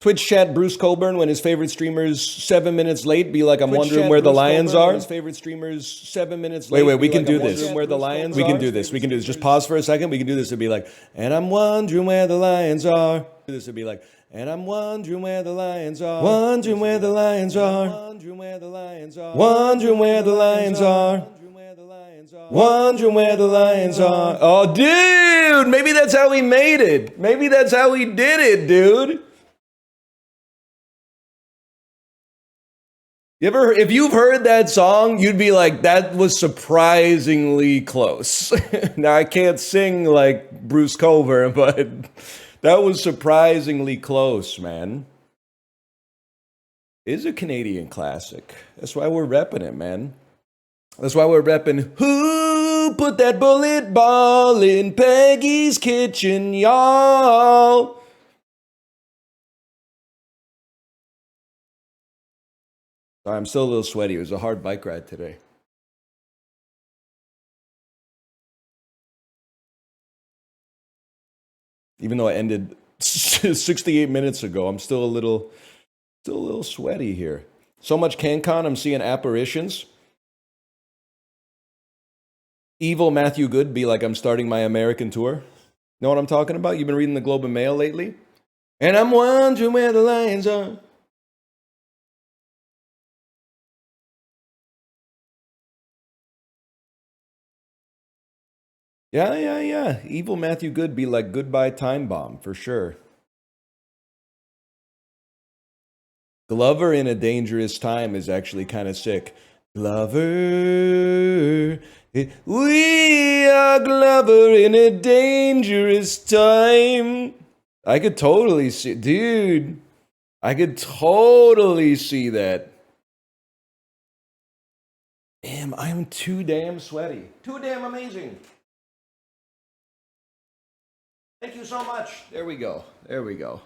Twitch chat Bruce Coburn when his favorite streamer's 7 minutes late. Be like, I'm wondering where the Lions are. His favorite streamer's 7 minutes late. Wait, we can do this. Where the Lions are. We can do this. We can do this. Just pause for a second. We can do this. It'd be like, and I'm wondering where the Lions are. This would be like, and I'm wondering where the Lions are. Wondering where the Lions are. Wondering where the Lions are. Wondering where the Lions are. Wondering where the Lions are. Oh, dude, maybe that's how he made it. Maybe that's how he did it, dude. If you've heard that song, you'd be like, that was surprisingly close. Now, I can't sing like Bruce Coburn, but that was surprisingly close, man. It is a Canadian classic. That's why we're repping it, man. That's why we're repping, who put that bullet ball in Peggy's kitchen, y'all? Sorry, I'm still a little sweaty. It was a hard bike ride today. Even though I ended 68 minutes ago, I'm still a little sweaty here. So much CanCon, I'm seeing apparitions. Evil Matthew Good be like, I'm starting my American tour. Know what I'm talking about? You've been reading the Globe and Mail lately? And I'm wondering where the Lions are. Yeah. Evil Matthew Good be like, goodbye time bomb, for sure. Glover in a dangerous time is actually kind of sick. Glover, we are Glover in a dangerous time. I could totally see, dude. I could totally see that. Damn, I'm too damn sweaty. Too damn amazing. Thank you so much. There we go. There we go.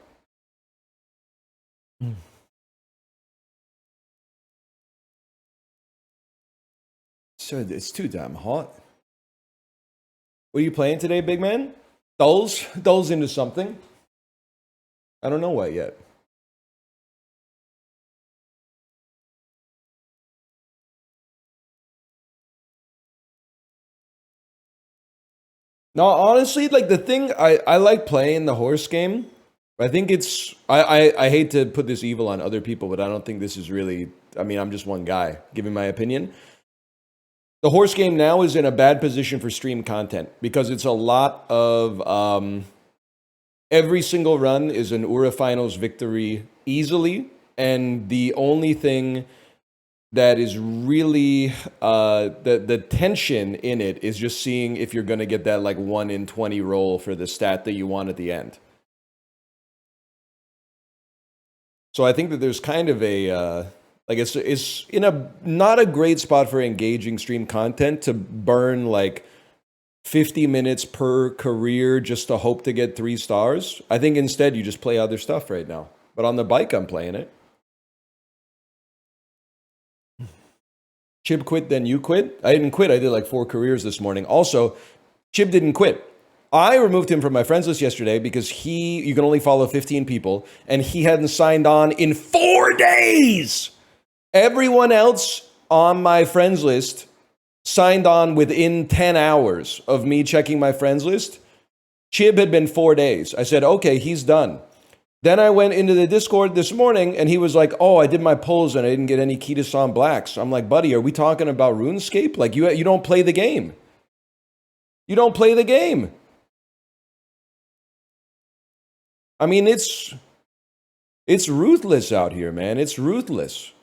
So it's too damn hot. What are you playing today, big man? Dulls into something. I don't know what yet. No, honestly, like the thing, I like playing the horse game. I think it's, I hate to put this evil on other people, but I don't think this is really, I mean, I'm just one guy giving my opinion. The horse game now is in a bad position for stream content because it's a lot of, every single run is an Ura Finals victory easily. And the only thing that is really, the tension in it is just seeing if you're going to get that like 1 in 20 roll for the stat that you want at the end. So I think that there's kind of a, like it's in a not a great spot for engaging stream content to burn like 50 minutes per career just to hope to get 3 stars. I think instead you just play other stuff right now. But on the bike, I'm playing it. Chib quit, then you quit? I didn't quit. I did like 4 careers this morning. Also, Chib didn't quit. I removed him from my friends list yesterday because you can only follow 15 people, and he hadn't signed on in 4 days. Everyone else on my friends list signed on within 10 hours of me checking my friends list. Chib had been 4 days. I said, okay, he's done. Then I went into the Discord this morning and he was like, oh, I did my polls and I didn't get any Kitasan Blacks. I'm like, buddy, are we talking about RuneScape? Like, you don't play the game. You don't play the game. I mean, it's ruthless out here, man. It's ruthless.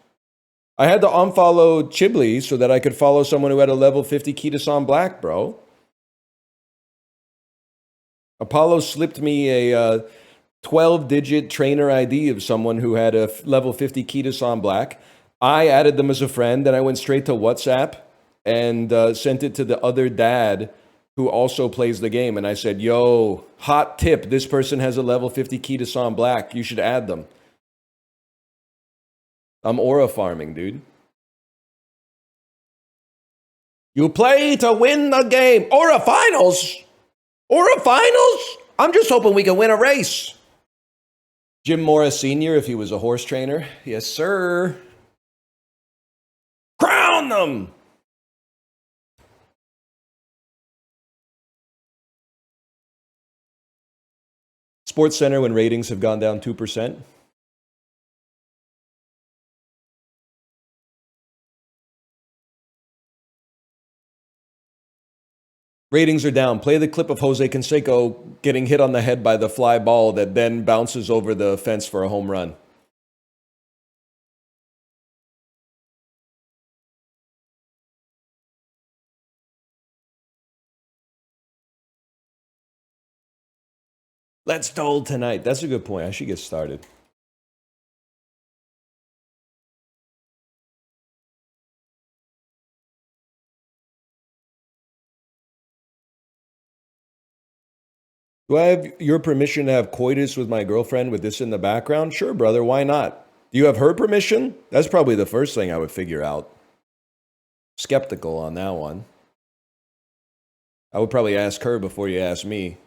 I had to unfollow Chibli so that I could follow someone who had a level 50 Kitasan Black, bro. Apollo slipped me a 12-digit trainer ID of someone who had a level 50 Kitasan Black. I added them as a friend, and I went straight to WhatsApp and sent it to the other dad who also plays the game. And I said, yo, hot tip, this person has a level 50 Kitasan Black. You should add them. I'm aura farming, dude. You play to win the game. Aura Finals? Aura Finals? I'm just hoping we can win a race. Jim Morris Sr., if he was a horse trainer. Yes, sir. Crown them! Sports Center when ratings have gone down 2%. Ratings are down. Play the clip of Jose Canseco getting hit on the head by the fly ball that then bounces over the fence for a home run. Let's Dole tonight. That's a good point. I should get started. Do I have your permission to have coitus with my girlfriend with this in the background? Sure, brother. Why not? Do you have her permission? That's probably the first thing I would figure out. Skeptical on that one. I would probably ask her before you ask me.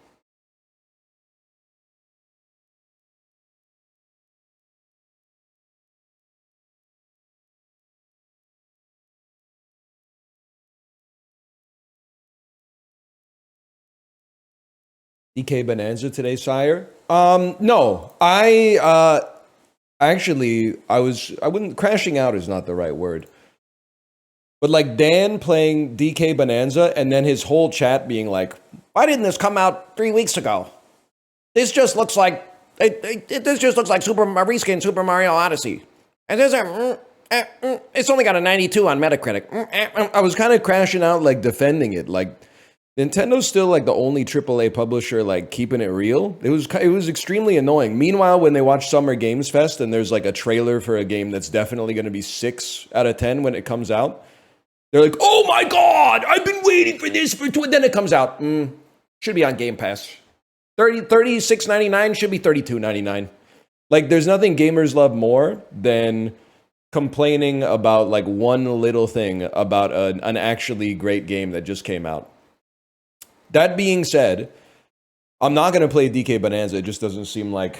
DK Bonanza today, sire? No. I wouldn't, crashing out is not the right word. But like Dan playing DK Bonanza and then his whole chat being like, why didn't this come out 3 weeks ago? This just looks like, this just looks like reskin Super Mario Odyssey. And there's it's only got a 92 on Metacritic. I was kind of crashing out, like defending it. Like, Nintendo's still like the only AAA publisher like keeping it real. It was extremely annoying. Meanwhile, when they watch Summer Games Fest and there's like a trailer for a game that's definitely going to be 6 out of 10 when it comes out, they're like, "Oh my god, I've been waiting for this for." Then it comes out, should be on Game Pass. $36.99 should be $32.99. Like, there's nothing gamers love more than complaining about like one little thing about an actually great game that just came out. That being said, I'm not going to play DK Bonanza. It just doesn't seem like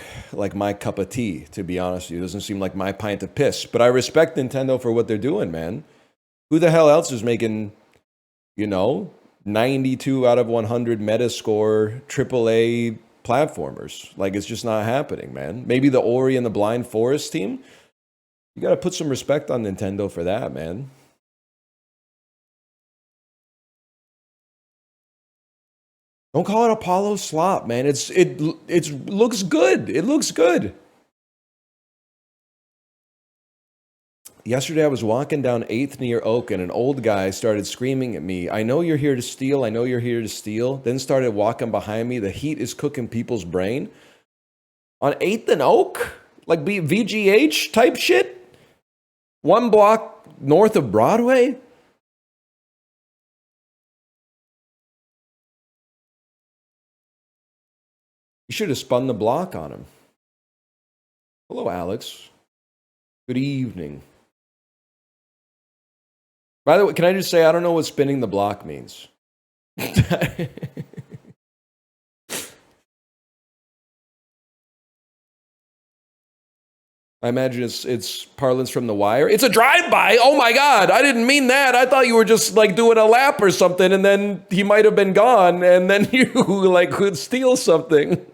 my cup of tea, to be honest with you. It doesn't seem like my pint of piss. But I respect Nintendo for what they're doing, man. Who the hell else is making, 92 out of 100 Metascore AAA platformers? Like, it's just not happening, man. Maybe the Ori and the Blind Forest team? You got to put some respect on Nintendo for that, man. Don't call it Apollo slop, man. It looks good. It looks good. Yesterday I was walking down 8th near Oak and an old guy started screaming at me, "I know you're here to steal. I know you're here to steal." Then started walking behind me. The heat is cooking people's brain. On 8th and Oak? Like VGH type shit? 1 block north of Broadway? You should have spun the block on him. Hello, Alex. Good evening. By the way, can I just say, I don't know what spinning the block means. I imagine it's parlance from The Wire. It's a drive-by. Oh my God, I didn't mean that. I thought you were just like doing a lap or something, and then he might have been gone, and then you like could steal something.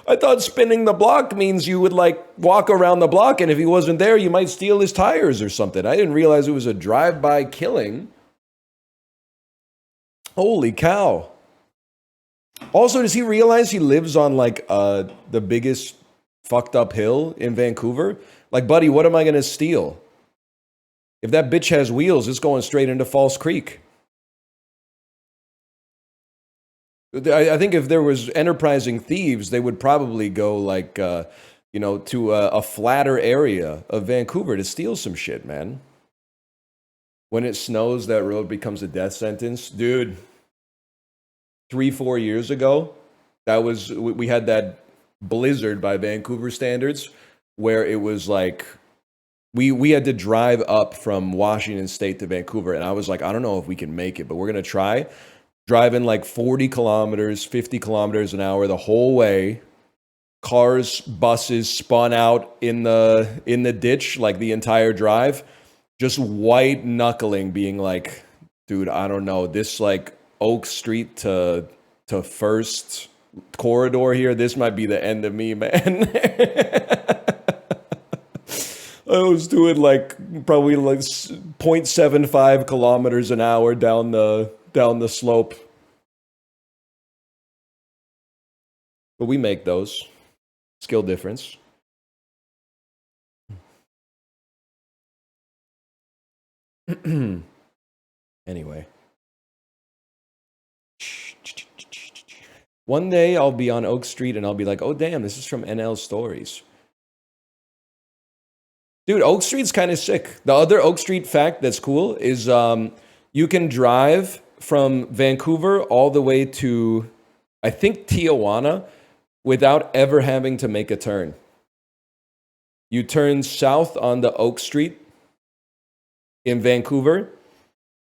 I thought spinning the block means you would like walk around the block, and if he wasn't there, you might steal his tires or something. I didn't realize it was a drive-by killing. Holy cow. Also, does he realize he lives on like the biggest fucked up hill in Vancouver? Like, buddy, what am I going to steal? If that bitch has wheels, it's going straight into False Creek. I think if there was enterprising thieves, they would probably go like, to a flatter area of Vancouver to steal some shit, man. When it snows, that road becomes a death sentence. Dude, 3-4 years ago, we had that blizzard by Vancouver standards where it was like we had to drive up from Washington State to Vancouver, and I was like, I don't know if we can make it, but we're gonna try. Driving like 40 kilometers, 50 kilometers an hour the whole way, cars, buses spun out in the ditch, like the entire drive, just white knuckling, being like, dude, I don't know, this like Oak Street to First corridor here, this might be the end of me, man. I was doing like probably like 0.75 kilometers an hour down the slope. But we make those. Skill difference. Anyway. One day I'll be on Oak Street and I'll be like, oh damn, this is from NL Stories. Dude, Oak Street's kind of sick. The other Oak Street fact that's cool is you can drive from Vancouver all the way to, I think, Tijuana without ever having to make a turn. You turn south on the Oak Street in Vancouver.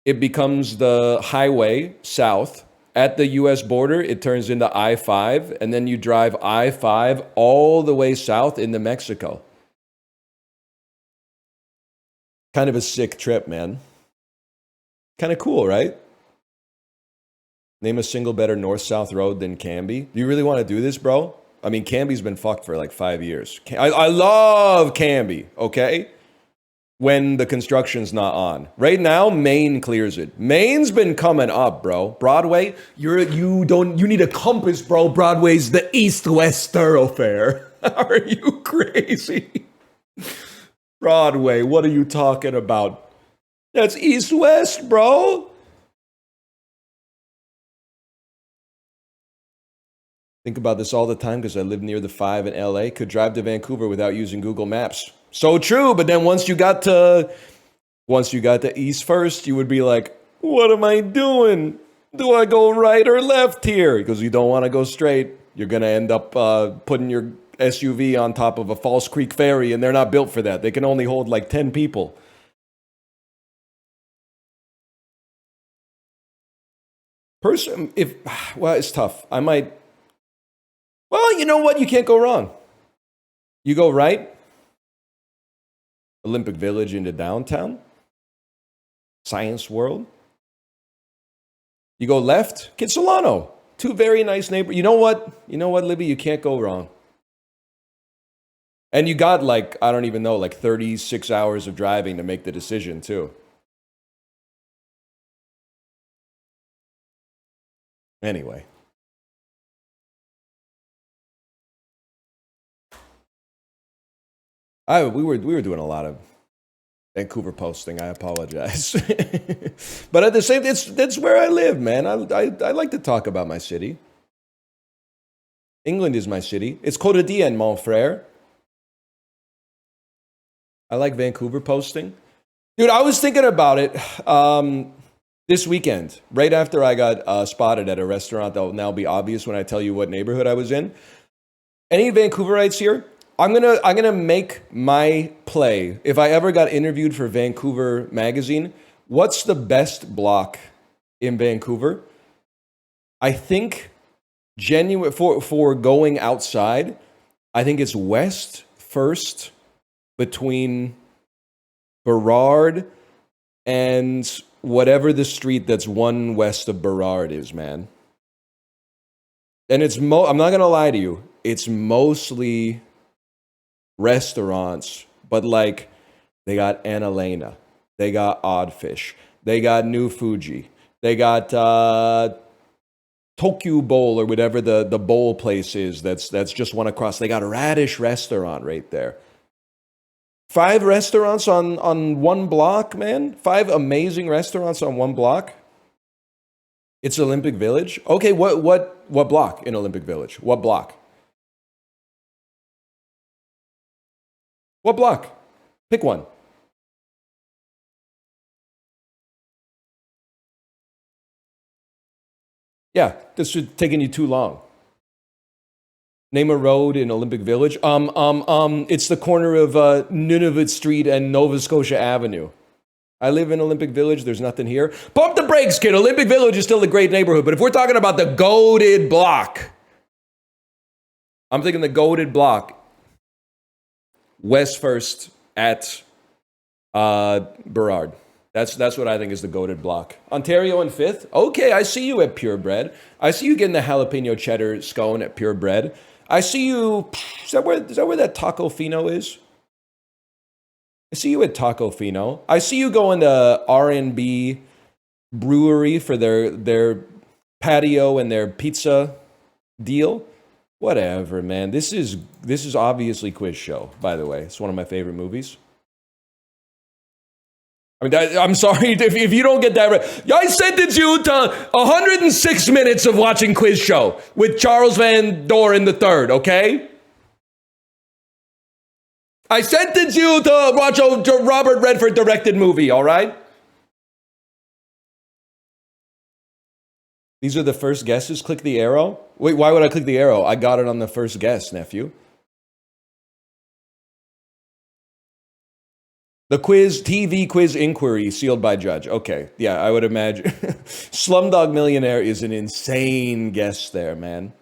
It becomes the highway south. At the US border, it turns into I-5, and then you drive I-5 all the way south into Mexico. Kind of a sick trip, man. Kind of cool, right? Name a single better north-south road than Canby. Do you really want to do this, bro? I mean, Canby's been fucked for like 5 years. I love Canby, okay? When the construction's not on. Right now, Maine clears it. Maine's been coming up, bro. Broadway, you need a compass, bro. Broadway's the east-west thoroughfare. Are you crazy? Broadway, what are you talking about? That's east-west, bro. Think about this all the time because I live near the 5 in LA. Could drive to Vancouver without using Google Maps. So true, but then once you got to East First, you would be like, what am I doing? Do I go right or left here? Because you don't want to go straight. You're going to end up putting your SUV on top of a False Creek ferry, and they're not built for that. They can only hold like 10 people. Well, it's tough. Well, you know what? You can't go wrong. You go right, Olympic Village into downtown, Science World. You go left, Kitsilano. Two very nice neighbors. You know what, Libby? You can't go wrong. And you got like, I don't even know, like 36 hours of driving to make the decision too. Anyway. We were doing a lot of Vancouver posting. I apologize. But at the same time, that's where I live, man. I like to talk about my city. England is my city. It's quotidien, mon frère. I like Vancouver posting. Dude, I was thinking about it this weekend, right after I got spotted at a restaurant that will now be obvious when I tell you what neighborhood I was in. Any Vancouverites here? I'm gonna make my play. If I ever got interviewed for Vancouver Magazine, what's the best block in Vancouver? I think genuine for going outside, I think it's West First between Burrard and whatever the street that's one west of Burrard is, man. And I'm not gonna lie to you, it's mostly restaurants, but like they got Annalena, they got Oddfish, they got New Fuji, they got Tokyo Bowl or whatever the bowl place is that's just one across. They got a Radish restaurant right there. 5 restaurants on one block, man. 5 amazing restaurants on one block. It's Olympic Village. Okay, what block in Olympic Village? What block? What block? Pick one. Yeah, this is taking you too long. Name a road in Olympic Village. It's the corner of Nunavut Street and Nova Scotia Avenue. I live in Olympic Village. There's nothing here. Pump the brakes, kid. Olympic Village is still a great neighborhood. But if we're talking about the goated block, I'm thinking the goated block. West first at Burrard. That's what I think is the goated block. Ontario in fifth. Okay, I see you at Purebred. I see you getting the jalapeno cheddar scone at Purebred. I see you. Is that where that Taco Fino is? I see you at Taco Fino. I see you going to R&B Brewery for their patio and their pizza deal. Whatever, man. This is obviously Quiz Show, by the way. It's one of my favorite movies. I mean, I'm sorry if you don't get that right. I sentenced you to 106 minutes of watching Quiz Show with Charles Van Doren III, okay? I sentenced you to watch a Robert Redford directed movie, all right? These are the first guesses. Click the arrow. Wait, why would I click the arrow? I got it on the first guess, nephew. The TV quiz inquiry sealed by judge. Okay, yeah, I would imagine. Slumdog Millionaire is an insane guess there, man.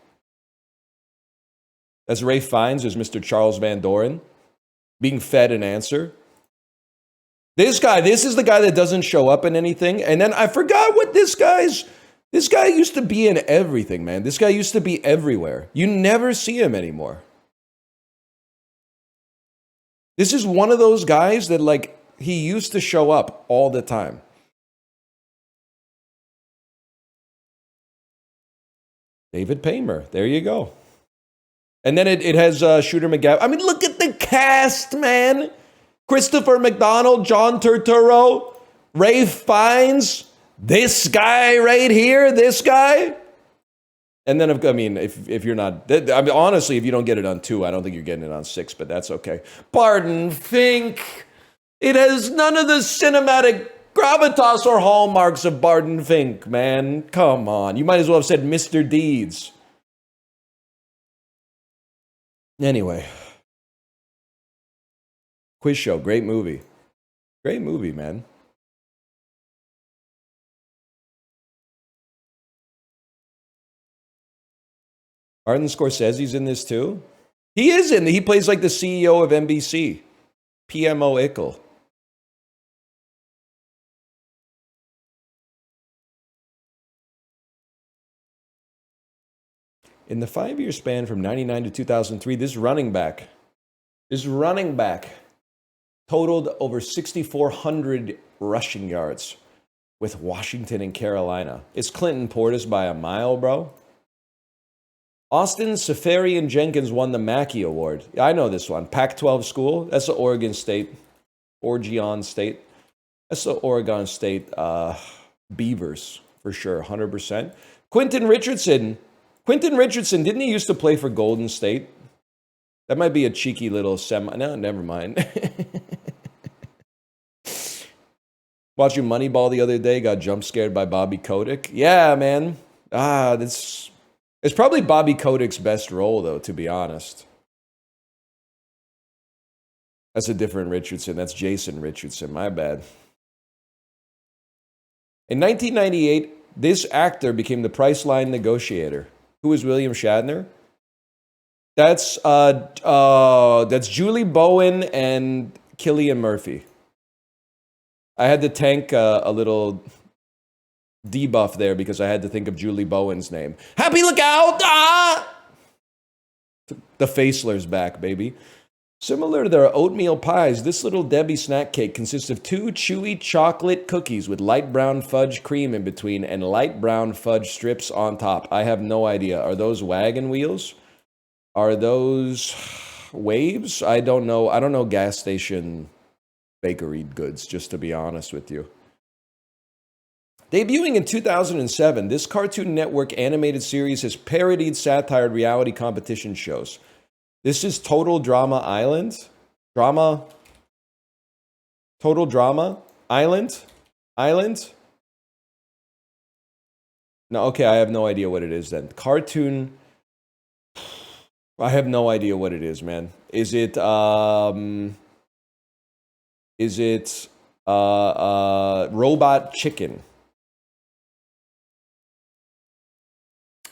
That's Ray Fiennes as Mr. Charles Van Doren being fed an answer. This is the guy that doesn't show up in anything. And then I forgot what this guy used to be in everything, man. This guy used to be everywhere. You never see him anymore. This is one of those guys that, like, he used to show up all the time. David Paymer. There you go. And then it has Shooter McGavin. I mean, look at the cast, man. Christopher McDonald, John Turturro, Ray Fiennes, this guy right here, this guy. And then, I mean, if you're not, I mean, honestly, if you don't get it on 2, I don't think you're getting it on 6, but that's okay. Barton Fink. It has none of the cinematic gravitas or hallmarks of Barton Fink, man. Come on. You might as well have said Mr. Deeds. Anyway. Quiz Show. Great movie. Great movie, man. Martin Scorsese's in this too? He is in. He plays like the CEO of NBC. PMO Ickle. In the 5-year span from 99 to 2003, this running back totaled over 6,400 rushing yards with Washington and Carolina. It's Clinton Portis by a mile, bro. Austin Safarian Jenkins won the Mackey Award. I know this one. Pac-12 school. That's the Oregon State. Oregon State. That's the Oregon State Beavers, for sure, 100%. Quentin Richardson, didn't he used to play for Golden State? That might be a cheeky little No, never mind. Watching Moneyball the other day, got jump scared by Bobby Kotick. Yeah, man. It's probably Bobby Kotick's best role, though, to be honest. That's a different Richardson. That's Jason Richardson. My bad. In 1998, this actor became the Priceline negotiator. Who is William Shatner? That's Julie Bowen and Cillian Murphy. I had to tank a little debuff there because I had to think of Julie Bowen's name. Happy Lookout! Ah! The Facelers back, baby. Similar to their oatmeal pies, this Little Debbie snack cake consists of 2 chewy chocolate cookies with light brown fudge cream in between and light brown fudge strips on top. I have no idea. Are those wagon wheels? Are those waves? I don't know. I don't know gas station bakery goods, just to be honest with you. Debuting in 2007, this Cartoon Network animated series has parodied satired reality competition shows. This is Total Drama Island? Total Drama Island? No, okay, I have no idea what it is then. Cartoon... I have no idea what it is, man. Is it Robot Chicken?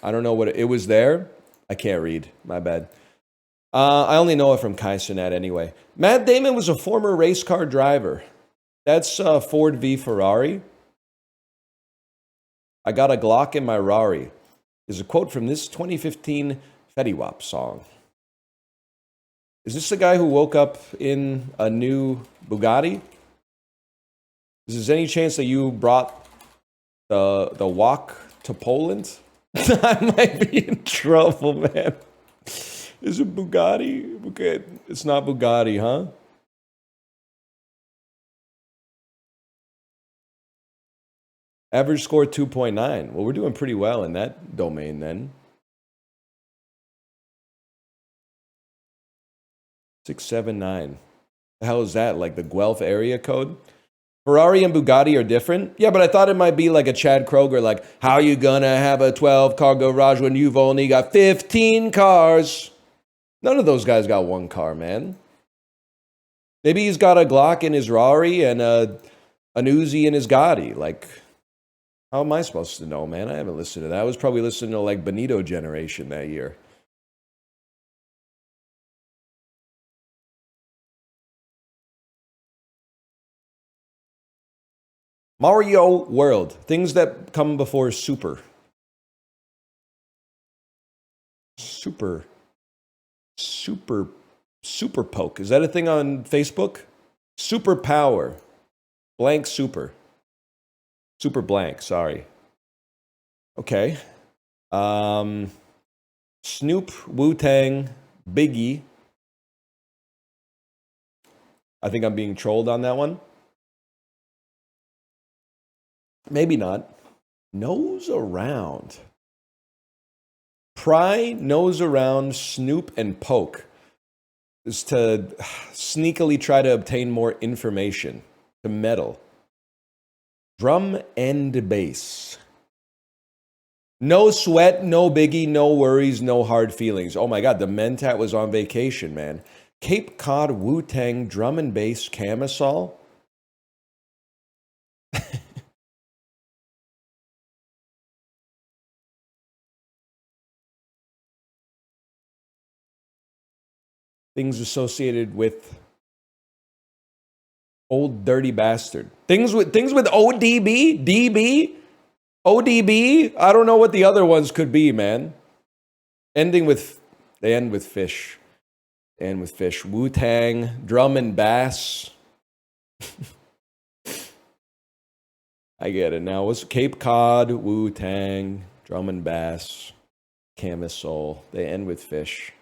I don't know what it was there. I can't read. My bad. I only know it from Kai Cenat anyway. Matt Damon was a former race car driver. That's Ford v Ferrari. I got a Glock in my Rari is a quote from this 2015 Fetty Wap song. Is this the guy who woke up in a new Bugatti? Is there any chance that you brought the walk to Poland? I might be in trouble, man. Is it Bugatti? Okay, it's not Bugatti, huh? Average score 2.9. Well, we're doing pretty well in that domain then. 679. The hell is that? Like the Guelph area code? Ferrari and Bugatti are different? Yeah, but I thought it might be like a Chad Kroger, like, how you gonna have a 12-car garage when you've only got 15 cars? None of those guys got one car, man. Maybe he's got a Glock in his Rari and an Uzi in his Gotti. Like, how am I supposed to know, man? I haven't listened to that. I was probably listening to like Benito Generation that year. Mario World. Things that come before Super. Super Poke. Is that a thing on Facebook? Super Power. Blank Super. Super blank, sorry. Okay. Snoop, Wu-Tang, Biggie. I think I'm being trolled on that one. Maybe not. Nose around. Pry, nose around, snoop, and poke is to sneakily try to obtain more information, to meddle. Drum and bass. No sweat, no biggie, no worries, no hard feelings. Oh my God, the Mentat was on vacation, man. Cape Cod, Wu-Tang, drum and bass, camisole. Things associated with old dirty bastard. Things with ODB, DB, ODB. I don't know what the other ones could be, man. They end with fish. And with fish. Wu-Tang, drum and bass. I get it now. What's Cape Cod, Wu-Tang, drum and bass, camisole. They end with fish.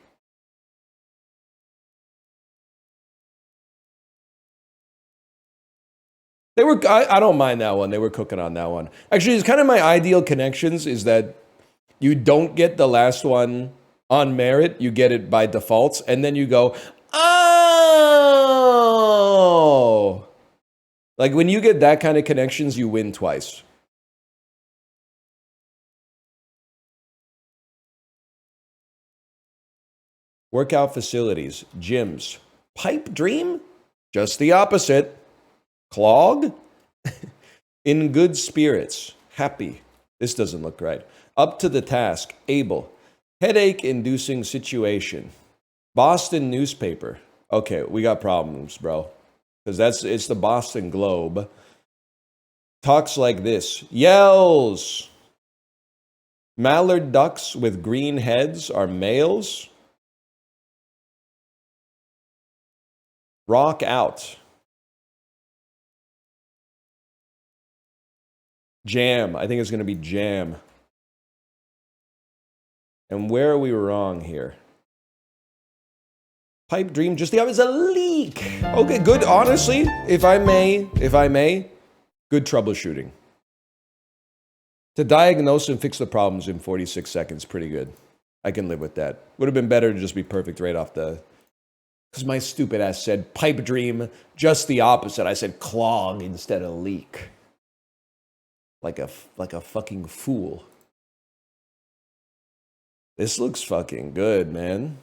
I don't mind that one. They were cooking on that one. Actually, it's kind of my ideal connections is that you don't get the last one on merit. You get it by default. And then you go, oh. Like when you get that kind of connections, you win twice. Workout facilities, gyms, pipe dream? Just the opposite. Clog? In good spirits, happy. This doesn't look right. Up to the task, able. Headache-inducing situation. Boston newspaper. Okay, we got problems, bro. Because it's the Boston Globe. Talks like this. Yells. Mallard ducks with green heads are males. Rock out. Jam. I think it's going to be jam. And where are we wrong here? Pipe dream, just the opposite. A leak. Okay, good. Honestly, if I may, good troubleshooting. To diagnose and fix the problems in 46 seconds, pretty good. I can live with that. Would have been better to just be perfect right off the... Because my stupid ass said pipe dream, just the opposite. I said clog instead of leak. Like a fucking fool. This looks fucking good, man.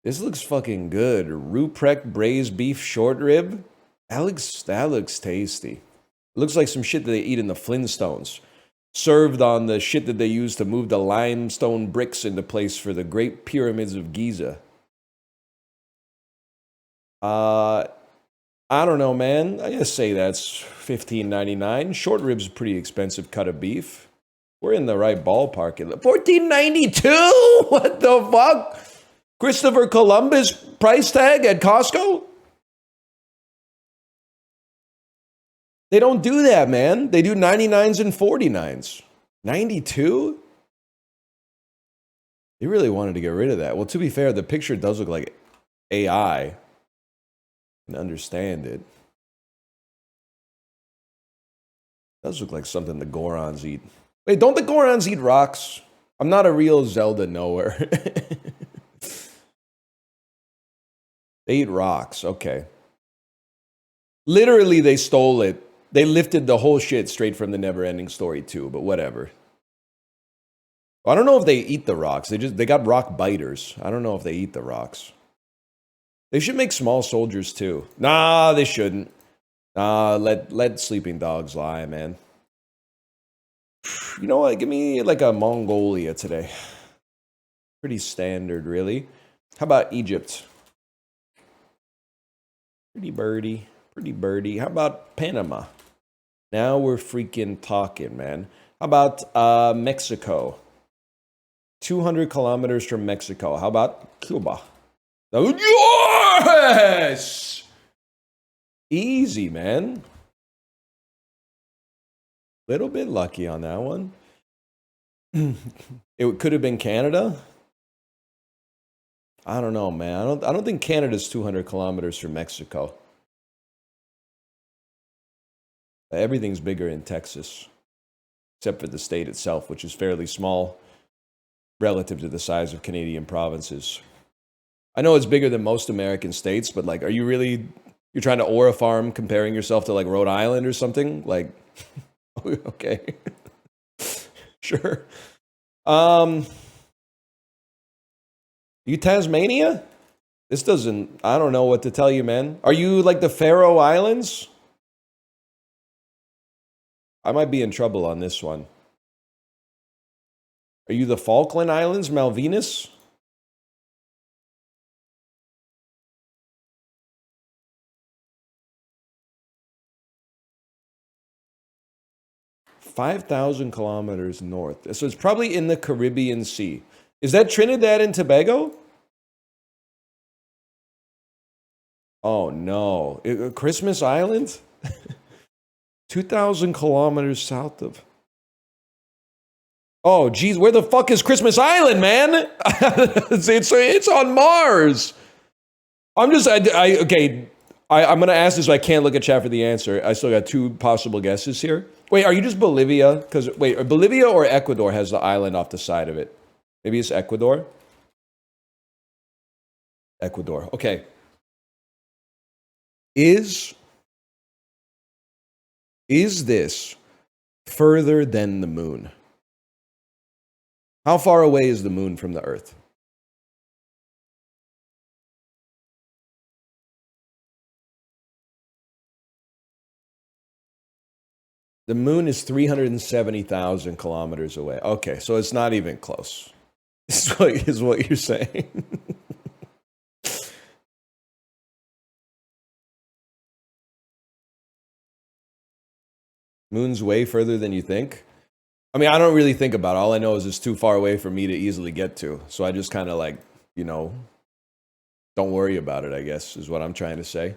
This looks fucking good. Ruprecht braised beef short rib. That looks tasty. It looks like some shit that they eat in the Flintstones. served on the shit that they used to move the limestone bricks into place for the Great Pyramids of Giza. I don't know, man. I just say that's $15.99. Short ribs, pretty expensive cut of beef. We're in the right ballpark. $14.92? What the fuck? Christopher Columbus price tag at Costco? They don't do that, man. They do 99s and 49s. 92? They really wanted to get rid of that. Well, to be fair, the picture does look like AI. I can understand it. Does look like something the Gorons eat. Wait, don't the Gorons eat rocks? I'm not a real Zelda knower. They eat rocks, okay. Literally, they stole it. They lifted the whole shit straight from the Neverending Story 2, but whatever. I don't know if they eat the rocks. They got rock biters. I don't know if they eat the rocks. They should make small soldiers too. Nah, they shouldn't. Nah, let sleeping dogs lie, man. You know what? Give me like a Mongolia today. Pretty standard, really. How about Egypt? Pretty birdie. Pretty birdie. How about Panama? Now we're freaking talking, man. How about Mexico? 200 kilometers from Mexico. How about Cuba? Yes! Easy, man. Little bit lucky on that one. It could have been Canada. I don't know, man. I don't think Canada's 200 kilometers from Mexico. Everything's bigger in Texas, except for the state itself, which is fairly small relative to the size of Canadian provinces. I know it's bigger than most American states, but like, you're trying to aura farm comparing yourself to like Rhode Island or something? Like, okay. Sure. You Tasmania? This doesn't, I don't know what to tell you, man. Are you like the Faroe Islands? I might be in trouble on this one. Are you the Falkland Islands, Malvinas? $5,000 kilometers north. So it's probably in the Caribbean Sea. Is that Trinidad and Tobago? Oh no. Christmas Island? 2,000 kilometers south of. Oh, geez, where the fuck is Christmas Island, man? it's on Mars. I'm going to ask this, but I can't look at chat for the answer. I still got two possible guesses here. Wait, are you just Bolivia? Because, wait, Bolivia or Ecuador has the island off the side of it? Maybe it's Ecuador? Ecuador, okay. Is this further than the moon? How far away is the moon from the Earth? The moon is 370,000 kilometers away. Okay, so it's not even close. Is what you're saying. Moon's way further than you think? I mean, I don't really think about it. All I know is it's too far away for me to easily get to. So I just kind of like, don't worry about it, I guess, is what I'm trying to say.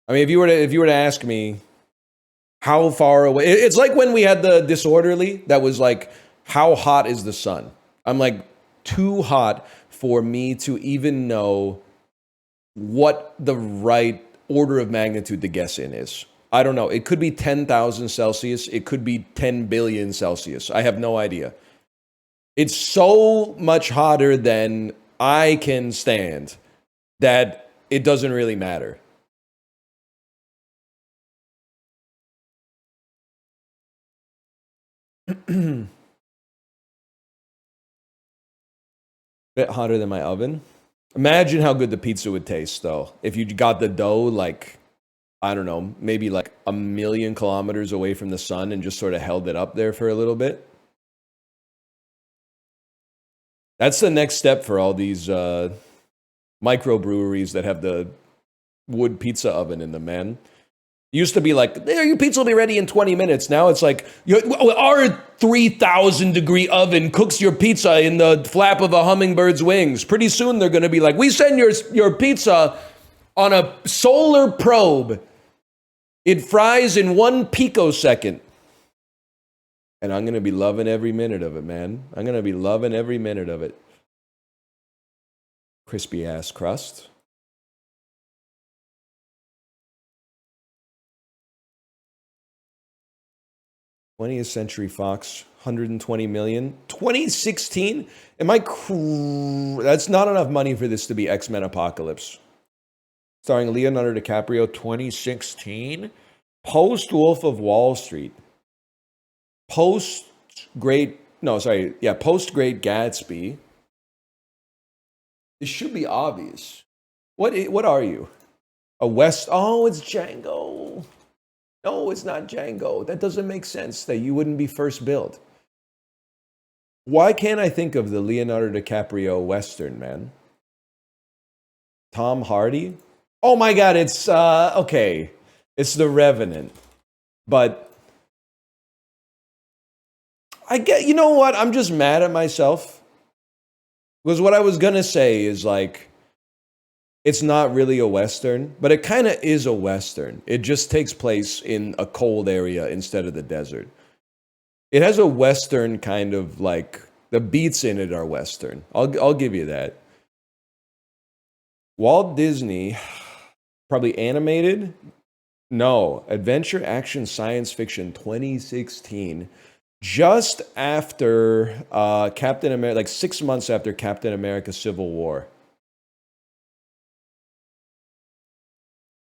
I mean, if you were to ask me how far away, it's like when we had the Disorderly that was like, how hot is the sun? I'm like, too hot for me to even know what the right order of magnitude to guess in is. I don't know. It could be 10,000 Celsius. It could be 10 billion Celsius. I have no idea. It's so much hotter than I can stand that it doesn't really matter. Bit hotter than my oven. Imagine how good the pizza would taste, though, if you got the dough like I don't know, maybe like 1,000,000 kilometers away from the sun and just sort of held it up there for a little bit. That's the next step for all these microbreweries that have the wood pizza oven in them, man. Used to be like, there, your pizza will be ready in 20 minutes. Now it's like, our 3,000 degree oven cooks your pizza in the flap of a hummingbird's wings. Pretty soon they're going to be like, we send your pizza on a solar probe. It fries in 1 picosecond. And I'm going to be loving every minute of it, man. I'm going to be loving every minute of it. Crispy ass crust. 20th Century Fox, 120 million. 2016? That's not enough money for this to be X-Men Apocalypse. Starring Leonardo DiCaprio, 2016? Post Wolf of Wall Street. Post Great Gatsby. It should be obvious. What are you? Oh, it's Django. No, it's not Django. That doesn't make sense that you wouldn't be first billed. Why can't I think of the Leonardo DiCaprio Western, man? Tom Hardy? Oh my God, it's, okay. It's The Revenant. But you know what? I'm just mad at myself. Because what I was going to say is like, it's not really a Western, but it kind of is a Western. It just takes place in a cold area instead of the desert. It has a Western kind of like, the beats in it are Western. I'll give you that. Walt Disney, probably animated? No, adventure, action, science fiction, 2016. Just after Captain America, like 6 months after Captain America Civil War.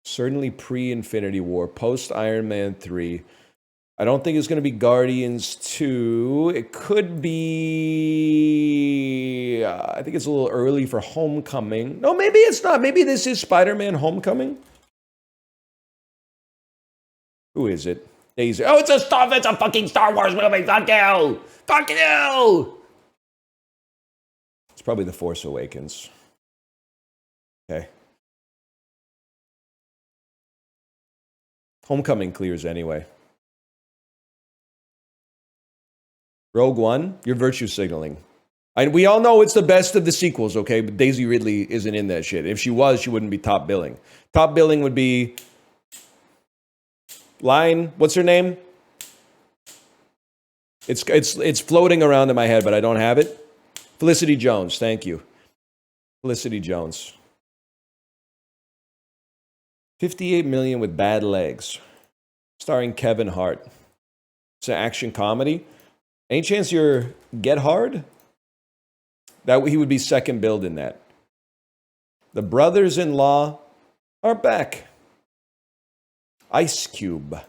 Certainly pre-Infinity War, post-Iron Man 3. I don't think it's going to be Guardians 2. It could be... I think it's a little early for Homecoming. No, maybe it's not. Maybe this is Spider-Man Homecoming. Who is it? Daisy. Oh, it's a fucking Star Wars movie. Fuck you! Fuck you! It's probably The Force Awakens. Okay. Homecoming clears anyway. Rogue One, you're virtue signaling. We all know it's the best of the sequels, okay? But Daisy Ridley isn't in that shit. If she was, she wouldn't be top billing. Top billing would be... what's her name? It's floating around in my head, but I don't have it. Felicity Jones, thank you. Felicity Jones. 58 million with Bad Legs, starring Kevin Hart. It's an action comedy. Any chance you're Get Hard? That he would be second billed in that. The brothers-in-law are back. Ice Cube.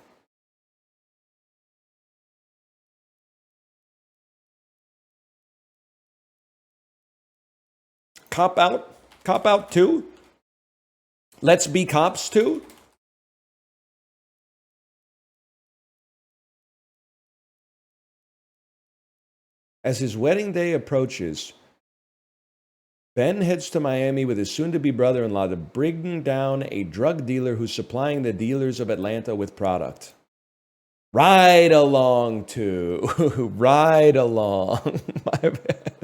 Cop Out? Cop Out 2? Let's Be Cops 2? As his wedding day approaches, Ben heads to Miami with his soon-to-be brother-in-law to bring down a drug dealer who's supplying the dealers of Atlanta with product. Ride along to. Ride along. My bad.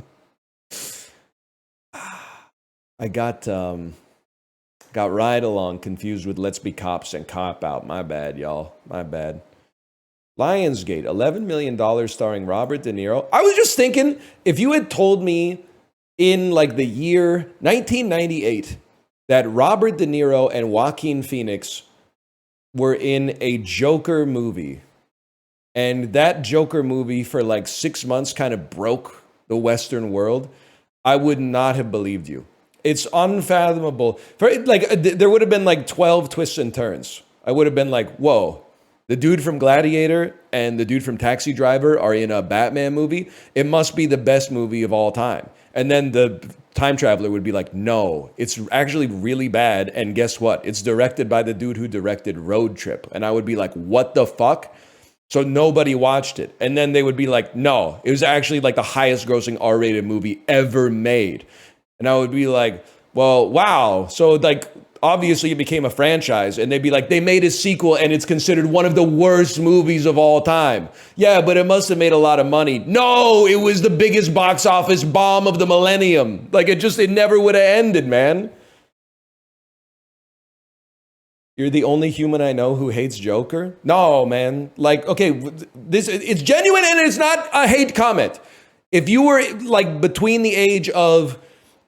I got Ride Along confused with Let's Be Cops and Cop Out. My bad, y'all. My bad. Lionsgate, $11 million starring Robert De Niro. I was just thinking, if you had told me in like the year 1998 that Robert De Niro and Joaquin Phoenix were in a Joker movie, and that Joker movie for like 6 months kind of broke the Western world, I would not have believed you. It's unfathomable. There would have been like 12 twists and turns. I would have been like, whoa, The dude from Gladiator and the dude from Taxi Driver are in a Batman movie. It must be the best movie of all time. And then the time traveler would be like, no, it's actually really bad. And guess what? It's directed by the dude who directed Road Trip. And I would be like, what the fuck? So nobody watched it. And then they would be like, no, it was actually like the highest grossing R-rated movie ever made. And I would be like, well, wow. So like, obviously it became a franchise, and they'd be like, they made a sequel and it's considered one of the worst movies of all time. Yeah, but it must have made a lot of money. No, it was the biggest box office bomb of the millennium. Like it never would have ended, man. You're the only human I know who hates Joker? No, man. Like, okay, it's genuine and it's not a hate comment. If you were like between the age of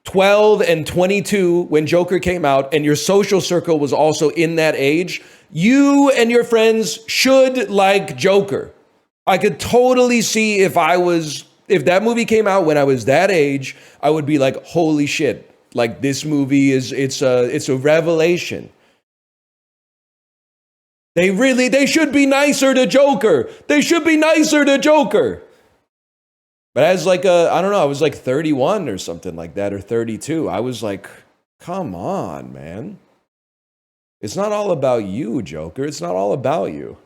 12 and 22 when Joker came out and your social circle was also in that age, you and your friends should like Joker. I could totally see if that movie came out when I was that age, I would be like, holy shit. Like this movie it's a revelation. They should be nicer to Joker. They should be nicer to Joker. But as like I don't know, I was like 31 or something like that, or 32. I was like, come on, man. It's not all about you, Joker. It's not all about you.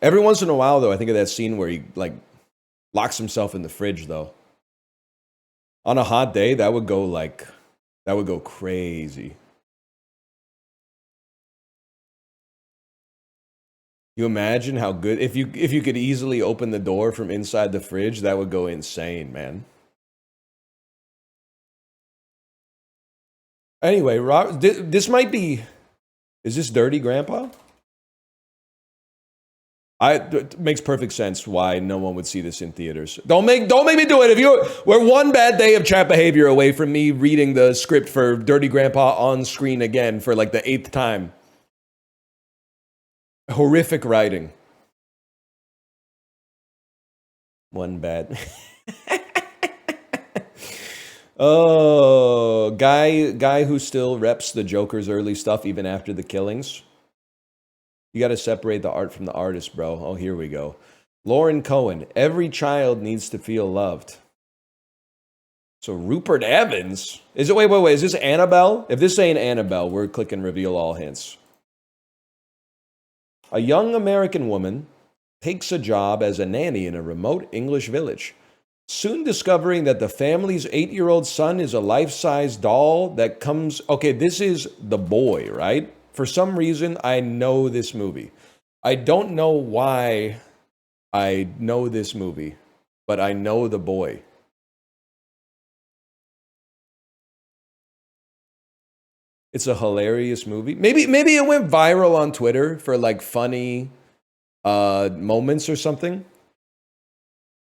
Every once in a while, though, I think of that scene where he like locks himself in the fridge, though. On a hot day, that would go crazy. You imagine how good if you could easily open the door from inside the fridge, that would go insane, man. Anyway, this might be. Is this Dirty Grandpa? It makes perfect sense why no one would see this in theaters. Don't make me do it. We're one bad day of chat behavior away from me reading the script for Dirty Grandpa on screen again for like the 8th time. Horrific writing. One bad. Oh, guy who still reps the Joker's early stuff even after the killings. You got to separate the art from the artist, bro. Oh, here we go. Lauren Cohen. Every child needs to feel loved. So Rupert Evans. Is it? Wait. Is this Annabelle? If this ain't Annabelle, we're clicking reveal all hints. A young American woman takes a job as a nanny in a remote English village, soon discovering that the family's 8-year-old son is a life-size doll that comes... Okay, this is The Boy, right? For some reason, I know this movie. I don't know why I know this movie, but I know The Boy. It's a hilarious movie. Maybe it went viral on Twitter for like funny moments or something.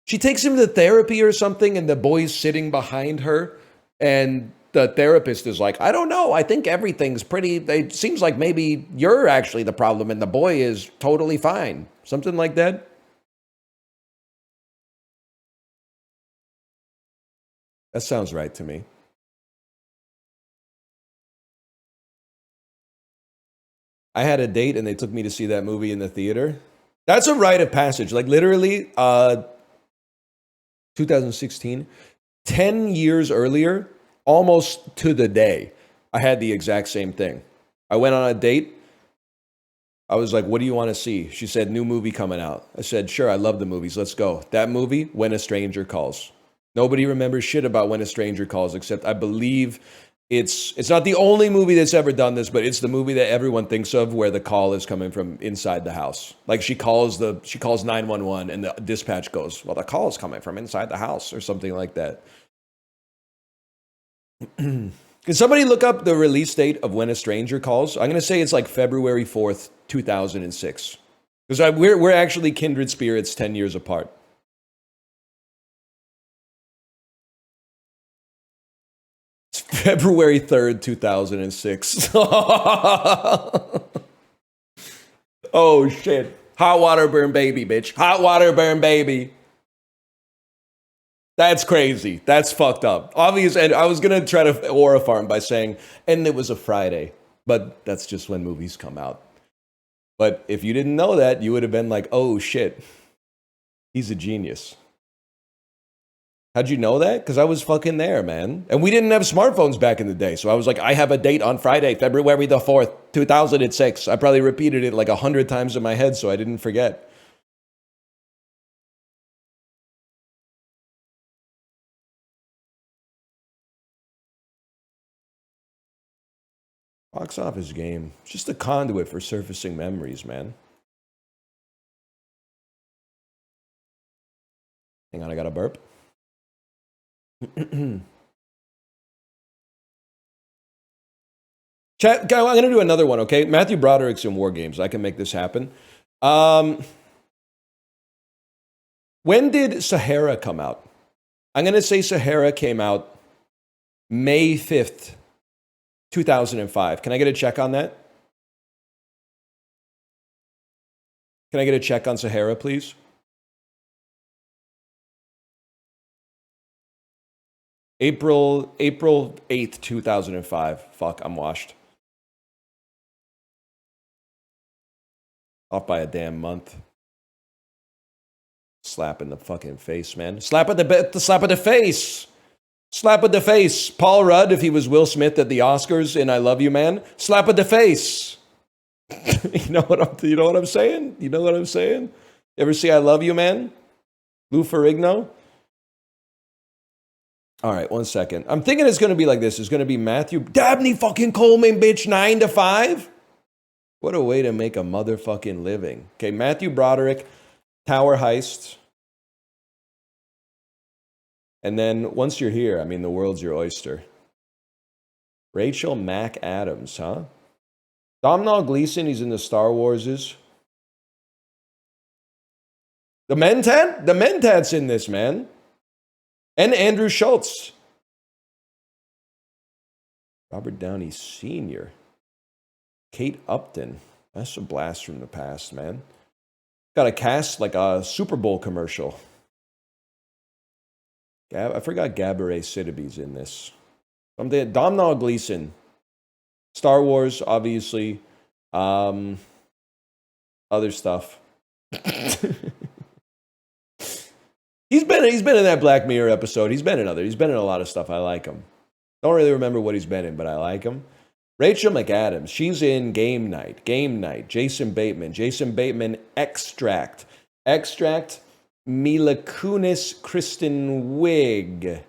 She takes him to therapy or something, and the boy's sitting behind her, and the therapist is like, I don't know. I think everything's pretty. It seems like maybe you're actually the problem, and the boy is totally fine. Something like that. That sounds right to me. I had a date, and they took me to see that movie in the theater. That's a rite of passage. Like literally, 2016, 10 years earlier, almost to the day, I had the exact same thing. I went on a date. I was like, what do you want to see? She said, new movie coming out. I said, sure, I love the movies. Let's go. That movie, When a Stranger Calls. Nobody remembers shit about When a Stranger Calls, except I believe it's not the only movie that's ever done this, but it's the movie that everyone thinks of where the call is coming from inside the house. Like she calls 911 and the dispatch goes, well, the call is coming from inside the house or something like that. Can somebody look up the release date of When a Stranger Calls? I'm going to say it's like February 4th, 2006. Because we're actually kindred spirits 10 years apart. It's February 3rd, 2006. Oh, shit. Hot water burn baby, bitch. Hot water burn baby. That's crazy. That's fucked up. Obvious, and I was gonna try to aura farm by saying, and it was a Friday, but that's just when movies come out. But if you didn't know that, you would have been like, oh shit, he's a genius. How'd you know that? Because I was fucking there, man. And we didn't have smartphones back in the day. So I was like, I have a date on Friday, February the 4th, 2006. I probably repeated it like 100 times in my head so I didn't forget. Box office game. It's just a conduit for surfacing memories, man. Hang on, I got a burp. Chat, I'm going to do another one, okay? Matthew Broderick's in War Games. I can make this happen. When did Sahara come out? I'm going to say Sahara came out May 5th, 2005. Can I get a check on that? Can I get a check on Sahara, please? April 8th, 2005. Fuck, I'm washed. Off by a damn month. Slap in the fucking face, man. Slap at the face. Slap at the face. Paul Rudd, if he was Will Smith at the Oscars in I Love You, Man. Slap at the face. You know what I'm saying? You know what I'm saying? Ever see I Love You, Man? Lou Ferrigno? All right, 1 second. I'm thinking it's going to be like this. It's going to be Matthew Dabney fucking Coleman, bitch, 9 to 5. What a way to make a motherfucking living. Okay, Matthew Broderick, Tower Heist. And then once you're here, I mean, the world's your oyster. Rachel McAdams, huh? Domhnall Gleeson, he's in the Star Warses. The Mentat's in this, man. And Andrew Schultz. Robert Downey Sr. Kate Upton. That's a blast from the past, man. Got a cast like a Super Bowl commercial. I forgot Gabourey Sidibe's in this. Domhnall Gleeson. Star Wars, obviously. Other stuff. He's been in that Black Mirror episode. He's been in a lot of stuff. I like him. Don't really remember what he's been in, but I like him. Rachel McAdams, she's in Game Night. Jason Bateman, Extract. Mila Kunis, Kristen Wiig.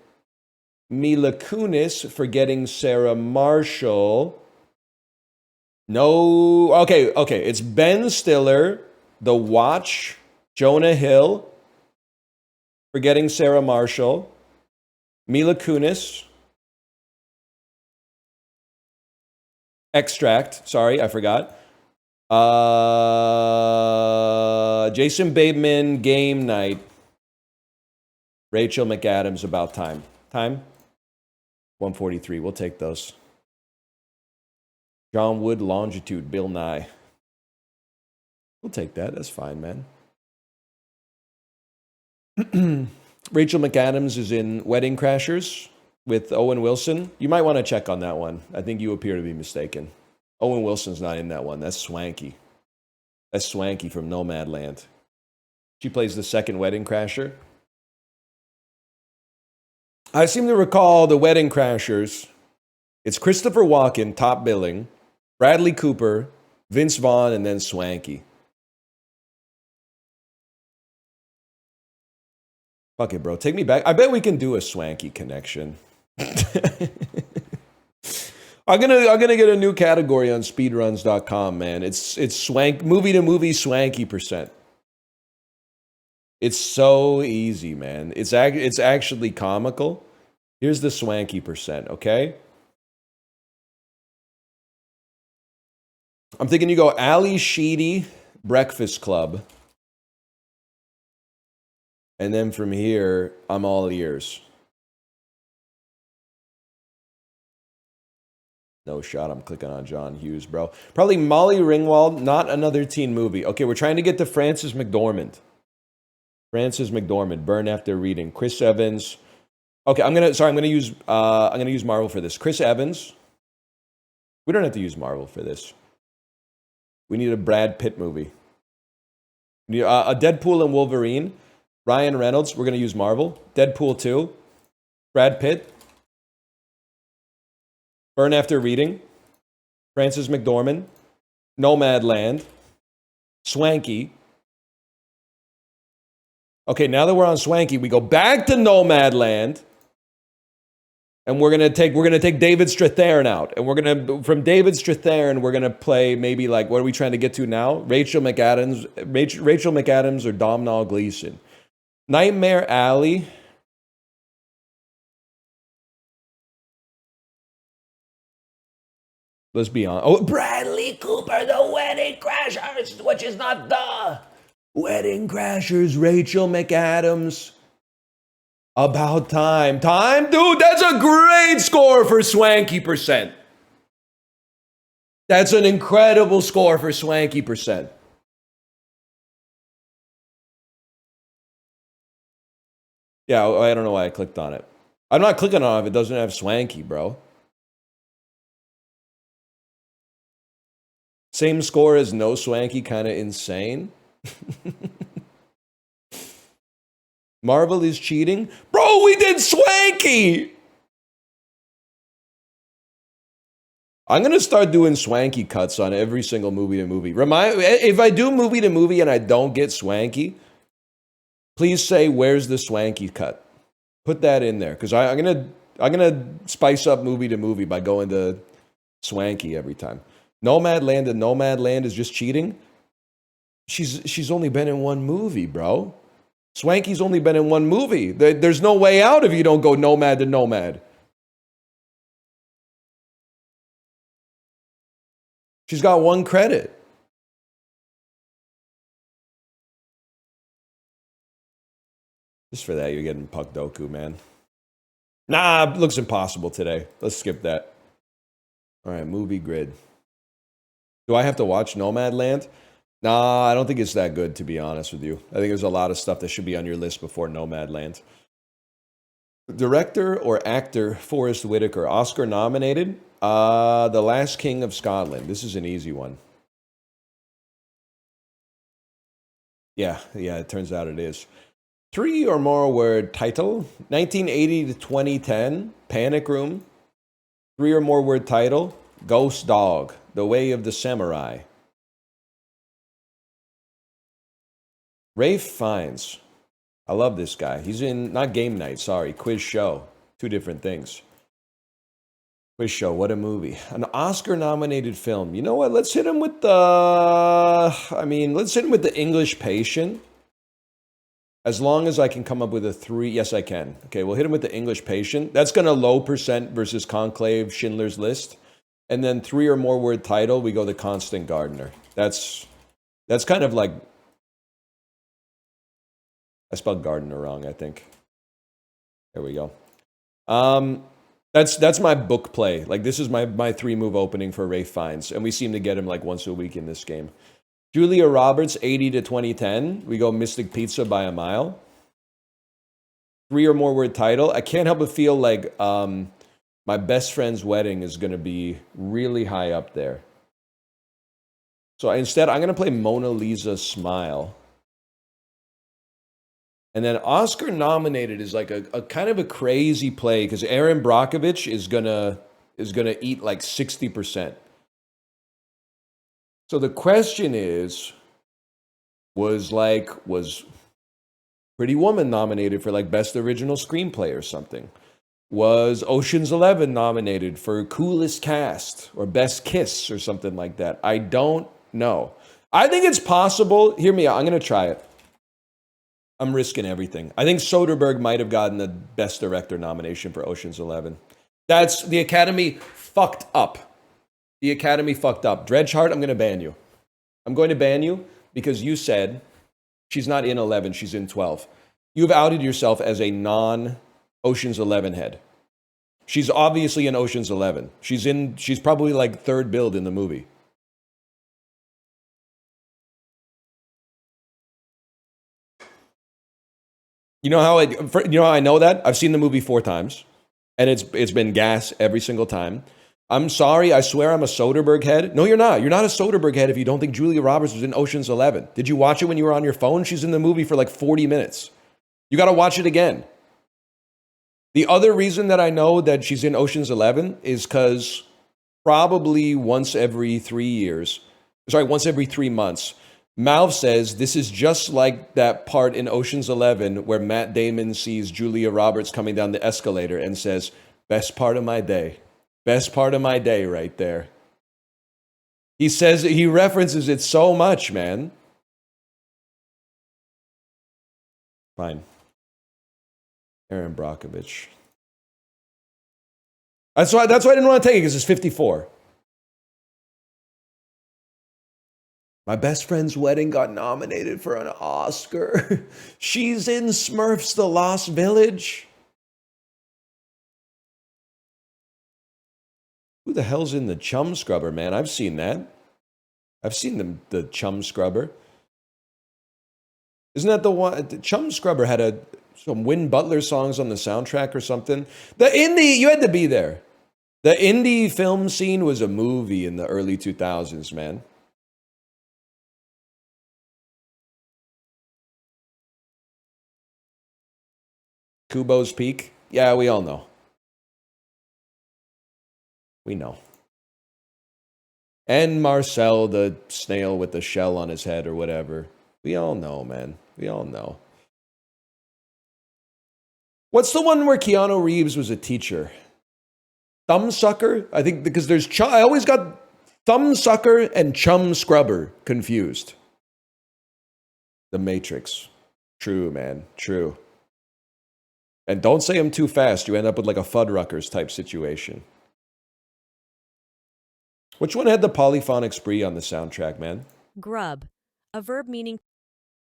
Mila Kunis, Forgetting Sarah Marshall. No, okay. It's Ben Stiller, The Watch, Jonah Hill, Forgetting Sarah Marshall, Mila Kunis, Extract. Sorry, I forgot. Jason Bateman, Game Night. Rachel McAdams, About Time. Time? 143. We'll take those. John Wood, Longitude, Bill Nye. We'll take that. That's fine, man. Rachel McAdams is in Wedding Crashers with Owen Wilson. You might want to check on that one. I think you appear to be mistaken. Owen Wilson's not in that one. That's Swanky. That's Swanky from Nomadland. She plays the second Wedding Crasher. I seem to recall the Wedding Crashers. It's Christopher Walken, top billing, Bradley Cooper, Vince Vaughn, and then Swanky. Fuck it, bro. Take me back. I bet we can do a Swanky connection. I'm gonna get a new category on speedruns.com, man. It's swank movie to movie swanky %. It's so easy, man. It's actually comical. Here's the swanky %, okay? I'm thinking you go Ali Sheedy, Breakfast Club. And then from here, I'm all ears. No shot, I'm clicking on John Hughes, bro. Probably Molly Ringwald, not another teen movie. Okay, we're trying to get to Frances McDormand. Frances McDormand, Burn After Reading. Chris Evans. Okay, I'm gonna use Marvel for this. Chris Evans. We don't have to use Marvel for this. We need a Brad Pitt movie. We need, a Deadpool and Wolverine. Ryan Reynolds. We're gonna use Marvel. Deadpool 2. Brad Pitt. Burn After Reading. Frances McDormand. Nomadland. Swanky. Okay, now that we're on Swanky, we go back to Nomadland. And we're gonna take David Strathairn out, and from David Strathairn we're gonna play maybe like, what are we trying to get to now? Rachel McAdams or Domhnall Gleeson. Nightmare Alley. Let's be honest. Oh, Bradley Cooper, The Wedding Crashers, which is not The Wedding Crashers. Rachel McAdams. About Time. Time? Dude, that's a great score for Swanky Percent. That's an incredible score for Swanky Percent. Yeah, I don't know why I clicked on it. I'm not clicking on it if it doesn't have Swanky, bro. Same score as no Swanky, kind of insane. Marvel is cheating? Bro, we did Swanky! I'm going to start doing Swanky cuts on every single movie to movie. If I do movie to movie and I don't get Swanky, please say, where's the Swanky cut? Put that in there, because I'm gonna spice up movie to movie by going to Swanky every time. Nomadland and Nomadland is just cheating? She's only been in one movie, bro. Swanky's only been in one movie. There's no way out if you don't go Nomad to Nomad. She's got one credit. Just for that, you're getting Puck Doku, man. Nah, it looks impossible today. Let's skip that. All right, movie grid. Do I have to watch Nomadland? Nah, I don't think it's that good, to be honest with you. I think there's a lot of stuff that should be on your list before Nomadland. Director or actor, Forrest Whitaker. Oscar nominated? The Last King of Scotland. This is an easy one. Yeah, it turns out it is. 3 or more word title. 1980 to 2010. Panic Room. 3 or more word title. Ghost Dog. The Way of the Samurai. Rafe Fiennes. I love this guy. He's in, not Game Night, sorry, Quiz Show. 2 different things. Quiz Show, what a movie. An Oscar-nominated film. You know what? Let's hit him with the English Patient. As long as I can come up with a 3. Yes, I can. Okay, we'll hit him with the English Patient. That's going to low percent versus Conclave, Schindler's List. And then 3 or more word title, we go the Constant Gardener. That's kind of like, I spelled Gardner wrong, I think. There we go. That's my book play. Like, this is my 3-move opening for Rafe Fiennes, and we seem to get him like once a week in this game. Julia Roberts, 80 to 2010. We go Mystic Pizza by a mile. 3 or more word title. I can't help but feel like My Best Friend's Wedding is going to be really high up there. So instead, I'm going to play Mona Lisa Smile. And then Oscar nominated is like a kind of a crazy play because Aaron Brockovich is gonna eat like 60%. So the question is, was Pretty Woman nominated for like Best Original Screenplay or something? Was Ocean's 11 nominated for Coolest Cast or Best Kiss or something like that? I don't know. I think it's possible. Hear me out. I'm gonna try it. I'm risking everything. I think Soderbergh might have gotten the Best Director nomination for Ocean's 11. That's, the Academy fucked up. The Academy fucked up. Dredgeheart, I'm going to ban you. I'm going to ban you because you said she's not in 11, she's in 12. You've outed yourself as a non-Ocean's 11 head. She's obviously in Ocean's 11. She's probably like 3rd build in the movie. You know how I know that? I've seen the movie 4 times, and it's been gas every single time. I'm sorry, I swear I'm a Soderbergh head. No, you're not. You're not a Soderbergh head if you don't think Julia Roberts was in Ocean's 11. Did you watch it when you were on your phone? She's in the movie for like 40 minutes. You got to watch it again. The other reason that I know that she's in Ocean's 11 is because probably once every 3 months, Malv says this is just like that part in Ocean's 11 where Matt Damon sees Julia Roberts coming down the escalator and says, best part of my day. Best part of my day right there. He says, he references it so much, man. Fine. Aaron Brockovich. That's why I didn't want to take it, because it's 54. My best friend's wedding got nominated for an Oscar. She's in Smurfs: The Lost Village. Who the hell's in the Chum Scrubber, man? I've seen that. I've seen the Chum Scrubber. Isn't that the one? The Chum Scrubber had some Win Butler songs on the soundtrack or something. The indie, you had to be there. The indie film scene was a movie in the early 2000s, man. Kubo's Peak? Yeah, we all know. We know. And Marcel, the snail with the shell on his head or whatever. We all know, man. We all know. What's the one where Keanu Reeves was a teacher? Thumbsucker? I think because there's I always got Thumbsucker and Chum Scrubber confused. The Matrix. True, man. True. And don't say them too fast. You end up with like a Fuddruckers type situation. Which one had the polyphonic spree on the soundtrack, man? Grub. A verb meaning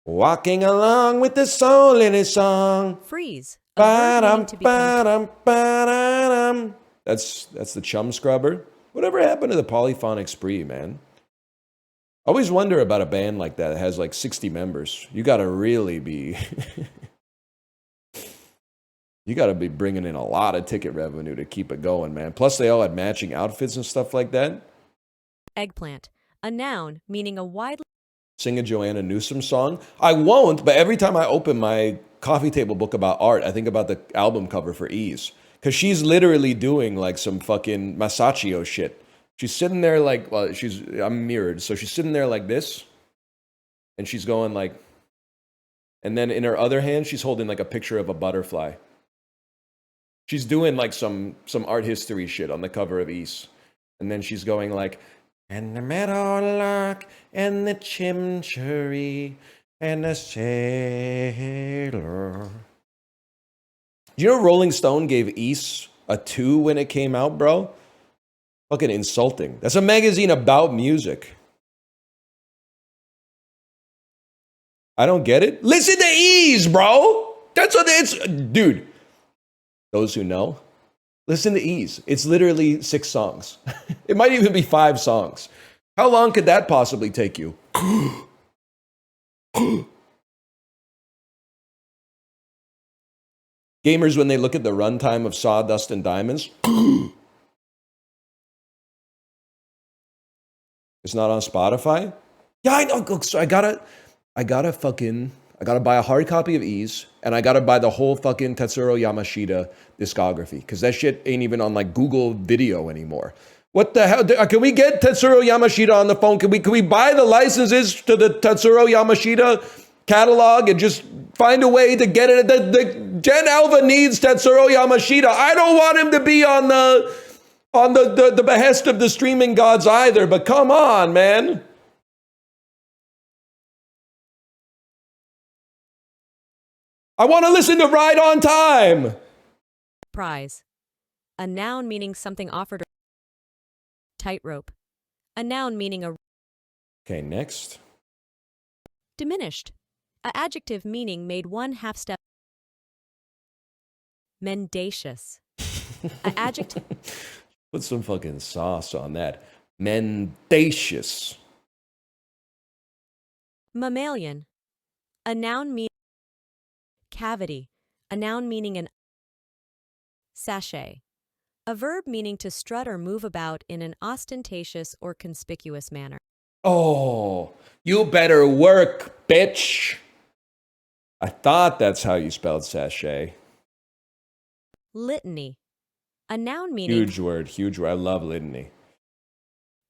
walking along with the soul in his song. Freeze. A verb meaning to become. That's the Chum Scrubber. Whatever happened to the polyphonic spree, man? I always wonder about a band like that has like 60 members. You got to really be... You got to be bringing in a lot of ticket revenue to keep it going, man. Plus, they all had matching outfits and stuff like that. Eggplant. A noun meaning a widely... Sing a Joanna Newsom song. I won't, but every time I open my coffee table book about art, I think about the album cover for Ease. Because she's literally doing like some fucking Masaccio shit. She's sitting there like, well, I'm mirrored. So she's sitting there like this. And she's going like, and then in her other hand, she's holding like a picture of a butterfly. She's doing like some art history shit on the cover of East. And then she's going like, and the meadowlark and the chimchurry and the sailor. Do you know Rolling Stone gave East a 2 when it came out, bro? Fucking insulting. That's a magazine about music. I don't get it. Listen to Ease, bro. That's what it's... Dude. Those who know, listen to Ease. It's literally 6 songs. It might even be 5 songs. How long could that possibly take you? Gamers, when they look at the runtime of Sawdust and Diamonds, it's not on Spotify? Yeah, I know. So I gotta buy a hard copy of Ease, and I gotta buy the whole fucking Tetsuro Yamashita discography, because that shit ain't even on like Google Video anymore. What the hell? Can we get Tetsuro Yamashita on the phone? Can we buy the licenses to the Tetsuro Yamashita catalog and just find a way to get it? The Gen Alpha needs Tetsuro Yamashita. I don't want him to be on the behest of the streaming gods either, but come on, man. I want to listen to Ride on Time. Prize. A noun meaning something offered. Tightrope. A noun meaning a... Okay, next. Diminished. A adjective meaning made 1/2 step. Mendacious. A adjective... Put some fucking sauce on that. Mendacious. Mammalian. A noun meaning... cavity, a noun meaning an sachet, a verb meaning to strut or move about in an ostentatious or conspicuous manner. Oh, you better work, bitch. I thought that's how you spelled sachet. Litany, a noun meaning Huge word, huge word. I love litany.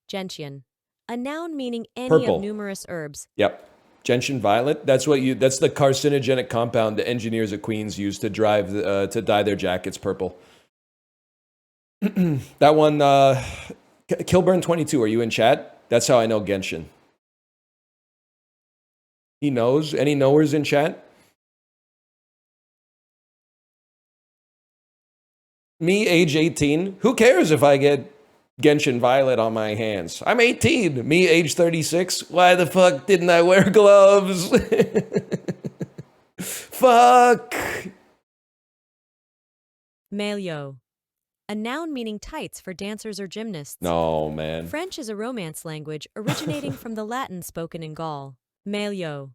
gentian, a noun meaning any Purple. of numerous herbs. Yep. Gentian violet. That's the carcinogenic compound the engineers at Queens use to dye their jackets purple. That one, Kilburn 22. Are you in chat? That's how I know Genshin. He knows. Any knowers in chat? Me, age 18. Who cares if I get Genshin Violet on my hands? I'm 18. Me, age 36. Why the fuck didn't I wear gloves? Fuck. Maillot, a noun meaning tights for dancers or gymnasts. No, man. French is a Romance language originating from the Latin spoken in Gaul. Maillot,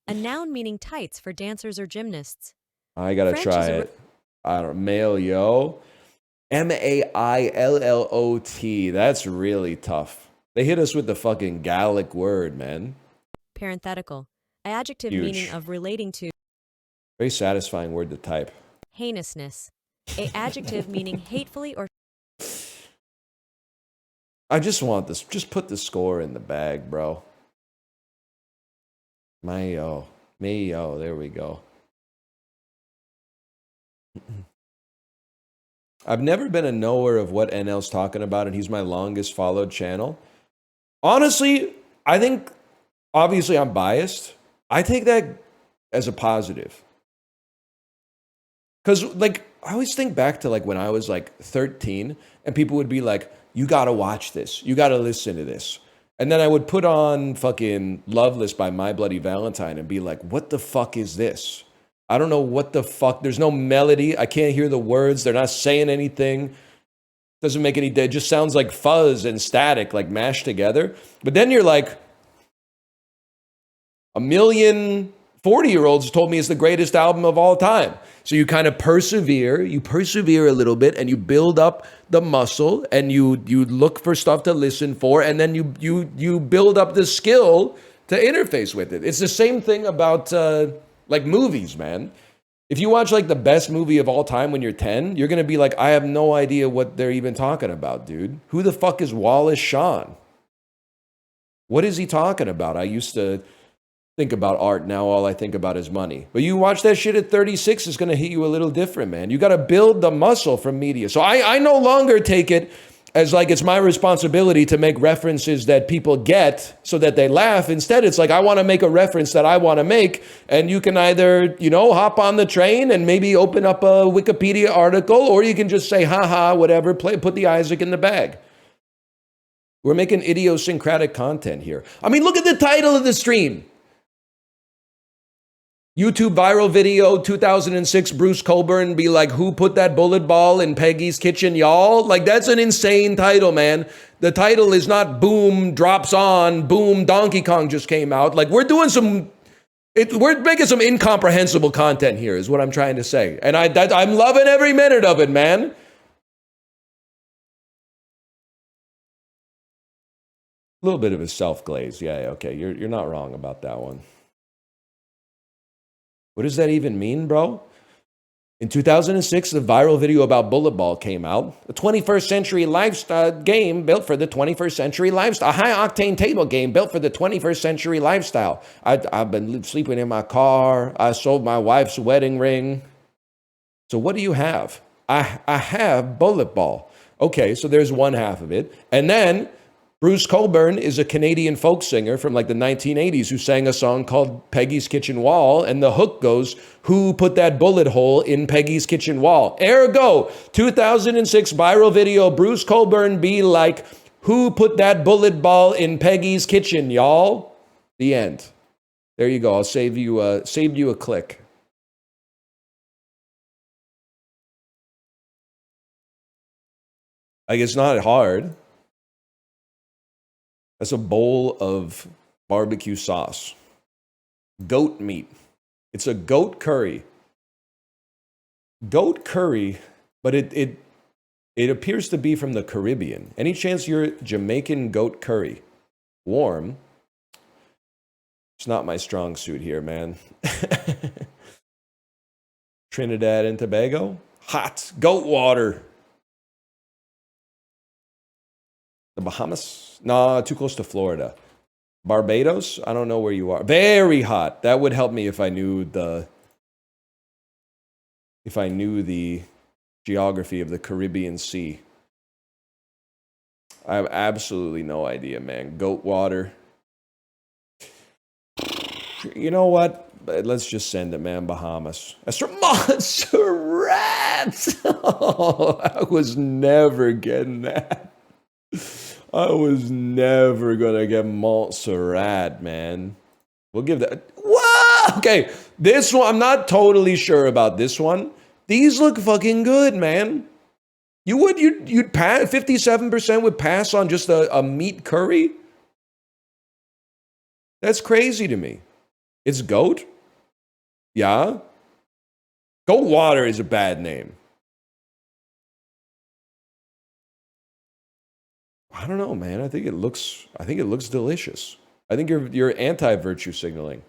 a noun meaning tights for dancers or gymnasts. I gotta French try is a it. I don't know. Maillot. Maillot. That's really tough. They hit us with the fucking Gallic word, man. Parenthetical, adjective Huge. meaning of relating to Very satisfying word to type. heinousness, a adjective meaning hatefully or I just want this. Just put the score in the bag, bro. Mayo. There we go. I've never been a knower of what NL's talking about, and he's my longest followed channel. Honestly, I think, obviously I'm biased. I take that as a positive. Because, like, I always think back to, like, when I was, like, 13, and people would be like, you gotta watch this. You gotta listen to this. And then I would put on fucking Loveless by My Bloody Valentine and be like, what the fuck is this? I don't know what the fuck. There's no melody. I can't hear the words. They're not saying anything. Doesn't make any. It just sounds like fuzz and static, like mashed together. But then you're like, 1,040,000-year-olds told me it's the greatest album of all time. So you kind of persevere. You persevere a little bit, and you build up the muscle, and you look for stuff to listen for, and then you build up the skill to interface with it. It's the same thing about like movies, man. If you watch like the best movie of all time when you're 10, you're gonna be like, I have no idea what they're even talking about, dude. Who the fuck is Wallace Shawn? What is he talking about? I used to think about art. Now all I think about is money. But you watch that shit at 36, it's going to hit you a little different, man. You got to build the muscle from media. So I no longer take it as like it's my responsibility to make references that people get so that they laugh. Instead, it's like I want to make a reference that I want to make. And you can either, hop on the train and maybe open up a Wikipedia article, or you can just say, haha, whatever, put the Isaac in the bag. We're making idiosyncratic content here. I mean, look at the title of the stream. YouTube viral video 2006, Bruce Coburn be like, who put that bullet ball in Peggy's kitchen, y'all? Like, that's an insane title, man. The title is not boom, drops on, boom, Donkey Kong just came out. Like, we're doing we're making some incomprehensible content here is what I'm trying to say. And I'm loving every minute of it, man. A little bit of a self-glaze. Yeah, okay. You're not wrong about that one. What does that even mean, bro? In 2006, the viral video about Bullet Ball came out. A 21st century lifestyle game built for the 21st century lifestyle. A high-octane table game built for the 21st century lifestyle. I've been sleeping in my car. I sold my wife's wedding ring. So what do you have? I have Bullet Ball. Okay, so there's one half of it. And then Bruce Coburn is a Canadian folk singer from like the 1980s who sang a song called Peggy's Kitchen Wall. And the hook goes, who put that bullet hole in Peggy's kitchen wall? Ergo, 2006 viral video, Bruce Coburn be like, who put that bullet ball in Peggy's kitchen, y'all? The end. There you go. I'll saved you a click. Like, it's not hard. That's a bowl of barbecue sauce. Goat meat. It's a goat curry. Goat curry, but it appears to be from the Caribbean. Any chance you're Jamaican goat curry? Warm. It's not my strong suit here, man. Trinidad and Tobago? Hot. Goat water. The Bahamas? Nah, too close to Florida. Barbados? I don't know where you are. Very hot. That would help me if I knew the geography of the Caribbean Sea. I have absolutely no idea, man. Goat water. You know what? Let's just send it, man. Bahamas. That's from Montserrat. Oh, I was never getting that. I was never gonna get Montserrat, man. We'll give that. Wow. Okay, this one I'm not totally sure about. This one. These look fucking good, man. You'd pass 57% would pass on just a meat curry. That's crazy to me. It's goat? Yeah. Goat water is a bad name. I don't know, man. I think it looks delicious. I think you're anti-virtue signaling.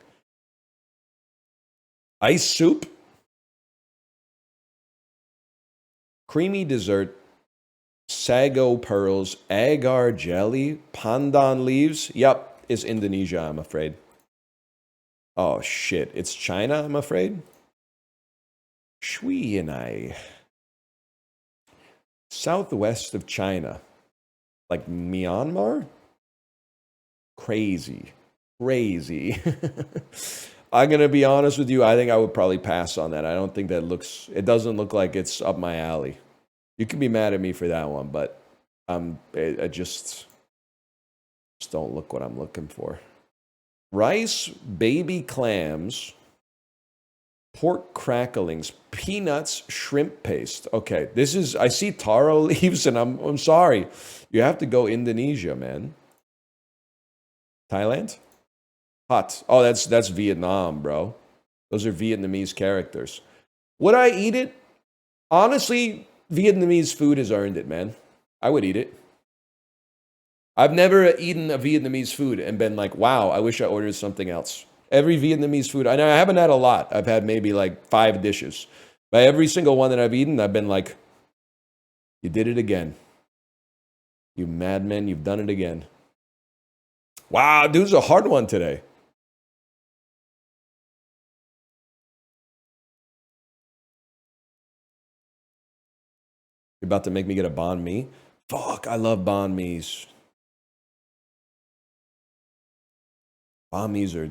Ice soup? Creamy dessert, sago pearls, agar jelly, pandan leaves. Yep, it's Indonesia, I'm afraid. Oh shit, it's China, I'm afraid. Shui and I. Southwest of China. Like Myanmar? Crazy. I'm going to be honest with you. I think I would probably pass on that. I don't think it doesn't look like it's up my alley. You can be mad at me for that one, but I just don't look what I'm looking for. Rice, baby clams, pork cracklings, peanuts, shrimp paste. Okay, I see taro leaves and I'm sorry. You have to go Indonesia, man. Thailand? Hot. Oh, that's Vietnam, bro. Those are Vietnamese characters. Would I eat it? Honestly, Vietnamese food has earned it, man. I would eat it. I've never eaten a Vietnamese food and been like, wow, I wish I ordered something else. Every Vietnamese food, I know I haven't had a lot. I've had maybe like 5 dishes. But every single one that I've eaten, I've been like, you did it again. You madman, you've done it again. Wow, dude, this is a hard one today. You're about to make me get a banh mi? Fuck, I love banh mi's. Banh mi's are...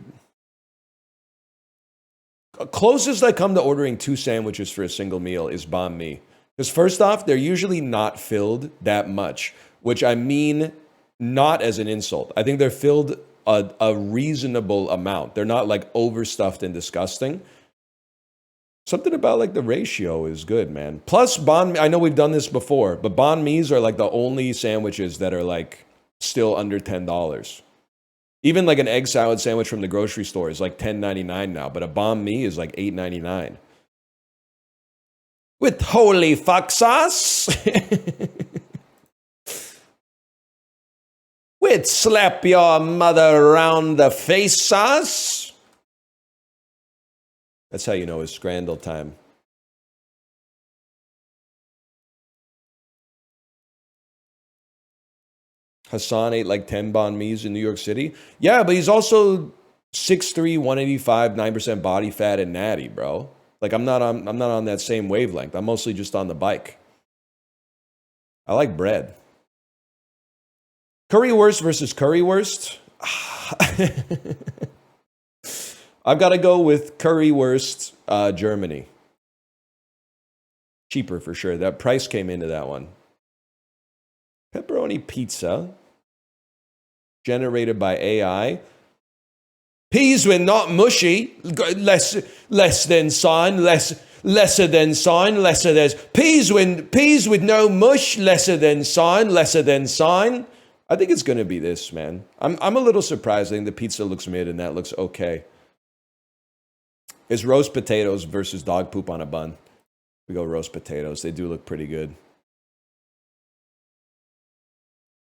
Closest I come to ordering 2 sandwiches for a single meal is banh mi. Because first off, they're usually not filled that much, which I mean not as an insult. I think they're filled a reasonable amount. They're not like overstuffed and disgusting. Something about like the ratio is good, man. Plus banh mi, I know we've done this before, but banh mi's are like the only sandwiches that are like still under $10. Even like an egg salad sandwich from the grocery store is like $10.99 now, but a banh mi is like $8.99. With holy fuck sauce. With slap your mother around the face sauce. That's how you know it's scrandal time. Hassan ate like 10 banh mi's in New York City. Yeah, but he's also 6'3", 185, 9% body fat and natty, bro. Like I'm not on that same wavelength. I'm mostly just on the bike. I like bread. Currywurst versus currywurst. I've got to go with currywurst, Germany. Cheaper for sure. That price came into that one. Pepperoni pizza. Generated by AI. Peas when not mushy. Less than sign. Lesser than sign. Lesser than. Peas with no mush. Lesser than sign. Lesser than sign. I think it's going to be this, man. I'm a little surprised. I think the pizza looks mid and that looks okay. It's roast potatoes versus dog poop on a bun. We go roast potatoes. They do look pretty good.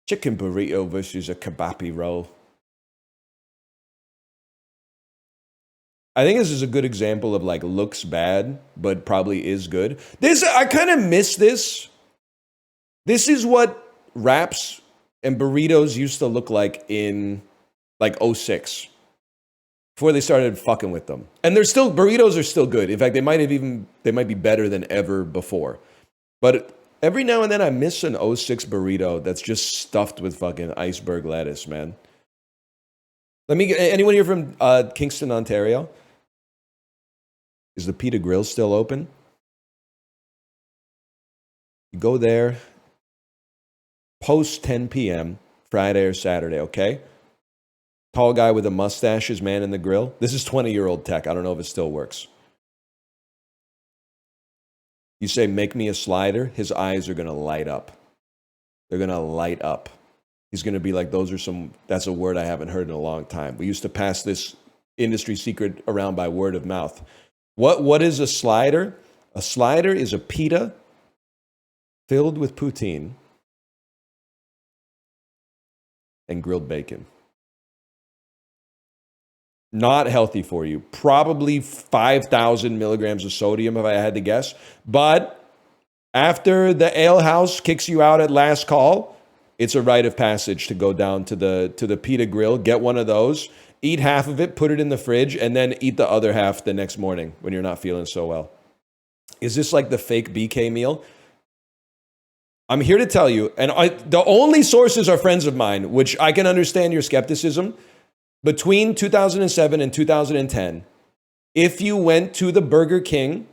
Chicken burrito versus a kebapi roll. I think this is a good example of like looks bad, but probably is good. This, I kind of miss this. This is what wraps and burritos used to look like in like '06, before they started fucking with them. And they're still, burritos are still good. In fact, they might be better than ever before. But every now and then I miss an '06 burrito that's just stuffed with fucking iceberg lettuce, man. Anyone here from Kingston, Ontario? Is the Pita Grill still open? You go there post 10 p.m. Friday or Saturday, okay? Tall guy with a mustache is man in the grill. This is 20-year-old tech. I don't know if it still works. You say, make me a slider. His eyes are going to light up. They're going to light up. He's going to be like, that's a word I haven't heard in a long time. We used to pass this industry secret around by word of mouth. What is a slider? A slider is a pita filled with poutine and grilled bacon. Not healthy for you. Probably 5,000 milligrams of sodium, if I had to guess. But after the ale house kicks you out at last call, it's a rite of passage to go down to the Pita Grill, get one of those, eat half of it, put it in the fridge, and then eat the other half the next morning when you're not feeling so well. Is this like the fake BK meal? I'm here to tell you, and the only sources are friends of mine, which I can understand your skepticism. Between 2007 and 2010, if you went to the Burger King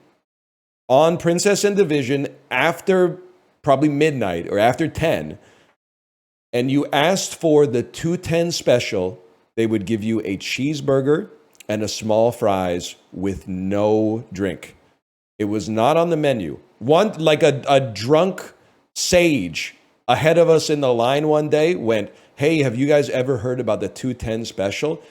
on Princess and Division after probably midnight or after 10, and you asked for the 210 special, they would give you a cheeseburger and a small fries with no drink. It was not on the menu. Like a drunk sage ahead of us in the line one day went, hey, have you guys ever heard about the 210 special?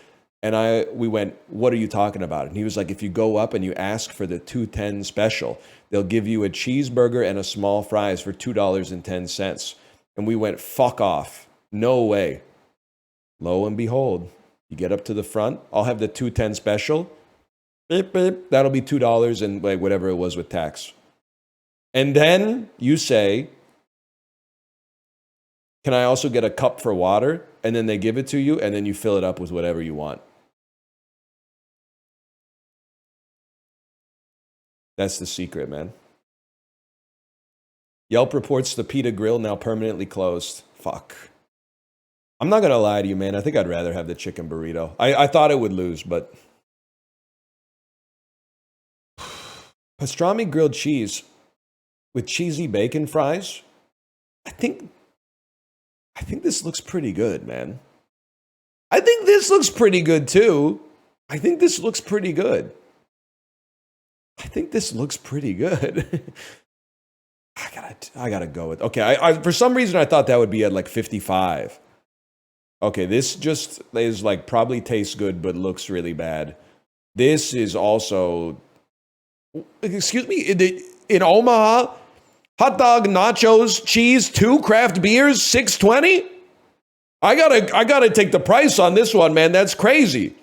And we went, what are you talking about? And he was like, if you go up and you ask for the 210 special, they'll give you a cheeseburger and a small fries for $2.10. And we went, fuck off. No way. Lo and behold, you get up to the front, I'll have the 210 special. Beep, beep. That'll be $2 and like whatever it was with tax. And then you say, can I also get a cup for water? And then they give it to you, and then you fill it up with whatever you want. That's the secret, man. Yelp reports the Pita Grill now permanently closed. Fuck. I'm not going to lie to you, man. I think I'd rather have the chicken burrito. I thought it would lose, but... Pastrami grilled cheese with cheesy bacon fries? I think this looks pretty good, man. I think this looks pretty good, too. I think this looks pretty good. I gotta go with... Okay, I for some reason, I thought that would be at like 55. Okay, this just is like probably tastes good, but looks really bad. This is also... Excuse me? In Omaha... Hot dog, nachos, cheese, 2 craft beers, $6.20? I gotta take the price on this one, man. That's crazy.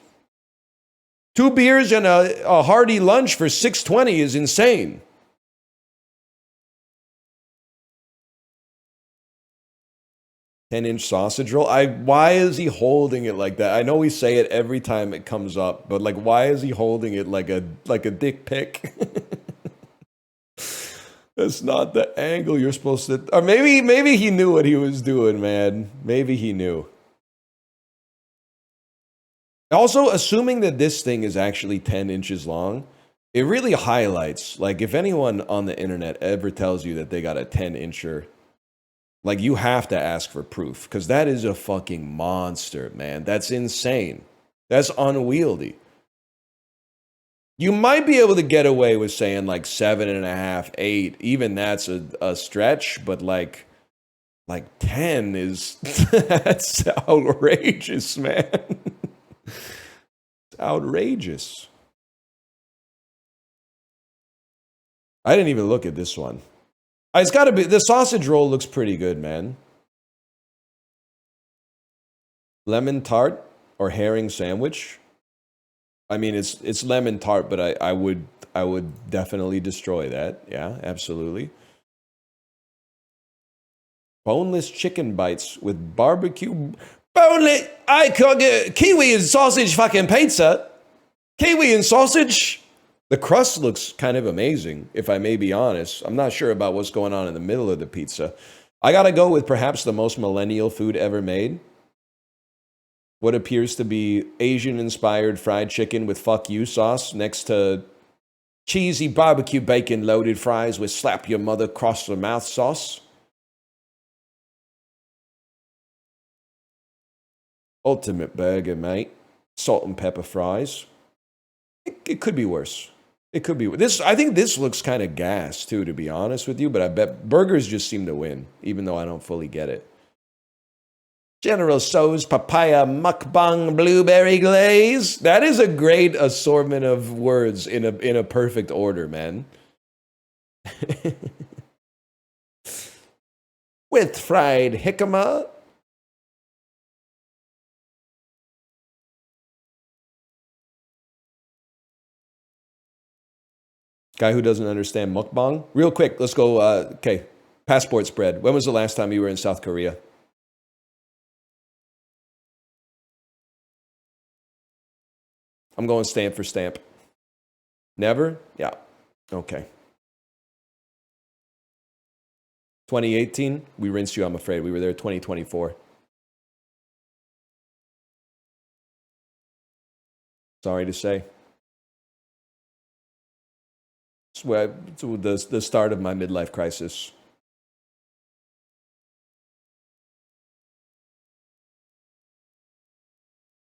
2 beers and a hearty lunch for $6.20 is insane. $10-inch sausage roll. Why is he holding it like that? I know we say it every time it comes up, but like, why is he holding it like a dick pic? That's not the angle you're supposed to... Or maybe he knew what he was doing, man. Maybe he knew. Also, assuming that this thing is actually 10 inches long, it really highlights, like, if anyone on the internet ever tells you that they got a 10-incher, like, you have to ask for proof, because that is a fucking monster, man. That's insane. That's unwieldy. You might be able to get away with saying like 7.5, 8. Even that's a stretch, but like 10 is that's outrageous, man. It's outrageous. I didn't even look at this one. It's got to be, the sausage roll looks pretty good, man. Lemon tart or herring sandwich. I mean, it's lemon tart, but I would definitely destroy that. Yeah, absolutely. Boneless chicken bites with barbecue. Boneless. I can't get kiwi and sausage fucking pizza. Kiwi and sausage. The crust looks kind of amazing, if I may be honest. I'm not sure about what's going on in the middle of the pizza. I gotta go with perhaps the most millennial food ever made. What appears to be Asian-inspired fried chicken with fuck you sauce next to cheesy barbecue bacon loaded fries with slap your mother across the mouth sauce. Ultimate burger, mate. Salt and pepper fries. It could be worse. It could be this. I think this looks kind of gas too, to be honest with you. But I bet burgers just seem to win, even though I don't fully get it. General Tso's papaya mukbang blueberry glaze. That is a great assortment of words in a perfect order, man. With fried jicama. Guy who doesn't understand mukbang. Real quick, let's go. Okay, passport spread. When was the last time you were in South Korea? I'm going stamp for stamp. Never? Yeah. Okay. 2018, we rinsed you, I'm afraid. We were there 2024. Sorry to say. It's the start of my midlife crisis.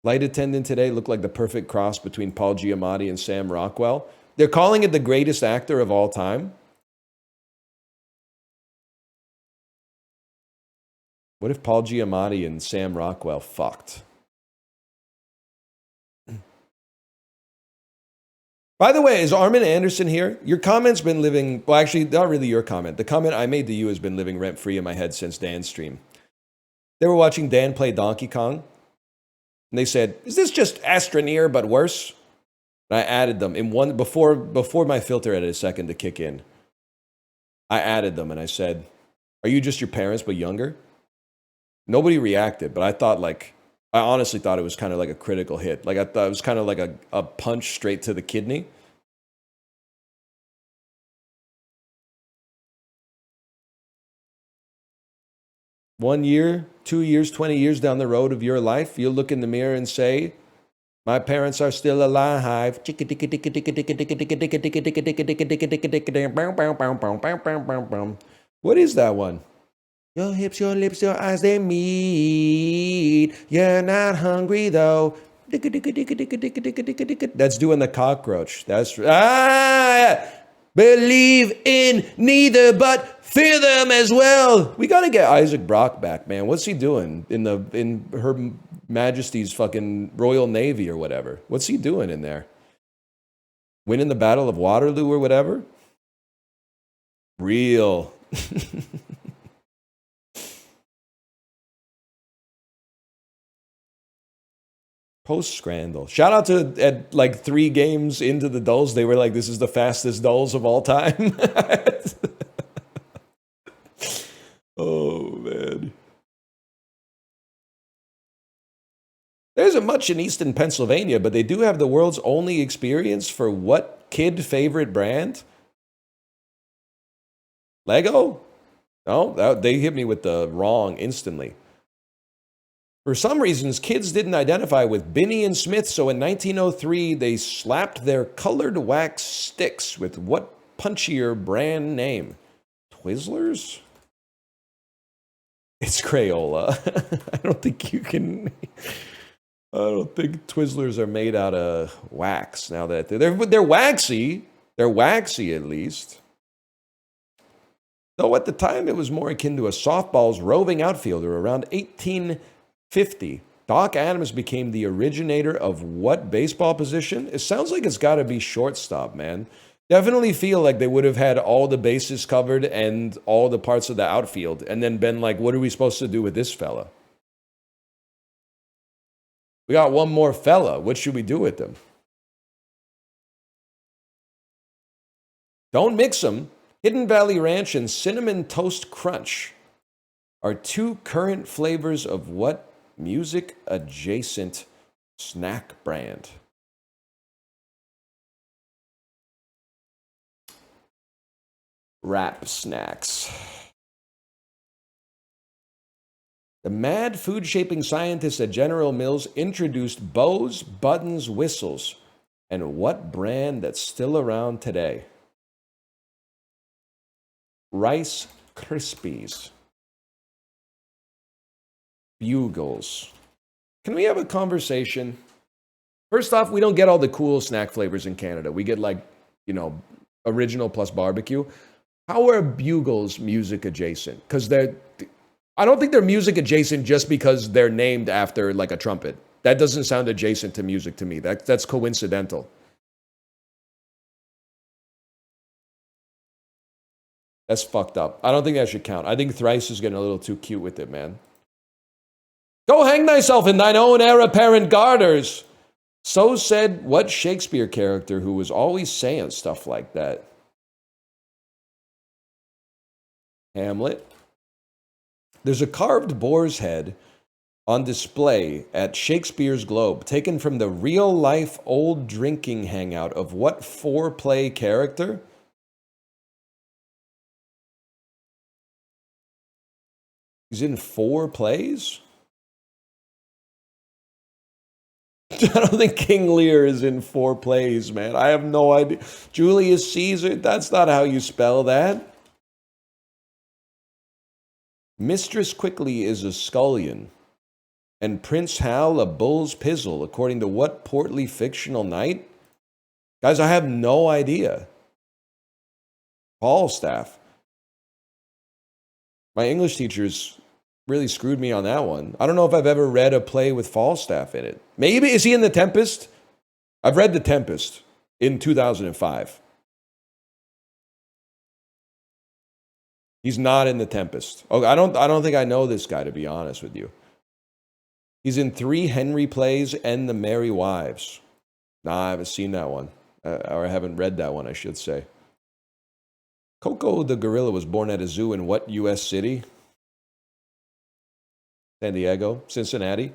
Light attendant today looked like the perfect cross between Paul Giamatti and Sam Rockwell. They're calling it the greatest actor of all time. What if Paul Giamatti and Sam Rockwell fucked? By the way, is Armin Anderson here? Your comment's been living, well, actually, not really your comment. The comment I made to you has been living rent-free in my head since Dan's stream. They were watching Dan play Donkey Kong, and they said, is this just Astroneer but worse? And I added them in one, before my filter had a second to kick in. I added them, and I said, are you just your parents but younger? Nobody reacted, but I honestly thought it was kind of like a critical hit. Like I thought it was kind of like a punch straight to the kidney. One year, 2 years, 20 years down the road of your life, you'll look in the mirror and say, my parents are still alive. What is that one? Your hips, your lips, your eyes, they meet. You're not hungry though. That's doing the cockroach. That's believe in neither, but fear them as well. We gotta get Isaac Brock back, man. What's he doing in Her Majesty's fucking Royal Navy or whatever? What's he doing in there? Winning the Battle of Waterloo or whatever? Real. Post-Scrandal. Shout out to, at like 3 games into the dulls, they were like, this is the fastest dulls of all time. Oh, man. There isn't much in Easton, Pennsylvania, but they do have the world's only experience for what kid favorite brand? Lego? No, they hit me with the wrong instantly. For some reasons, kids didn't identify with Binney and Smith, so in 1903, they slapped their colored wax sticks with what punchier brand name? Twizzlers? It's Crayola. I don't think Twizzlers are made out of wax now that they're waxy. They're waxy at least. Though at the time it was more akin to a softball's roving outfielder around 1850. Doc Adams became the originator of what baseball position? It sounds like it's got to be shortstop, man. Definitely feel like they would have had all the bases covered and all the parts of the outfield, and then been like, what are we supposed to do with this fella? We got one more fella. What should we do with them? Don't mix them. Hidden Valley Ranch and Cinnamon Toast Crunch are two current flavors of what music adjacent snack brand? Rap snacks. The mad food shaping scientists at General Mills introduced bows, buttons, whistles, and what brand that's still around today? Rice Krispies. Bugles. Can we have a conversation? First off, we don't get all the cool snack flavors in Canada. We get like, original plus barbecue. How are Bugles music adjacent? Because I don't think they're music adjacent just because they're named after like a trumpet. That doesn't sound adjacent to music to me. That's coincidental. That's fucked up. I don't think that should count. I think Thrice is getting a little too cute with it, man. Go hang thyself in thine own heir apparent garters. So said what Shakespeare character who was always saying stuff like that? Hamlet. There's a carved boar's head on display at Shakespeare's Globe, taken from the real-life old drinking hangout of what foreplay character? He's in 4 plays? I don't think King Lear is in 4 plays, man. I have no idea. Julius Caesar, that's not how you spell that. Mistress Quickly is a scullion, and Prince Hal a bull's pizzle, according to what portly fictional knight? Guys, I have no idea. Falstaff. My English teachers really screwed me on that one. I don't know if I've ever read a play with Falstaff in it. Maybe, is he in The Tempest? I've read The Tempest in 2005. He's not in The Tempest. Oh, I don't think I know this guy, to be honest with you. He's in 3 Henry plays and The Merry Wives. Nah, I haven't seen that one. Or I haven't read that one, I should say. Coco the gorilla was born at a zoo in what U.S. city? San Diego, Cincinnati.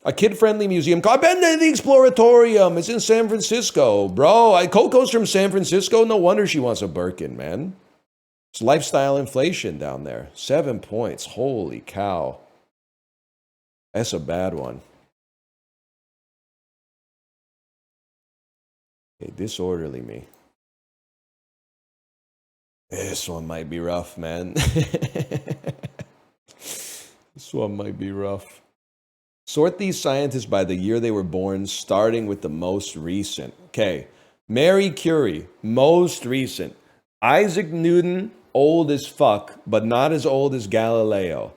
A kid-friendly museum called, I've been to the Exploratorium. It's in San Francisco. Bro, Coco's from San Francisco. No wonder she wants a Birkin, man. It's lifestyle inflation down there. 7 points. Holy cow. That's a bad one. Okay, disorderly me. This one might be rough, man. This one might be rough. Sort these scientists by the year they were born, starting with the most recent. Okay. Marie Curie, most recent. Isaac Newton, old as fuck, but not as old as Galileo.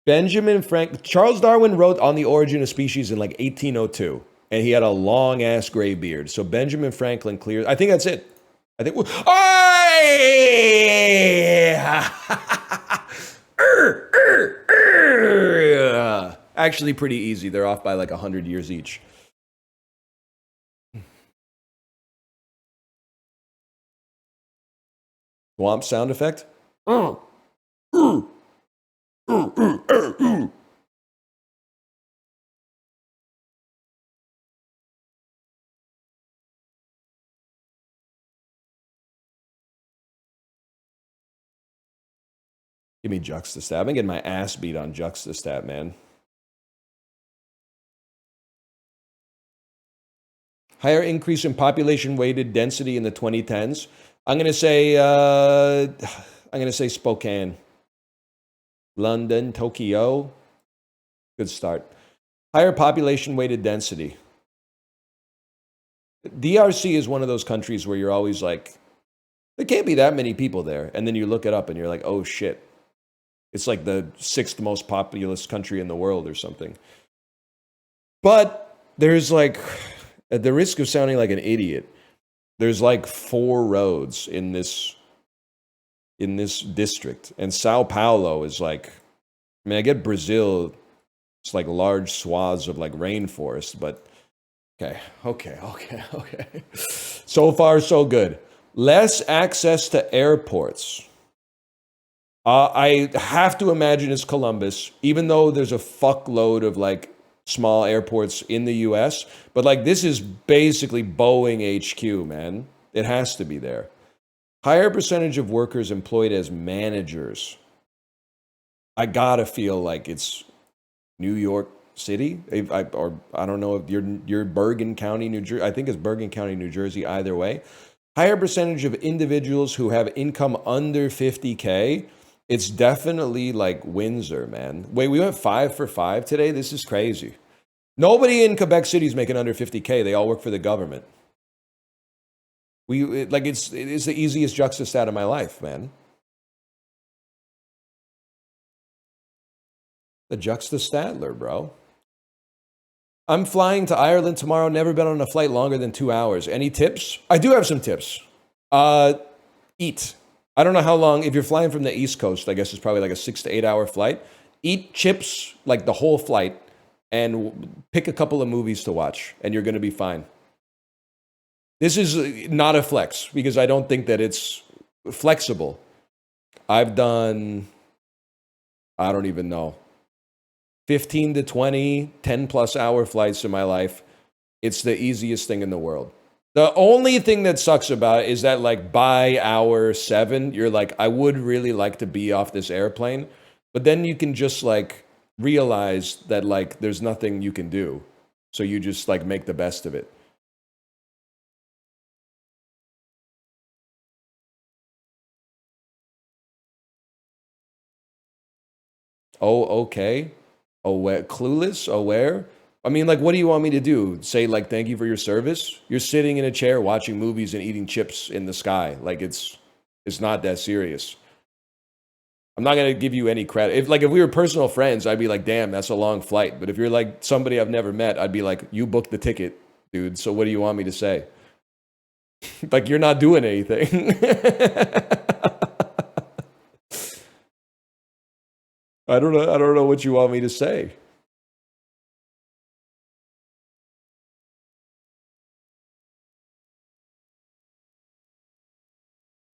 Charles Darwin wrote On the Origin of Species in like 1802, and he had a long ass gray beard. So Benjamin Franklin cleared. I think that's it. I think. Actually, pretty easy. They're off by like 100 years each. Swamp sound effect. Give me Juxtastat. I've been getting my ass beat on Juxtastat, man. Higher increase in population-weighted density in the 2010s. I'm gonna say Spokane. London, Tokyo. Good start. Higher population-weighted density. DRC is one of those countries where you're always like, there can't be that many people there. And then you look it up and you're like, oh shit. It's like the 6th most populous country in the world or something. But there's like, at the risk of sounding like an idiot, There's like 4 roads in this district, and Sao Paulo is like, I mean, I get Brazil, it's like large swaths of like rainforest, but okay. So far, so good. Less access to airports. I have to imagine it's Columbus, even though there's a fuckload of like small airports in the US. But like, this is basically Boeing HQ, man. It has to be there. Higher percentage of workers employed as managers. I gotta feel like it's New York City, or I don't know if you're Bergen County, New Jersey. I think it's Bergen County, New Jersey. Either way, higher percentage of individuals who have income under 50K. It's definitely like Windsor, man. Wait, we went 5 for 5 today. This is crazy. Nobody in Quebec City is making under 50K. They all work for the government. It's the easiest juxtastat of my life, man. The juxtastatler, bro. I'm flying to Ireland tomorrow. Never been on a flight longer than 2 hours. Any tips? I do have some tips. Eat. I don't know how long. If you're flying from the East Coast, I guess it's probably like a 6 to 8 hour flight. Eat chips like the whole flight and pick a couple of movies to watch, and you're going to be fine. This is not a flex because I don't think that it's flexible. I've done, I don't even know, 15 to 20, 10 plus hour flights in my life. It's the easiest thing in the world. The only thing that sucks about it is that like by hour 7, you're like, I would really like to be off this airplane. But then you can just like realize that like there's nothing you can do. So you just like make the best of it. Oh, okay. Aware, clueless, aware. I mean, like, what do you want me to do? Say, like, thank you for your service? You're sitting in a chair watching movies and eating chips in the sky. Like, it's not that serious. I'm not gonna give you any credit. If we were personal friends, I'd be like, damn, that's a long flight. But if you're like somebody I've never met, I'd be like, you booked the ticket, dude. So what do you want me to say? Like, you're not doing anything. I don't know. I don't know what you want me to say.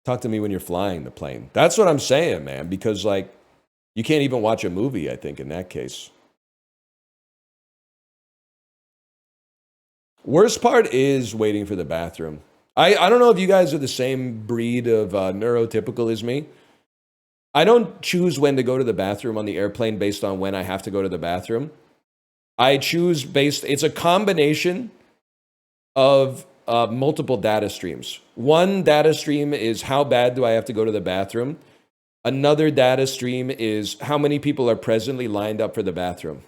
Talk to me when you're flying the plane. That's what I'm saying, man. Because like, you can't even watch a movie, I think, in that case. Worst part is waiting for the bathroom. I don't know if you guys are the same breed of neurotypical as me. I don't choose when to go to the bathroom on the airplane based on when I have to go to the bathroom. I choose it's a combination of multiple data streams. One data stream is how bad do I have to go to the bathroom? Another data stream is how many people are presently lined up for the bathroom.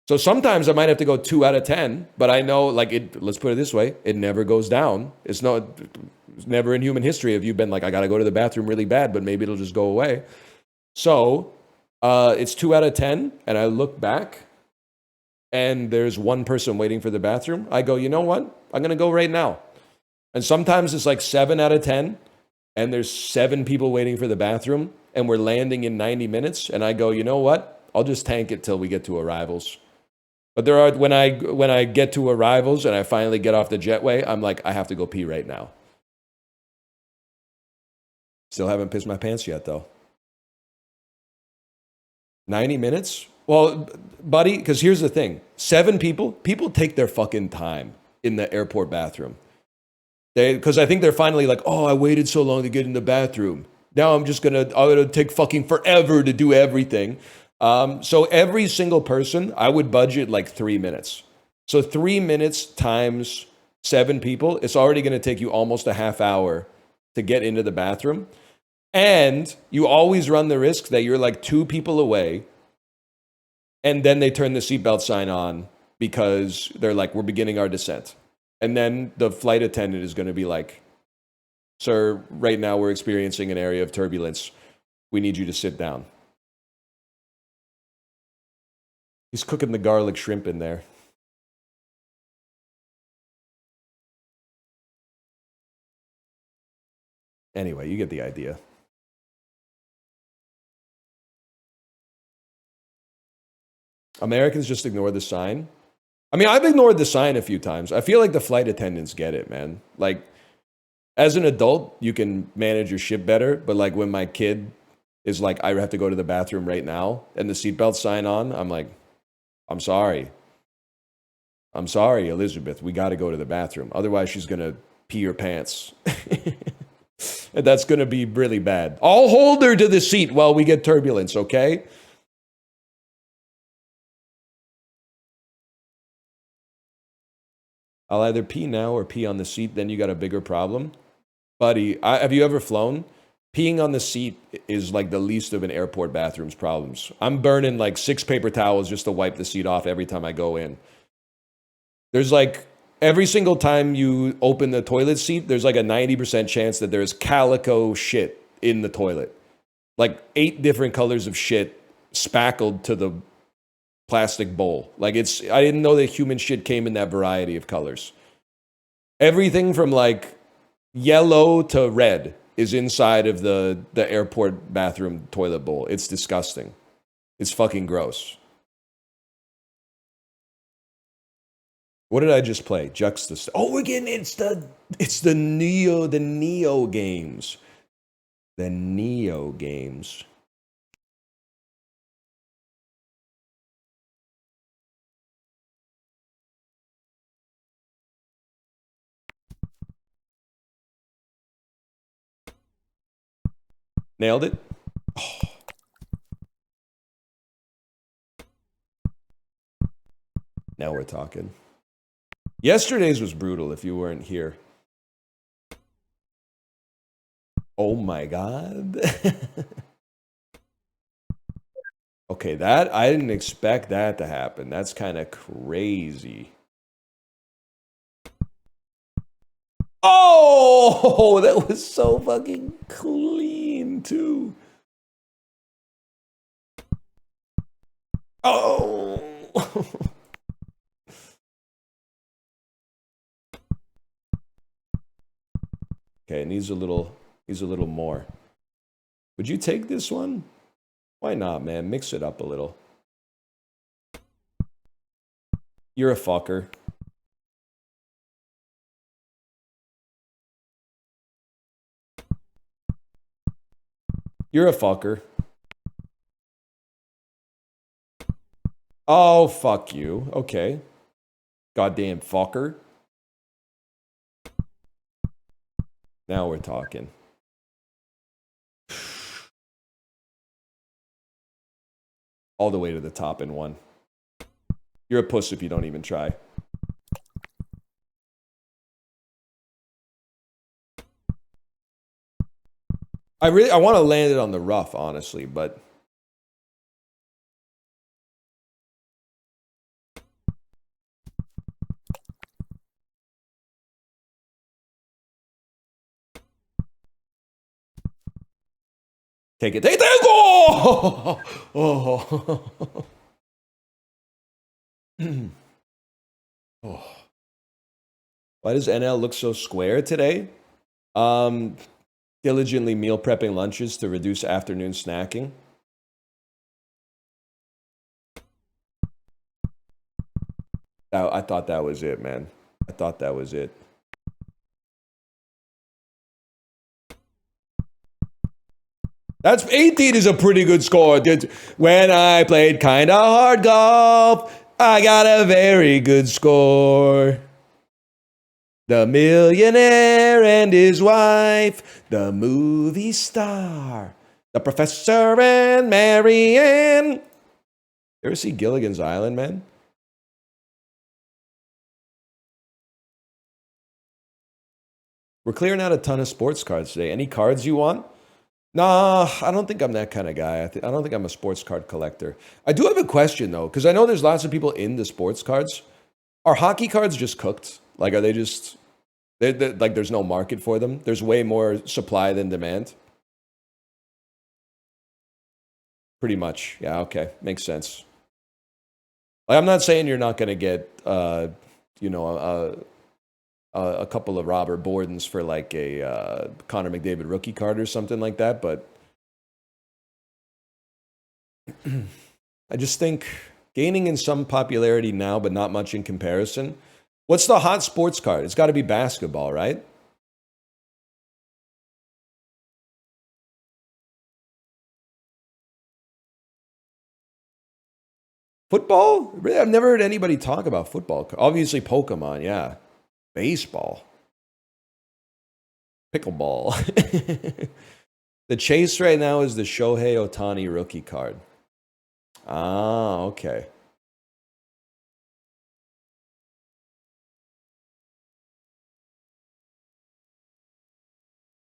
So sometimes I might have to go 2 out of 10, but I know, like, let's put it this way, it never goes down. It's never in human history have you been like, I got to go to the bathroom really bad, but maybe it'll just go away. So it's 2 out of 10, and I look back, and there's one person waiting for the bathroom. I go, you know what? I'm going to go right now. And sometimes it's like 7 out of 10, and there's 7 people waiting for the bathroom, and we're landing in 90 minutes, and I go, you know what? I'll just tank it till we get to arrivals. But there are when I get to arrivals and I finally get off the jetway, I'm like, I have to go pee right now. Still haven't pissed my pants yet, though. 90 minutes? Well, buddy, because here's the thing. 7 people take their fucking time in the airport bathroom. Because I think they're finally like, oh, I waited so long to get in the bathroom. Now I'm gonna take fucking forever to do everything. So every single person, I would budget like 3 minutes. So 3 minutes times 7 people, it's already going to take you almost a half hour to get into the bathroom. And you always run the risk that you're like 2 people away, and then they turn the seatbelt sign on because they're like, we're beginning our descent. And then the flight attendant is going to be like, sir, right now we're experiencing an area of turbulence. We need you to sit down. He's cooking the garlic shrimp in there. Anyway, you get the idea. Americans just ignore the sign. I mean, I've ignored the sign a few times. I feel like the flight attendants get it, man. Like, as an adult, you can manage your shit better. But like when my kid is like, I have to go to the bathroom right now, and the seatbelt sign on, I'm like, I'm sorry. I'm sorry, Elizabeth. We got to go to the bathroom. Otherwise, she's going to pee her pants. And that's going to be really bad. I'll hold her to the seat while we get turbulence, okay? I'll either pee now or pee on the seat. Then you got a bigger problem. Buddy, have you ever flown? Peeing on the seat is like the least of an airport bathroom's problems. I'm burning like 6 paper towels just to wipe the seat off every time I go in. There's like, every single time you open the toilet seat, there's like a 90% chance that there's calico shit in the toilet. Like 8 different colors of shit spackled to the plastic bowl. Like I didn't know that human shit came in that variety of colors. Everything from like yellow to red is inside of the airport bathroom toilet bowl. It's disgusting. It's fucking gross. What did I just play? Juxtapost. Oh, again, it's the Neo games. The Neo games. Nailed it? Oh. Now we're talking. Yesterday's was brutal if you weren't here. Oh my God. Okay, that I didn't expect that to happen. That's kind of crazy. Oh, that was so fucking clean too. Oh. Okay, it needs a little more. Would you take this one? Why not, man? Mix it up a little. You're a fucker. You're a fucker. Oh, fuck you. Okay. Goddamn fucker. Now we're talking. All the way to the top in one. You're a puss if you don't even try. I want to land it on the rough, honestly, but take it. Take it. Oh! Oh. Oh. Why does NL look so square today? Diligently meal prepping lunches to reduce afternoon snacking. I thought that was it, man. I thought that was it. That's 18 is a pretty good score. When I played kinda hard golf, I got a very good score. The millionaire and his wife, the movie star, the professor and Marianne. You ever see Gilligan's Island, man? We're clearing out a ton of sports cards today. Any cards you want? Nah, I don't think I'm that kind of guy. I don't think I'm a sports card collector. I do have a question, though, because I know there's lots of people into sports cards. Are hockey cards just cooked? Like, are they just... like, there's no market for them? There's way more supply than demand? Pretty much. Yeah, okay. Makes sense. Like, I'm not saying you're not going to get, you know, a couple of Robert Bordens for like a Connor McDavid rookie card or something like that. But I just think gaining in some popularity now, but not much in comparison. What's the hot sports card? It's got to be basketball, right? Football? Really, I've never heard anybody talk about football. Obviously, Pokemon, yeah. Baseball. Pickleball. The chase right now is the Shohei Ohtani rookie card. Ah, okay.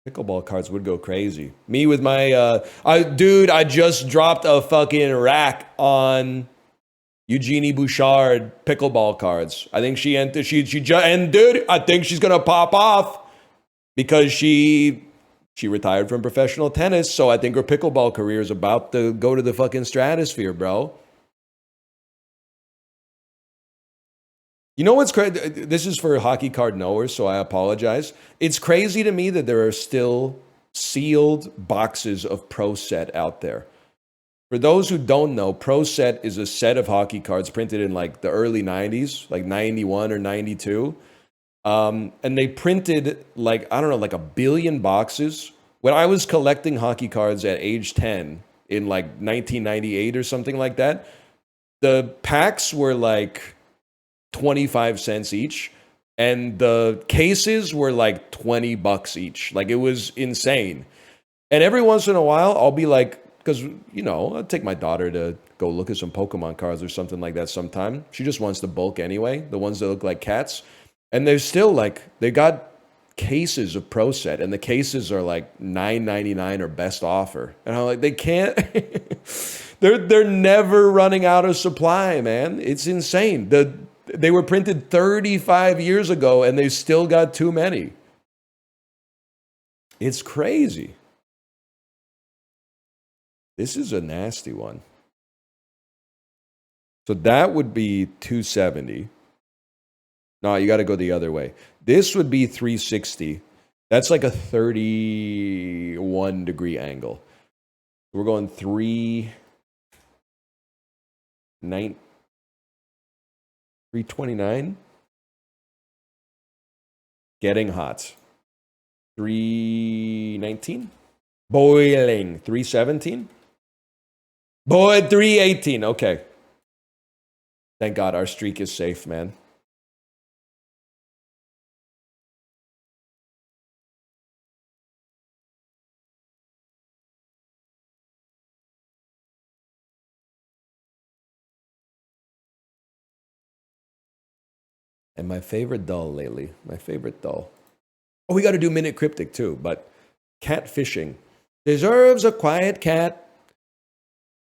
Pickleball cards would go crazy. Me with my, I just dropped a fucking rack on Eugenie Bouchard pickleball cards. I think she entered, and dude, I think she's gonna pop off because she retired from professional tennis. So I think her pickleball career is about to go to the fucking stratosphere, bro. You know what's crazy? This is for hockey card knowers, so I apologize. It's crazy to me that there are still sealed boxes of Pro Set out there. For those who don't know, Pro Set is a set of hockey cards printed in like the early 90s, like 91 or 92. And they printed like, I don't know, like 1 billion boxes. When I was collecting hockey cards at age 10 in like 1998 or something like that, the packs were like 25 cents each, and the cases were like $20 each. Like, it was insane. And every once in a while, I'll be like, because, you know, I'll take my daughter to go look at some Pokemon cards or something like that sometime. She just wants the bulk anyway, the ones that look like cats. And they're still like, they got cases of Pro Set, and the cases are like $9.99 or best offer. And I'm like, they can't. They're never running out of supply, man. It's insane. They were printed 35 years ago, and they've still got too many. It's crazy. This is a nasty one. So that would be 270. No, you got to go the other way. This would be 360. That's like a 31 degree angle. We're going 329. Getting hot. 319. Boiling. 317. Boy, 318. Okay. Thank God our streak is safe, man. And my favorite doll lately, my favorite doll. Oh, we got to do Minute Cryptic too, but catfishing. Deserves a quiet cat.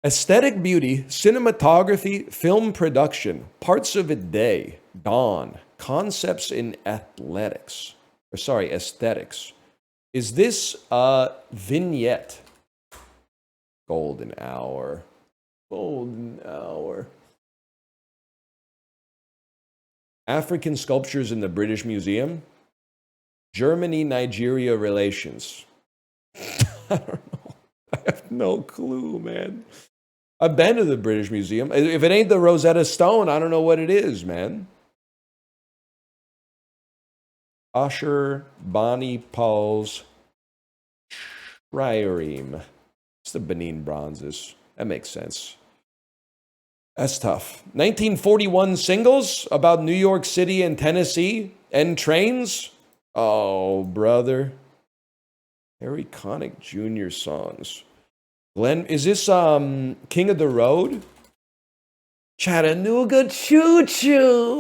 Aesthetic beauty, cinematography, film production, parts of a day, dawn, concepts in aesthetics. Is this a vignette? Golden hour. Golden hour. African sculptures in the British Museum. Germany-Nigeria relations. I don't know. I have no clue, man. I've been to the British Museum. If it ain't the Rosetta Stone, I don't know what it is, man. Asher Bani Paul's Trireme. It's the Benin bronzes. That makes sense. That's tough. 1941 singles about New York City and Tennessee and trains. Oh, brother. Harry Connick Jr. songs. Glenn, is this King of the Road? Chattanooga Choo Choo.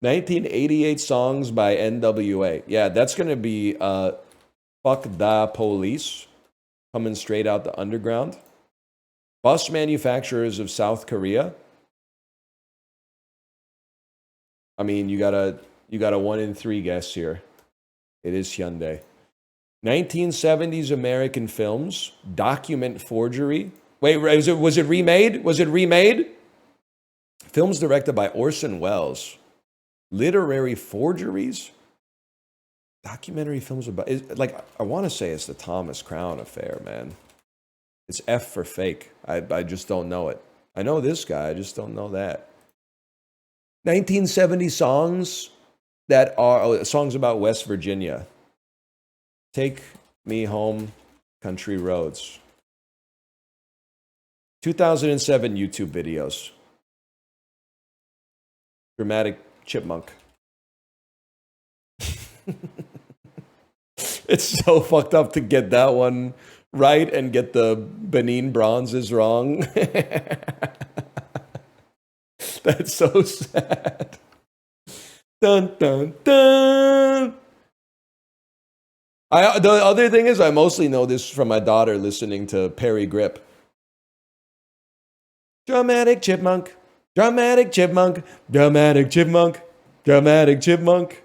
1988 songs by NWA. Yeah, that's going to be Fuck Da Police, coming straight out the underground. Bus manufacturers of South Korea. I mean, you got a 1 in 3 guess here. It is Hyundai. 1970s American films, document forgery. Wait, was it remade? Was it remade? Films directed by Orson Welles. Literary forgeries? Documentary films about, like, I want to say it's the Thomas Crown affair, man. It's F for fake. I just don't know it. I know this guy, I just don't know that. 1970 songs that are songs about West Virginia. Take Me Home, Country Roads. 2007 YouTube videos. Dramatic Chipmunk. It's so fucked up to get that one right and get the Benin bronzes wrong. That's so sad. Dun dun dun. The other thing is, I mostly know this from my daughter listening to Perry Grip. Dramatic Chipmunk, Dramatic Chipmunk, Dramatic Chipmunk, Dramatic Chipmunk.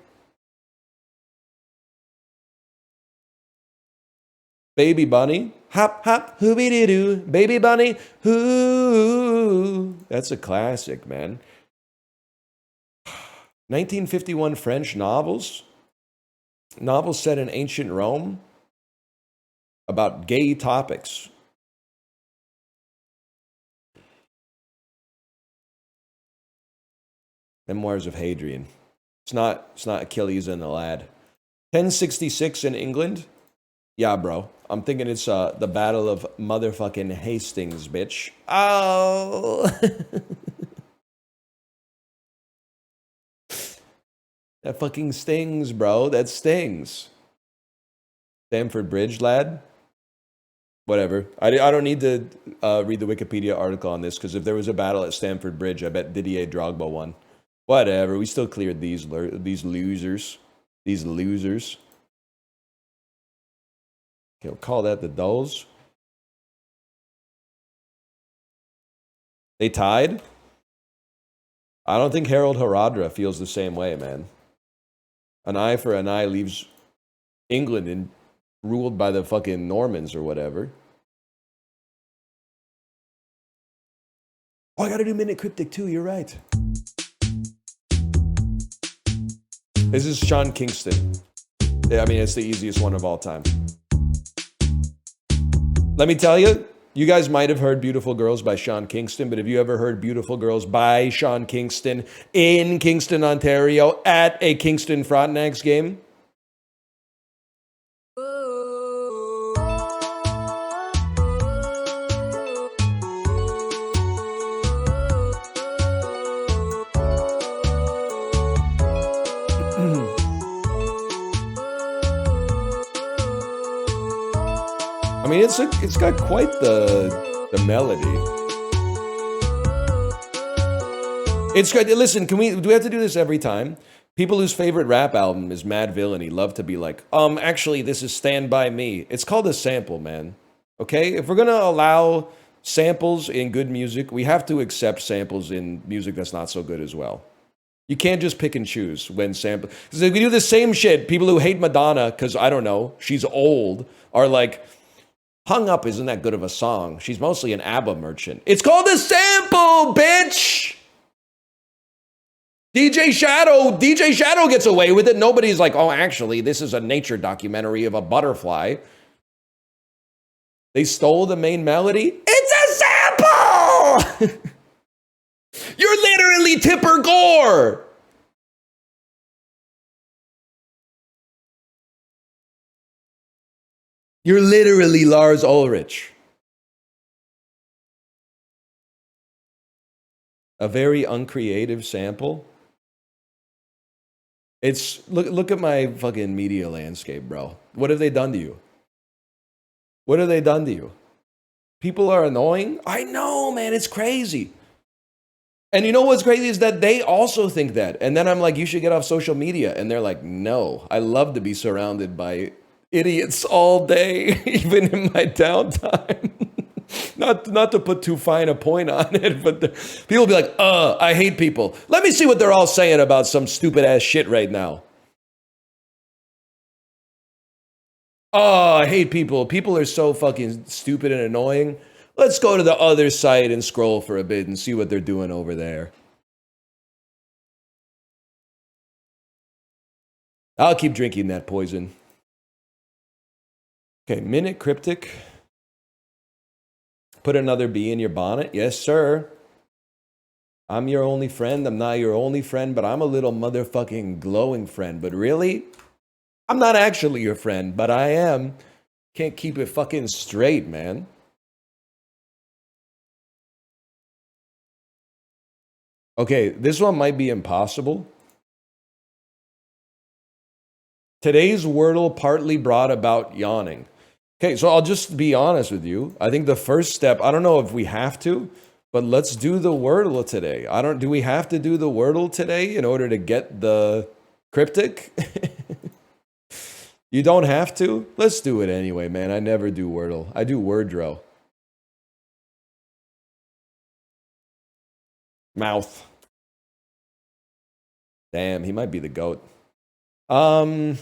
Baby Bunny, hop hop, hoobie doo, Baby Bunny, hoo. That's a classic, man. 1951 French novels. Novels set in ancient Rome about gay topics. Memoirs of Hadrian. It's not Achilles and the lad. 1066 in England. Yeah, bro. I'm thinking it's the Battle of motherfucking Hastings, bitch. Oh. That fucking stings, bro. That stings. Stamford Bridge, lad. Whatever. I don't need to read the Wikipedia article on this, because if there was a battle at Stamford Bridge, I bet Didier Drogba won. Whatever. We still cleared these losers. These losers. Okay, we'll call that the Dulls. They tied? I don't think Harold Haradra feels the same way, man. An eye for an eye leaves England in, ruled by the fucking Normans or whatever. Oh, I gotta do Minute Cryptic too, you're right. This is Sean Kingston. I mean, it's the easiest one of all time. Let me tell you, you guys might have heard Beautiful Girls by Sean Kingston, but have you ever heard Beautiful Girls by Sean Kingston in Kingston, Ontario at a Kingston Frontenacs game? I mean, it's got quite the melody. It's good. Listen, do we have to do this every time? People whose favorite rap album is Mad Villainy love to be like, actually, this is Stand By Me. It's called a sample, man. Okay? If we're gonna allow samples in good music, we have to accept samples in music that's not so good as well. You can't just pick and choose when sample. Because if we do the same shit, people who hate Madonna, because I don't know, she's old, are like, Hung Up isn't that good of a song. She's mostly an ABBA merchant. It's called a sample, bitch! DJ Shadow gets away with it. Nobody's like, oh, actually, this is a nature documentary of a butterfly. They stole the main melody. It's a sample! You're literally Tipper Gore! You're literally Lars Ulrich. A very uncreative sample. It's look at my fucking media landscape, bro. What have they done to you? What have they done to you? People are annoying? I know, man, it's crazy. And you know what's crazy is that they also think that. And then I'm like, you should get off social media. And they're like, no, I love to be surrounded by idiots all day, even in my downtime. Not to put too fine a point on it, but people will be like, I hate people. Let me see what they're all saying about some stupid ass shit right now. Oh, I hate people. People are so fucking stupid and annoying. Let's go to the other site and scroll for a bit and see what they're doing over there. I'll keep drinking that poison. Okay, minute cryptic. Put another bee in your bonnet. Yes, sir. I'm your only friend. I'm not your only friend, but I'm a little motherfucking glowing friend. But really, I'm not actually your friend, but I am. Can't keep it fucking straight, man. Okay, this one might be impossible. Today's Wordle partly brought about yawning. Okay, so I'll just be honest with you. I think the first step, I don't know if we have to, but let's do the Wordle today. Do we have to do the Wordle today in order to get the cryptic? You don't have to? Let's do it anyway, man. I never do Wordle. I do Wordrow. Mouth. Damn, he might be the GOAT. Biden.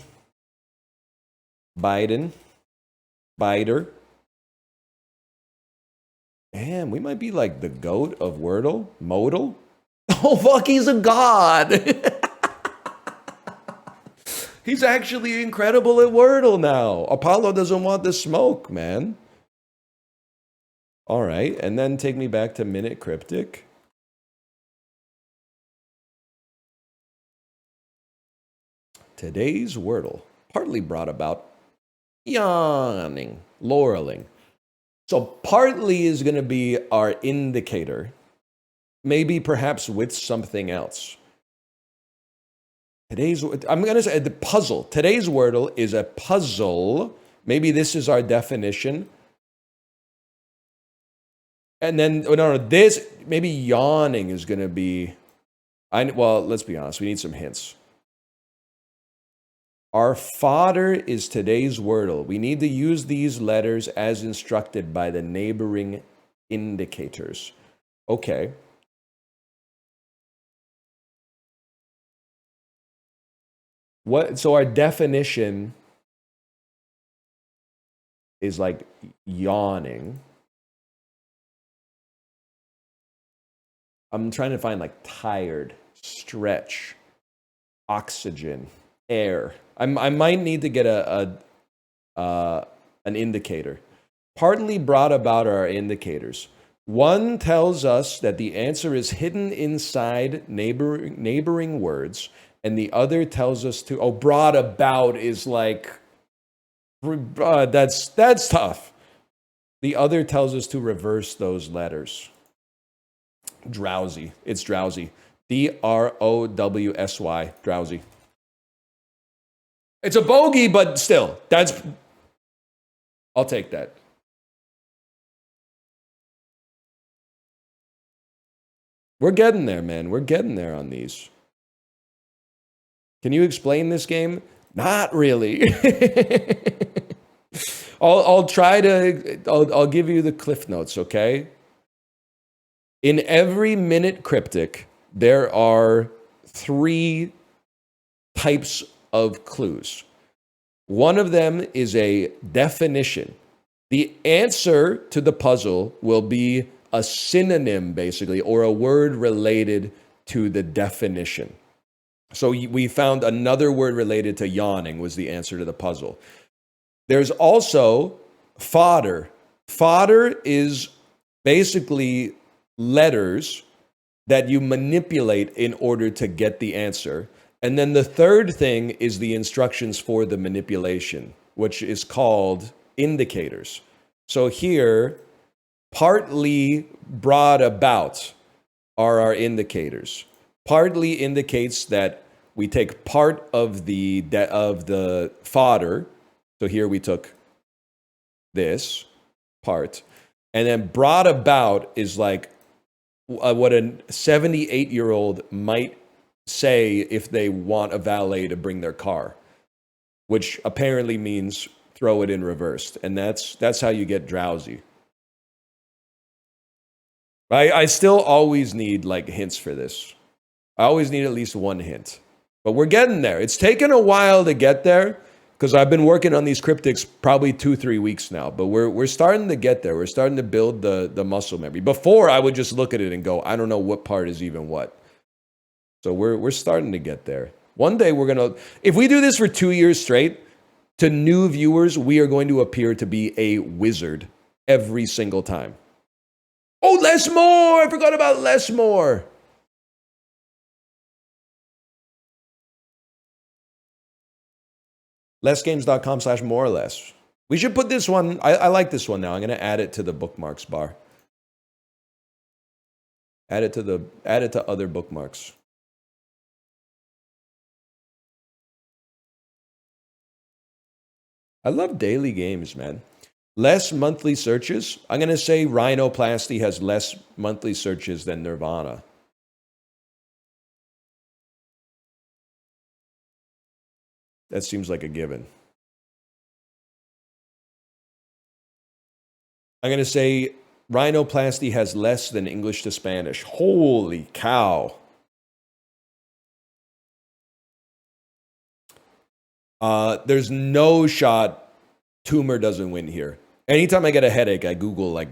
Biter. Damn, we might be like the GOAT of Wordle. Modal. Oh, fuck, he's a god. He's actually incredible at Wordle now. Apollo doesn't want the smoke, man. All right, and then take me back to Minute Cryptic. Today's Wordle, partly brought about yawning, laureling. So partly is going to be our indicator, maybe perhaps with something else. I'm going to say the puzzle. Today's Wordle is a puzzle. Maybe this is our definition. And then, this, maybe yawning is going to be, well, let's be honest. We need some hints. Our fodder is today's Wordle. We need to use these letters as instructed by the neighboring indicators. Okay. So our definition is like yawning. I'm trying to find like tired, stretch, oxygen, air. I might need to get an indicator. Partly brought about are our indicators. One tells us that the answer is hidden inside neighboring words, and the other tells us to, brought about is like, that's tough. The other tells us to reverse those letters. Drowsy. It's drowsy. DROWSY. Drowsy. It's a bogey, but still, I'll take that. We're getting there, man. We're getting there on these. Can you explain this game? Not really. I'll try to, I'll give you the cliff notes, okay? In every minute cryptic, there are 3 types of clues. One of them is a definition. The answer to the puzzle will be a synonym, basically, or a word related to the definition. So we found another word related to yawning was the answer to the puzzle. There's also fodder. Fodder is basically letters that you manipulate in order to get the answer. And then the third thing is the instructions for the manipulation, which is called indicators. So here, partly brought about are our indicators. Partly indicates that we take part of the fodder. So here we took this part. And then brought about is like what a 78-year-old might say if they want a valet to bring their car, which apparently means throw it in reversed. And that's how you get drowsy. I still always need like hints for this. I always need at least one hint. But we're getting there. It's taken a while to get there because I've been working on these cryptics probably 2-3 weeks now. But we're starting to get there. We're starting to build the muscle memory. Before, I would just look at it and go, I don't know what part is even what. So we're starting to get there. One day we're going to, if we do this for 2 years straight, to new viewers, we are going to appear to be a wizard every single time. Oh, less more. I forgot about less more. Lessgames.com/more or less. We should put this one. I like this one now. I'm going to add it to the bookmarks bar. Add it to other bookmarks. I love daily games, man. Less monthly searches. I'm going to say rhinoplasty has less monthly searches than Nirvana. That seems like a given. I'm going to say rhinoplasty has less than English to Spanish. Holy cow. There's no shot tumor doesn't win here. Anytime I get a headache, I Google like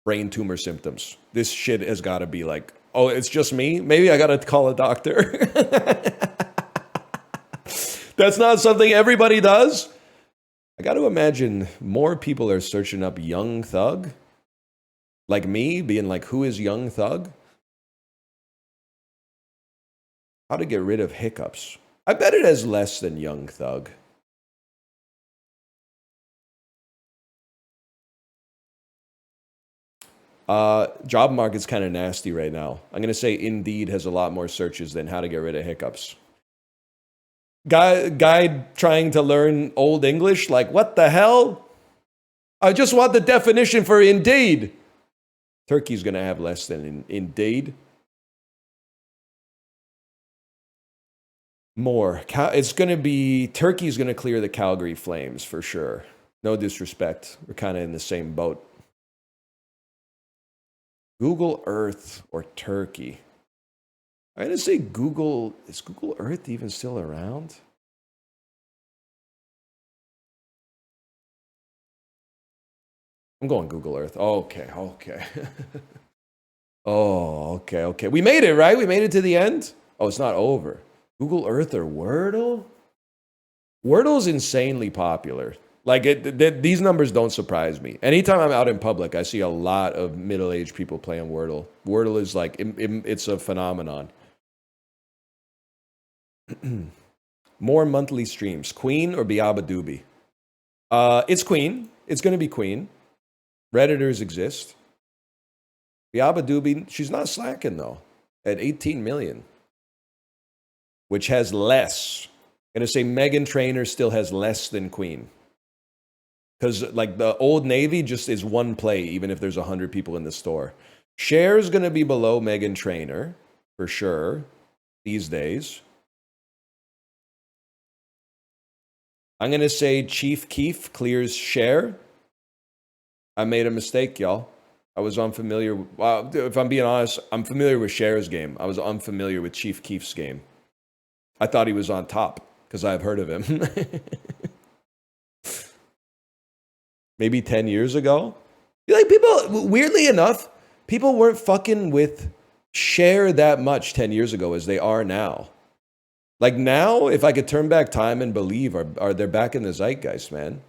brain tumor symptoms. This shit has got to be like, oh, it's just me? Maybe I got to call a doctor. That's not something everybody does. I got to imagine more people are searching up Young Thug. Like me, being like, who is Young Thug? How to get rid of hiccups. I bet it has less than Young Thug. Job market's kind of nasty right now. I'm going to say Indeed has a lot more searches than how to get rid of hiccups. Guy trying to learn Old English, like, what the hell? I just want the definition for Indeed. Turkey's going to have less than Indeed. More. It's going to be, Turkey's going to clear the Calgary Flames for sure. No disrespect. We're kind of in the same boat. Google Earth or Turkey? I'm going to say Google. Is Google Earth even still around? I'm going Google Earth. Okay. Okay. We made it, right? We made it to the end? Oh, it's not over. Google Earth or Wordle? Wordle's insanely popular. Like, these numbers don't surprise me. Anytime I'm out in public, I see a lot of middle-aged people playing Wordle. Wordle is like, it's a phenomenon. More monthly streams. Queen or Biaba Doobie? It's Queen. It's going to be Queen. Redditors exist. Biaba Doobie, she's not slacking, though, at 18 million, which has less. I'm going to say Meghan Trainor still has less than Queen. Because, like, the Old Navy just is one play, even if there's 100 people in the store. Cher's going to be below Meghan Trainor, for sure, these days. I'm going to say Chief Keef clears Cher. I made a mistake, y'all. I was unfamiliar. Well, if I'm being honest, I'm familiar with Cher's game. I was unfamiliar with Chief Keef's game. I thought he was on top because I've heard of him. Maybe 10 years ago. Like, people, weirdly enough, people weren't fucking with Cher that much 10 years ago as they are now. Like, now, if I could turn back time and believe, are they're back in the zeitgeist, man.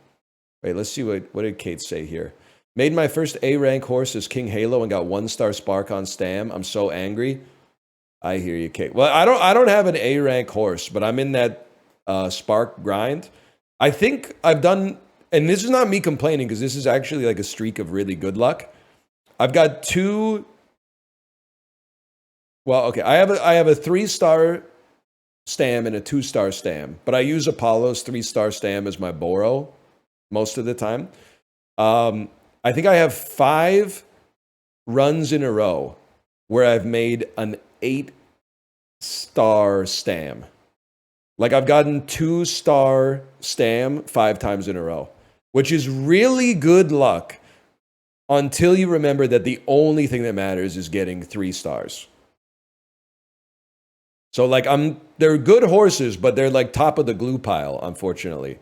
Wait, let's see what did Kate say here. Made my first A-rank horse as King Halo and got 1-star Spark on Stam. I'm so angry. I hear you, Kate. Well, I don't have an A-rank horse, but I'm in that Spark grind. I think I've done, and this is not me complaining because this is actually like a streak of really good luck. I've got 2. Well, okay, I have a 3-star Stam and a 2-star Stam, but I use Apollo's 3-star Stam as my Boro most of the time. I think I have 5 runs in a row where I've made an 8-star Stam. Like, I've gotten 2-star Stam 5 times in a row, which is really good luck until you remember that the only thing that matters is getting 3 stars. So, like, they're good horses, but they're like top of the glue pile, unfortunately.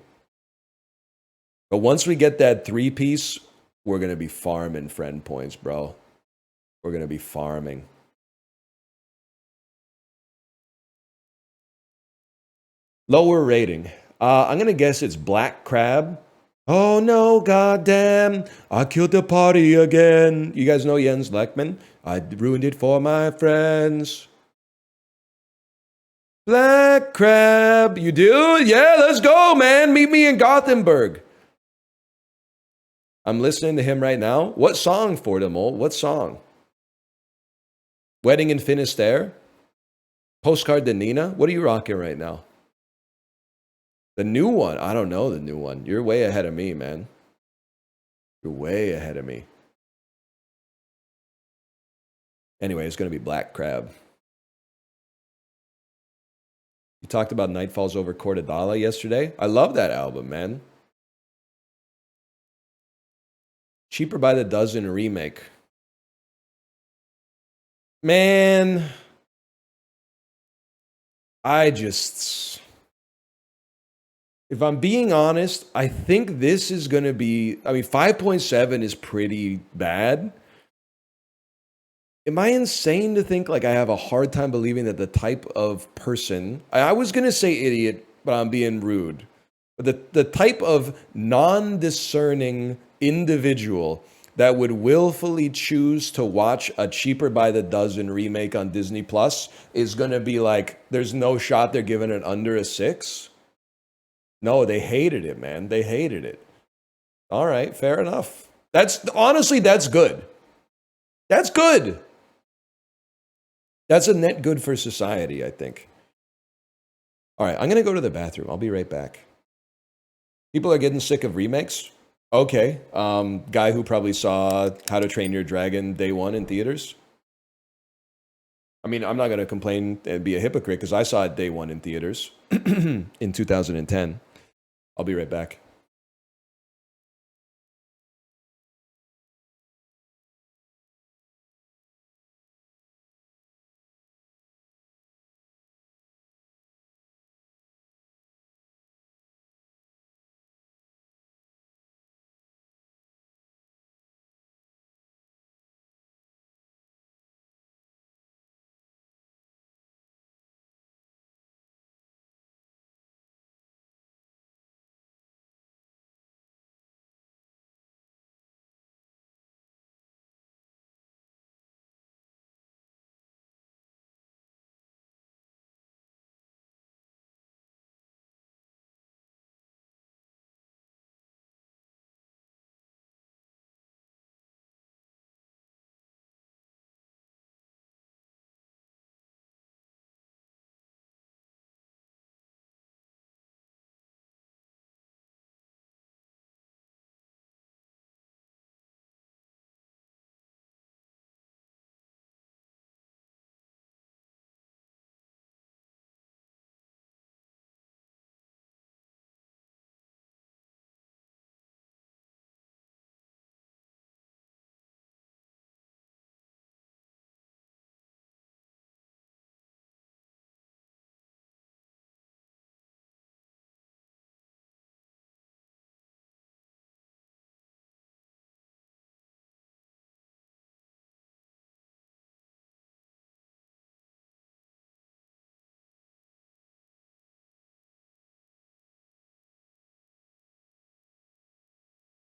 But once we get that 3-piece, we're going to be farming friend points, bro. We're going to be farming. Lower rating. I'm gonna guess it's Black Crab. Oh no, goddamn! I killed the party again. You guys know Jens Lekman? I ruined it for my friends. Black Crab, you do? Yeah, let's go, man. Meet me in Gothenburg. I'm listening to him right now. What song for them all? What song? Wedding in Finisterre? Postcard to Nina? What are you rocking right now? The new one? I don't know the new one. You're way ahead of me, man. You're way ahead of me. Anyway, it's going to be Black Crab. You talked about Night Falls Over Cortadala yesterday. I love that album, man. Cheaper by the Dozen remake. Man, if I'm being honest, I think this is going to be, 5.7 is pretty bad. Am I insane to think like I have a hard time believing that the type of person, I was going to say idiot, but I'm being rude. But the type of non-discerning individual that would willfully choose to watch a Cheaper by the Dozen remake on Disney Plus is going to be like, there's no shot they're giving it under a 6. No, they hated it, man. They hated it. All right, fair enough. Honestly, that's good. That's good. That's a net good for society, I think. All right, I'm going to go to the bathroom. I'll be right back. People are getting sick of remakes. Okay. Guy who probably saw How to Train Your Dragon day one in theaters. I mean, I'm not going to complain and be a hypocrite because I saw it day one in theaters in 2010. I'll be right back.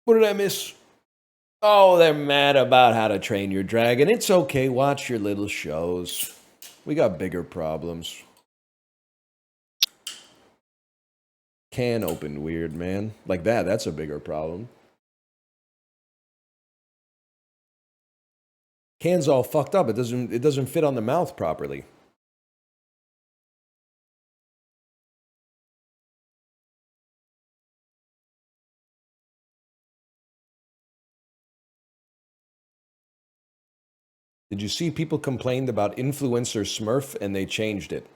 What did I miss? Oh, they're mad about How to Train Your Dragon. It's okay. Watch your little shows. We got bigger problems. Can opened weird, man. Like that. That's a bigger problem. Can's all fucked up. It doesn't fit on the mouth properly. Did you see people complained about influencer Smurf and they changed it?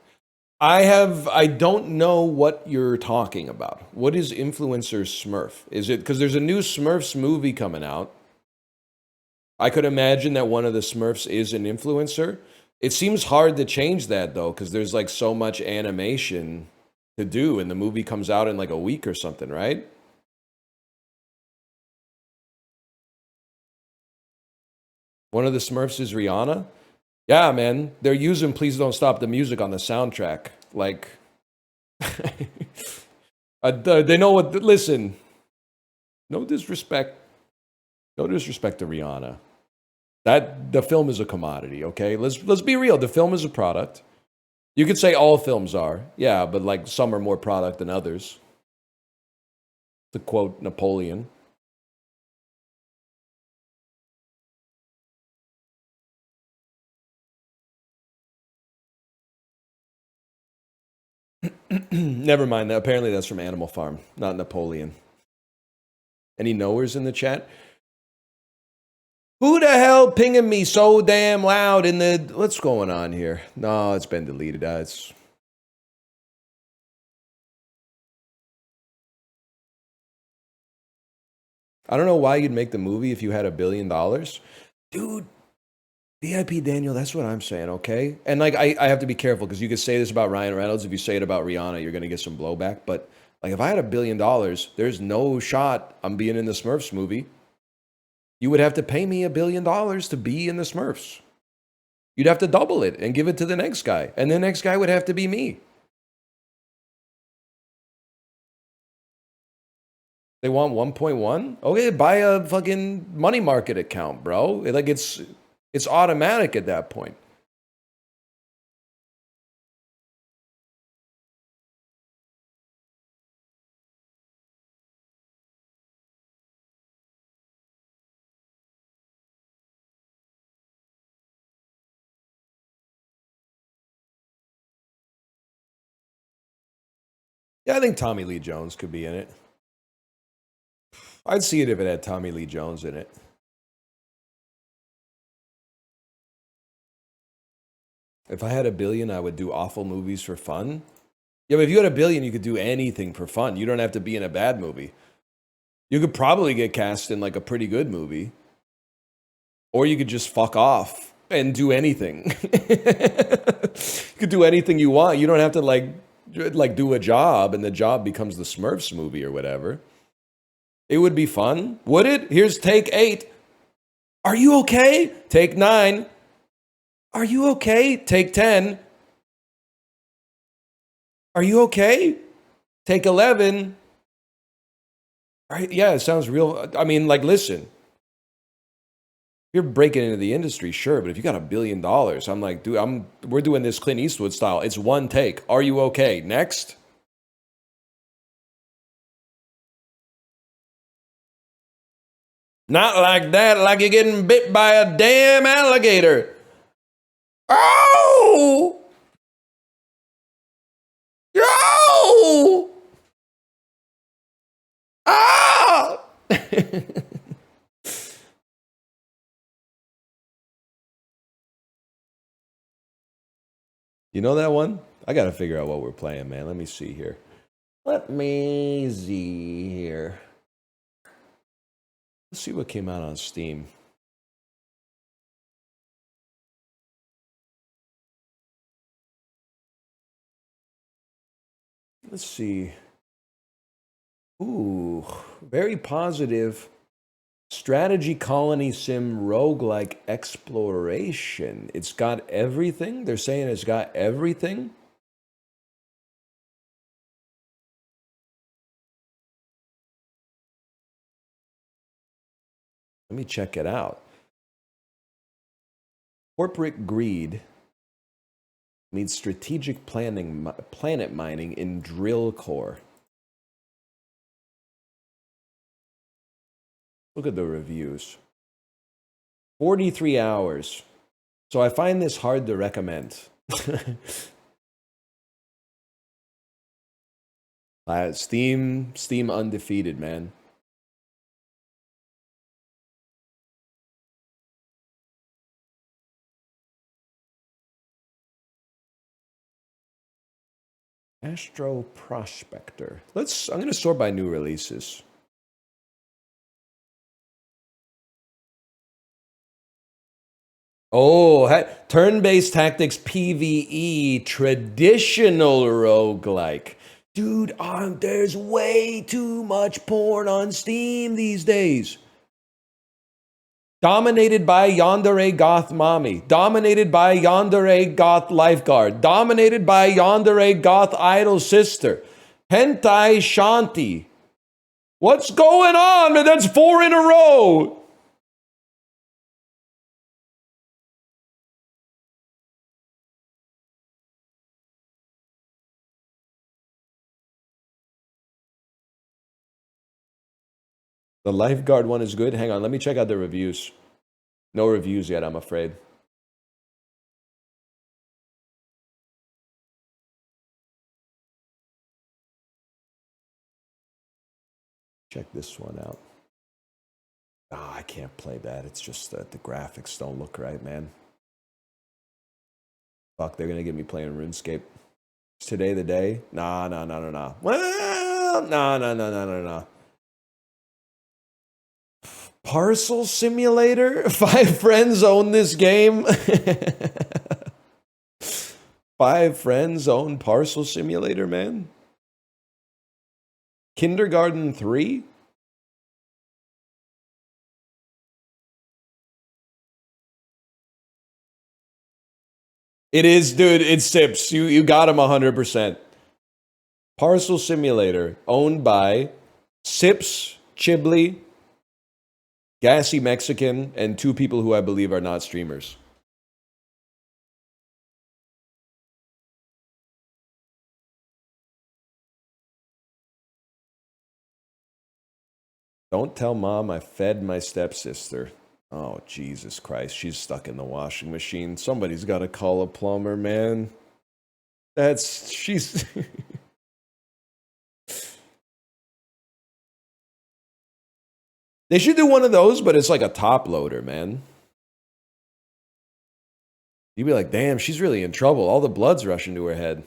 I don't know what you're talking about. What is influencer Smurf? Is it because there's a new Smurfs movie coming out? I could imagine that one of the Smurfs is an influencer. It seems hard to change that though, because there's like so much animation to do, and the movie comes out in like a week or something, right? One of the Smurfs is Rihanna. Yeah, man, they're using "Please Don't Stop the Music" on the soundtrack. Like, They know what. Listen, no disrespect. No disrespect to Rihanna. That the film is a commodity. Okay, let's be real. The film is a product. You could say all films are, yeah, but like some are more product than others. To quote Napoleon. Never mind that. Apparently that's from Animal Farm, not Napoleon. Any knowers in the chat? Who the hell pinging me so damn loud in the... What's going on here? No, it's been deleted. It's... I don't know why you'd make the movie if you had $1 billion. Dude, VIP Daniel, that's what I'm saying, okay? And like, I have to be careful because you could say this about Ryan Reynolds. If you say it about Rihanna, you're going to get some blowback. But like, if I had $1 billion, there's no shot I'm being in the Smurfs movie. You would have to pay me $1 billion to be in the Smurfs. You'd have to double it and give it to the next guy. And the next guy would have to be me. They want 1.1? Okay, buy a fucking money market account, bro. Like it's automatic at that point. Yeah, I think Tommy Lee Jones could be in it. I'd see it if it had Tommy Lee Jones in it. If I had $1 billion, I would do awful movies for fun. Yeah, but if you had $1 billion, you could do anything for fun. You don't have to be in a bad movie. You could probably get cast in like a pretty good movie. Or you could just fuck off and do anything. You could do anything you want. You don't have to like do a job and the job becomes the Smurfs movie or whatever. It would be fun. Would it? Here's take 8. Are you okay? Take 9. Are you okay? Take 10. Are you okay? Take 11. Yeah, it sounds real. I mean, like, listen. You're breaking into the industry, sure, but if you got $1 billion, I'm like, dude, we're doing this Clint Eastwood style. It's one take. Are you okay? Next. Not like that, like you're getting bit by a damn alligator. Oh! Yo! Ah! You know that one? I got to figure out what we're playing, man. Let me see here. Let me see here. Let's see what came out on Steam. Let's see. Ooh, very positive. Strategy colony sim roguelike exploration. It's got everything. They're saying it's got everything. Let me check it out. Corporate greed means strategic planning, planet mining in drill core. Look at the reviews. 43 hours. So I find this hard to recommend. Steam undefeated, man. Astro Prospector. I'm going to sort by new releases. Oh, turn-based tactics PvE traditional roguelike. Dude, there's way too much porn on Steam these days. Dominated by yandere goth mommy. Dominated by yandere goth lifeguard. Dominated by yandere goth idol sister. Hentai shanti. What's going on, man? That's 4 in a row. The lifeguard one is good. Hang on, let me check out the reviews. No reviews yet, I'm afraid. Check this one out. Ah, I can't play that. It's just that the graphics don't look right, man. Fuck, they're gonna get me playing RuneScape. Is today the day? Nah. Well, nah. Parcel Simulator? 5 friends own this game. 5 friends own Parcel Simulator, man. Kindergarten 3? It is, dude. It's Sips. You got him 100%. Parcel Simulator, owned by Sips, Chibli, Gassy Mexican, and 2 people who I believe are not streamers. Don't tell mom I fed my stepsister. Oh, Jesus Christ. She's stuck in the washing machine. Somebody's got to call a plumber, man. She's... They should do one of those, but it's like a top loader, man. You'd be like, damn, she's really in trouble. All the blood's rushing to her head.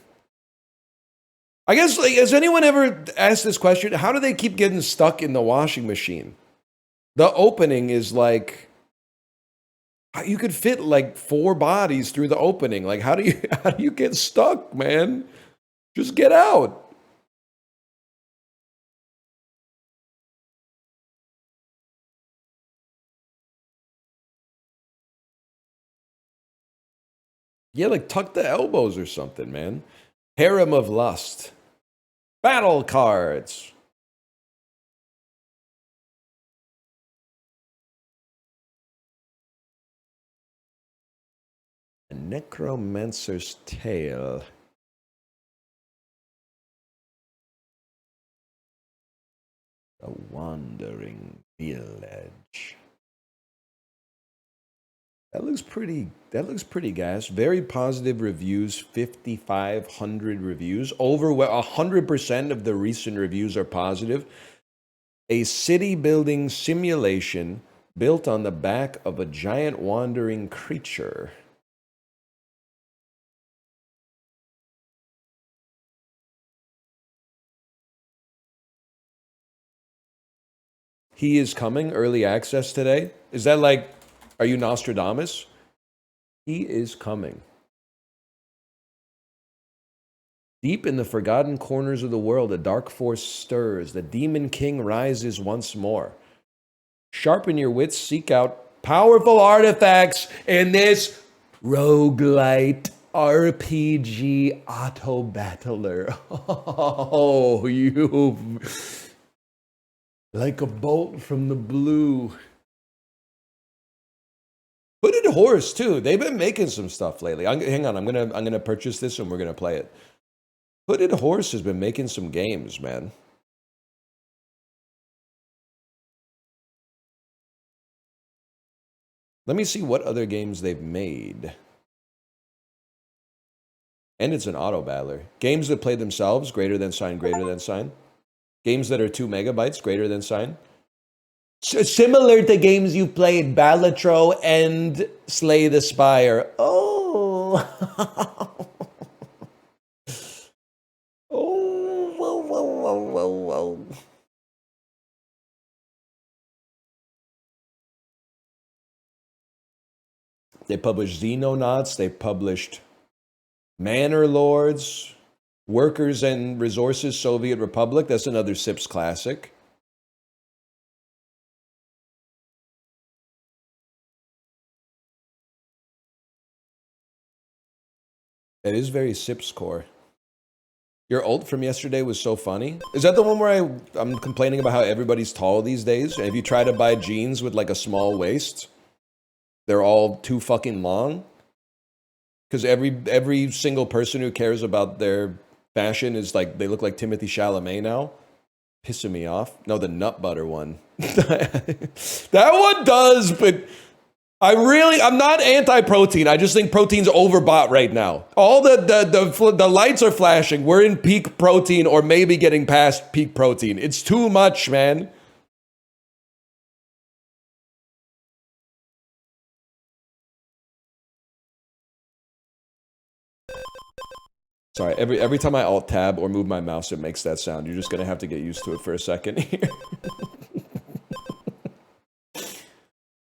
I guess, like, has anyone ever asked this question? How do they keep getting stuck in the washing machine? The opening is like, you could fit like 4 bodies through the opening. Like, how do you get stuck, man? Just get out. Yeah, like tuck the elbows or something, man. Harem of Lust. Battle cards. A Necromancer's Tale. A Wandering Village. That looks pretty gas. Very positive reviews, 5,500 reviews. Over 100% of the recent reviews are positive. A city building simulation built on the back of a giant wandering creature. He is coming, early access today. Is that like, are you Nostradamus? He is coming. Deep in the forgotten corners of the world, a dark force stirs. The Demon King rises once more. Sharpen your wits, seek out powerful artifacts in this roguelite RPG auto battler. Oh, you like a bolt from the blue. Hooded Horse too. They've been making some stuff lately. Hang on, I'm gonna purchase this and we're gonna play it. Hooded Horse has been making some games, man. Let me see what other games they've made. And it's an auto battler. Games that play themselves, greater than sign, greater than sign. Games that are 2 megabytes, greater than sign. Similar to games you've played, Balatro and Slay the Spire. Oh. Oh. They published Xenonauts. They published Manor Lords, Workers and Resources, Soviet Republic. That's another Sips classic. It is very Sips core. Your ult from yesterday was so funny. Is that the one where I'm complaining about how everybody's tall these days? And if you try to buy jeans with like a small waist, they're all too fucking long? Because every single person who cares about their fashion is like, they look like Timothy Chalamet now. Pissing me off. No, the nut butter one. That one does, but I'm not anti-protein. I just think protein's overbought right now. All the lights are flashing. We're in peak protein or maybe getting past peak protein. It's too much, man. Sorry, every time I alt tab or move my mouse, it makes that sound. You're just gonna have to get used to it for a second here.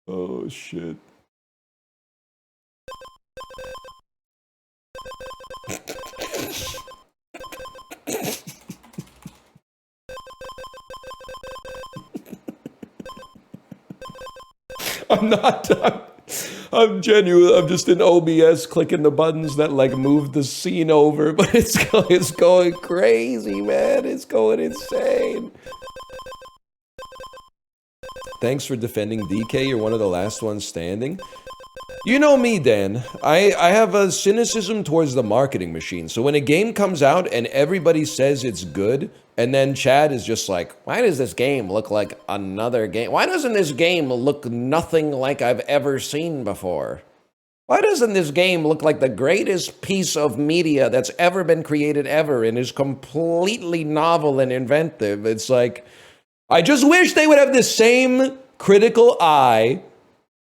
Oh shit. I'm genuine. I'm just in OBS clicking the buttons that like move the scene over, but it's going crazy, man. It's going insane. Thanks for defending DK. You're one of the last ones standing. You know me, Dan. I have a cynicism towards the marketing machine. So when a game comes out and everybody says it's good, and then Chad is just like, why does this game look like another game? Why doesn't this game look nothing like I've ever seen before? Why doesn't this game look like the greatest piece of media that's ever been created ever and is completely novel and inventive? It's like, I just wish they would have the same critical eye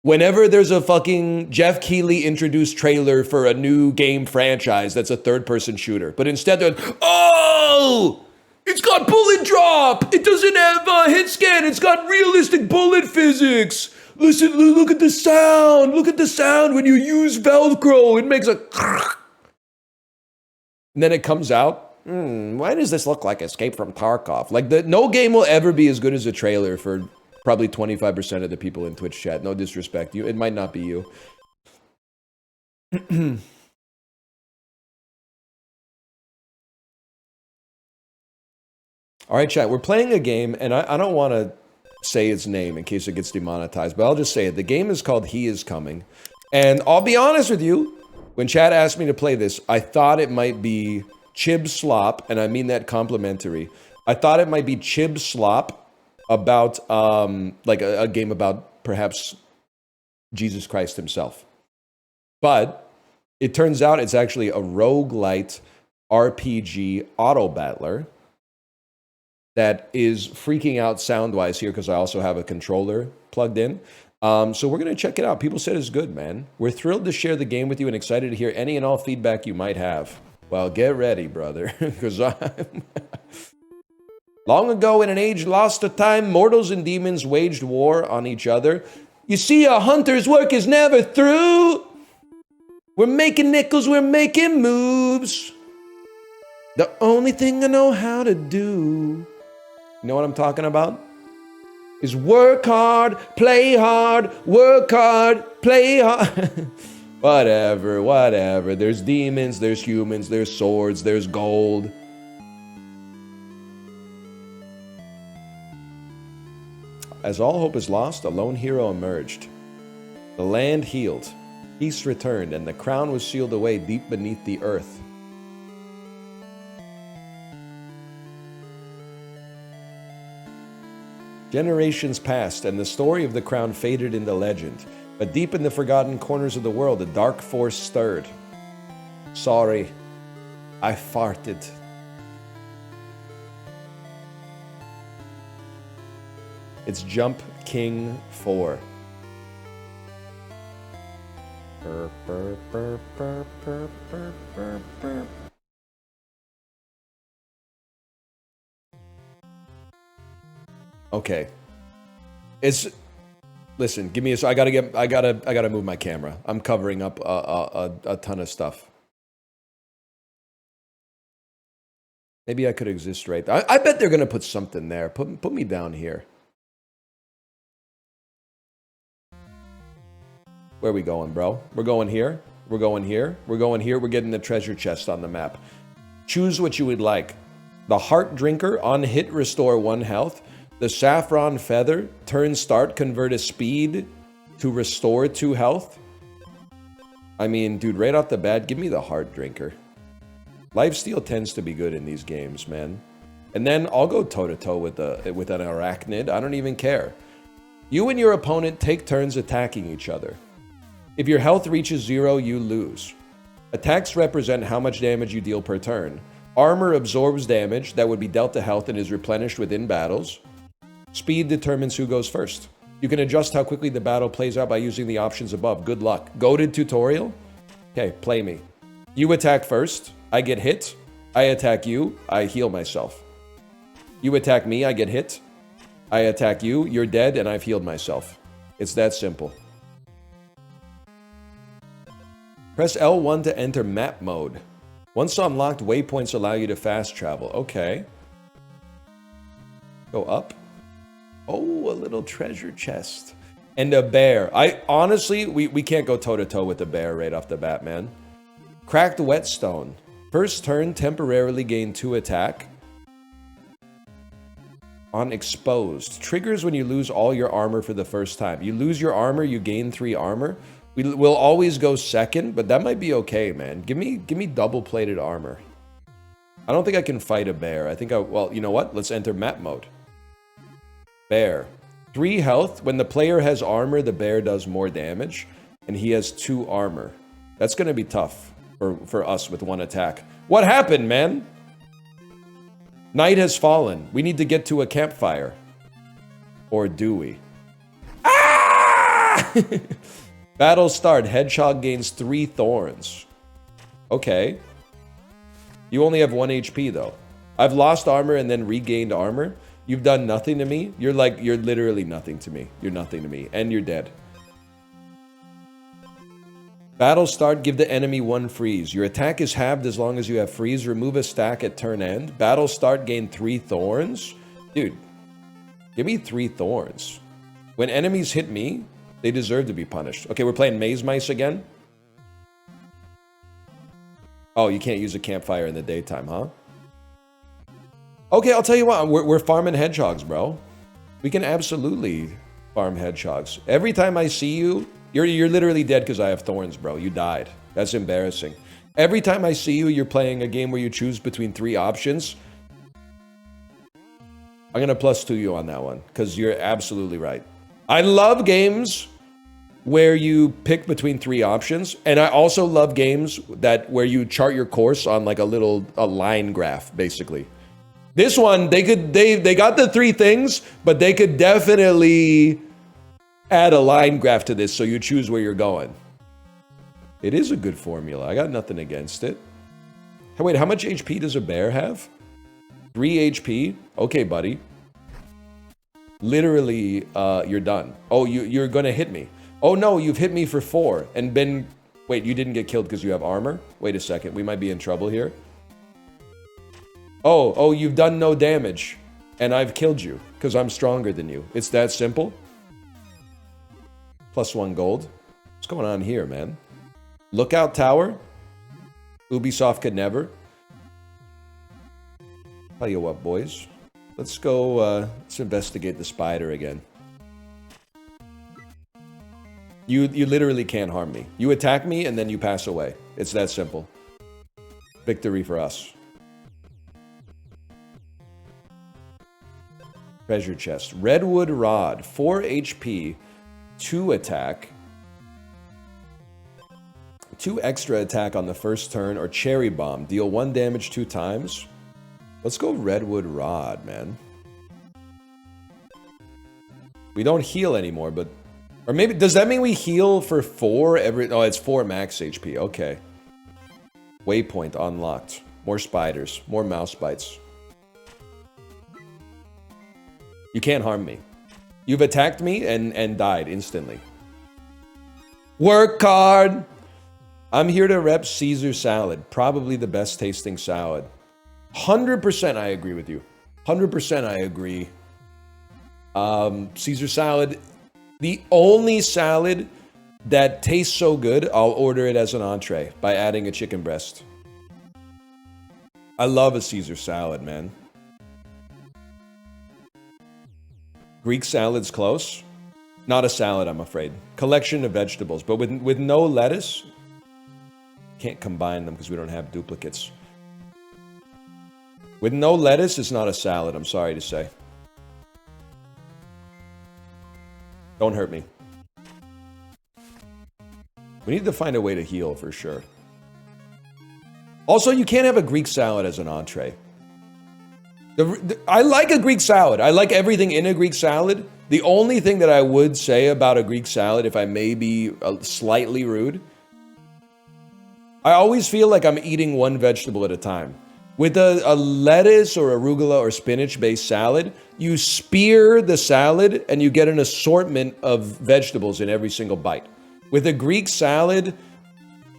whenever there's a fucking Jeff Keighley introduced trailer for a new game franchise that's a third-person shooter. But instead they're like, oh, it's got bullet drop. It doesn't have a hit scan. It's got realistic bullet physics. Listen, look at the sound. Look at the sound when you use Velcro. It makes a... And then it comes out. Why does this look like Escape from Tarkov? Like, no game will ever be as good as a trailer for probably 25% of the people in Twitch chat. No disrespect. It might not be you. All right, chat. We're playing a game, and I don't want to say its name in case it gets demonetized, but I'll just say it. The game is called He Is Coming. And I'll be honest with you, when Chad asked me to play this, I thought it might be Chib Slop, and I mean that complimentary. I thought it might be Chib Slop about, like a game about perhaps Jesus Christ himself. But it turns out it's actually a roguelite RPG auto battler that is freaking out sound-wise here because I also have a controller plugged in. So we're going to check it out. People said it's good, man. We're thrilled to share the game with you and excited to hear any and all feedback you might have. Well, get ready, brother, because I'm... Long ago, in an age lost to time, mortals and demons waged war on each other. You see, a hunter's work is never through. We're making nickels, we're making moves. The only thing I know how to do, you know what I'm talking about? Is work hard, play hard, work hard, play hard. Whatever. There's demons, there's humans, there's swords, there's gold. As all hope is lost, a lone hero emerged. The land healed, peace returned, and the crown was sealed away deep beneath the earth. Generations passed, and the story of the crown faded into legend. But deep in the forgotten corners of the world, a dark force stirred. Sorry, I farted. It's Jump King 4. Burr, burr, burr, burr, burr, burr, burr, burr. Okay. Listen, give me I gotta move my camera. I'm covering up a ton of stuff. Maybe I could exist right there. I bet they're gonna put something there. Put me down here. Where are we going, bro? We're going here? We're going here. We're going here. We're getting the treasure chest on the map. Choose what you would like. The Heart Drinker, on hit, restore 1 health. The Saffron Feather, turn start, convert a speed to restore 2 health. I mean, dude, right off the bat, give me the Heart Drinker. Lifesteal tends to be good in these games, man. And then I'll go toe-to-toe with an Arachnid. I don't even care. You and your opponent take turns attacking each other. If your health reaches 0, you lose. Attacks represent how much damage you deal per turn. Armor absorbs damage that would be dealt to health and is replenished within battles. Speed determines who goes first. You can adjust how quickly the battle plays out by using the options above. Good luck. Goated tutorial? Okay, play me. You attack first. I get hit. I attack you. I heal myself. You attack me. I get hit. I attack you. You're dead, and I've healed myself. It's that simple. Press L1 to enter map mode. Once unlocked, waypoints allow you to fast travel. Okay. Go up. Oh, a little treasure chest. And a bear. Honestly, we can't go toe-to-toe with the bear right off the bat, man. Cracked whetstone. First turn, temporarily gain 2 attack. On exposed. Triggers when you lose all your armor for the first time. You lose your armor, you gain 3 armor. We'll always go second, but that might be okay, man. Give me double-plated armor. I don't think I can fight a bear. I think well, you know what? Let's enter map mode. Bear. 3 health. When the player has armor, the bear does more damage. And he has 2 armor. That's going to be tough for us with 1 attack. What happened, man? Night has fallen. We need to get to a campfire. Or do we? Ah! Battle start. Hedgehog gains 3 thorns. Okay. You only have 1 HP, though. I've lost armor and then regained armor. You've done nothing to me. You're literally nothing to me. You're nothing to me. And you're dead. Battle start. Give the enemy 1 freeze. Your attack is halved as long as you have freeze. Remove a stack at turn end. Battle start. Gain 3 thorns. Dude, give me 3 thorns. When enemies hit me, they deserve to be punished. Okay, we're playing Maze Mice again. Oh, you can't use a campfire in the daytime, huh? Okay, I'll tell you what. We're farming hedgehogs, bro. We can absolutely farm hedgehogs. Every time I see you, you're literally dead because I have thorns, bro. You died. That's embarrassing. Every time I see you, you're playing a game where you choose between 3 options. I'm going to +2 you on that one because you're absolutely right. I love games where you pick between 3 options, and I also love games where you chart your course on like a line graph, basically. This one, they got the 3 things, but they could definitely add a line graph to this so you choose where you're going. It is a good formula. I got nothing against it. Hey, wait, how much HP does a bear have? 3 HP? Okay, buddy. Literally, you're done. Oh, you're gonna hit me. Oh no, you've hit me for 4 and been... Wait, you didn't get killed because you have armor? Wait a second, we might be in trouble here. Oh, you've done no damage, and I've killed you, because I'm stronger than you. It's that simple. +1 gold. What's going on here, man? Lookout Tower? Ubisoft could never. Tell you what, boys. Let's go, let's investigate the spider again. You literally can't harm me. You attack me, and then you pass away. It's that simple. Victory for us. Treasure chest. Redwood Rod. 4 HP. 2 attack. 2 extra attack on the first turn. Or Cherry Bomb. Deal 1 damage 2 times. Let's go Redwood Rod, man. We don't heal anymore, but... Or maybe... Does that mean we heal for 4 every... Oh, it's 4 max HP. Okay. Waypoint unlocked. More spiders. More mouse bites. You can't harm me. You've attacked me and died instantly. Work hard! I'm here to rep Caesar salad. Probably the best tasting salad. 100% I agree with you. 100% I agree. Caesar salad, the only salad that tastes so good, I'll order it as an entree by adding a chicken breast. I love a Caesar salad, man. Greek salad's close. Not a salad, I'm afraid. Collection of vegetables, but with no lettuce. Can't combine them because we don't have duplicates. With no lettuce, it's not a salad, I'm sorry to say. Don't hurt me. We need to find a way to heal for sure. Also, you can't have a Greek salad as an entree. I like a Greek salad. I like everything in a Greek salad. The only thing that I would say about a Greek salad, if I may be slightly rude, I always feel like I'm eating one vegetable at a time. With a lettuce or arugula or spinach-based salad, you spear the salad and you get an assortment of vegetables in every single bite. With a Greek salad,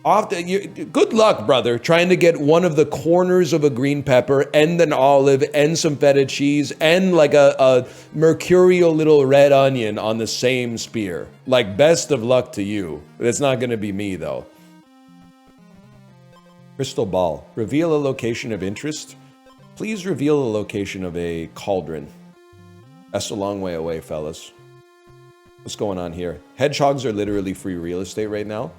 good luck, brother, trying to get one of the corners of a green pepper and an olive and some feta cheese and like a mercurial little red onion on the same spear. Like, best of luck to you. It's not going to be me, though. Crystal ball. Reveal a location of interest. Please reveal the location of a cauldron. That's a long way away, fellas. What's going on here? Hedgehogs are literally free real estate right now.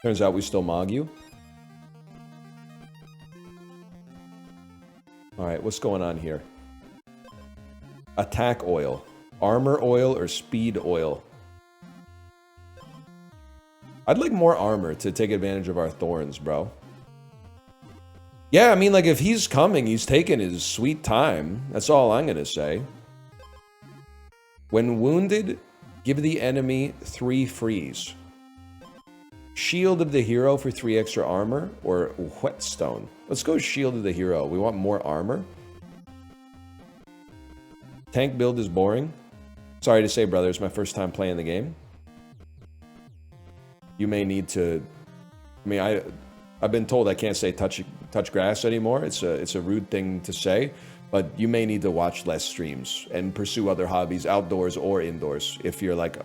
Turns out we still mog you. Alright, what's going on here? Attack oil. Armor oil or speed oil? I'd like more armor to take advantage of our thorns, bro. Yeah, I mean, like, if he's coming, he's taking his sweet time. That's all I'm gonna say. When wounded, give the enemy 3 freeze. Shield of the hero for 3 extra armor, or whetstone. Let's go shield of the hero. We want more armor. Tank build is boring. Sorry to say, brother, it's my first time playing the game. You may need to... I mean, I've been told I can't say touch grass anymore. It's a rude thing to say, but you may need to watch less streams and pursue other hobbies, outdoors or indoors, if you're like,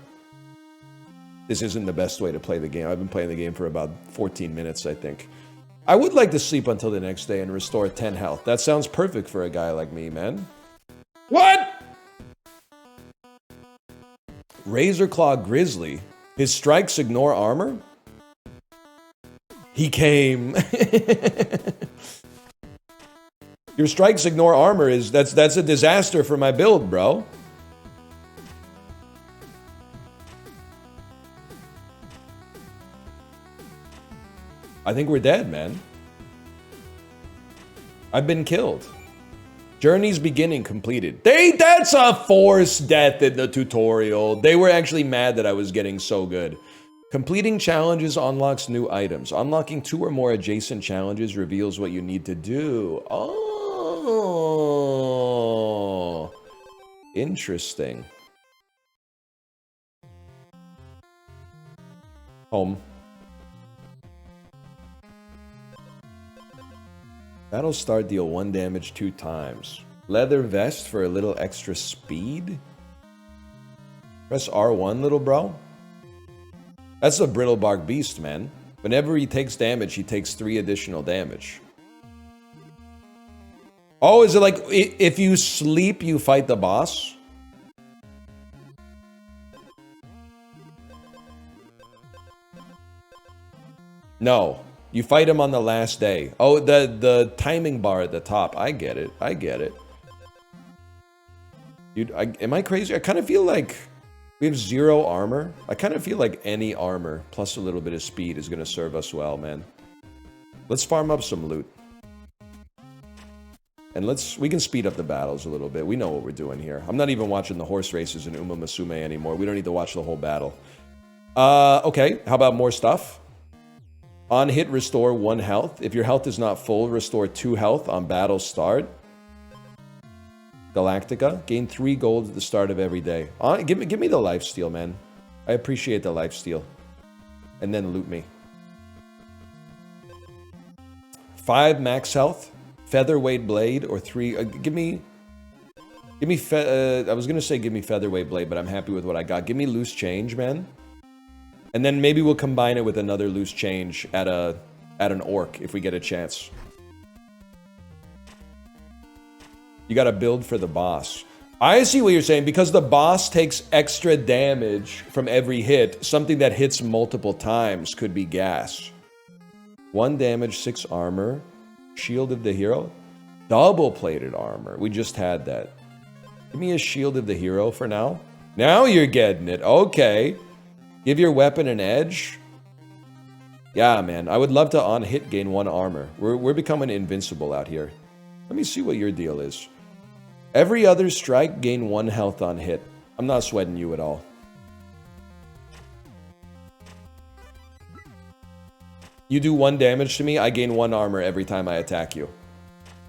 this isn't the best way to play the game. I've been playing the game for about 14 minutes, I think. I would like to sleep until the next day and restore 10 health. That sounds perfect for a guy like me, man. What? Razorclaw Grizzly. His strikes ignore armor? He came. Your strikes ignore armor is that's a disaster for my build, bro. I think we're dead, man. I've been killed. Journey's beginning completed. That's a forced death in the tutorial. They were actually mad that I was getting so good. Completing challenges unlocks new items. Unlocking 2 or more adjacent challenges reveals what you need to do. Oh. Interesting. Home. Battle start, deal 1 damage 2 times. Leather vest for a little extra speed? Press R1, little bro. That's a brittle bark beast, man. Whenever he takes damage, he takes 3 additional damage. Oh, is it like if you sleep, you fight the boss? No. You fight him on the last day. Oh, the timing bar at the top. I get it. I get it. Dude, am I crazy? I kind of feel like we have 0 armor. I kind of feel like any armor plus a little bit of speed is going to serve us well, man. Let's farm up some loot. And we can speed up the battles a little bit. We know what we're doing here. I'm not even watching the horse races in Umamusume anymore. We don't need to watch the whole battle. Okay, how about more stuff? On hit, restore 1 health. If your health is not full, restore 2 health on battle start. Galactica. Gain 3 gold at the start of every day. Give me the lifesteal, man. I appreciate the lifesteal. And then loot me. 5 max health. Featherweight blade or 3. Give me Give me, I was going to say give me featherweight blade, but I'm happy with what I got. Give me loose change, man. And then maybe we'll combine it with another loose change at an orc if we get a chance. You got to build for the boss. I see what you're saying. Because the boss takes extra damage from every hit, something that hits multiple times could be gas. 1 damage, 6 armor. Shield of the hero. Double-plated armor. We just had that. Give me a shield of the hero for now. Now you're getting it. Okay. Give your weapon an edge. Yeah, man. I would love to on hit gain 1 armor. We're becoming invincible out here. Let me see what your deal is. Every other strike, gain 1 health on hit. I'm not sweating you at all. You do 1 damage to me, I gain 1 armor every time I attack you.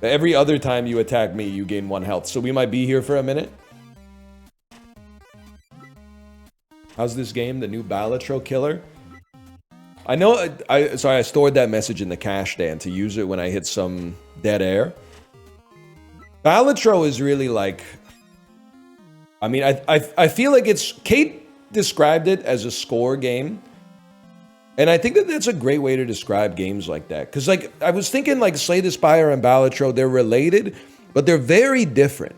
Every other time you attack me, you gain 1 health. So we might be here for a minute. How's this game? The new Balatro killer? I know, sorry, I stored that message in the cache, Dan, to use it when I hit some dead air. Balatro is really like... I mean, I feel like it's... Kate described it as a score game. And I think that that's a great way to describe games like that. Because, like, I was thinking, like, Slay the Spire and Balatro, they're related, but they're very different.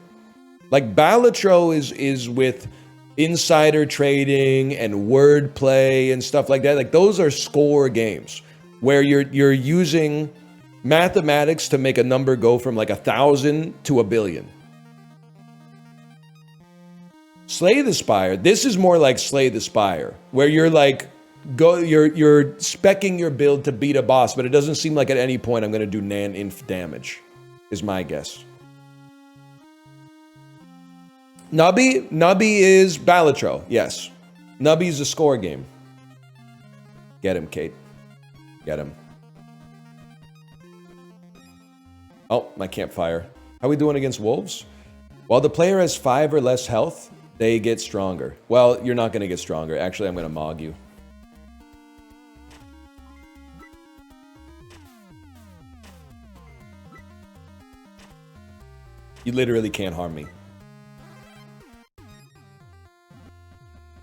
Like, Balatro is with insider trading and wordplay and stuff like that. Like, those are score games where you're using mathematics to make a number go from, like, 1,000 to 1 billion. Slay the Spire, this is more like Slay the Spire, where you're, like... You're speccing your build to beat a boss, but it doesn't seem like at any point I'm going to do nan-inf damage, is my guess. Nubby is Balatro, yes. Nubby's a score game. Get him, Kate. Get him. Oh, my campfire. How are we doing against wolves? While the player has 5 or less health, they get stronger. Well, you're not going to get stronger. Actually, I'm going to mog you. You literally can't harm me.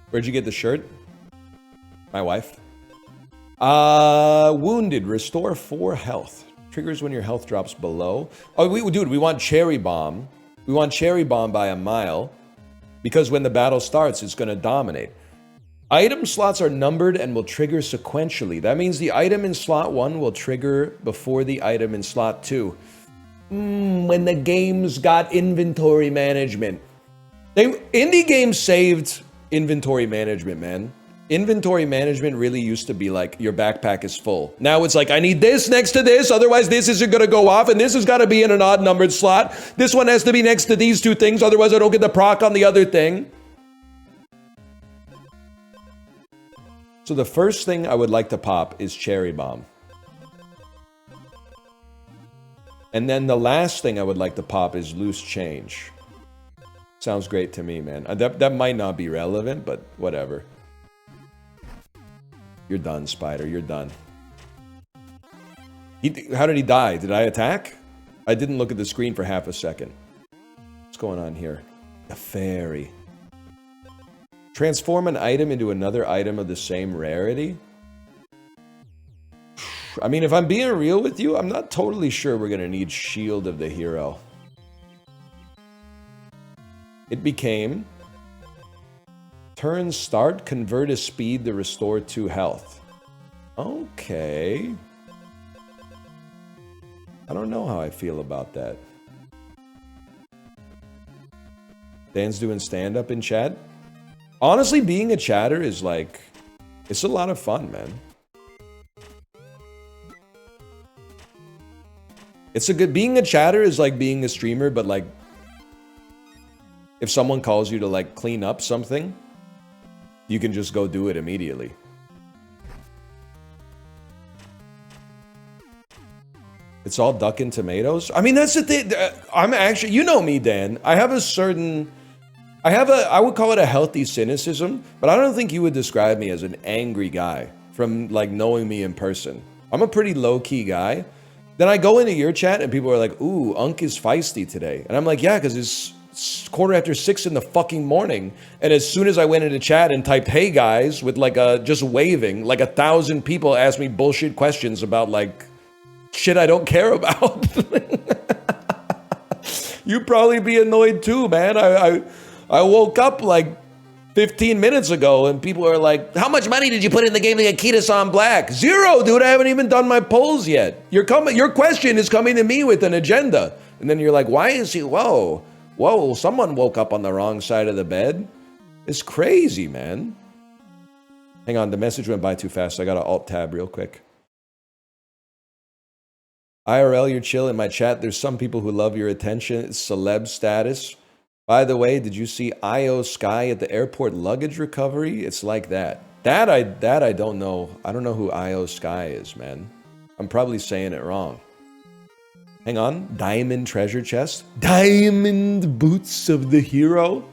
Where'd you get the shirt? My wife. Wounded. Restore 4 health. Triggers when your health drops below. Oh, dude, we want Cherry Bomb. We want Cherry Bomb by a mile. Because when the battle starts, it's going to dominate. Item slots are numbered and will trigger sequentially. That means the item in slot 1 will trigger before the item in slot 2. When the game's got inventory management. Indie games saved inventory management, man. Inventory management really used to be like, your backpack is full. Now it's like, I need this next to this, otherwise this isn't going to go off, and this has got to be in an odd numbered slot. This one has to be next to these 2 things, otherwise I don't get the proc on the other thing. So the first thing I would like to pop is Cherry Bomb. And then the last thing I would like to pop is Loose Change. Sounds great to me, man. That might not be relevant, but whatever. You're done, Spider. You're done. How did he die? Did I attack? I didn't look at the screen for half a second. What's going on here? The fairy. Transform an item into another item of the same rarity? I mean, if I'm being real with you, I'm not totally sure we're going to need Shield of the Hero. It became... Turn start, convert a speed to restore 2 health. Okay. I don't know how I feel about that. Dan's doing stand-up in chat. Honestly, being a chatter is like... It's a lot of fun, man. It's a good... Being a chatter is like being a streamer, but like... If someone calls you to like clean up something, you can just go do it immediately. It's all duck and tomatoes? I mean, that's the thing. I'm actually... You know me, Dan. I have a certain... I would call it a healthy cynicism, but I don't think you would describe me as an angry guy from like knowing me in person. I'm a pretty low-key guy. Then I go into your chat and people are like, ooh, Unk is feisty today. And I'm like, yeah, because quarter after 6 in the fucking morning. And as soon as I went into chat and typed, "Hey guys," with like just waving, like 1,000 people asked me bullshit questions about like shit I don't care about. You'd probably be annoyed too, man. I woke up like 15 minutes ago and people are like, "How much money did you put in the game to get Ketis on black?" 0, dude. I haven't even done my polls yet. Your question is coming to me with an agenda. And then you're like, "Why is he, whoa, someone woke up on the wrong side of the bed." It's crazy, man. Hang on, the message went by too fast. I got to alt tab real quick. IRL, you're chill. In my chat, there's some people who love your attention. It's celeb status. By the way, did you see IO Sky at the airport luggage recovery? It's like that. That I don't know. I don't know who IO Sky is, man. I'm probably saying it wrong. Hang on. Diamond treasure chest. Diamond boots of the hero.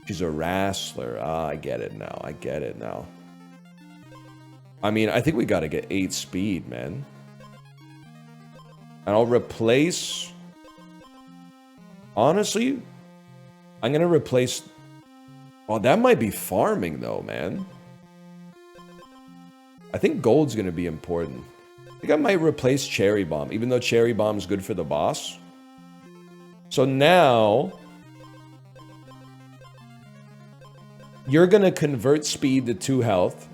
She's a wrestler. Ah, I get it now. I get it now. I mean, I think we got to get 8 speed, man. And I'll replace... Honestly, I'm going to replace... Oh, that might be farming, though, man. I think gold's going to be important. I think I might replace Cherry Bomb, even though Cherry Bomb's good for the boss. So now... You're going to convert speed to 2 health.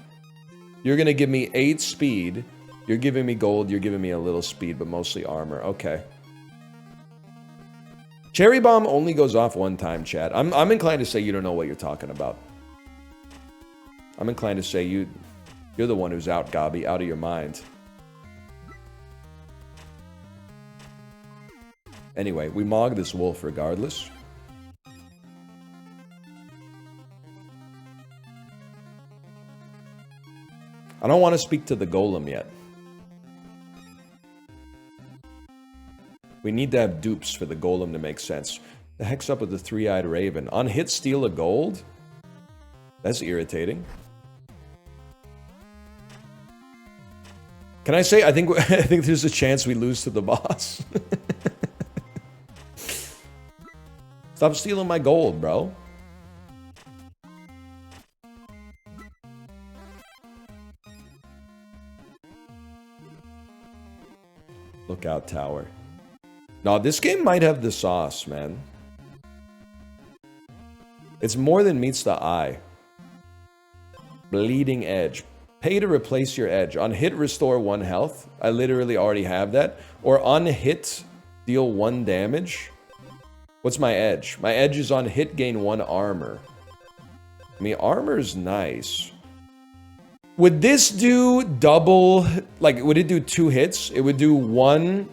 You're going to give me 8 speed. You're giving me gold. You're giving me a little speed, but mostly armor. Okay. Cherry Bomb only goes off 1 time, chat. I'm inclined to say you don't know what you're talking about. I'm inclined to say you're the one who's out, Gabi, out of your mind. Anyway, we mog this wolf regardless. I don't want to speak to the golem yet. We need to have dupes for the golem to make sense. The heck's up with the 3-eyed raven? On hit, steal a gold? That's irritating. Can I say, I think there's a chance we lose to the boss. Stop stealing my gold, bro. Lookout tower. No, this game might have the sauce, man. It's more than meets the eye. Bleeding edge. Pay to replace your edge. On hit, restore 1 health. I literally already have that. Or on hit, deal 1 damage. What's my edge? My edge is on hit, gain 1 armor. I mean, armor's nice. Would this do double, like, would it do 2 hits? It would do 1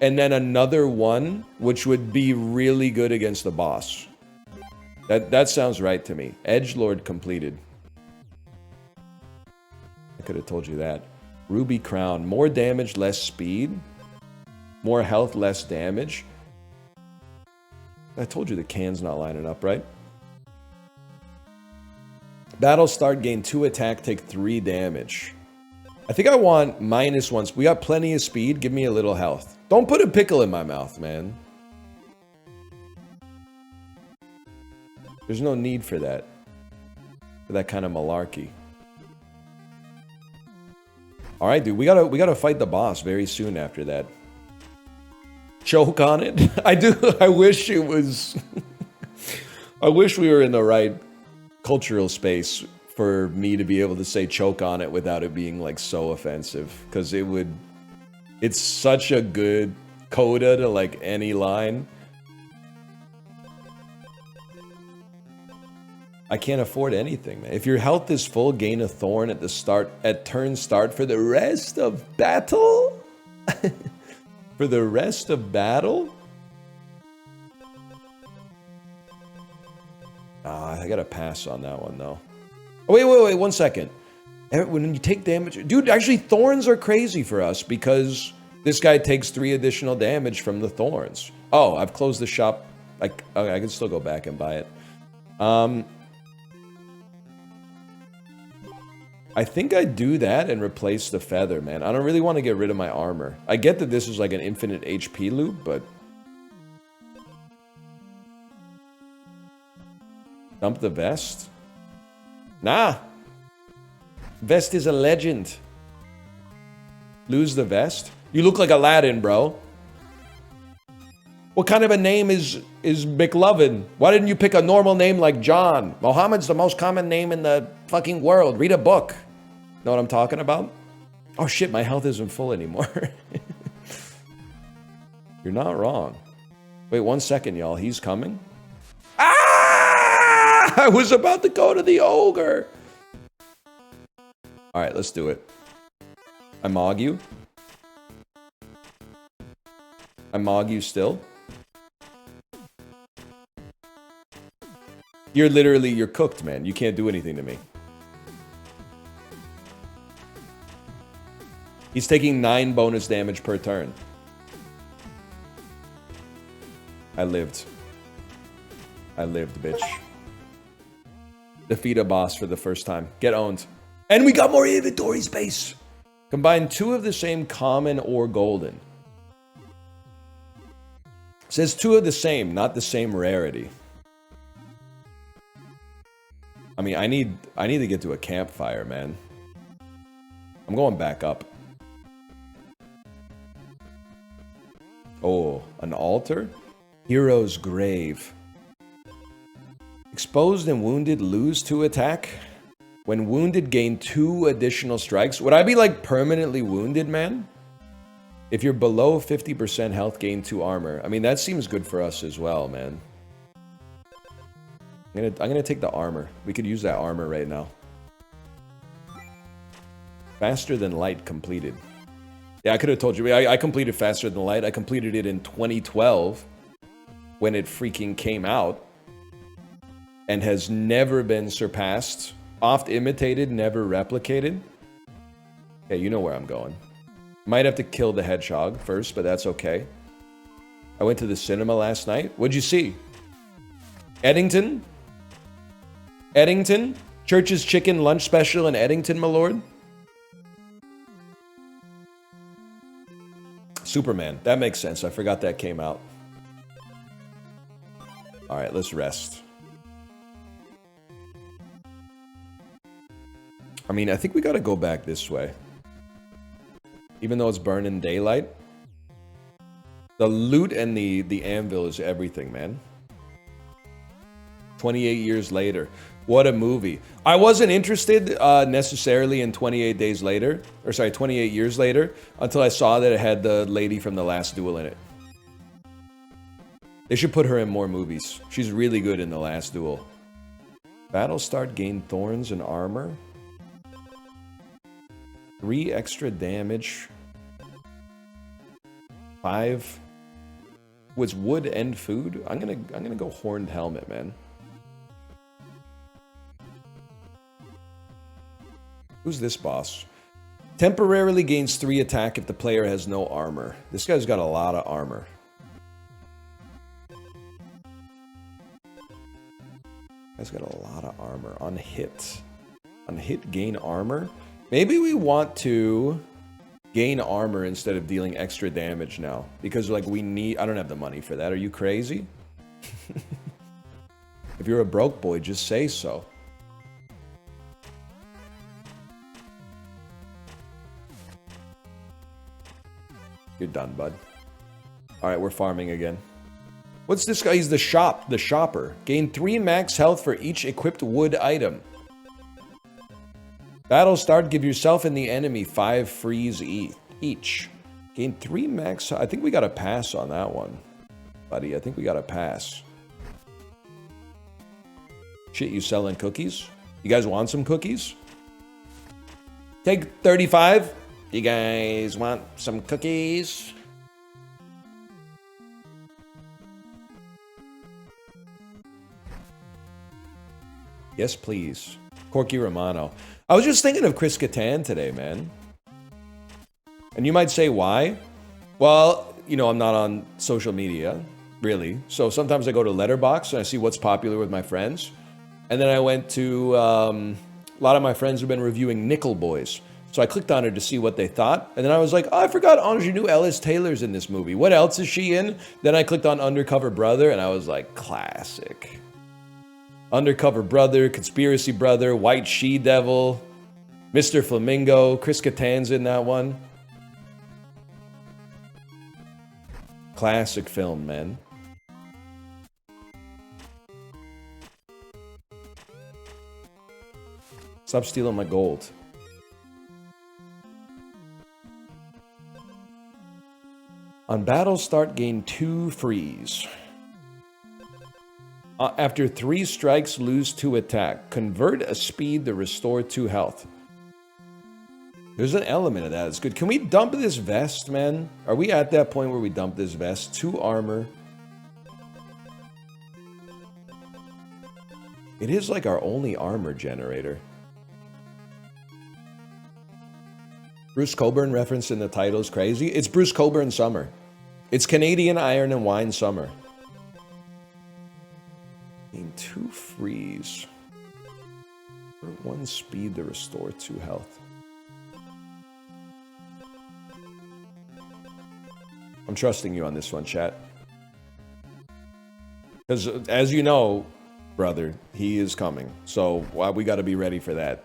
and then another 1, which would be really good against the boss. That sounds right to me. Edgelord completed. I could have told you that. Ruby Crown. More damage, less speed. More health, less damage. I told you the can's not lining up, right? Battle start, gain 2 attack, take 3 damage. I think I want -1. We got plenty of speed. Give me a little health. Don't put a pickle in my mouth, man. There's no need for that. For that kind of malarkey. All right, dude. We gotta fight the boss very soon after that. Choke on it. I do. I wish it was. I wish we were in the right cultural space for me to be able to say choke on it without it being like so offensive, because it's such a good coda to like any line. I can't afford anything, man. If your health is full, gain a thorn at turn start for the rest of battle. For the rest of battle. I gotta pass on that one, though. Oh, wait, 1 second. When you take damage... Dude, actually, thorns are crazy for us because this guy takes 3 additional damage from the thorns. Oh, I've closed the shop. Okay, I can still go back and buy it. I think I'd do that and replace the feather, man. I don't really want to get rid of my armor. I get that this is like an infinite HP loop, but... Dump the vest? Nah. Vest is a legend. Lose the vest? You look like Aladdin, bro. What kind of a name is McLovin? Why didn't you pick a normal name like John? Mohammed's the most common name in the fucking world. Read a book. Know what I'm talking about? Oh shit, my health isn't full anymore. You're not wrong. Wait 1 second, y'all. He's coming. Ah! I was about to go to the ogre. All right, let's do it. I mog you. I mog you still. You're cooked, man. You can't do anything to me. He's taking 9 bonus damage per turn. I lived. I lived, bitch. Defeat a boss for the first time. Get owned. And we got more inventory space. Combine 2 of the same common or golden. It says 2 of the same, not the same rarity. I mean, I need to get to a campfire, man. I'm going back up. Oh, an altar? Hero's grave. Exposed and wounded lose 2 attack. When wounded, gain 2 additional strikes. Would I be like permanently wounded, man? If you're below 50% health, gain 2 armor. I mean, that seems good for us as well, man. I'm gonna take the armor. We could use that armor right now. Faster than light completed. Yeah, I could have told you. I completed faster than light. I completed it in 2012 when it freaking came out and has never been surpassed. Oft imitated, never replicated. Yeah, you know where I'm going. Might have to kill the hedgehog first, but that's okay. I went to the cinema last night. What'd you see? Eddington? Eddington? Church's Chicken Lunch Special in Eddington, my lord? Superman. That makes sense. I forgot that came out. Alright, let's rest. I mean, I think we gotta go back this way. Even though it's burning daylight. The loot and the anvil is everything, man. 28 years later. What a movie. I wasn't interested necessarily in 28 days later. Or sorry, 28 years later. Until I saw that it had the lady from The Last Duel in it. They should put her in more movies. She's really good in The Last Duel. Battle start, gain thorns and armor. 3 extra damage. 5 was wood and food. I'm gonna go horned helmet, man. Who's this boss? Temporarily gains 3 attack if the player has no armor. This guy's got a lot of armor. Guy's got a lot of armor. On hit. On hit, gain armor. Maybe we want to gain armor instead of dealing extra damage now. Because, like, we need... I don't have the money for that. Are you crazy? If you're a broke boy, just say so. You're done, bud. Alright, we're farming again. What's this guy? He's the shopper. Gain 3 max health for each equipped wood item. Battle start, give yourself and the enemy 5 freeze each. Gain 3 max... I think we got to pass on that one, buddy. I think we got to pass. Shit, you selling cookies? You guys want some cookies? Take 35. You guys want some cookies? Yes, please. Corky Romano. I was just thinking of Chris Kattan today, man. And you might say, why? Well, you know, I'm not on social media, really. So sometimes I go to Letterboxd and I see what's popular with my friends. And then I went to, A lot of my friends have been reviewing Nickel Boys. So I clicked on her to see what they thought. And then I was like, oh, I forgot Ingenue Ellis-Taylor's in this movie. What else is she in? Then I clicked on Undercover Brother, and I was like, classic. Undercover Brother, Conspiracy Brother, White She-Devil, Mr. Flamingo, Chris Kattan's in that one. Classic film, man. Stop stealing my gold. On battle start, gain 2 freeze. After 3 strikes, lose 2 attack. Convert a speed to restore 2 health. There's an element of that. It's good. Can we dump this vest, man? Are we at that point where we dump this vest? 2 armor. It is like our only armor generator. Bruce Coburn referenced in the title is crazy. It's Bruce Coburn summer. It's Canadian Iron and Wine summer. Gain 2 freeze. For 1 speed to restore 2 health. I'm trusting you on this one, chat. Because as you know, brother, he is coming. So we got to be ready for that.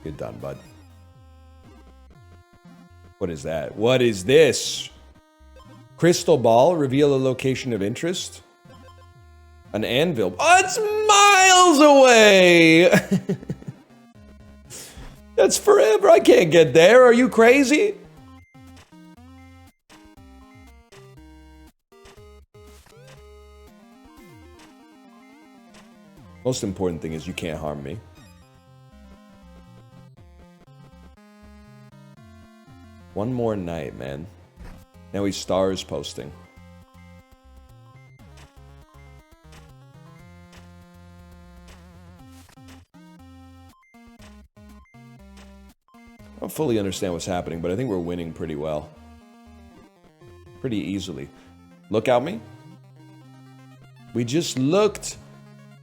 Good done, bud. What is that? What is this? Crystal ball, reveal a location of interest. An anvil. Oh, it's miles away! That's forever. I can't get there. Are you crazy? Most important thing is you can't harm me. One more night, man. Now he's stars posting. I don't fully understand what's happening, but I think we're winning pretty well. Pretty easily. Look out me. We just looked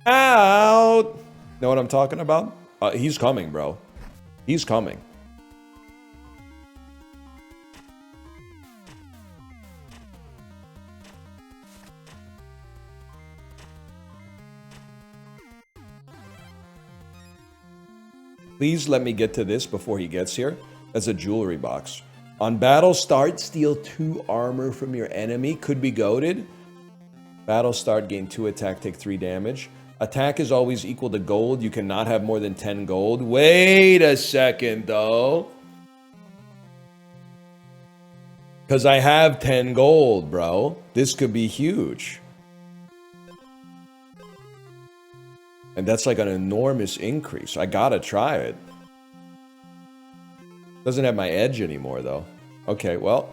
out. Know what I'm talking about? He's coming, bro. He's coming. Please let me get to this before he gets here. That's a jewelry box. On battle start, steal 2 armor from your enemy. Could be goated. Battle start, gain 2 attack, take 3 damage. Attack is always equal to gold. You cannot have more than 10 gold. Wait a second, though. Because I have 10 gold, bro. This could be huge. And that's like an enormous increase. I gotta try it. Doesn't have my edge anymore, though. Okay, well.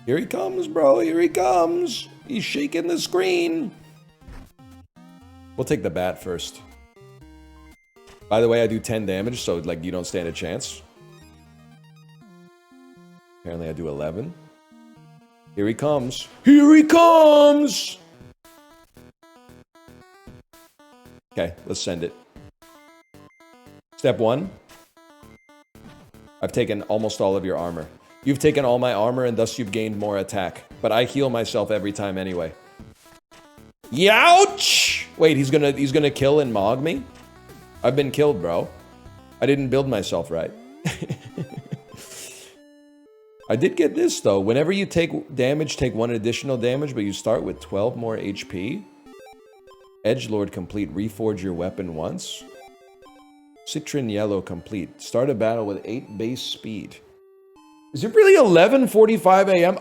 Here he comes, bro. Here he comes. He's shaking the screen. We'll take the bat first. By the way, I do 10 damage, so like you don't stand a chance. Apparently I do 11. Here he comes. Here he comes! Okay, let's send it. Step 1. I've taken almost all of your armor. You've taken all my armor and thus you've gained more attack. But I heal myself every time anyway. Youch! Wait, he's gonna kill and mog me? I've been killed, bro. I didn't build myself right. I did get this though. Whenever you take damage, take 1 additional damage, but you start with 12 more HP. Edgelord complete. Reforge your weapon once. Citron yellow complete. Start a battle with 8 base speed. Is it really 11:45 a.m.?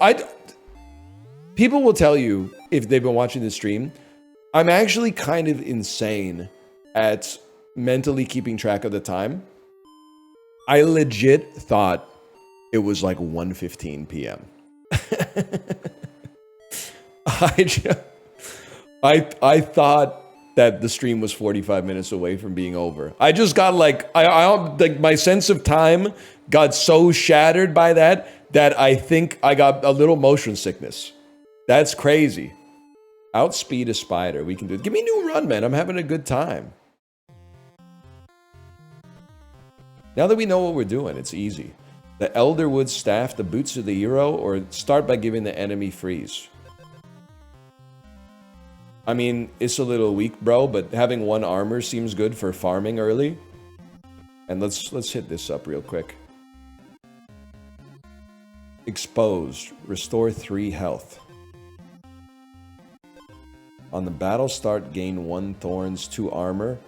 People will tell you, if they've been watching the stream, I'm actually kind of insane at mentally keeping track of the time. I legit thought it was like 1:15 p.m. I thought that the stream was 45 minutes away from being over. I just got like, like my sense of time got so shattered by that that I think I got a little motion sickness. That's crazy. Outspeed a spider. We can do it. Give me a new run, man. I'm having a good time. Now that we know what we're doing, it's easy. The Elderwood Staff, the Boots of the Hero, or start by giving the enemy freeze. I mean, it's a little weak, bro, but having 1 armor seems good for farming early. And let's hit this up real quick. Exposed. Restore 3 health. On the battle start, gain 1 thorns, 2 armor.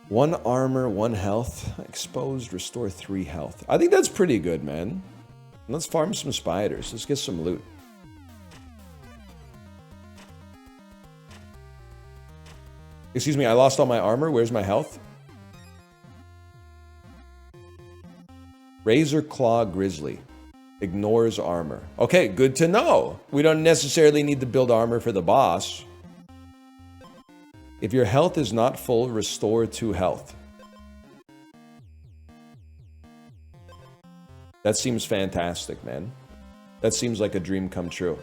1 armor, 1 health. Exposed, restore 3 health. I think that's pretty good, man. Let's farm some spiders. Let's get some loot. Excuse me, I lost all my armor. Where's my health? Razor Claw Grizzly. Ignores armor. Okay, good to know. We don't necessarily need to build armor for the boss. If your health is not full, restore 2 health. That seems fantastic, man. That seems like a dream come true.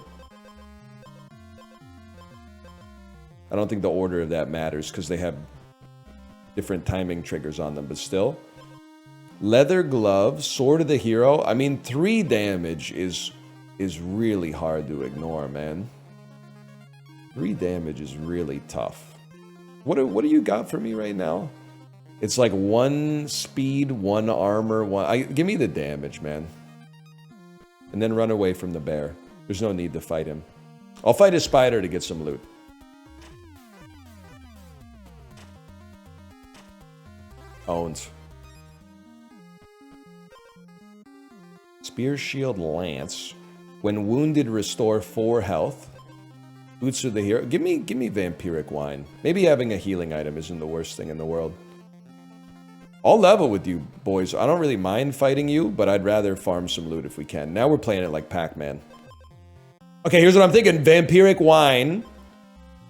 I don't think the order of that matters because they have different timing triggers on them, but still. Leather Glove, Sword of the Hero. I mean, 3 damage is really hard to ignore, man. 3 damage is really tough. What do you got for me right now? It's like 1 speed, 1 armor, 1... give me the damage, man. And then run away from the bear. There's no need to fight him. I'll fight a spider to get some loot. Owns. Spear, Shield, Lance. When wounded, restore 4 health. Boots of the Hero. Give me Vampiric Wine. Maybe having a healing item isn't the worst thing in the world. I'll level with you, boys. I don't really mind fighting you, but I'd rather farm some loot if we can. Now we're playing it like Pac-Man. Okay, here's what I'm thinking. Vampiric Wine.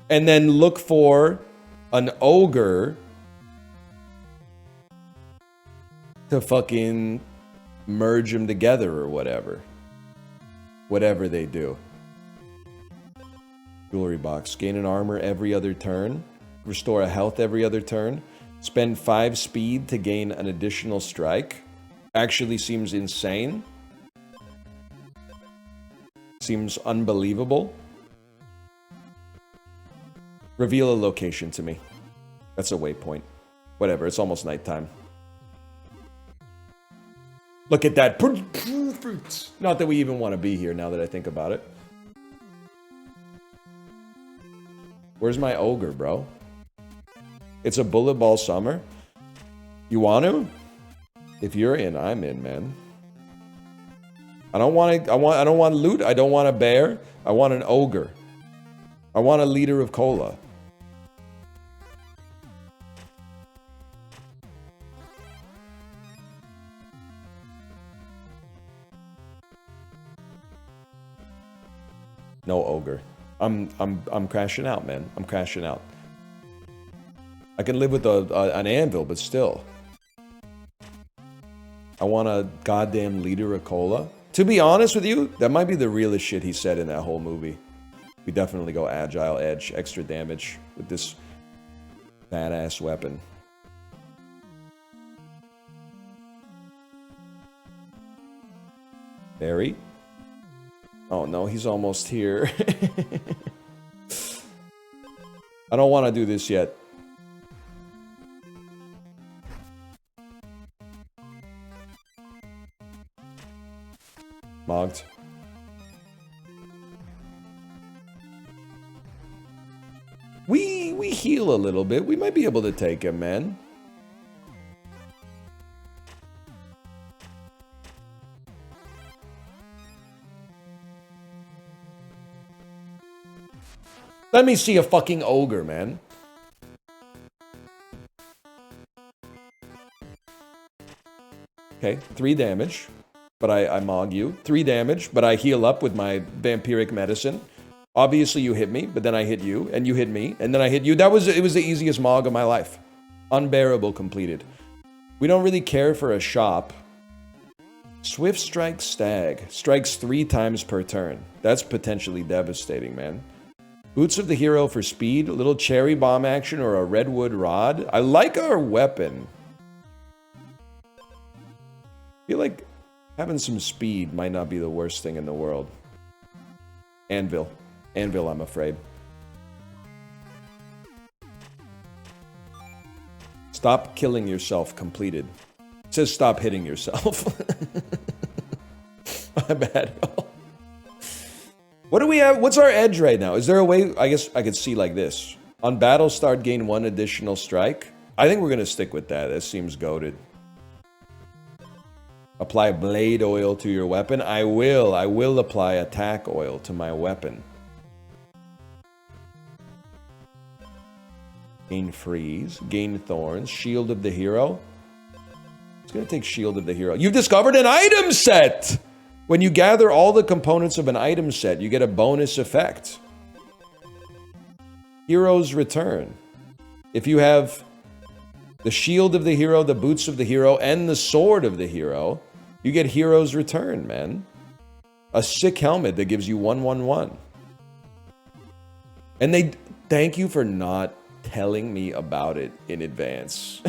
And then look for an ogre to fucking merge them together or whatever. Whatever they do. Jewelry box. Gain an armor every other turn. Restore a health every other turn. Spend 5 speed to gain an additional strike. Actually seems insane. Seems unbelievable. Reveal a location to me. That's a waypoint. Whatever, it's almost nighttime. Look at that. Not that we even want to be here now that I think about it. Where's my ogre, bro? It's a bullet ball summer. You want to? If you're in, I'm in, man. I don't want loot. I don't want a bear. I want an ogre. I want a liter of cola. No ogre. I'm crashing out, man. I'm crashing out. I can live with an anvil, but still. I want a goddamn liter of cola. To be honest with you, that might be the realest shit he said in that whole movie. We definitely go agile edge, extra damage with this badass weapon. Barry? Oh no, he's almost here. I don't want to do this yet. Mogged. We heal a little bit. We might be able to take him, man. Let me see a fucking ogre, man. Okay, 3 damage. But I mog you. 3 damage, but I heal up with my vampiric medicine. Obviously you hit me, but then I hit you, and you hit me, and then I hit you. It was the easiest mog of my life. Unbearable completed. We don't really care for a shop. Swift Strike Stag. Strikes 3 times per turn. That's potentially devastating, man. Boots of the Hero for speed. A little cherry bomb action or a redwood rod. I like our weapon. I feel like having some speed might not be the worst thing in the world. Anvil. Anvil, I'm afraid. Stop killing yourself completed. It says stop hitting yourself. My bad. What do we have? What's our edge right now? Is there a way? I guess I could see like this. On battle start, gain 1 additional strike. I think we're going to stick with that. That seems goated. Apply blade oil to your weapon. I will apply attack oil to my weapon. Gain freeze. Gain thorns. Shield of the hero. It's going to take Shield of the Hero. You've discovered an item set! When you gather all the components of an item set, you get a bonus effect. Hero's Return. If you have the Shield of the Hero, the Boots of the Hero, and the Sword of the Hero, you get Hero's Return, man. A sick helmet that gives you 1/1/1. And they thank you for not telling me about it in advance.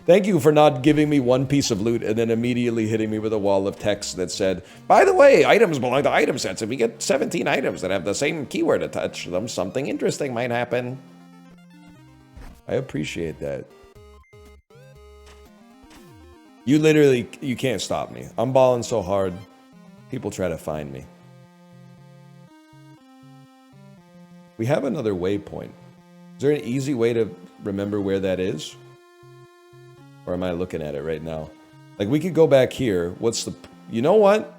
Thank you for not giving me one piece of loot and then immediately hitting me with a wall of text that said, by the way, items belong to item sets. If we get 17 items that have the same keyword attached to them, something interesting might happen. I appreciate that. You literally, you can't stop me. I'm balling so hard, people try to find me. We have another waypoint. Is there an easy way to remember where that is? Or am I looking at it right now? Like, we could go back here. What's the... You know what?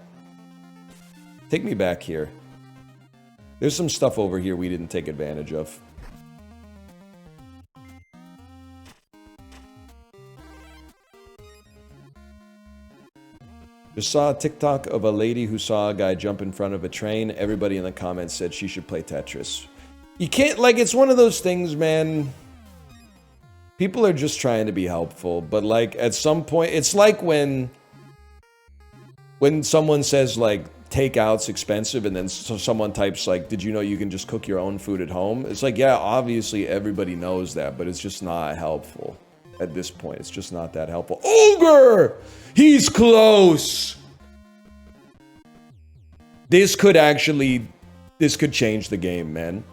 Take me back here. There's some stuff over here we didn't take advantage of. Just saw a TikTok of a lady who saw a guy jump in front of a train. Everybody in the comments said she should play Tetris. You can't... Like, it's one of those things, man... People are just trying to be helpful, but like at some point, it's like when someone says like takeout's expensive and then someone types like, did you know you can just cook your own food at home? It's like, yeah, obviously everybody knows that, but it's just not helpful at this point. It's just not that helpful. Ogre! He's close! This could change the game, man.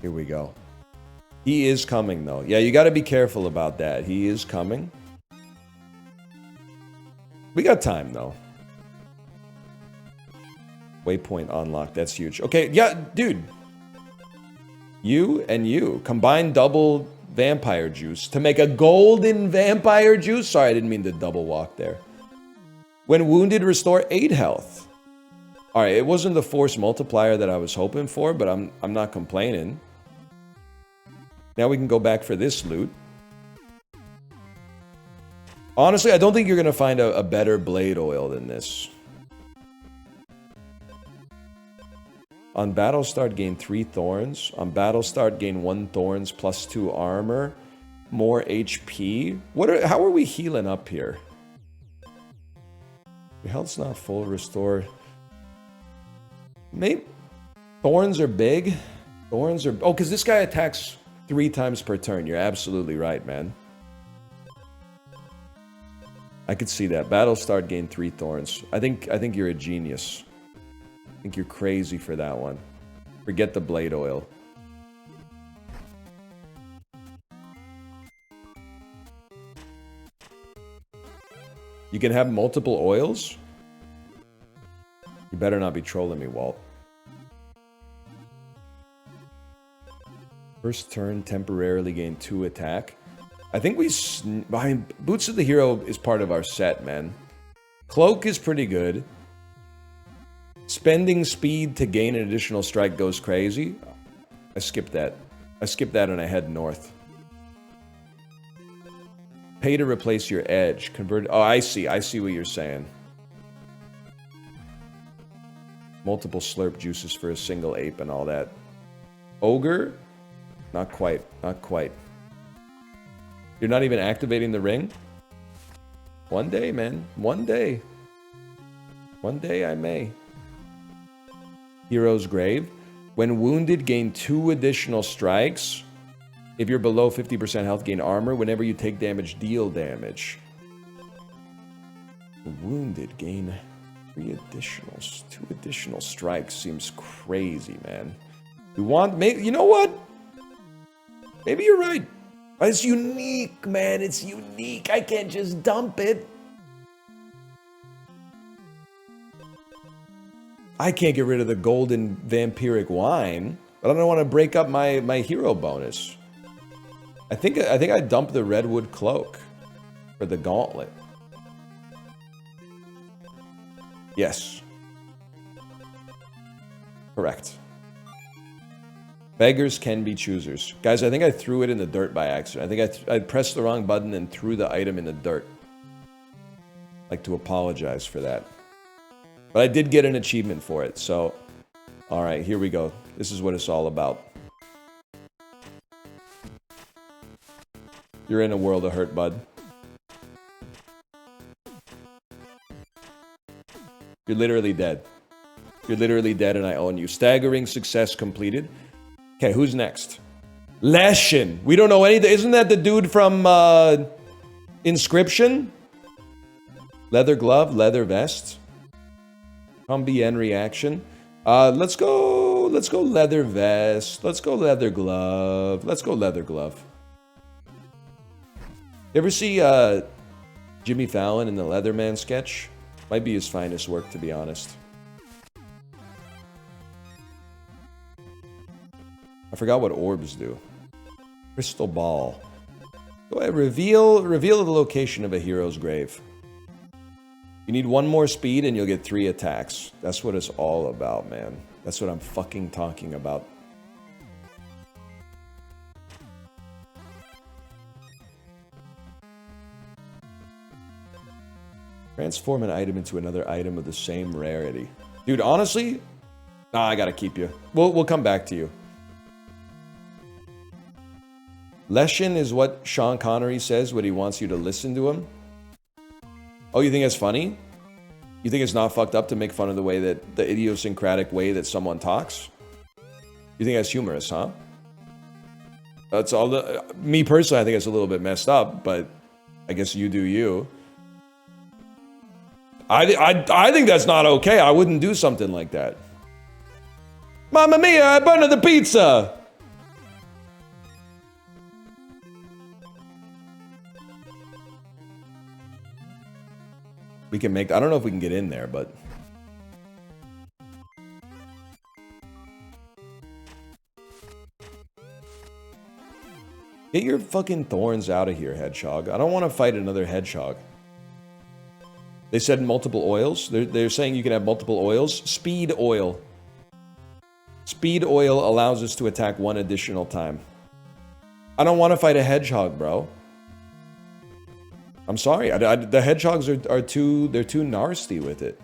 Here we go. He is coming, though. Yeah, you got to be careful about that. He is coming. We got time, though. Waypoint unlocked. That's huge. Okay, yeah, dude. You and you. Combine double vampire juice to make a golden vampire juice. Sorry, I didn't mean to double walk there. When wounded, restore 8 health. All right, it wasn't the force multiplier that I was hoping for, but I'm not complaining. Now we can go back for this loot. Honestly, I don't think you're going to find a better blade oil than this. On battle start, gain 3 thorns. On battle start, gain 1 thorns plus 2 armor. More HP. How are we healing up here? Your health's not full. Restore. Maybe thorns are big. Thorns are... Oh, because this guy attacks 3 times per turn. You're absolutely right, man. I could see that. Battle start, gain 3 thorns. I think you're a genius. I think you're crazy for that one. Forget the blade oil. You can have multiple oils? You better not be trolling me, Walt. First turn, temporarily gain 2 attack. I think behind Boots of the Hero is part of our set, man. Cloak is pretty good. Spending speed to gain an additional strike goes crazy. I skipped that. I skipped that and I head north. Pay to replace your edge. Convert. Oh, I see. I see what you're saying. Multiple slurp juices for a single ape and all that. Ogre? Not quite. Not quite. You're not even activating the ring? One day, man. One day. One day I may. Hero's Grave. When wounded, gain 2 additional strikes. If you're below 50% health, gain armor. Whenever you take damage, deal damage. Wounded, gain 2 additional strikes. Seems crazy, man. You want, maybe, you know what? Maybe you're right. It's unique, man. It's unique. I can't just dump it. I can't get rid of the golden vampiric wine, but I don't want to break up my hero bonus. I think I dumped the redwood cloak for the gauntlet. Yes. Correct. Beggars can be choosers. Guys, I think I threw it in the dirt by accident. I think I pressed the wrong button and threw the item in the dirt. I'd like to apologize for that. But I did get an achievement for it, so... Alright, here we go. This is what it's all about. You're in a world of hurt, bud. You're literally dead. You're literally dead and I own you. Staggering success completed. Okay, who's next? Leshin. We don't know anything. Isn't that the dude from Inscription? Leather glove, leather vest. Combien reaction. Let's go leather vest. Let's go leather glove. Let's go leather glove. You ever see Jimmy Fallon in the Leatherman sketch? Might be his finest work, to be honest. I forgot what orbs do. Crystal ball. Go ahead, reveal the location of a hero's grave. You need 1 more speed and you'll get 3 attacks. That's what it's all about, man. That's what I'm fucking talking about. Transform an item into another item of the same rarity. Dude, honestly, nah, I gotta keep you. We'll come back to you. Leshin is what Sean Connery says when he wants you to listen to him. Oh, you think it's funny? You think it's not fucked up to make fun of the way that the idiosyncratic way that someone talks? You think that's humorous, huh? That's all. Me personally, I think it's a little bit messed up, but I guess you do you. I think that's not okay. I wouldn't do something like that. Mamma mia! I burned the pizza. We can make... I don't know if we can get in there, but... Get your fucking thorns out of here, hedgehog. I don't want to fight another hedgehog. They said multiple oils. They're saying you can have multiple oils. Speed oil. Speed oil allows us to attack 1 additional time. I don't want to fight a hedgehog, bro. I'm sorry. The hedgehogs are too... They're too nasty with it.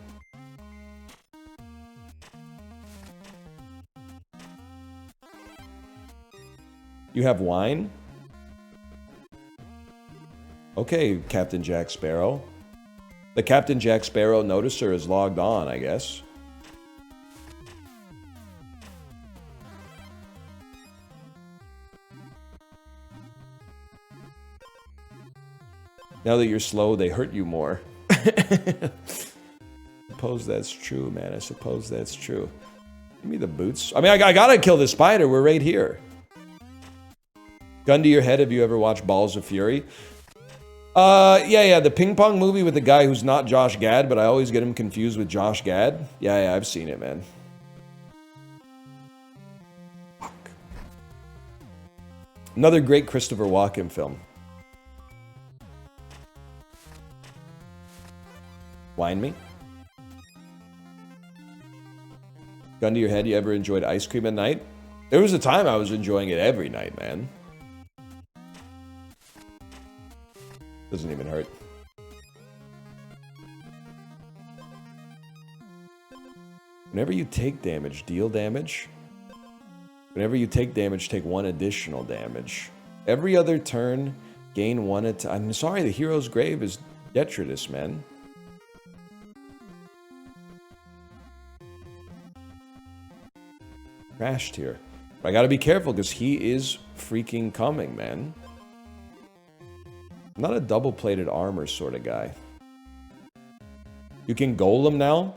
You have wine? Okay, Captain Jack Sparrow. The Captain Jack Sparrow noticer is logged on, I guess. Now that you're slow, they hurt you more. I suppose that's true, man. I suppose that's true. Give me the boots. I mean, I gotta kill the spider. We're right here. Gun to your head. Have you ever watched Balls of Fury? Yeah, the ping pong movie with the guy who's not Josh Gad, but I always get him confused with Josh Gad. Yeah, I've seen it, man. Fuck. Another great Christopher Walken film. Wine me. Gun to your head, you ever enjoyed ice cream at night? There was a time I was enjoying it every night, man. Doesn't even hurt. Whenever you take damage, deal damage. Whenever you take damage, take 1 additional damage. Every other turn, gain 1 attack. I'm sorry, the hero's grave is detritus, man. Crashed here. But I gotta be careful because he is freaking coming, man. I'm not a double-plated armor sort of guy. You can golem now?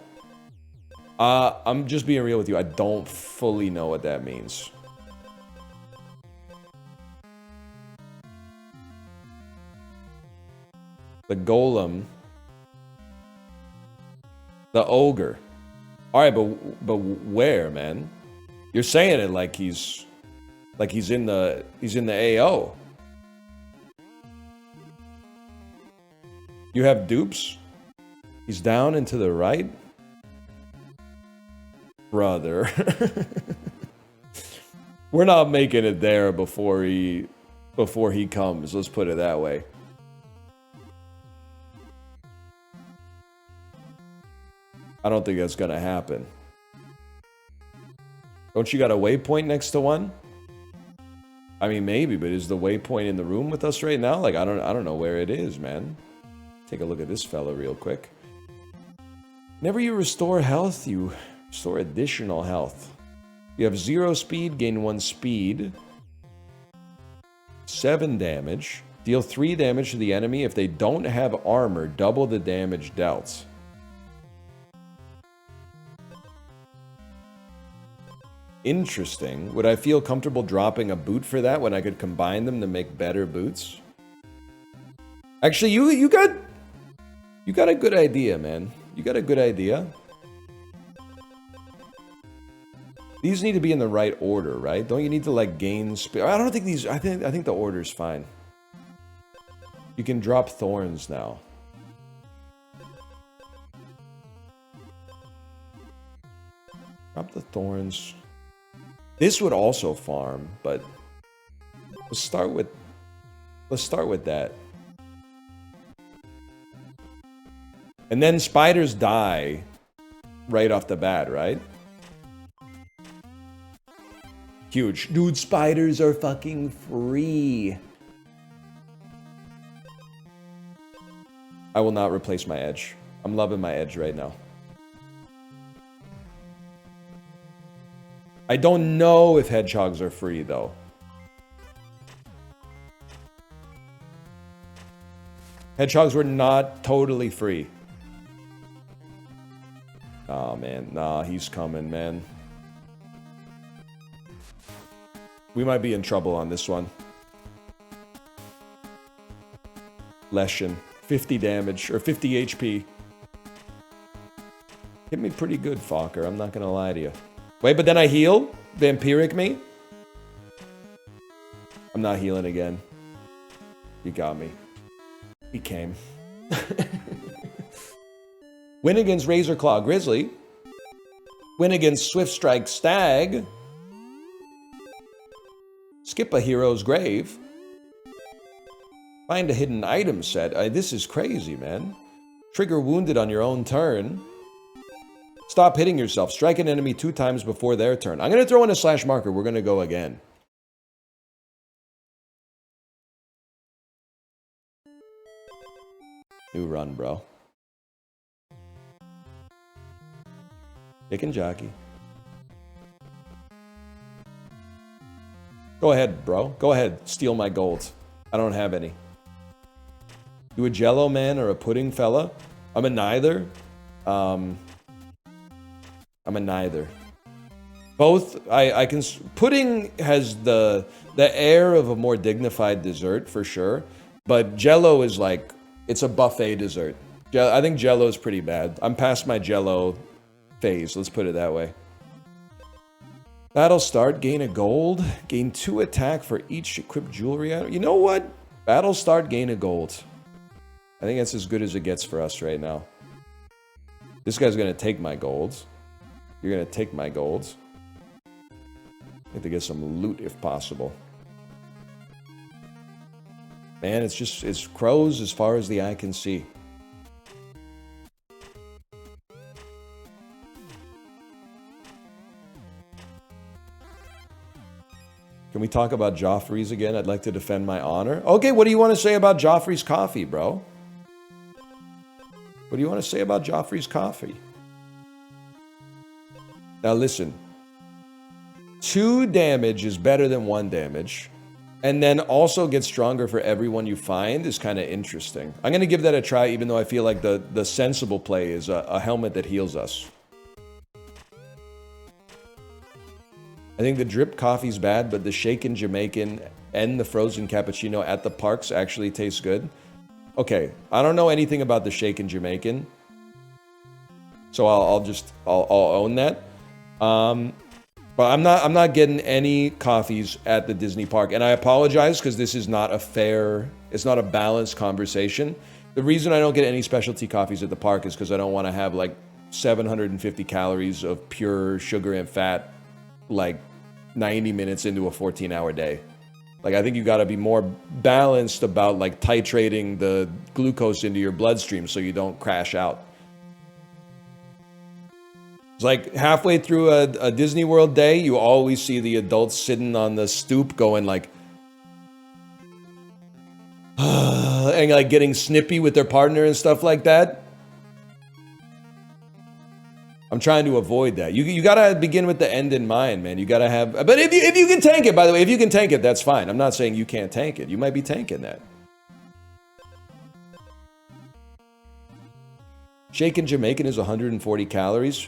I'm just being real with you. I don't fully know what that means. The golem. The ogre. Alright, but where, man? You're saying it like he's in the AO. You have dupes? He's down and to the right? Brother. We're not making it there before he comes, let's put it that way. I don't think that's gonna happen. Don't you got a waypoint next to one? I mean, maybe, but is the waypoint in the room with us right now? Like, I don't know where it is, man. Take a look at this fella real quick. Whenever you restore health, you restore additional health. You have 0 speed, gain 1 speed. 7 damage. Deal 3 damage to the enemy. If they don't have armor, double the damage dealt. Interesting. Would I feel comfortable dropping a boot for that when I could combine them to make better boots? Actually, you got a good idea, man. You got a good idea. These need to be in the right order, right? Don't you need to like gain speed? I don't think these. I think the order's fine. You can drop thorns now. Drop the thorns. This would also farm, but let's start with that. And then spiders die right off the bat, right? Huge. Dude, spiders are fucking free. I will not replace my edge. I'm loving my edge right now. I don't know if hedgehogs are free, though. Hedgehogs were not totally free. Oh, man. Nah, he's coming, man. We might be in trouble on this one. Leshen. 50 damage, or 50 HP. Hit me pretty good, Fokker. I'm not gonna lie to you. Wait, but then I heal? Vampiric me? I'm not healing again. He got me. He came. Win against Razor Claw Grizzly. Win against Swift Strike Stag. Skip a hero's grave. Find a hidden item set. This is crazy, man. Trigger wounded on your own turn. Stop hitting yourself. Strike an enemy 2 times before their turn. I'm going to throw in a slash marker. We're going to go again. New run, bro. Dick and jockey. Go ahead, bro. Go ahead. Steal my gold. I don't have any. You a jello man or a pudding fella? I'm a neither. I'm a neither. Both, I can... Pudding has the air of a more dignified dessert, for sure. But jello is like... It's a buffet dessert. I think jello is pretty bad. I'm past my jello phase, let's put it that way. Battle start, gain a gold. Gain 2 attack for each equipped jewelry item. You know what? Battle start, gain a gold. I think that's as good as it gets for us right now. This guy's gonna take my golds. You're gonna take my golds. Need to get some loot if possible. Man, it's crows as far as the eye can see. Can we talk about Joffrey's again? I'd like to defend my honor. Okay, what do you want to say about Joffrey's coffee, bro? What do you want to say about Joffrey's coffee? Now listen. 2 damage is better than 1 damage. And then also get stronger for everyone you find is kind of interesting. I'm going to give that a try, even though I feel like the sensible play is a helmet that heals us. I think the drip coffee's bad, but the shaken Jamaican and the frozen cappuccino at the parks actually taste good. Okay, I don't know anything about the shaken Jamaican, so I'll own that. But I'm not getting any coffees at the Disney park, and I apologize because this is not a fair, it's not a balanced conversation. The reason I don't get any specialty coffees at the park is because I don't want to have like 750 calories of pure sugar and fat, like 90 minutes into a 14-hour day. Like, I think you got to be more balanced about like titrating the glucose into your bloodstream so you don't crash out. It's like halfway through a Disney World day, you always see the adults sitting on the stoop going like, and like getting snippy with their partner and stuff like that. I'm trying to avoid that. You gotta begin with the end in mind, man. You gotta have, but if you can tank it, by the way, if you can tank it, that's fine. I'm not saying you can't tank it. You might be tanking that. Shaken Jamaican is 140 calories.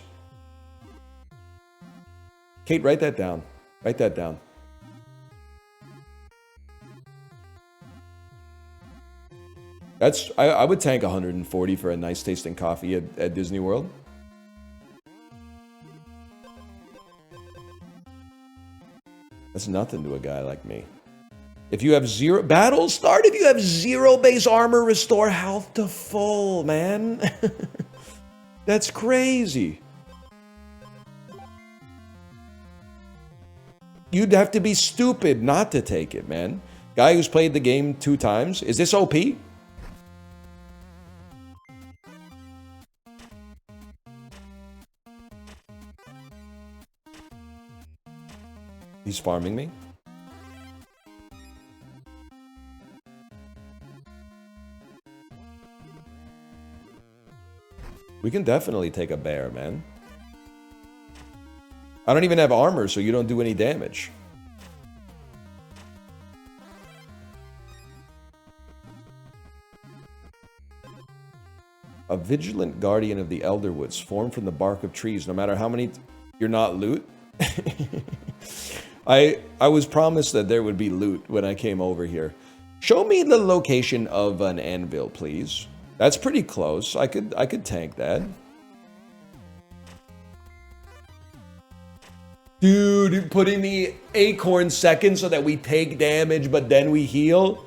Kate, write that down. Write that down. I would tank 140 for a nice tasting coffee at Disney World. That's nothing to a guy like me. If you have 0 battles start, if you have 0 base armor, restore health to full, man. That's crazy. You'd have to be stupid not to take it, man. Guy who's played the game 2 times. Is this OP? He's farming me. We can definitely take a bear, man. I don't even have armor, so you don't do any damage. A vigilant guardian of the Elderwoods, formed from the bark of trees, no matter how many... You're not loot? I was promised that there would be loot when I came over here. Show me the location of an anvil, please. That's pretty close. I could tank that. Dude, putting the acorn second so that we take damage, but then we heal.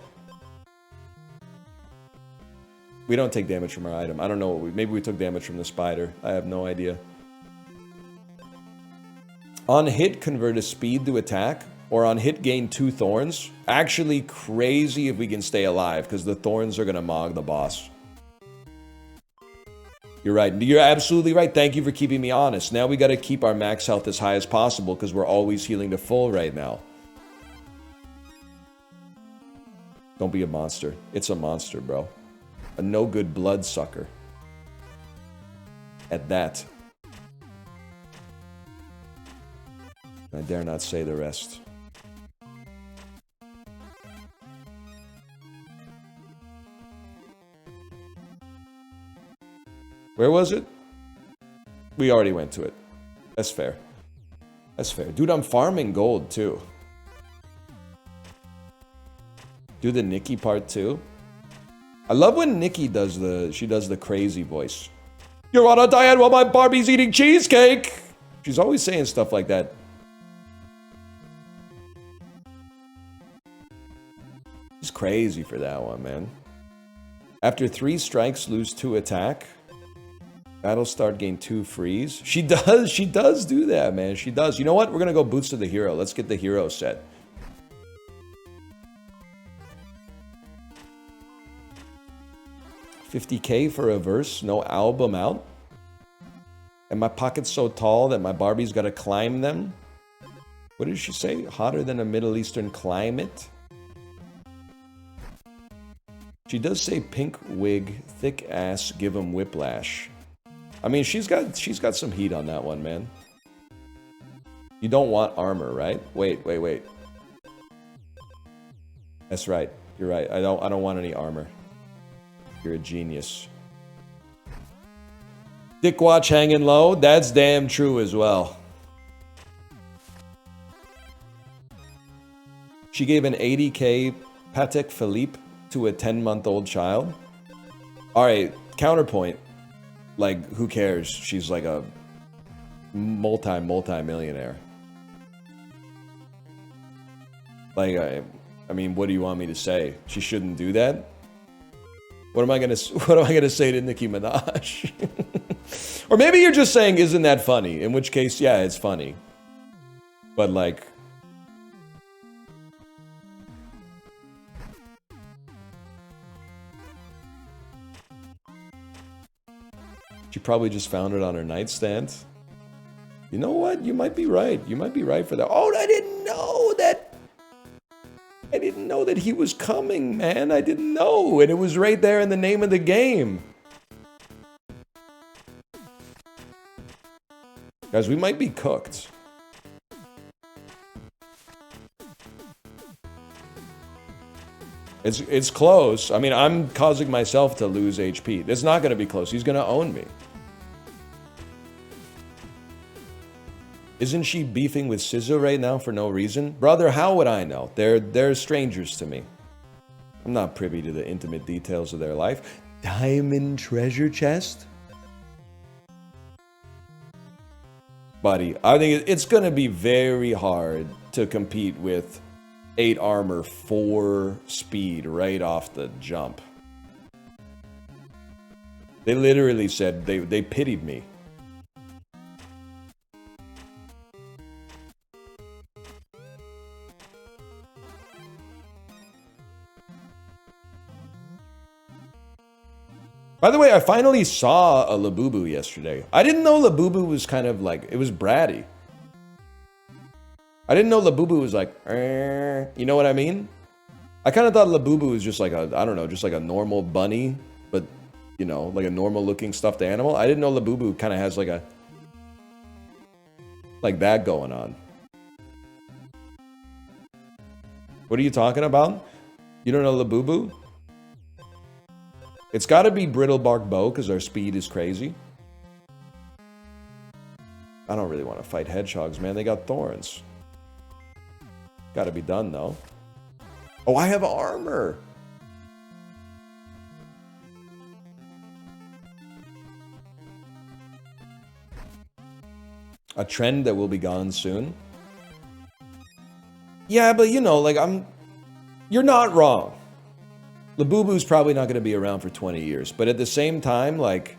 We don't take damage from our item. I don't know. Maybe we took damage from the spider. I have no idea. On hit, convert a speed to attack, or on hit, gain 2 thorns. Actually crazy if we can stay alive, because the thorns are going to mog the boss. You're right. You're absolutely right. Thank you for keeping me honest. Now we got to keep our max health as high as possible, because we're always healing to full right now. Don't be a monster. It's a monster, bro. A no-good bloodsucker. At that. I dare not say the rest. Where was it? We already went to it. That's fair. That's fair. Dude, I'm farming gold too. Do the Nikki part too. I love when Nikki does the crazy voice. You're on a diet while my Barbie's eating cheesecake. She's always saying stuff like that. She's crazy for that one, man. After 3 strikes, lose 2 attack. Battle start, gain 2 freeze. She does do that, man. She does. You know what? We're gonna go boots to the hero. Let's get the hero set. $50K for a verse, no album out. And my pocket's so tall that my Barbie's gotta climb them. What did she say? Hotter than a Middle Eastern climate? She does say pink wig, thick ass, give him whiplash. I mean, she's got some heat on that one, man. You don't want armor, right? Wait. That's right. You're right. I don't want any armor. You're a genius. Dick watch hanging low. That's damn true as well. She gave an 80K Patek Philippe to a 10-month-old child. All right, counterpoint. Like, who cares? She's like a multi-millionaire. Like, I mean, what do you want me to say? She shouldn't do that? What am I gonna say to Nicki Minaj? Or maybe you're just saying, isn't that funny? In which case, yeah, it's funny. But like, she probably just found it on her nightstand. You know what? You might be right. You might be right for that. Oh, I didn't know that. I didn't know that he was coming, man. I didn't know. And it was right there in the name of the game. Guys, we might be cooked. It's close. I mean, I'm causing myself to lose HP. It's not going to be close. He's going to own me. Isn't she beefing with SZA right now for no reason? Brother, how would I know? They're strangers to me. I'm not privy to the intimate details of their life. Diamond treasure chest? Buddy, I think it's going to be very hard to compete with 8 armor, 4 speed right off the jump. They literally said they pitied me. By the way, I finally saw a Labubu yesterday. I didn't know Labubu was kind of like, it was bratty. I didn't know Labubu was like, you know what I mean? I kind of thought Labubu was just like a, I don't know, just like a normal bunny, but, you know, like a normal looking stuffed animal. I didn't know Labubu kind of has like a, like that going on. What are you talking about? You don't know Labubu? It's got to be Brittlebark Bow because our speed is crazy. I don't really want to fight hedgehogs, man. They got thorns. Got to be done, though. Oh, I have armor. A trend that will be gone soon. Yeah, but you know, like you're not wrong. Labubu's probably not going to be around for 20 years. But at the same time, like,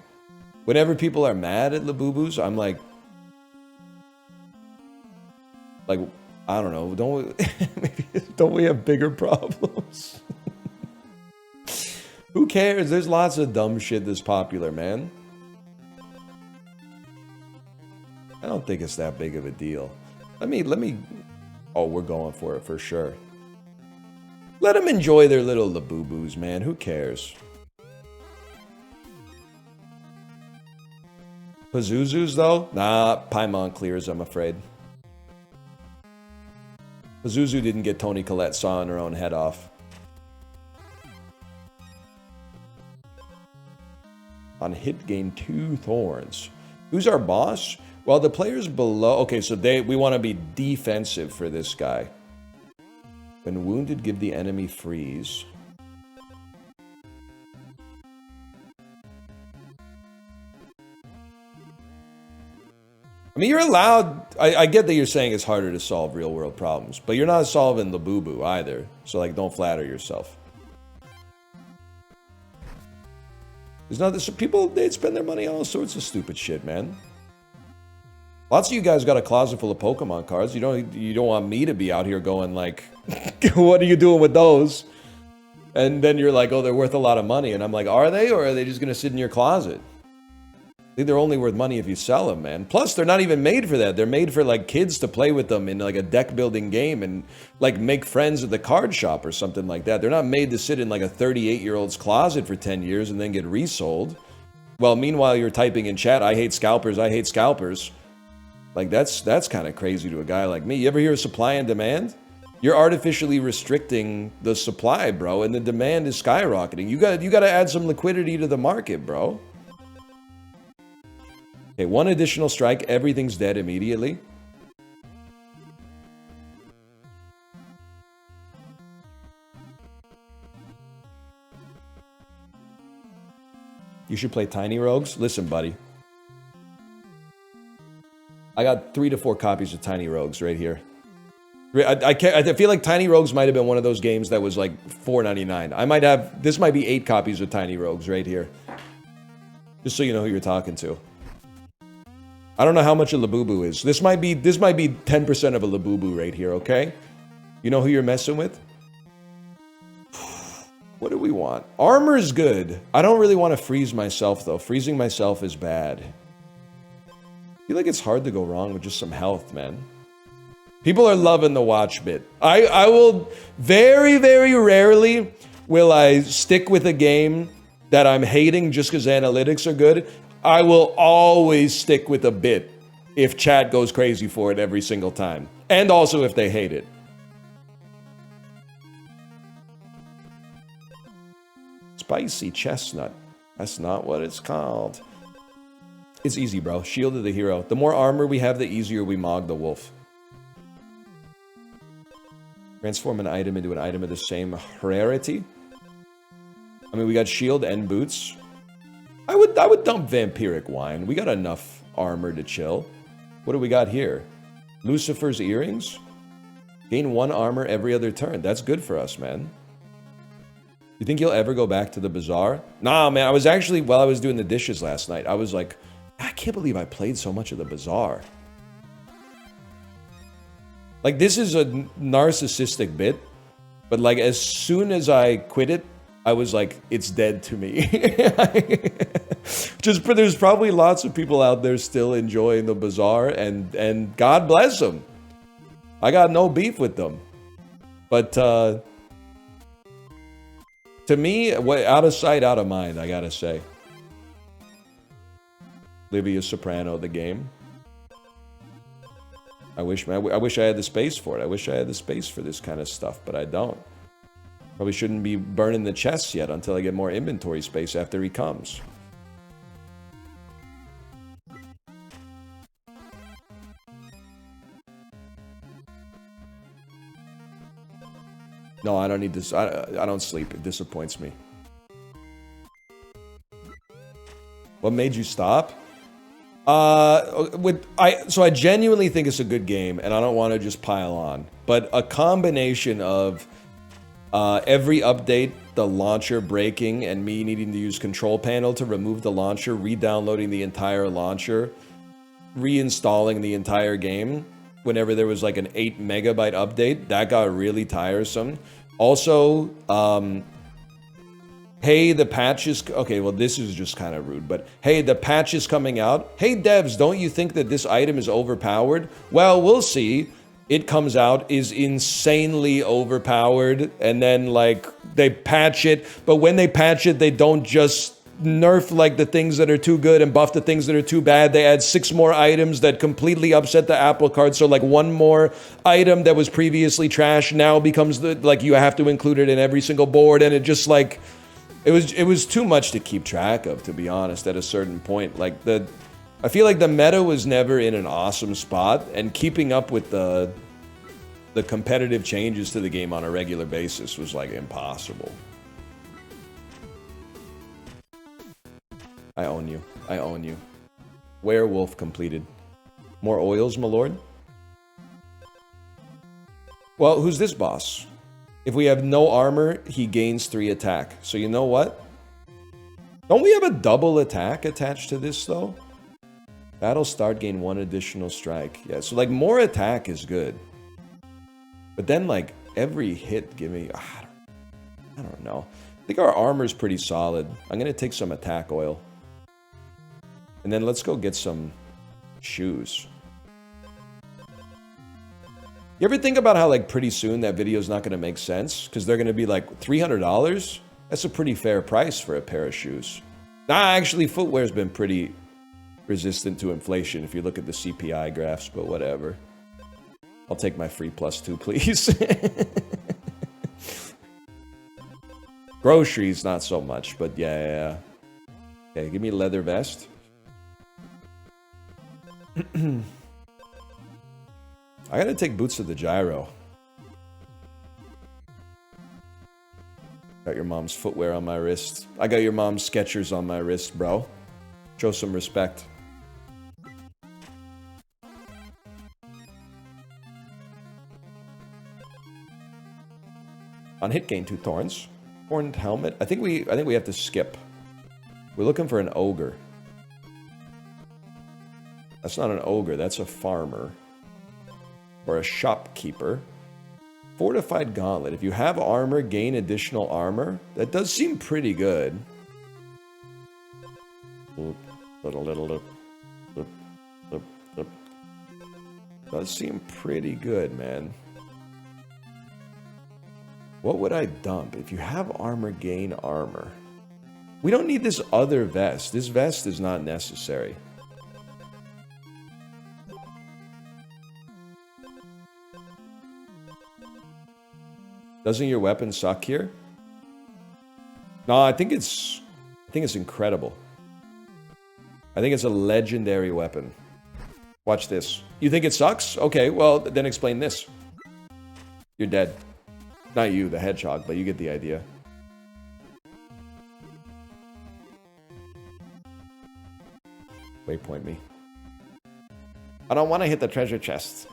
whenever people are mad at Labubus, I'm like, I don't know, don't we have bigger problems? Who cares? There's lots of dumb shit that's popular, man. I don't think it's that big of a deal. Let me, oh, we're going for it for sure. Let them enjoy their little Labubus, man. Who cares? Pazuzus, though? Nah, Paimon clears, I'm afraid. Pazuzu didn't get Toni Collette sawing her own head off. On hit, gain 2 thorns. Who's our boss? Well, the players below... Okay, so we want to be defensive for this guy. When wounded, give the enemy freeze. I mean, you're allowed... I get that you're saying it's harder to solve real-world problems, but you're not solving Labubu either. So, like, don't flatter yourself. There's not this... People, they'd spend their money on all sorts of stupid shit, man. Lots of you guys got a closet full of Pokemon cards. You don't want me to be out here going like, what are you doing with those? And then you're like, oh, they're worth a lot of money. And I'm like, are they? Or are they just going to sit in your closet? think they're only worth money if you sell them, man. Plus, they're not even made for that. They're made for like kids to play with them in like a deck building game and like make friends at the card shop or something like that. They're not made to sit in like a 38-year-old's closet for 10 years and then get resold. Well, meanwhile, you're typing in chat, I hate scalpers, I hate scalpers. Like, that's kind of crazy to a guy like me. You ever hear of supply and demand? You're artificially restricting the supply, bro, and the demand is skyrocketing. You got to add some liquidity to the market, bro. Okay, one additional strike, everything's dead immediately. You should play Tiny Rogues. Listen, buddy. I got 3 to 4 copies of Tiny Rogues right here. I feel like Tiny Rogues might have been one of those games that was like $4.99. I might have, this might be 8 copies of Tiny Rogues right here. Just so you know who you're talking to. I don't know how much a Labubu is. This might be 10% of a Labubu right here, okay? You know who you're messing with? What do we want? Armor is good. I don't really want to freeze myself, though. Freezing myself is bad. I feel like it's hard to go wrong with just some health, man. People are loving the watch bit. I will very, very rarely will I stick with a game that I'm hating just because analytics are good. I will always stick with a bit if chat goes crazy for it every single time. And also if they hate it. Spicy chestnut. That's not what it's called. It's easy, bro. Shield of the hero. The more armor we have, the easier we mog the wolf. Transform an item into an item of the same rarity. I mean, we got shield and boots. I would dump vampiric wine. We got enough armor to chill. What do we got here? Lucifer's earrings. Gain 1 armor every other turn. That's good for us, man. You think you'll ever go back to the bazaar? Nah, man. I was actually, while I was doing the dishes last night, I was like, I can't believe I played so much of the bazaar. Like, this is a narcissistic bit, but like, as soon as I quit it, I was like, it's dead to me. There's probably lots of people out there still enjoying the bazaar, and God bless them. I got no beef with them. But, to me, out of sight, out of mind, I gotta say. Livia Soprano, the game. I wish I had the space for it. I wish I had the space for this kind of stuff, but I don't. Probably shouldn't be burning the chests yet until I get more inventory space after he comes. No, I don't need this. I don't sleep. It disappoints me. What made you stop? So I genuinely think it's a good game, and I don't want to just pile on. But a combination of every update, the launcher breaking, and me needing to use control panel to remove the launcher, re-downloading the entire launcher, reinstalling the entire game, whenever there was like an 8 megabyte update, that got really tiresome. Also, hey, the patch is... Okay, well, this is just kind of rude, but hey, the patch is coming out. Hey, devs, don't you think that this item is overpowered? Well, we'll see. It comes out, is insanely overpowered, and then, like, they patch it. But when they patch it, they don't just nerf, like, the things that are too good and buff the things that are too bad. They add 6 more items that completely upset the apple cart. So, like, 1 more item that was previously trash now becomes, like, you have to include it in every single board, and it just, like... It was too much to keep track of, to be honest, at a certain point. Like, I feel like the meta was never in an awesome spot, and keeping up with the competitive changes to the game on a regular basis was, like, impossible. I own you. I own you. Werewolf completed. More oils, my lord? Well, who's this boss? If we have no armor, he gains 3 attack. So you know what? Don't we have a double attack attached to this, though? Battle start, gain 1 additional strike. Yeah, so, like, more attack is good. But then, like, every hit give me... I don't know. I think our armor's pretty solid. I'm going to take some attack oil. And then let's go get some shoes. You ever think about how, like, pretty soon that video is not going to make sense? Because they're going to be like $300? That's a pretty fair price for a pair of shoes. Nah, actually, footwear's been pretty resistant to inflation if you look at the CPI graphs, but whatever. I'll take my free +2, please. Groceries, not so much, but yeah. Okay, give me a leather vest. I gotta take boots to the gyro. Got your mom's footwear on my wrist. I got your mom's Skechers on my wrist, bro. Show some respect. On hit, gain 2 thorns. Horned helmet. I think we have to skip. We're looking for an ogre. That's not an ogre, that's a farmer. Or a shopkeeper. Fortified gauntlet. If you have armor, gain additional armor. That does seem pretty good. Does seem pretty good, man. What would I dump? If you have armor, gain armor. We don't need this other vest. This vest is not necessary. Doesn't your weapon suck here? No, I think it's incredible. I think it's a legendary weapon. Watch this. You think it sucks? Okay, well, then explain this. You're dead. Not you, the hedgehog, but you get the idea. Waypoint me. I don't want to hit the treasure chest.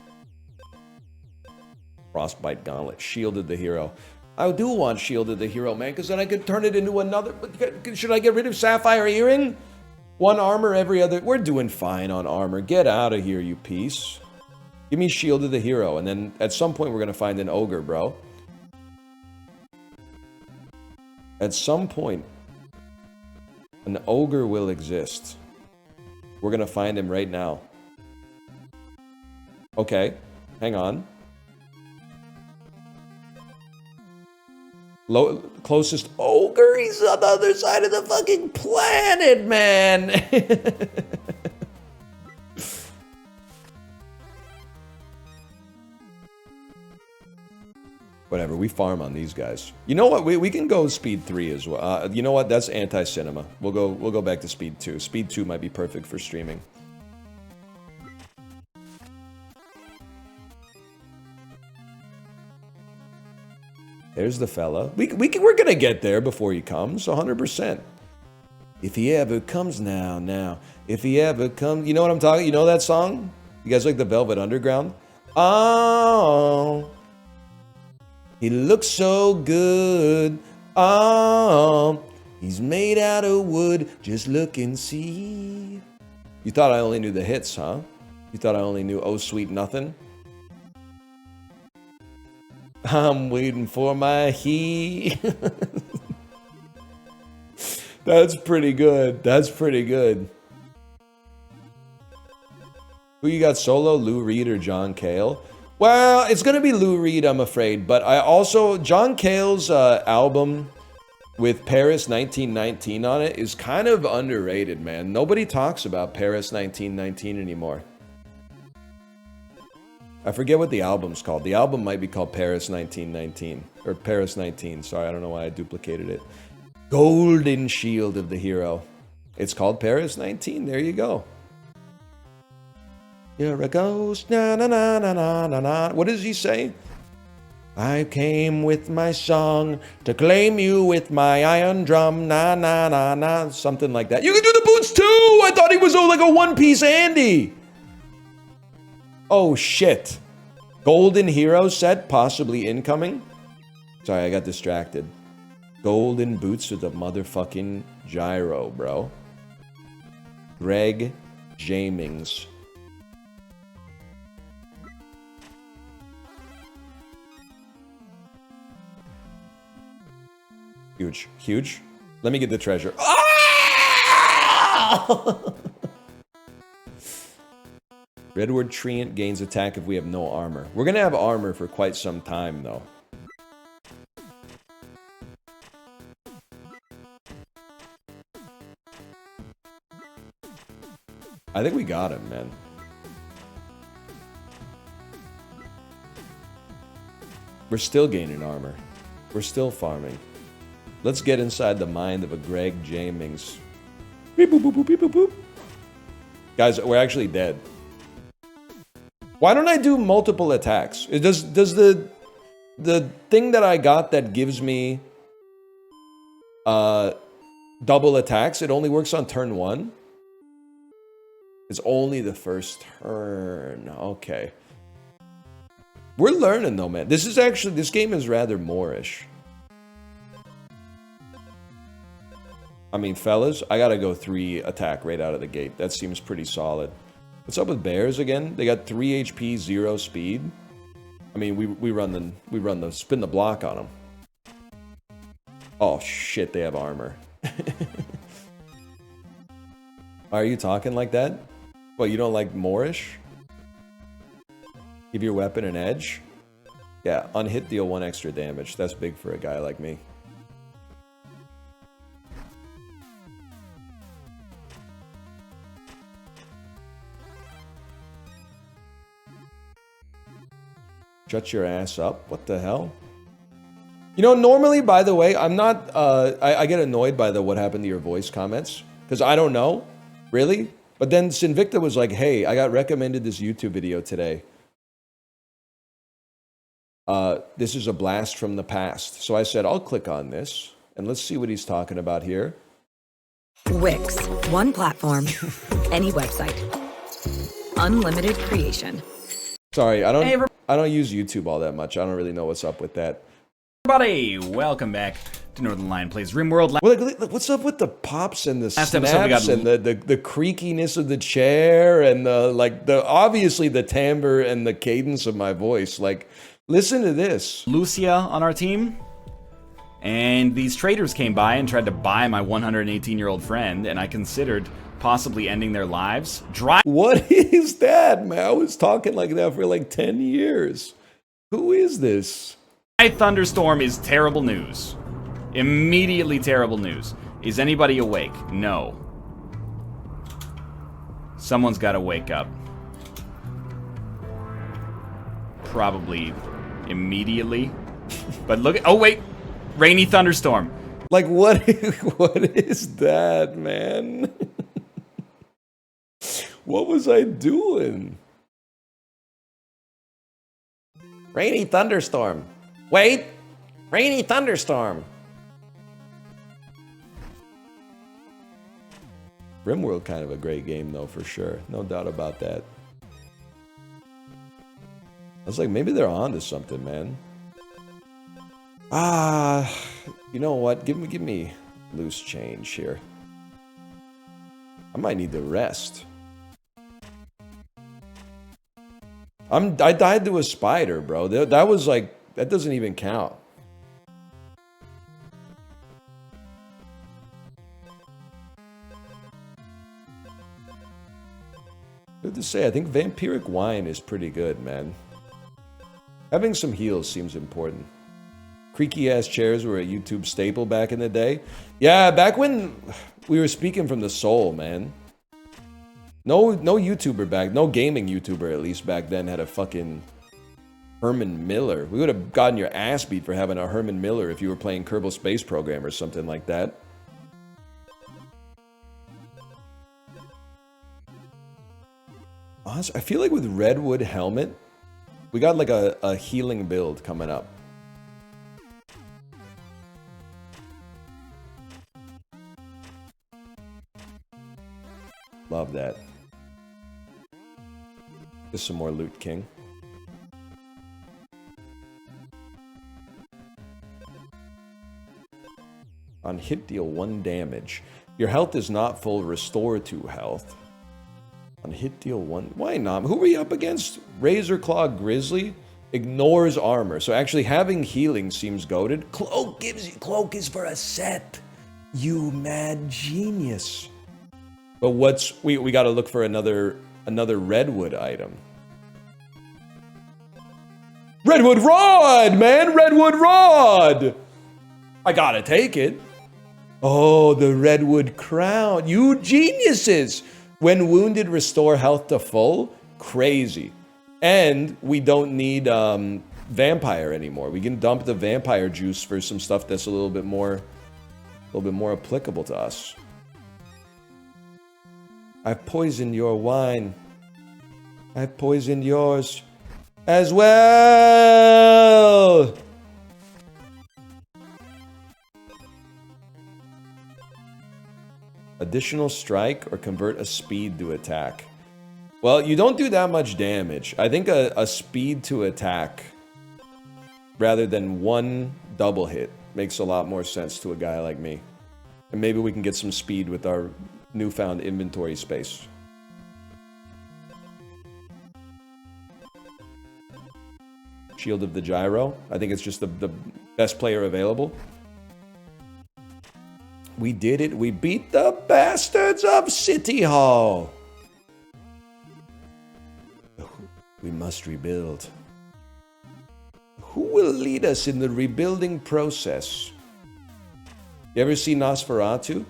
Frostbite Gauntlet. Shielded the hero. I do want Shielded the hero, man, because then I could turn it into another... Should I get rid of Sapphire Earring? 1 armor every other... We're doing fine on armor. Get out of here, you piece. Give me Shielded the hero, and then at some point we're going to find an ogre, bro. At some point, an ogre will exist. We're going to find him right now. Okay, hang on. Closest ogre, he's on the other side of the fucking planet, man. Whatever, we farm on these guys. You know what? We can go speed 3 as well. You know what? That's anti-cinema. We'll go back to speed 2. Speed 2 might be perfect for streaming. There's the fella. We're gonna get there before he comes, 100%. If he ever comes now. If he ever comes... You know what I'm talking... You know that song? You guys like the Velvet Underground? Oh... He looks so good. Oh, he's made out of wood. Just look and see. You thought I only knew the hits, huh? You thought I only knew Oh Sweet Nothing? I'm waiting for my he. That's pretty good. That's pretty good. Who you got solo? Lou Reed or John Cale? Well, it's going to be Lou Reed, I'm afraid. But I also... John Cale's album with Paris 1919 on it is kind of underrated, man. Nobody talks about Paris 1919 anymore. I forget what the album's called. The album might be called Paris 1919. Or Paris 19. Sorry, I don't know why I duplicated it. Golden Shield of the Hero. It's called Paris 19. There you go. You're a ghost, na na na na na na na. What does he say? I came with my song to claim you with my iron drum, na na na na. Something like that. You can do the boots too! I thought he was like a one-piece Andy! Oh shit. Golden Hero set, possibly incoming? Sorry, I got distracted. Golden boots with a motherfucking gyro, bro. Greg Jamings. Huge. Huge. Let me get the treasure. Ah! Redwood Treant gains attack if we have no armor. We're gonna have armor for quite some time, though. I think we got him, man. We're still gaining armor. We're still farming. Let's get inside the mind of a Greg J. Mings. Beep, boop, boop, boop, beep, boop, boop. Guys, we're actually dead. Why don't I do multiple attacks? Does the thing that I got that gives me double attacks, it only works on turn 1? It's only the first turn. Okay. We're learning though, man. This game is rather Moorish. I mean, fellas, I gotta go 3 attack right out of the gate. That seems pretty solid. What's up with bears again? They got 3 HP, 0 speed. I mean, we run the spin the block on them. Oh shit, they have armor. Are you talking like that? Well, you don't like Moorish? Give your weapon an edge? Yeah, on hit deal 1 extra damage. That's big for a guy like me. Shut your ass up. What the hell? You know, normally, by the way, I'm not... I get annoyed by the what happened to your voice comments. Because I don't know. Really? But then Sinvicta was like, hey, I got recommended this YouTube video today. This is a blast from the past. So I said, I'll click on this. And let's see what he's talking about here. Wix. One platform. Any website. Unlimited creation. Sorry, I don't use YouTube all that much. I don't really know what's up with that. Everybody, welcome back to Northern Lion Plays RimWorld. Well, like, what's up with the pops and the Last snaps episode we got and the creakiness of the chair and obviously the timbre and the cadence of my voice? Like, listen to this. Lucia on our team, and these traders came by and tried to buy my 118-year-old friend, and I considered possibly ending their lives. What is that, man? I was talking like that for like 10 years. Who is this? My thunderstorm is terrible news. Immediately terrible news. Is anybody awake? No. Someone's got to wake up. Probably immediately. But look at... Oh, wait. Rainy thunderstorm. Like, what is that, man? What was I doing? Rainy thunderstorm. Wait! Rainy thunderstorm. RimWorld kind of a great game, though, for sure. No doubt about that. I was like, maybe they're on to something, man. You know what? Give me loose change here. I might need to rest. I died to a spider, bro. That was like, that doesn't even count. Good to say, I think vampiric wine is pretty good, man. Having some heals seems important. Creaky ass chairs were a YouTube staple back in the day. Yeah, back when we were speaking from the soul, man. No YouTuber no gaming YouTuber at least back then had a fucking Herman Miller. We would have gotten your ass beat for having a Herman Miller if you were playing Kerbal Space Program or something like that. Honestly, I feel like with Redwood Helmet, we got like a healing build coming up. Love that. Just some more loot, King. On hit, deal 1 damage. Your health is not full. Restore 2 health. On hit, deal 1. Why not? Who are we up against? Razorclaw Grizzly ignores armor. So actually having healing seems goated. Cloak is for a set. You mad genius. But we got to look for another another redwood item. Redwood rod, man! Redwood rod! I gotta take it. Oh, the redwood crown. You geniuses! When wounded, restore health to full. Crazy. And we don't need vampire anymore. We can dump the vampire juice for some stuff that's a little bit more applicable to us. I've poisoned your wine. I've poisoned yours as well. Additional strike or convert a speed to attack. Well, you don't do that much damage. I think a speed to attack rather than one double hit makes a lot more sense to a guy like me. And maybe we can get some speed with our newfound inventory space. Shield of the Gyro. I think it's just the best player available. We did it. We beat the bastards of City Hall. We must rebuild. Who will lead us in the rebuilding process? You ever see Nosferatu?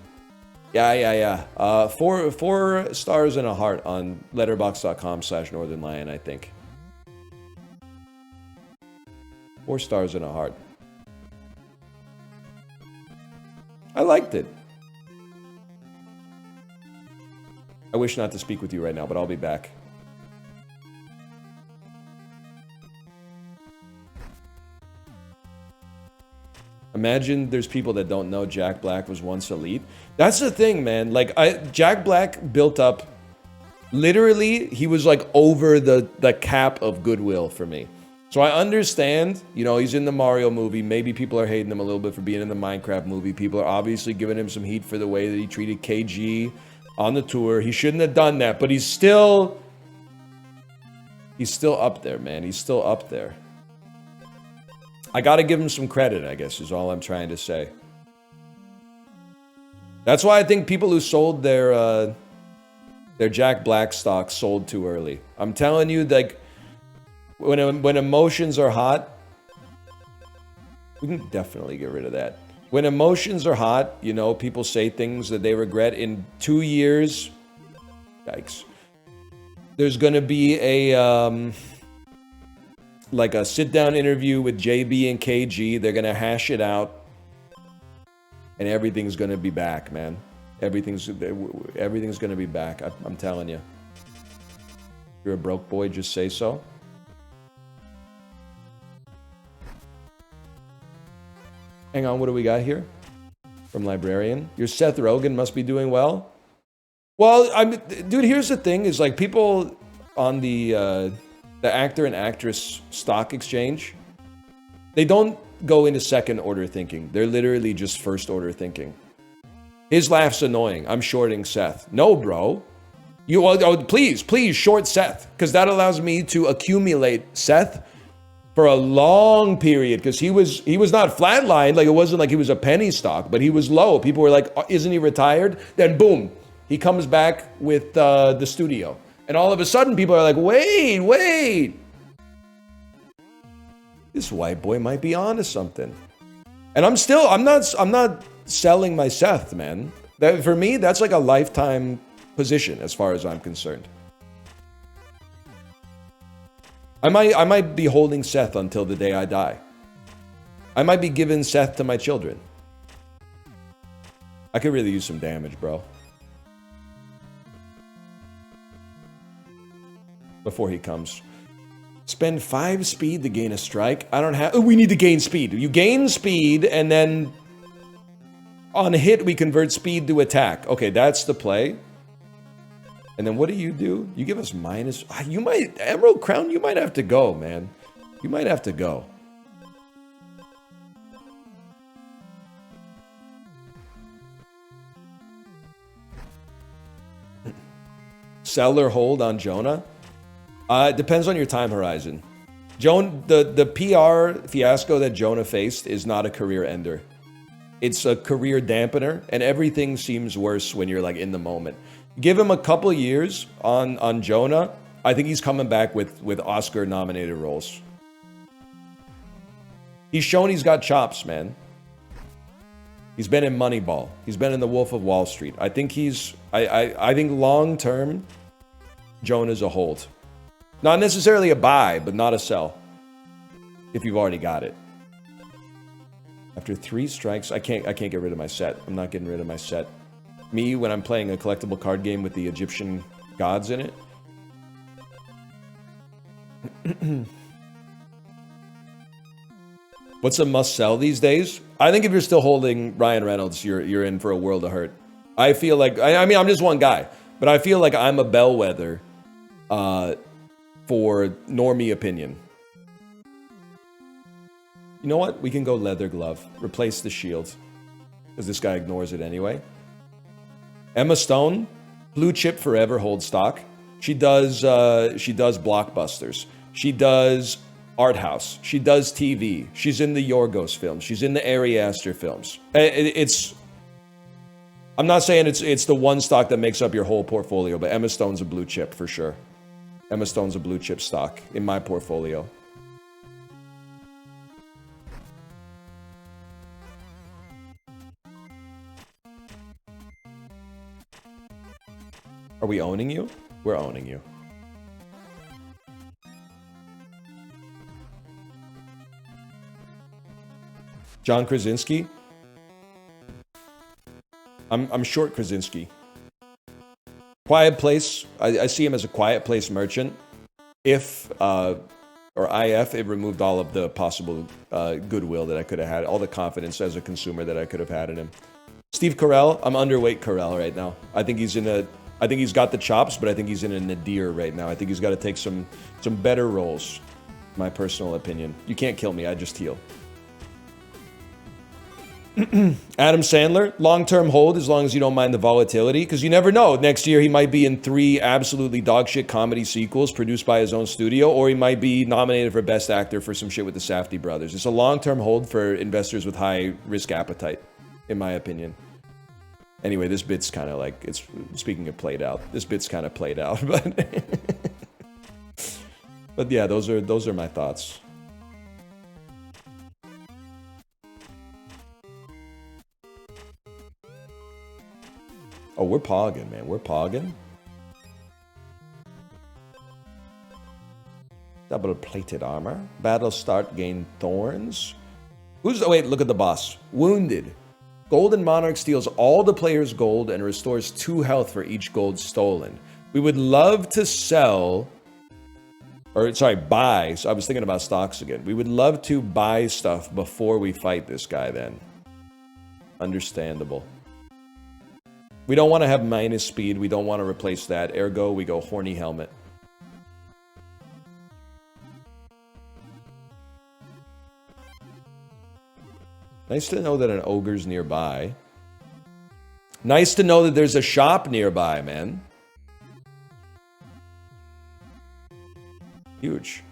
Yeah. 4 stars and a heart on letterboxd.com/northernlion, I think. 4 stars and a heart. I liked it. I wish not to speak with you right now, but I'll be back. Imagine there's people that don't know Jack Black was once elite. That's the thing, man. Like, Jack Black built up... Literally, he was like over the cap of goodwill for me. So I understand, you know, he's in the Mario movie. Maybe people are hating him a little bit for being in the Minecraft movie. People are obviously giving him some heat for the way that he treated KG on the tour. He shouldn't have done that, but he's still up there, man. He's still up there. I gotta give him some credit, I guess, is all I'm trying to say. That's why I think people who sold their Jack Black stock sold too early. I'm telling you, like, when emotions are hot, we can definitely get rid of that. When emotions are hot, you know, people say things that they regret in 2 years. Yikes. There's gonna be a like a sit-down interview with JB and KG. They're gonna hash it out, and everything's gonna be back, man. Everything's gonna be back. I'm telling you. If you're a broke boy, just say so. Hang on, what do we got here? From Librarian. Your Seth Rogen must be doing well. Well, dude, here's the thing, is like people on the actor and actress stock exchange, they don't go into second order thinking. They're literally just first order thinking. His laugh's annoying. I'm shorting Seth. No, bro. Please short Seth, because that allows me to accumulate Seth for a long period, because he was not flatlined. Like, it wasn't like he was a penny stock, but he was low. People were like, isn't he retired? Then boom, he comes back with the studio. And all of a sudden people are like, wait. This white boy might be onto something. And I'm not selling my Seth, man. That, for me, that's like a lifetime position as far as I'm concerned. I might be holding Seth until the day I die. I might be giving Seth to my children. I could really use some damage, bro. Before he comes. Spend 5 speed to gain a strike. I don't have... Oh, we need to gain speed. You gain speed, and then... on hit, we convert speed to attack. Okay, that's the play. And then what do? You give us minus... You might... Emerald Crown, you might have to go, man. You might have to go. Sell or hold on Jonah? It depends on your time horizon. The PR fiasco that Jonah faced is not a career ender. It's a career dampener, and everything seems worse when you're like in the moment. Give him a couple years on Jonah. I think he's coming back with Oscar-nominated roles. He's shown he's got chops, man. He's been in Moneyball. He's been in The Wolf of Wall Street. I think I think long-term, Jonah's a hold. Not necessarily a buy, but not a sell. If you've already got it. After 3 strikes, I can't get rid of my set. I'm not getting rid of my set. Me, when I'm playing a collectible card game with the Egyptian gods in it. What's a must sell these days? I think if you're still holding Ryan Reynolds, you're in for a world of hurt. I feel like, I mean, I'm just one guy, but I feel like I'm a bellwether for normie opinion. You know what? We can go leather glove. Replace the shield. Because this guy ignores it anyway. Emma Stone, blue chip forever, hold stock. She does blockbusters. She does art house. She does TV. She's in the Yorgos films. She's in the Ari Aster films. I'm not saying it's the one stock that makes up your whole portfolio, but Emma Stone's a blue chip for sure. Emma Stone's a blue chip stock in my portfolio. Are we owning you? We're owning you. John Krasinski? I'm short Krasinski. Quiet Place. I see him as a Quiet Place merchant. If, or IF, it removed all of the possible goodwill that I could have had, all the confidence as a consumer that I could have had in him. Steve Carell. I'm underweight Carell right now. I think he's got the chops, but I think he's in a nadir right now. I think he's got to take some better roles, my personal opinion. You can't kill me, I just heal. Adam Sandler, long-term hold as long as you don't mind the volatility, because you never know. Next year he might be in 3 absolutely dogshit comedy sequels produced by his own studio, or he might be nominated for Best Actor for some shit with the Safdie brothers. It's a long-term hold for investors with high risk appetite, in my opinion. Anyway, this bit's kind of like, it's speaking of played out, this bit's kind of played out, but yeah, those are my thoughts. Oh, we're pogging, man. We're pogging. Double plated armor. Battle start, gain thorns. Wait, look at the boss. Wounded. Golden Monarch steals all the player's gold and restores 2 health for each gold stolen. We would love to sell, or sorry, buy. So I was thinking about stocks again. We would love to buy stuff before we fight this guy then. Understandable. We don't want to have minus speed. We don't want to replace that. Ergo, we go horny helmet. Nice to know that an ogre's nearby. Nice to know that there's a shop nearby, man. Huge.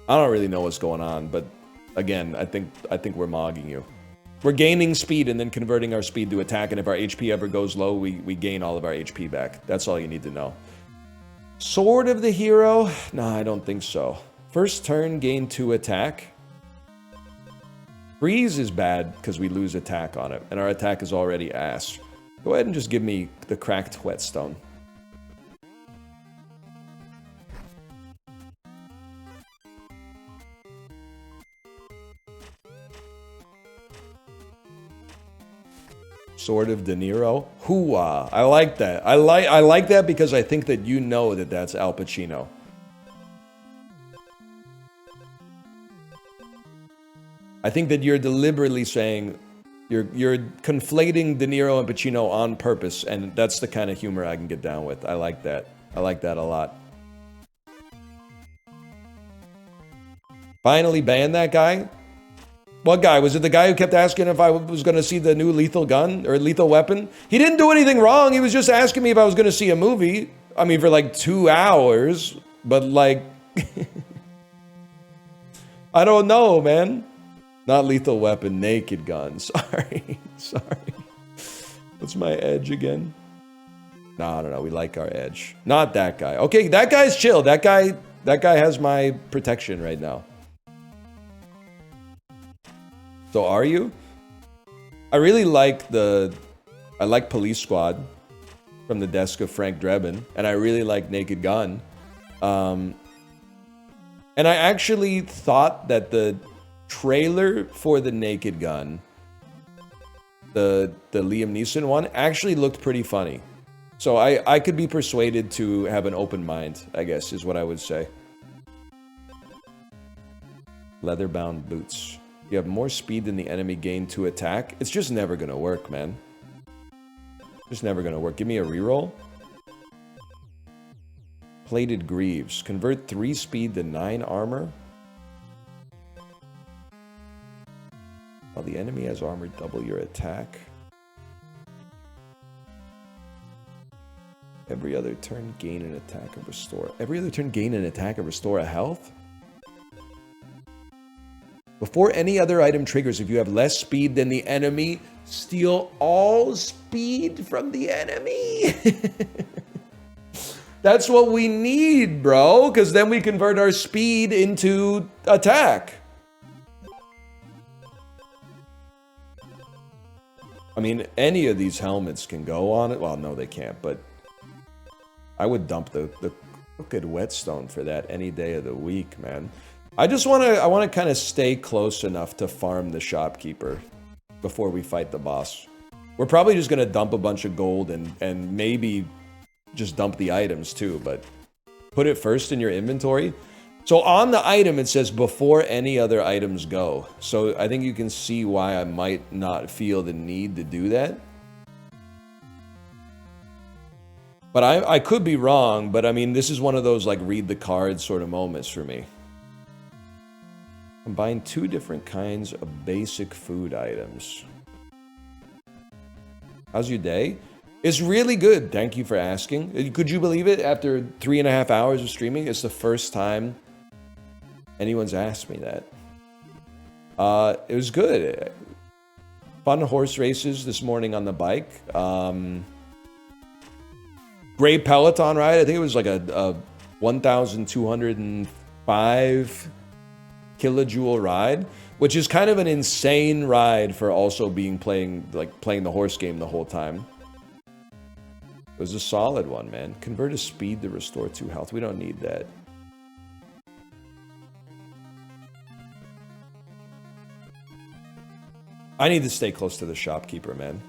I don't really know what's going on, but again, I think we're mogging you. We're gaining speed and then converting our speed to attack, and if our HP ever goes low, we gain all of our HP back. That's all you need to know. Sword of the Hero? Nah, I don't think so. First turn, gain 2 attack. Freeze is bad because we lose attack on it, and our attack is already ass. Go ahead and just give me the cracked whetstone. Sword of De Niro. Hooah. I like that. I like that because I think that you know that that's Al Pacino. I think that you're deliberately saying you're conflating De Niro and Pacino on purpose, and that's the kind of humor I can get down with. I like that. I like that a lot. Finally ban that guy? What guy? Was it the guy who kept asking if I was going to see the new lethal gun or lethal weapon? He didn't do anything wrong. He was just asking me if I was going to see a movie. I mean, for like 2 hours. But like, I don't know, man. Not lethal weapon, naked gun. Sorry. Sorry. What's my edge again? No. We like our edge. Not that guy. Okay, that guy's chill. That guy has my protection right now. So are you? I really like Police Squad from the desk of Frank Drebin, and I really like Naked Gun. And I actually thought that the trailer for the Naked Gun, the Liam Neeson one, actually looked pretty funny. So I could be persuaded to have an open mind, I guess, is what I would say. Leather-bound boots. You have more speed than the enemy gain to attack. It's just never gonna work, man. Just never gonna work. Give me a reroll. Plated greaves. Convert 3 speed to 9 armor. While the enemy has armor, double your attack. Every other turn, gain an attack and restore. Every other turn, gain an attack and restore a health? Before any other item triggers, if you have less speed than the enemy, steal all speed from the enemy. That's what we need, bro, because then we convert our speed into attack. I mean, any of these helmets can go on it. Well, no, they can't, but I would dump the crooked whetstone for that any day of the week, man. I want to kind of stay close enough to farm the shopkeeper before we fight the boss. We're probably just going to dump a bunch of gold and maybe just dump the items too, but put it first in your inventory. So on the item, it says before any other items go. So I think you can see why I might not feel the need to do that. But I could be wrong, but I mean, this is one of those like read the cards sort of moments for me. Combine 2 different kinds of basic food items. How's your day? It's really good. Thank you for asking. Could you believe it? After 3.5 hours of streaming, it's the first time anyone's asked me that. It was good. Fun horse races this morning on the bike. Great Peloton ride. I think it was like a 1,205 kilojoule ride, which is kind of an insane ride for also playing the horse game the whole time. It was a solid one, man. Convert a speed to restore 2 health. We don't need that. I need to stay close to the shopkeeper, man.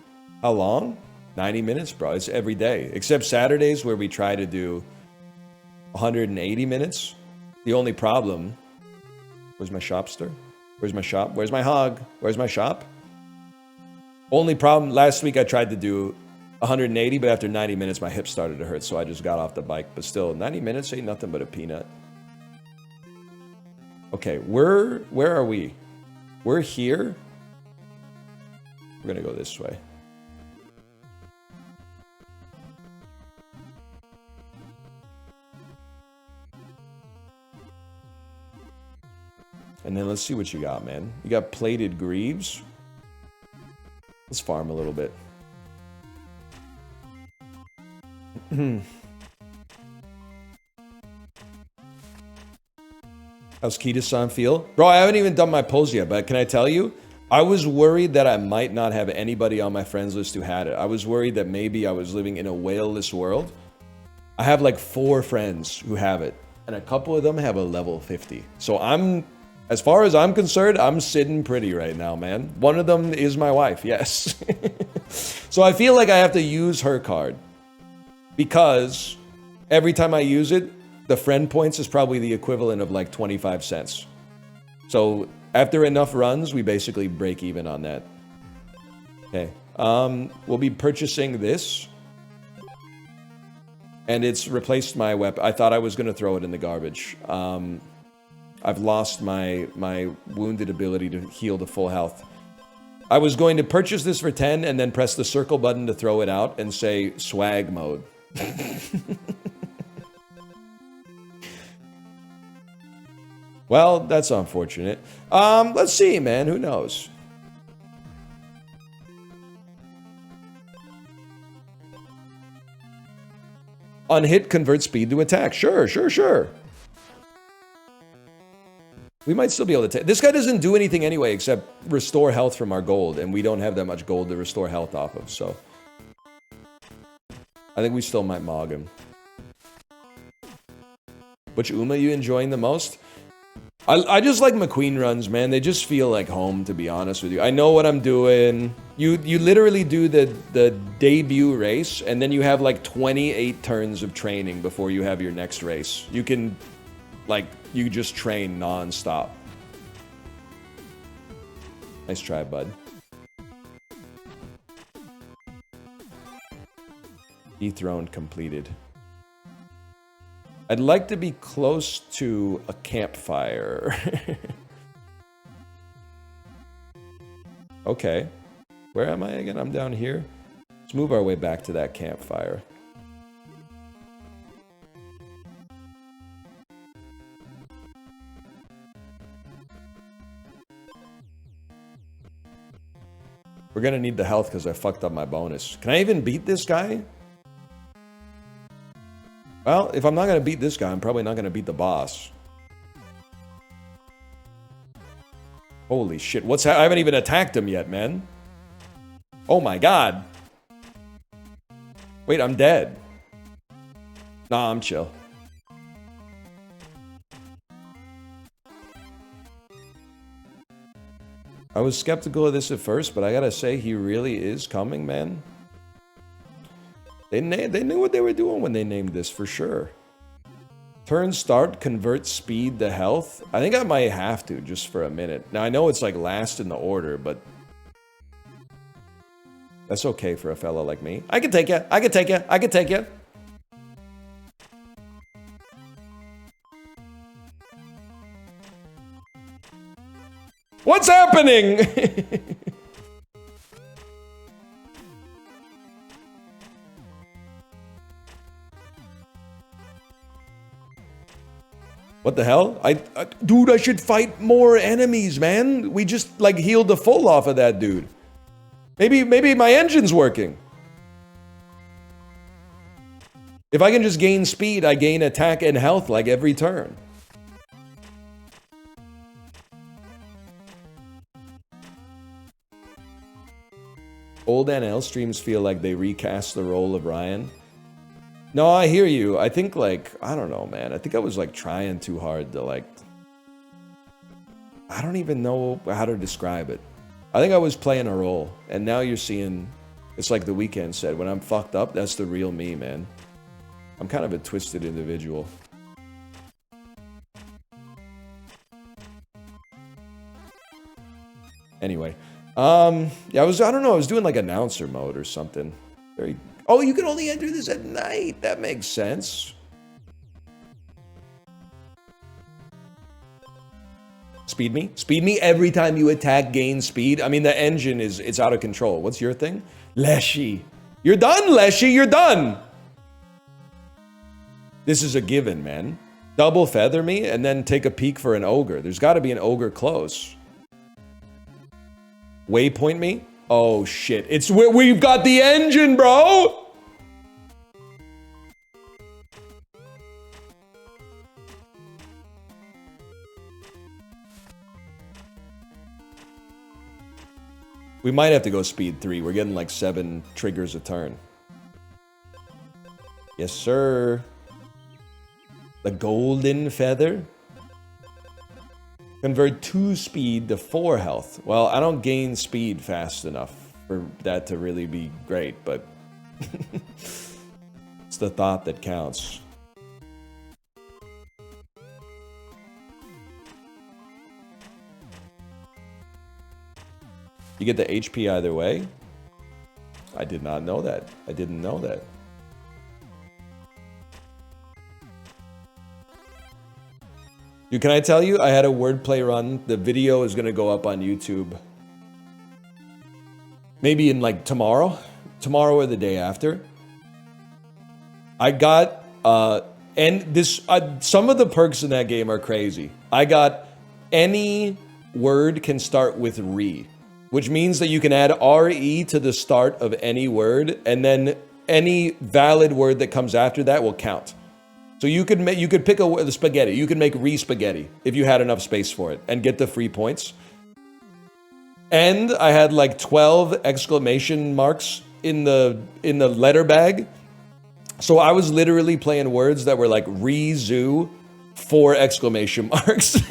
How long? 90 minutes, bro. It's every day. Except Saturdays where we try to do 180 minutes. The only problem... Where's my shopster? Where's my shop? Where's my hog? Where's my shop? Only problem, last week I tried to do 180, but after 90 minutes my hip started to hurt, so I just got off the bike. But still, 90 minutes ain't nothing but a peanut. Okay, where are we? We're here. We're gonna go this way. And then let's see what you got, man. You got plated greaves. Let's farm a little bit. How's Kita-san feel? Bro, I haven't even done my polls yet, but can I tell you? I was worried that I might not have anybody on my friends list who had it. I was worried that maybe I was living in a whale-less world. I have like 4 friends who have it, and a couple of them have a level 50. So as far as I'm concerned, I'm sitting pretty right now, man. One of them is my wife, yes. So I feel like I have to use her card. Because every time I use it, the friend points is probably the equivalent of like 25 cents. So after enough runs, we basically break even on that. Okay. We'll be purchasing this. And it's replaced my weapon. I thought I was going to throw it in the garbage. I've lost my wounded ability to heal to full health. I was going to purchase this for 10 and then press the circle button to throw it out and say swag mode. Well, that's unfortunate. Let's see, man. Who knows? On hit, convert speed to attack. Sure, sure, sure. We might still be able to take... This guy doesn't do anything anyway except restore health from our gold, and we don't have that much gold to restore health off of, so... I think we still might mog him. Which Uma you enjoying the most? I just like McQueen runs, man. They just feel like home, to be honest with you. I know what I'm doing. You literally do the debut race, and then you have like 28 turns of training before you have your next race. You can, like, you just train non-stop. Nice try, bud. Dethroned completed. I'd like to be close to a campfire. Okay. Where am I again? I'm down here. Let's move our way back to that campfire. We're gonna need the health because I fucked up my bonus. Can I even beat this guy? Well, if I'm not going to beat this guy, I'm probably not going to beat the boss. Holy shit. I haven't even attacked him yet, man. Oh my god. Wait, I'm dead. Nah, I'm chill. I was skeptical of this at first, but I gotta say, he really is coming, man. They knew what they were doing when they named this, for sure. Turn start, convert speed to health. I think I might have to, just for a minute. Now, I know it's like last in the order, but... that's okay for a fella like me. I can take you. I can take you. I can take you. What's happening? What the hell? Dude, I should fight more enemies, man. We just, like, healed the full off of that dude. Maybe my engine's working. If I can just gain speed, I gain attack and health, like, every turn. Old NL streams feel like they recast the role of Ryan. No, I hear you. I think, like, I don't know, man. I think I was, like, trying too hard to, like... I don't even know how to describe it. I think I was playing a role. And now you're seeing... It's like The Weeknd said, when I'm fucked up, that's the real me, man. I'm kind of a twisted individual. Anyway. Yeah, I don't know, I was doing, like, announcer mode or something. Very... Oh, you can only enter this at night. That makes sense. Speed me? Speed me every time you attack, gain speed. I mean, the engine it's out of control. What's your thing? Leshy. You're done, Leshy. You're done. This is a given, man. Double feather me and then take a peek for an ogre. There's got to be an ogre close. Waypoint me? Oh, shit. It's where we've got the engine, bro! We might have to go speed 3. We're getting like 7 triggers a turn. Yes, sir. The golden feather. Convert 2 speed to 4 health. Well, I don't gain speed fast enough for that to really be great, but it's the thought that counts. You get the HP either way? I did not know that. I didn't know that. Dude, can I tell you, I had a wordplay run. The video is going to go up on YouTube. Maybe in like tomorrow or the day after. I got And this, some of the perks in that game are crazy. I got any word can start with re, which means that you can add re to the start of any word, and then any valid word that comes after that will count. So you could pick the spaghetti. You could make re-spaghetti if you had enough space for it and get the free points. And I had like 12 exclamation marks in the letter bag. So I was literally playing words that were like re-zoo, 4 exclamation marks.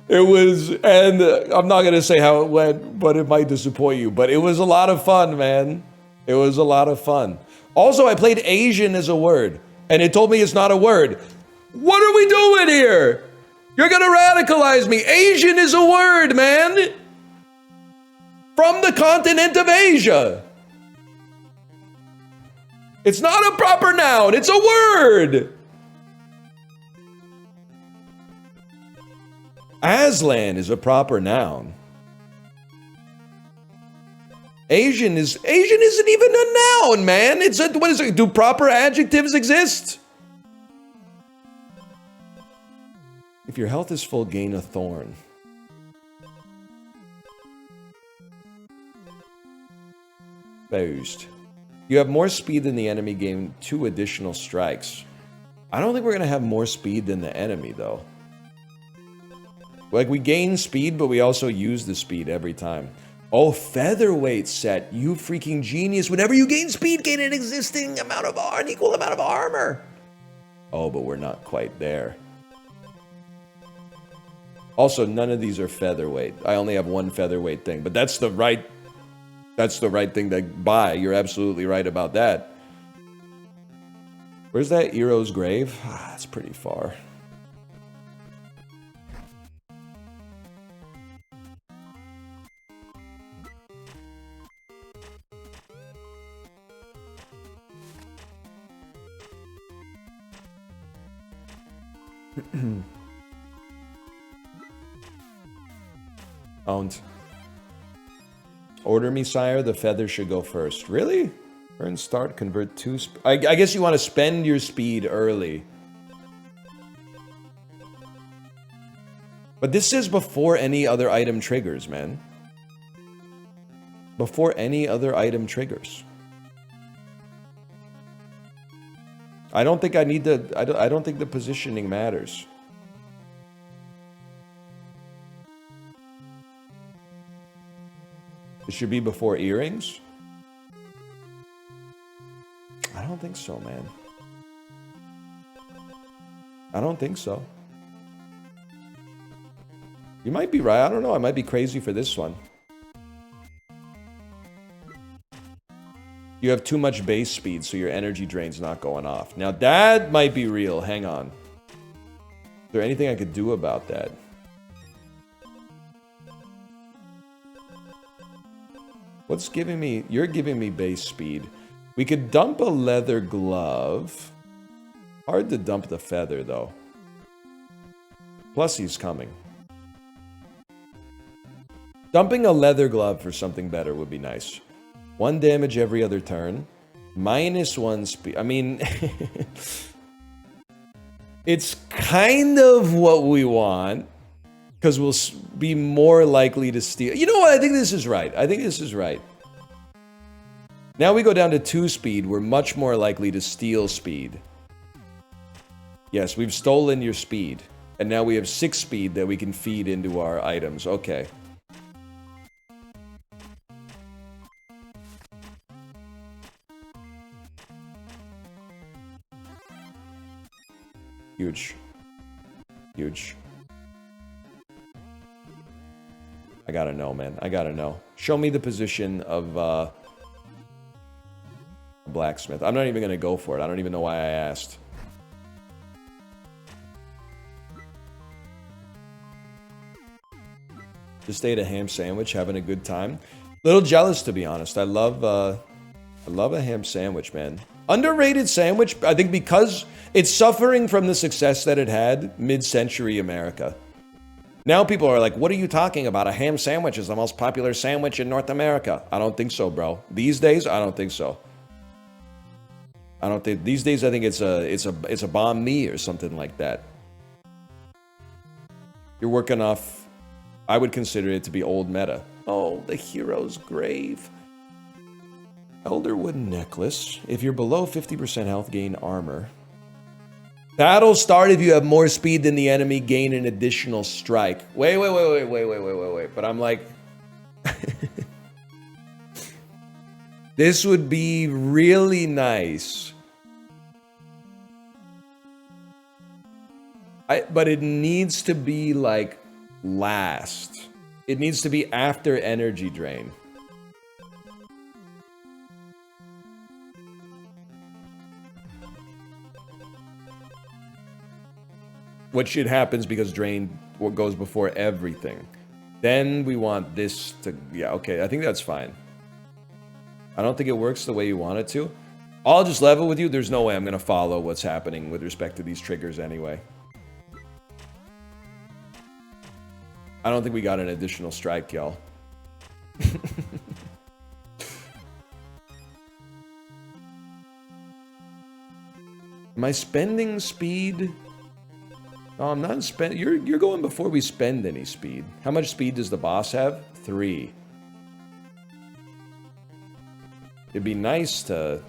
It was, and I'm not going to say how it went, but it might disappoint you. But it was a lot of fun, man. It was a lot of fun. Also, I played Asian as a word, and it told me it's not a word. What are we doing here? You're going to radicalize me. Asian is a word, man. From the continent of Asia. It's not a proper noun. It's a word. Aslan is a proper noun. Asian isn't even a noun, man. What is it? Do proper adjectives exist? If your health is full, gain a thorn. Boozed. You have more speed than the enemy, gain 2 additional strikes. I don't think we're gonna have more speed than the enemy, though. Like, we gain speed, but we also use the speed every time. Oh, featherweight set. You freaking genius. Whenever you gain speed, gain an existing amount of an equal amount of armor. Oh, but we're not quite there. Also, none of these are featherweight. I only have 1 featherweight thing, but that's the right thing to buy. You're absolutely right about that. Where's that Eero's grave? Ah, that's pretty far. Owned. Order me, sire. The feather should go first. Really? Earn start, convert 2. I guess you want to spend your speed early. But this is before any other item triggers, man. Before any other item triggers. I don't think I need the... I don't think the positioning matters. It should be before earrings? I don't think so, man. I don't think so. You might be right. I don't know. I might be crazy for this one. You have too much base speed, so your energy drain's not going off. Now, that might be real. Hang on. Is there anything I could do about that? What's giving me... You're giving me base speed. We could dump a leather glove. Hard to dump the feather, though. Plus, he's coming. Dumping a leather glove for something better would be nice. 1 damage every other turn. -1 speed. I mean... it's kind of what we want. Because we'll be more likely to steal. You know what? I think this is right. I think this is right. Now we go down to 2 speed. We're much more likely to steal speed. Yes, we've stolen your speed. And now we have 6 speed that we can feed into our items. Okay. Huge. Huge. I gotta know, man. I gotta know. Show me the position of blacksmith. I'm not even gonna go for it. I don't even know why I asked. Just ate a ham sandwich, having a good time. Little jealous, to be honest. I love a ham sandwich, man. Underrated sandwich, I think, because it's suffering from the success that it had mid-century America. Now people are like, what are you talking about? A ham sandwich is the most popular sandwich in North America. I don't think so, bro. These days, I don't think so. I don't think these days. I think it's a bomb me or something like that. You're working off. I would consider it to be old meta. Oh, the hero's grave. Elderwood necklace. If you're below 50% health, gain armor. Battle start if you have more speed than the enemy, gain an additional strike. Wait. But I'm like, this would be really nice. But it needs to be like last. It needs to be after energy drain. Which it happens because drain goes before everything. Then we want this to, yeah, okay, I think that's fine. I don't think it works the way you want it to. I'll just level with you. There's no way I'm going to follow what's happening with respect to these triggers anyway. I don't think we got an additional strike, y'all. Am I spending speed? No, I'm not spending. You're going before we spend any speed. How much speed does the boss have? 3. It'd be nice to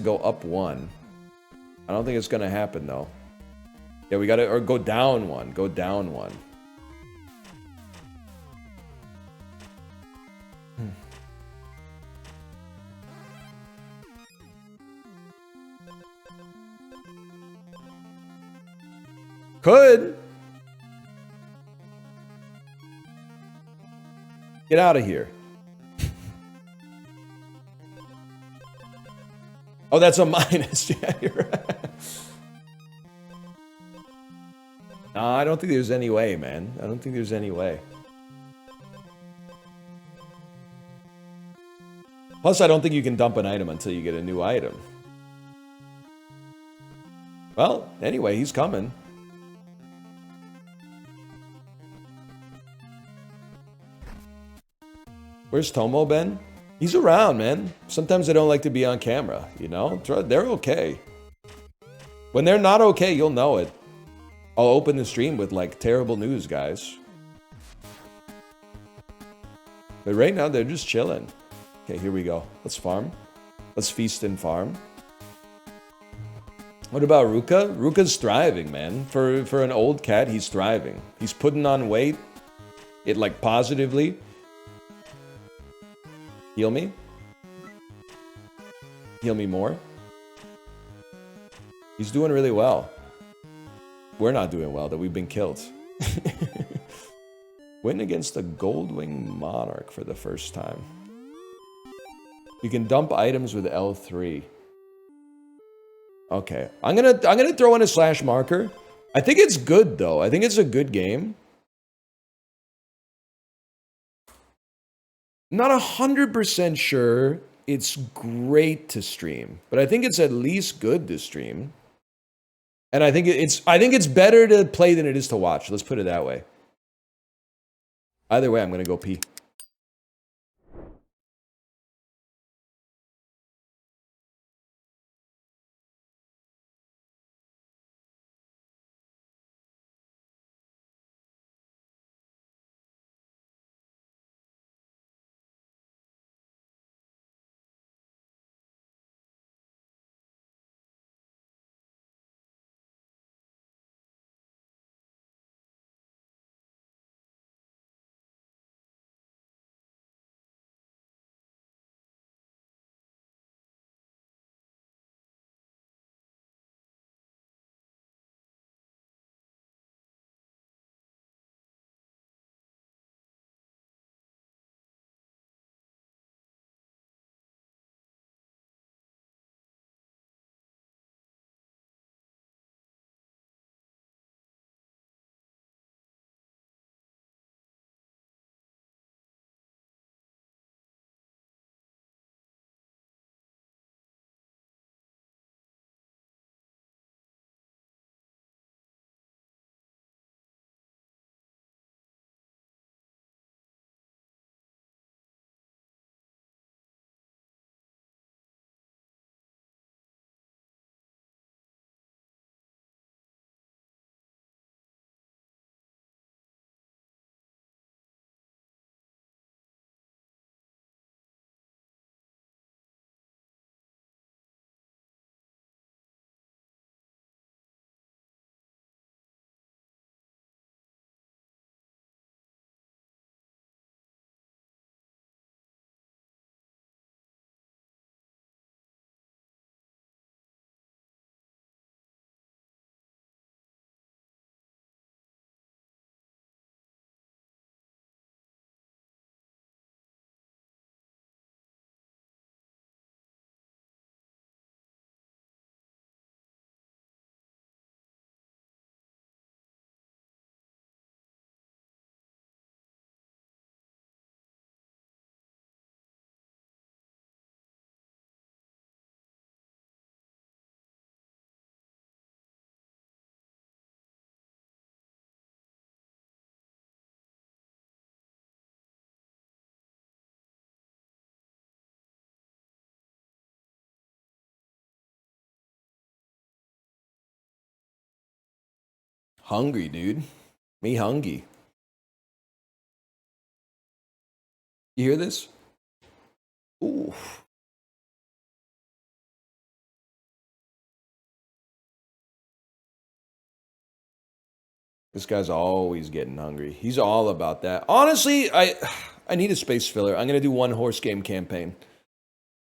go up 1. I don't think it's gonna happen though. Yeah, we gotta, or go down 1. Go down 1. Could. Get out of here. Oh, that's a minus. Yeah, you're right. No, I don't think there's any way, man. I don't think there's any way. Plus, I don't think you can dump an item until you get a new item. Well, anyway, he's coming. Where's Tomo been? He's around, man. Sometimes they don't like to be on camera, you know? They're okay. When they're not okay, you'll know it. I'll open the stream with, like, terrible news, guys. But right now, they're just chilling. Okay, here we go. Let's farm. Let's feast and farm. What about Ruka? Ruka's thriving, man. For an old cat, he's thriving. He's putting on weight. It, like, positively. Heal me? Heal me more? He's doing really well. We're not doing well, though. We've been killed. Win against the Goldwing Monarch for the first time. You can dump items with L3. Okay. I'm gonna throw in a slash marker. I think it's good, though. I think it's a good game. Not 100% sure it's great to stream, but I think it's at least good to stream. And I think it's better to play than it is to watch. Let's put it that way. Either way, I'm gonna go pee. Hungry, dude. Me hungry. You hear this? Ooh. This guy's always getting hungry. He's all about that. Honestly, I need a space filler. I'm gonna do one horse game campaign.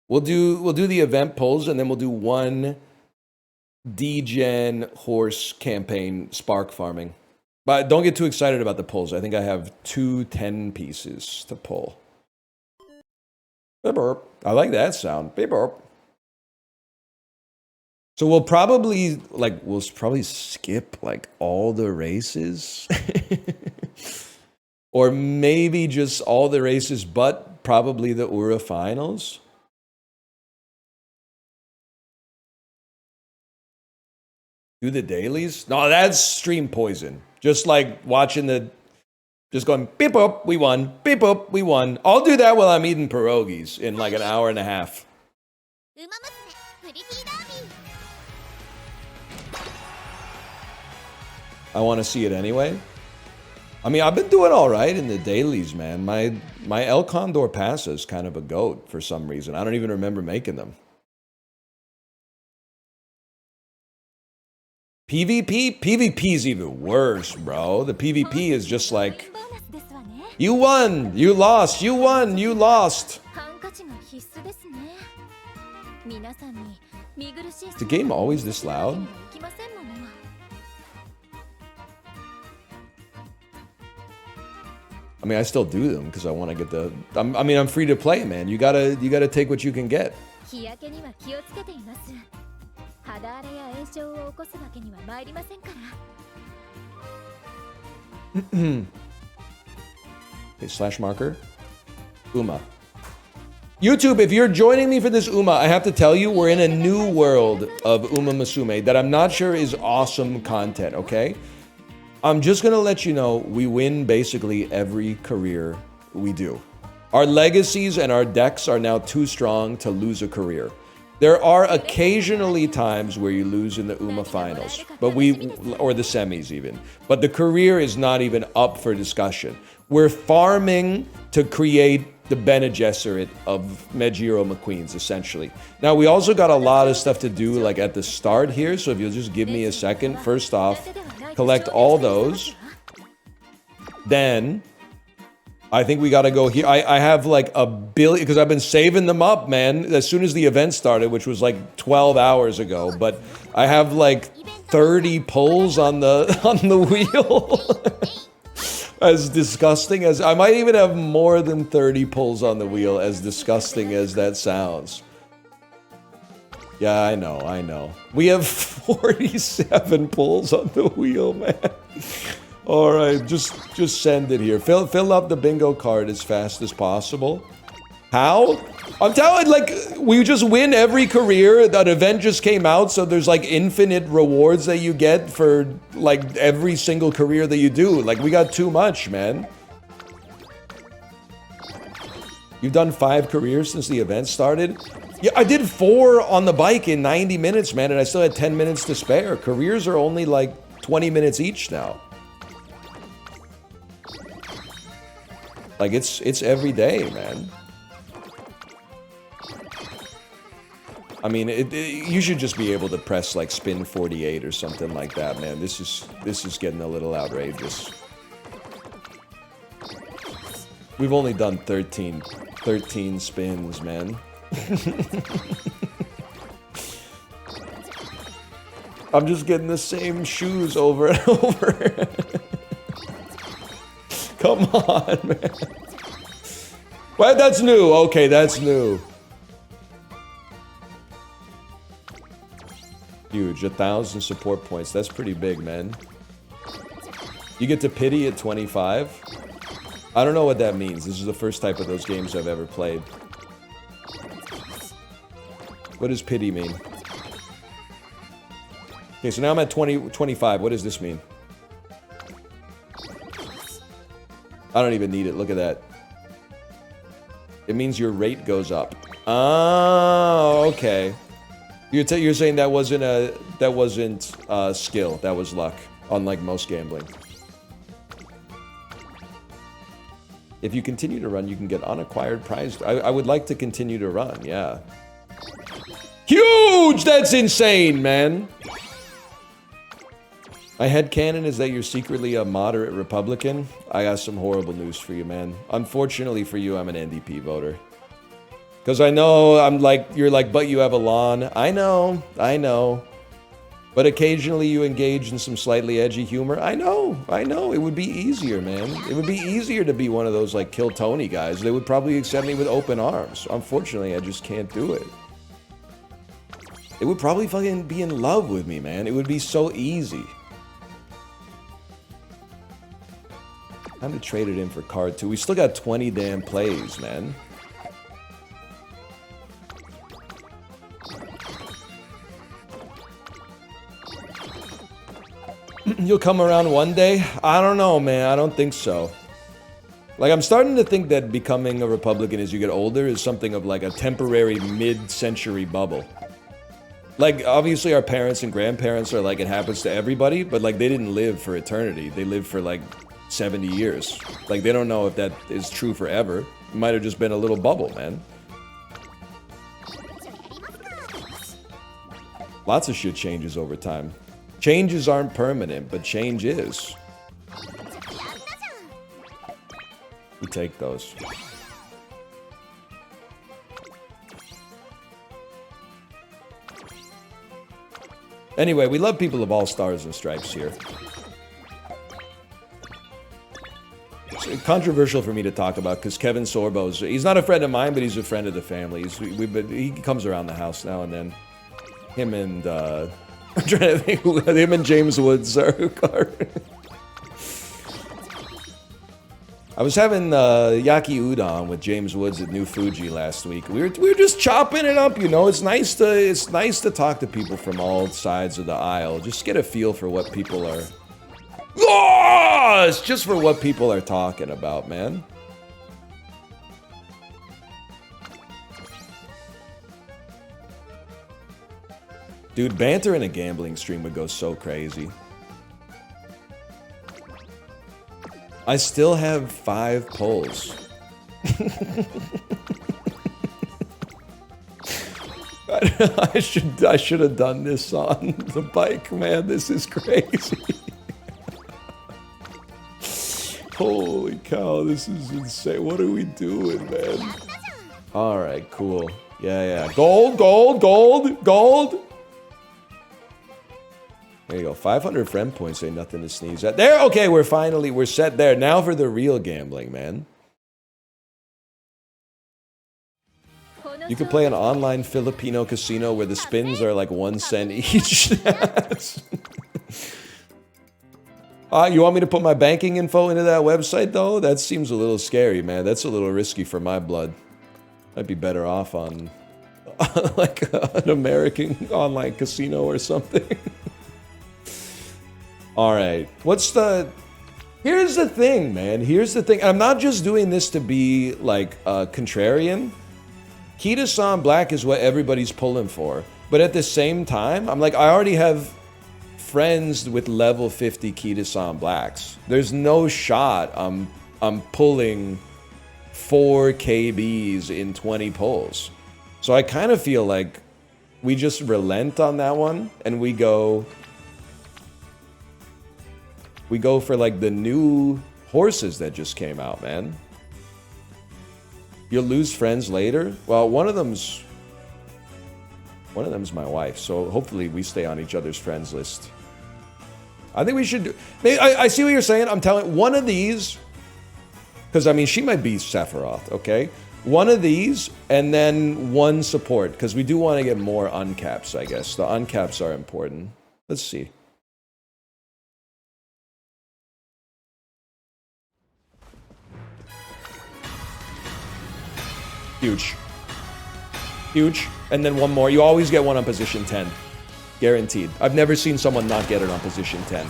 We'll do the event pulls, and then we'll do one degen horse campaign spark farming. But don't get too excited about the pulls. I think I have 2 10 pieces to pull. Beep burp. I like that sound. Beep burp. So we'll probably skip like all the races. Or maybe just all the races, but probably the Ura finals. Do the dailies? No, that's stream poison. Just like watching just going, beep up, we won. Beep up, we won. I'll do that while I'm eating pierogies in like an hour and a half. I want to see it anyway. I mean, I've been doing all right in the dailies, man. My El Condor Passa is kind of a goat for some reason. I don't even remember making them. PvP? PvP's even worse, bro. The PvP is just like, you won, you lost, you won, you lost. Is the game always this loud? I mean, I still do them because I want to get the. I mean, I'm free to play, man. You gotta take what you can get. Okay, slash marker. Uma. YouTube, if you're joining me for this Uma, I have to tell you, we're in a new world of Umamusume that I'm not sure is awesome content, okay? I'm just gonna let you know, we win basically every career we do. Our legacies and our decks are now too strong to lose a career. There are occasionally times where you lose in the Uma finals, or the semis even. But the career is not even up for discussion. We're farming to create the Bene Gesserit of Megiro McQueens, essentially. Now, we also got a lot of stuff to do, like at the start here, so if you'll just give me a second. First off, collect all those. Then, I think we gotta go here. I have like a billion, because I've been saving them up, man, as soon as the event started, which was like 12 hours ago. But I have like 30 pulls on the wheel. As disgusting as, I might even have more than 30 pulls on the wheel, as disgusting as that sounds. Yeah, I know. We have 47 pulls on the wheel, man. All right, just send it here. Fill up the bingo card as fast as possible. How? I'm telling, like, we just win every career. That event just came out, so there's like infinite rewards that you get for like every single career that you do. Like, we got too much, man. You've done 5 careers since the event started? Yeah, I did 4 on the bike in 90 minutes, man, and I still had 10 minutes to spare. Careers are only like 20 minutes each now. Like, it's every day, man. I mean, you should just be able to press like spin 48 or something like that, man. This is getting a little outrageous. We've only done 13 spins, man. I'm just getting the same shoes over and over. Come on, man. Well, that's new. Okay, that's new. Huge, 1,000 support points. That's pretty big, man. You get to pity at 25. I don't know what that means. This is the first type of those games I've ever played. What does pity mean? Okay, so now I'm at 25. What does this mean? I don't even need it. Look at that. It means your rate goes up. Oh, okay. You're saying that wasn't skill. That was luck. unlike most gambling. If you continue to run, you can get unacquired prize. I would like to continue to run, yeah. Huge! That's insane, man! My headcanon is that you're secretly a moderate Republican. I got some horrible news for you, man. Unfortunately for you, I'm an NDP voter. Because I know you're like, but you have a lawn. I know. But occasionally you engage in some slightly edgy humor. I know. It would be easier, man. It would be easier to be one of those, like, Kill Tony guys. They would probably accept me with open arms. Unfortunately, I just can't do it. They would probably fucking be in love with me, man. It would be so easy. Time to trade it in for card 2. We still got 20 damn plays, man. You'll come around one day? I don't know, man. I don't think so. Like, I'm starting to think that becoming a Republican as you get older is something of like a temporary mid-century bubble. Like, obviously our parents and grandparents are like, it happens to everybody, but like, they didn't live for eternity. They lived for like 70 years. Like, they don't know if that is true forever. It might have just been a little bubble, man. Lots of shit changes over time. Changes aren't permanent, but change is. We take those. Anyway, we love people of all stars and stripes here. It's controversial for me to talk about because Kevin Sorbo's, he's not a friend of mine, but he's a friend of the family. He comes around the house now and then. Him and, I'm trying to think who, him and James Woods are. I was having yaki udon with James Woods at New Fuji last week. We were just chopping it up, you know. It's nice to talk to people from all sides of the aisle. Just get a feel for what people are. Oh, it's just for what people are talking about, man. Dude, banter in a gambling stream would go so crazy. I still have 5 pulls. I should have done this on the bike, man. This is crazy. Holy cow, this is insane. What are we doing, man? All right, cool. Yeah. Gold. There you go. 500 friend points ain't nothing to sneeze at. There, okay, we're set there. Now for the real gambling, man. You could play an online Filipino casino where the spins are like 1 cent each. You want me to put my banking info into that website, though? That seems a little scary, man. That's a little risky for my blood. I'd be better off on like an American online casino or something. All right, here's the thing, man. Here's the thing. I'm not just doing this to be like contrarian. Kita-san Black is what everybody's pulling for. But at the same time, I'm like, I already have friends with level 50 Kita-san Blacks. There's no shot I'm pulling 4 KBs in 20 pulls. So I kind of feel like we just relent on that one and we go for like the new horses that just came out, man. You'll lose friends later. Well, one of them's my wife, so hopefully we stay on each other's friends list. I think we should do. I see what you're saying. I'm telling one of these, because I mean she might be Sephiroth, okay? One of these and then 1 support, because we do want to get more uncaps, I guess. The uncaps are important. Let's see. Huge. And then 1 more. You always get 1 on position 10. Guaranteed. I've never seen someone not get it on position 10.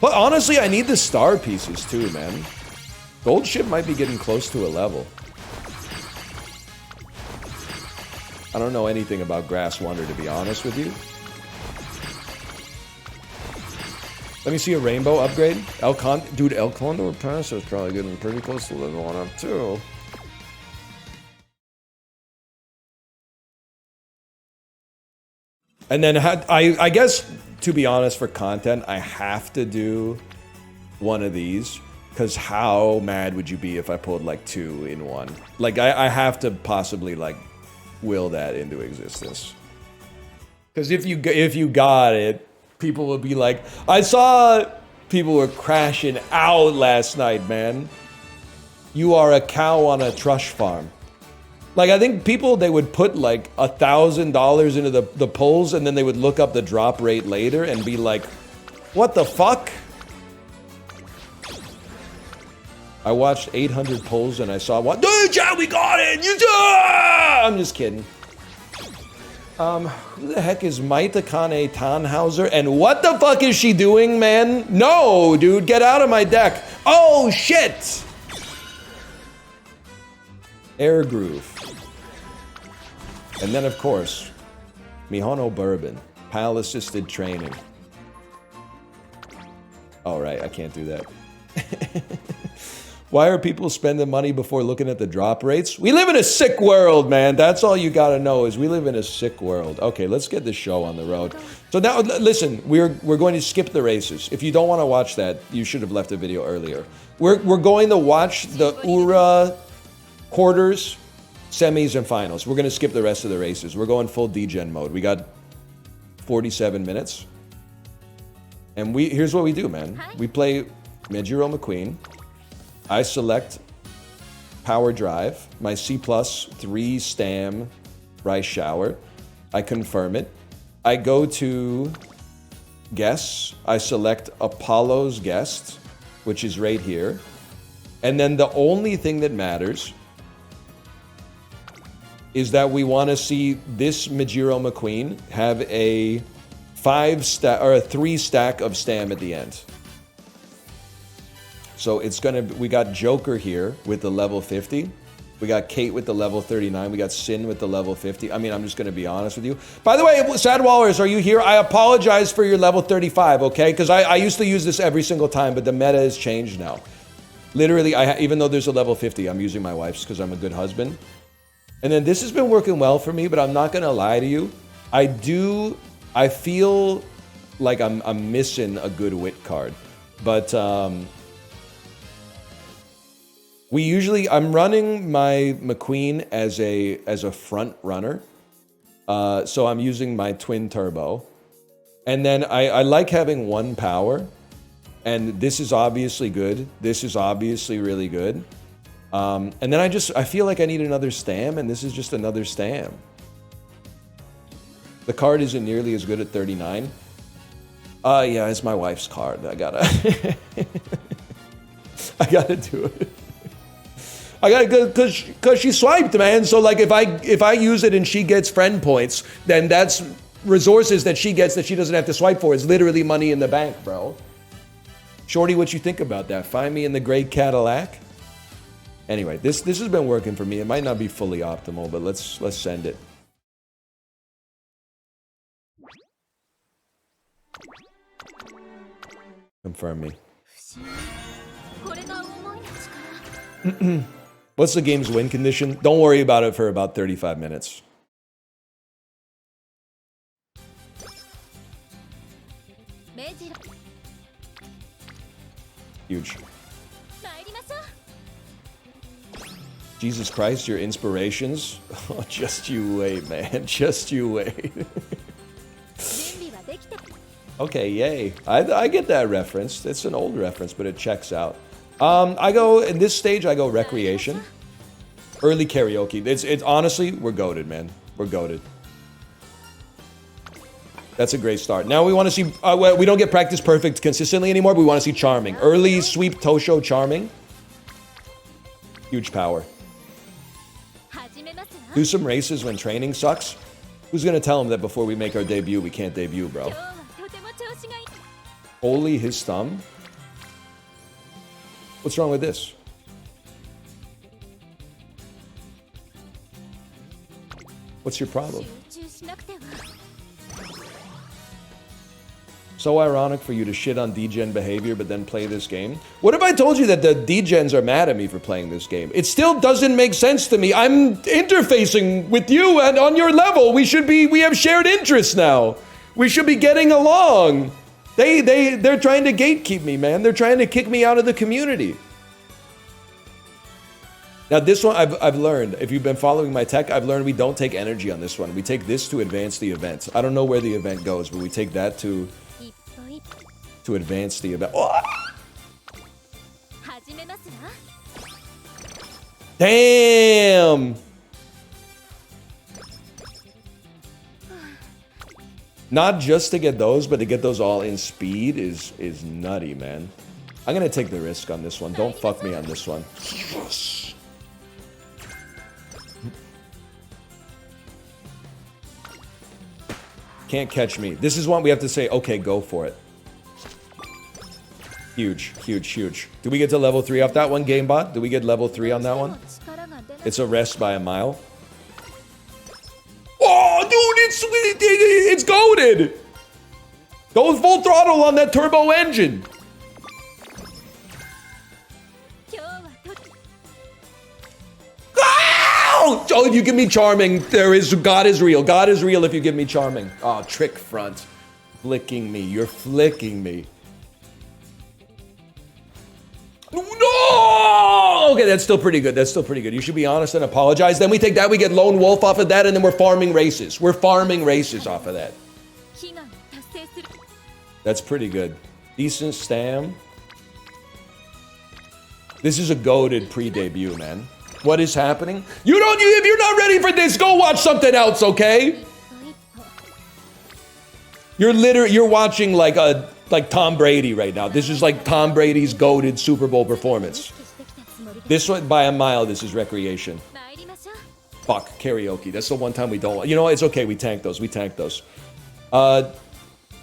But honestly, I need the star pieces too, man. Gold ship might be getting close to a level. I don't know anything about Grass Wonder, to be honest with you. Let me see a rainbow upgrade. Dude, El Condor Pass is probably getting pretty close to level 1 up too. And then I guess, to be honest, for content, I have to do one of these. Because how mad would you be if I pulled like 2 in one? Like, I have to possibly like will that into existence. Because if you got it, people will be like, I saw people were crashing out last night, man. You are a cow on a thrush farm. Like, I think people, they would put like $1,000 into the pulls and then they would look up the drop rate later and be like, what the fuck? I watched 800 pulls and I saw what? Dude, Chad, we got it! I'm just kidding. Who the heck is Maita Kane Tannhauser? And what the fuck is she doing, man? No, dude, get out of my deck. Oh, shit! Air Groove. And then, of course, Mihono Bourbon. Pal assisted training. All right, I can't do that. Why are people spending money before looking at the drop rates? We live in a sick world, man. That's all you gotta know is we live in a sick world. Okay, let's get this show on the road. So now, listen, we're going to skip the races. If you don't want to watch that, you should have left the video earlier. We're going to watch the URA quarters, semis, and finals. We're going to skip the rest of the races. We're going full degen mode. We got 47 minutes. And here's what we do, man. We play Mejiro McQueen. I select Power Drive, my C+, 3 Stam Rice Shower. I confirm it. I go to Guess. I select Apollo's Guest, which is right here. And then the only thing that matters is that we want to see this Mejiro McQueen have a 3 stack of Stam at the end. So it's we got Joker here with the level 50. We got Kate with the level 39. We got Sin with the level 50. I mean, I'm just going to be honest with you. By the way, Sadwallers, are you here? I apologize for your level 35, okay? Because I used to use this every single time, but the meta has changed now. Literally, even though there's a level 50, I'm using my wife's because I'm a good husband. And then this has been working well for me, but I'm not going to lie to you. I feel like I'm missing a good wit card. But I'm running my McQueen as a front runner. So I'm using my twin turbo. And then I like having 1 power. And this is obviously good. This is obviously really good. And then I feel like I need another Stam, and this is just another Stam. The card isn't nearly as good at 39. Yeah, it's my wife's card. I gotta do it. I gotta, cause she swiped, man. So like, if I use it and she gets friend points, then that's resources that she gets that she doesn't have to swipe for. It's literally money in the bank, bro. Shorty, what you think about that? Find me in the gray Cadillac. Anyway, this has been working for me. It might not be fully optimal, but let's send it. Confirm me. What's the game's win condition? Don't worry about it for about 35 minutes. Huge. Jesus Christ, your inspirations? Oh, just you wait, man. Just you wait. Okay, yay. I get that reference. It's an old reference, but it checks out. In this stage, I go recreation. Early karaoke. It's honestly, we're goated, man. We're goated. That's a great start. Now we want to see, we don't get practice perfect consistently anymore, but we want to see charming. Early sweep Tosho charming. Huge power. Do some races when training sucks. Who's going to tell him that before we make our debut, we can't debut, bro? Holy his thumb? What's wrong with this? What's your problem? So ironic for you to shit on degen behavior but then play this game. What if I told you that the degens are mad at me for playing this game? It still doesn't make sense to me. I'm interfacing with you and on your level. We have shared interests now. We should be getting along. They're trying to gatekeep me, man. They're trying to kick me out of the community. Now this one I've learned, if you've been following my tech, I've learned we don't take energy on this one. We take this to advance the event. I don't know where the event goes, but we take that to advance the event. Oh! Damn! Not just to get those, but to get those all in speed is nutty, man. I'm gonna take the risk on this one. Don't fuck me on this one. Yes. Can't catch me. This is one we have to say, okay, go for it. Huge, huge, huge. Do we get to level 3 off that one, GameBot? Do we get level 3 on that one? It's a rest by a mile. Oh, dude, it's goated! Go full throttle on that turbo engine! Ow! Oh, if you give me charming, God is real. God is real if you give me charming. Oh, trick front. Flicking me. You're flicking me. No! Okay, that's still pretty good. That's still pretty good. You should be honest and apologize. Then we take that, we get Lone Wolf off of that, and then we're farming races. We're farming races off of that. That's pretty good. Decent stam. This is a goated pre-debut, man. What is happening? If you're not ready for this, go watch something else, okay? You're watching like Tom Brady right now. This is like Tom Brady's goated Super Bowl performance. This one, by a mile, this is recreation. Fuck, karaoke. That's the one time we don't. You know what? It's okay. We tank those. We tank those. Do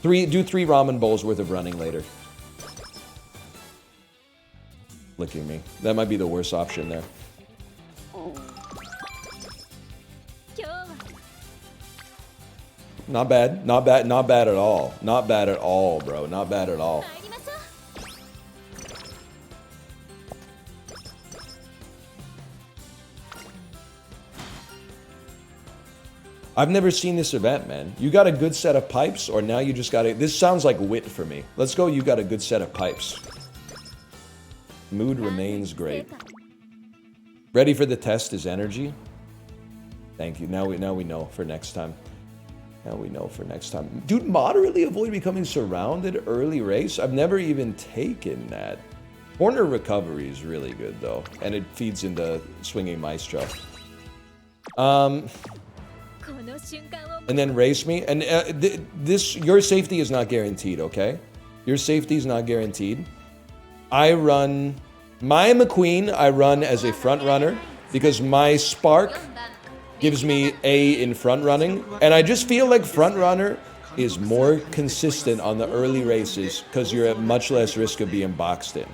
3 ramen bowls worth of running later. Licking me. That might be the worst option there. Not bad. Not bad. Not bad at all. Not bad at all, bro. Not bad at all. I've never seen this event, man. You got a good set of pipes, or now you just got a... This sounds like wit for me. Let's go, you got a good set of pipes. Mood remains great. Ready for the test is energy. Thank you. Now we know for next time. Now we know for next time. Dude, moderately avoid becoming surrounded early race. I've never even taken that. Corner recovery is really good, though. And it feeds into swinging maestro. And then race me. And your safety is not guaranteed, okay? Your safety is not guaranteed. I run... My McQueen, I run as a front runner because my spark gives me A in front running. And I just feel like front runner is more consistent on the early races because you're at much less risk of being boxed in.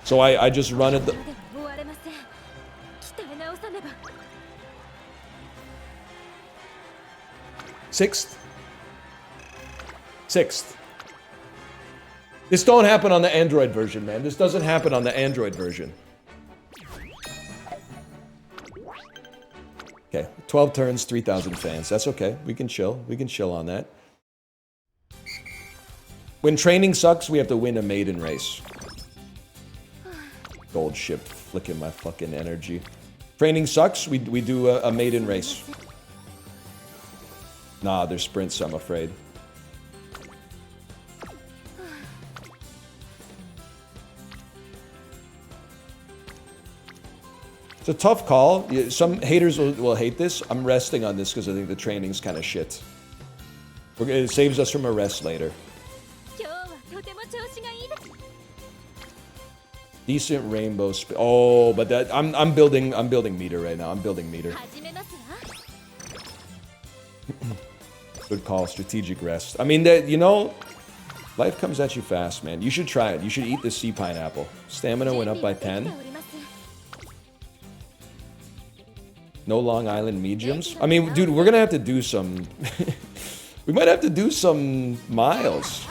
So I just run at the... Sixth. This don't happen on the Android version, man. This doesn't happen on the Android version. Okay, 12 turns, 3,000 fans. That's okay. We can chill. We can chill on that. When training sucks, we have to win a maiden race. Gold ship flicking my fucking energy. Training sucks, we do a maiden race. Nah, they're sprints, I'm afraid. It's a tough call. Some haters will hate this. I'm resting on this because I think the training's kind of shit. It saves us from a rest later. Decent rainbow oh, but that I'm building meter right now. I'm building meter. Good call. Strategic rest. I mean, that, you know, life comes at you fast, man. You should try it. You should eat the sea pineapple. Stamina went up by 10. No Long Island mediums. I mean, dude, we're gonna have to do some... We might have to do some miles.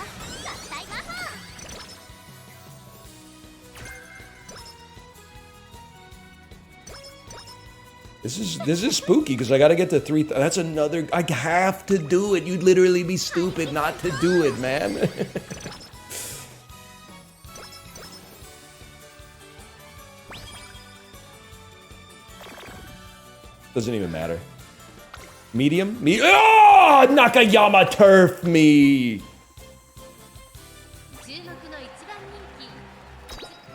This is spooky because I got to get to 3. That's another. I have to do it. You'd literally be stupid not to do it, man. Doesn't even matter. Medium? Oh! Nakayama turf me!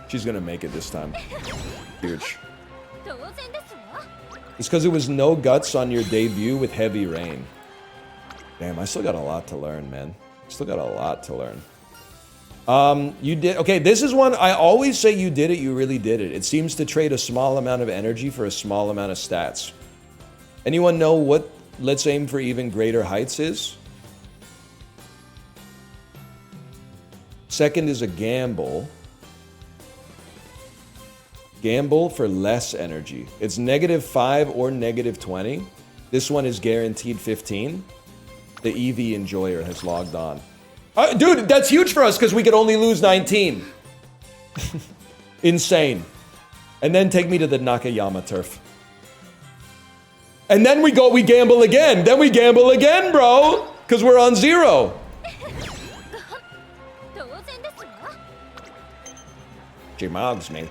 She's gonna make it this time. Huge. It's because it was no guts on your debut with heavy rain. Damn, I still got a lot to learn, man. Still got a lot to learn. You did... Okay, this is one... I always say you did it, you really did it. It seems to trade a small amount of energy for a small amount of stats. Anyone know what Let's Aim for Even Greater Heights is? Second is a gamble. Gamble for less energy. It's -5 or -20. This one is guaranteed 15. The EV Enjoyer has logged on. Dude, that's huge for us because we could only lose 19. Insane. And then take me to the Nakayama turf. And then we gamble again. Then we gamble again, bro. Because we're on 0. She mogs me.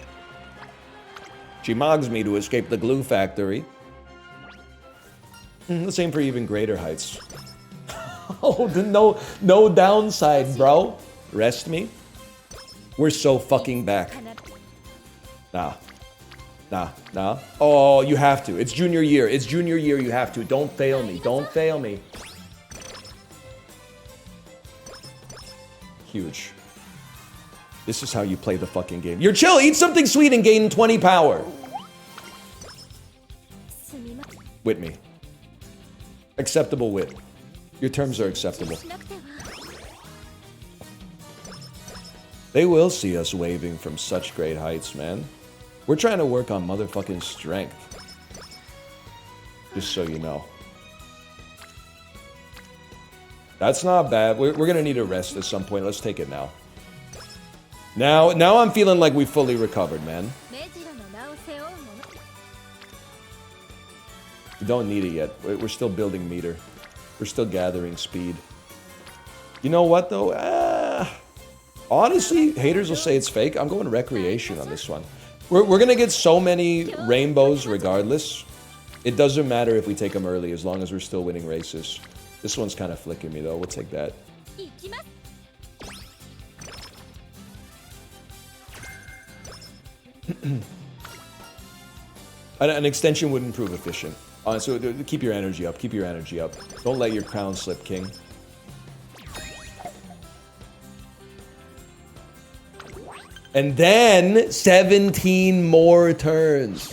She mogs me to escape the glue factory. The same for even greater heights. Oh, no downside, bro. Rest me. We're so fucking back. Nah. Oh, you have to. It's junior year. It's junior year. You have to. Don't fail me. Don't fail me. Huge. This is how you play the fucking game. You're chill. Eat something sweet and gain 20 power. Wit me. Acceptable wit. Your terms are acceptable. They will see us waving from such great heights, man. We're trying to work on motherfucking strength. Just so you know. That's not bad. We're gonna need a rest at some point. Let's take it now. Now I'm feeling like we fully recovered, man. We don't need it yet. We're still building meter. We're still gathering speed. You know what, though? Honestly, haters will say it's fake. I'm going recreation on this one. We're going to get so many rainbows regardless. It doesn't matter if we take them early as long as we're still winning races. This one's kind of flicking me, though. We'll take that. An extension wouldn't prove efficient. So keep your energy up. Keep your energy up. Don't let your crown slip, King. And then 17 more turns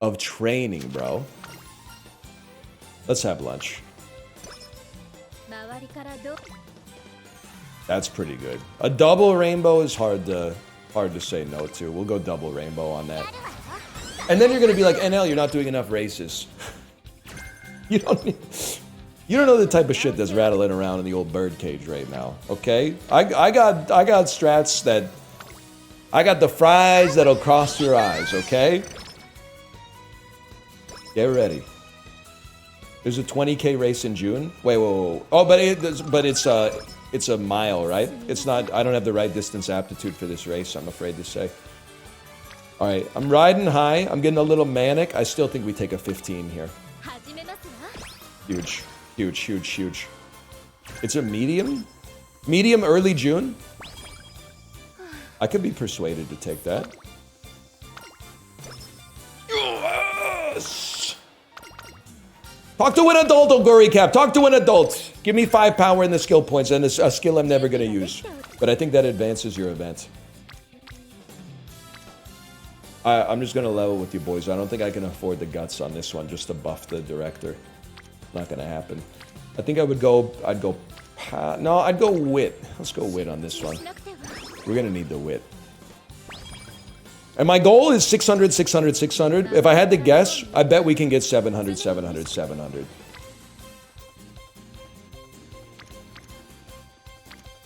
of training, bro. Let's have lunch. That's pretty good. A double rainbow is hard to say no to. We'll go double rainbow on that. And then you're gonna be like, NL, you're not doing enough races. You don't know the type of shit that's rattling around in the old bird cage right now, okay? I got strats that... I got the fries that'll cross your eyes, okay? Get ready. There's a 20K race in June. Wait, whoa. Oh, but it's a mile, right? It's not... I don't have the right distance aptitude for this race, I'm afraid to say. All right, I'm riding high. I'm getting a little manic. I still think we take a 15 here. Huge. Huge, huge, huge. It's a medium? Medium early June? I could be persuaded to take that. Yes! Talk to an adult, Oguri Cap. Talk to an adult. Give me 5 power in the skill points, and it's a skill I'm never going to use. But I think that advances your event. I'm just going to level with you boys. I don't think I can afford the guts on this one just to buff the director. Not going to happen. I think I'd go wit. Let's go wit on this one. We're going to need the wit. And my goal is 600, 600, 600. If I had to guess, I bet we can get 700, 700, 700.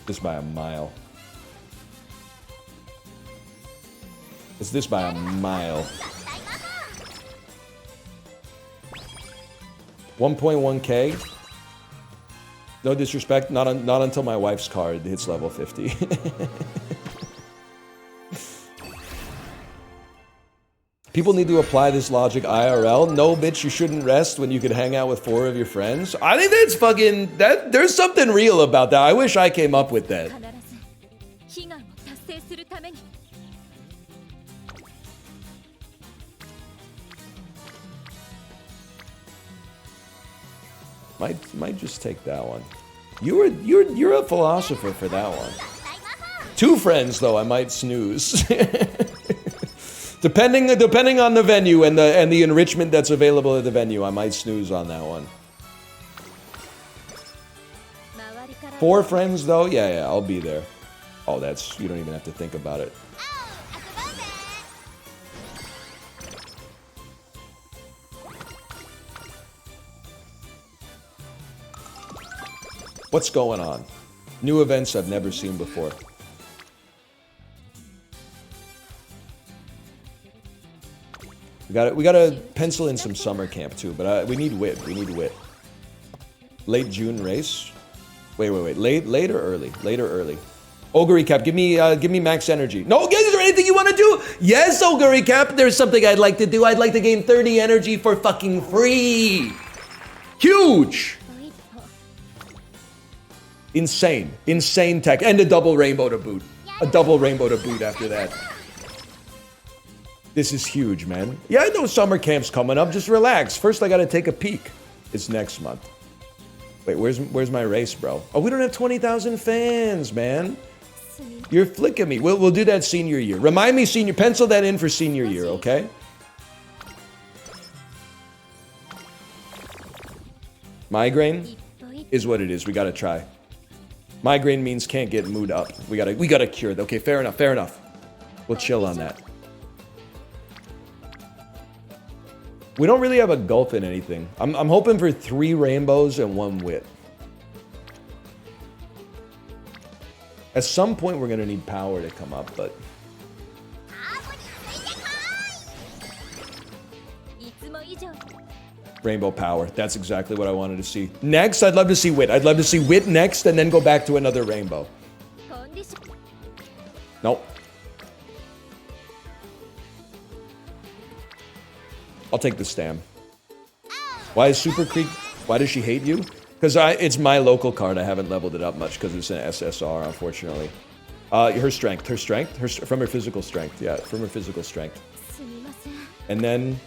This by a mile. It's this by a mile. 1.1k. No disrespect, not until my wife's card hits level 50. People need to apply this logic IRL. No, bitch, you shouldn't rest when you could hang out with 4 of your friends. I think that's fucking... There's something real about that. I wish I came up with that. Might just take that one. You're a philosopher for that one. 2 friends though, I might snooze. depending on the venue and the enrichment that's available at the venue, I might snooze on that one. 4 friends though, yeah, I'll be there. Oh, you don't even have to think about it. What's going on? New events I've never seen before. We gotta pencil in some summer camp too, but we need wit. We need wit. Late June race. Wait. Late or early? Late or early? Ogre Recap, give me max energy. No, is there anything you want to do? Yes, Ogre Recap. There's something I'd like to do. I'd like to gain 30 energy for fucking free. Huge. Insane tech, and a double rainbow to boot. A double rainbow to boot after that. This is huge, man. Yeah, I know summer camp's coming up. Just relax. First, I gotta take a peek. It's next month. Wait, where's my race, bro? Oh, we don't have 20,000 fans, man. You're flicking me. We'll do that senior year. Remind me, pencil that in for senior year, okay? Migraine is what it is. We gotta try. Migraine means can't get mood up. We gotta cure that. Okay, fair enough. We'll chill on that. We don't really have a gulf in anything. I'm hoping for 3 rainbows and 1 wit. At some point we're gonna need power to come up, but rainbow power. That's exactly what I wanted to see. Next, I'd love to see wit. I'd love to see wit next and then go back to another rainbow. Nope. I'll take the stam. Why is Super Creek... Why does she hate you? Because it's my local card. I haven't leveled it up much because it's an SSR, unfortunately. Her strength. From her physical strength. Yeah, from her physical strength. And then...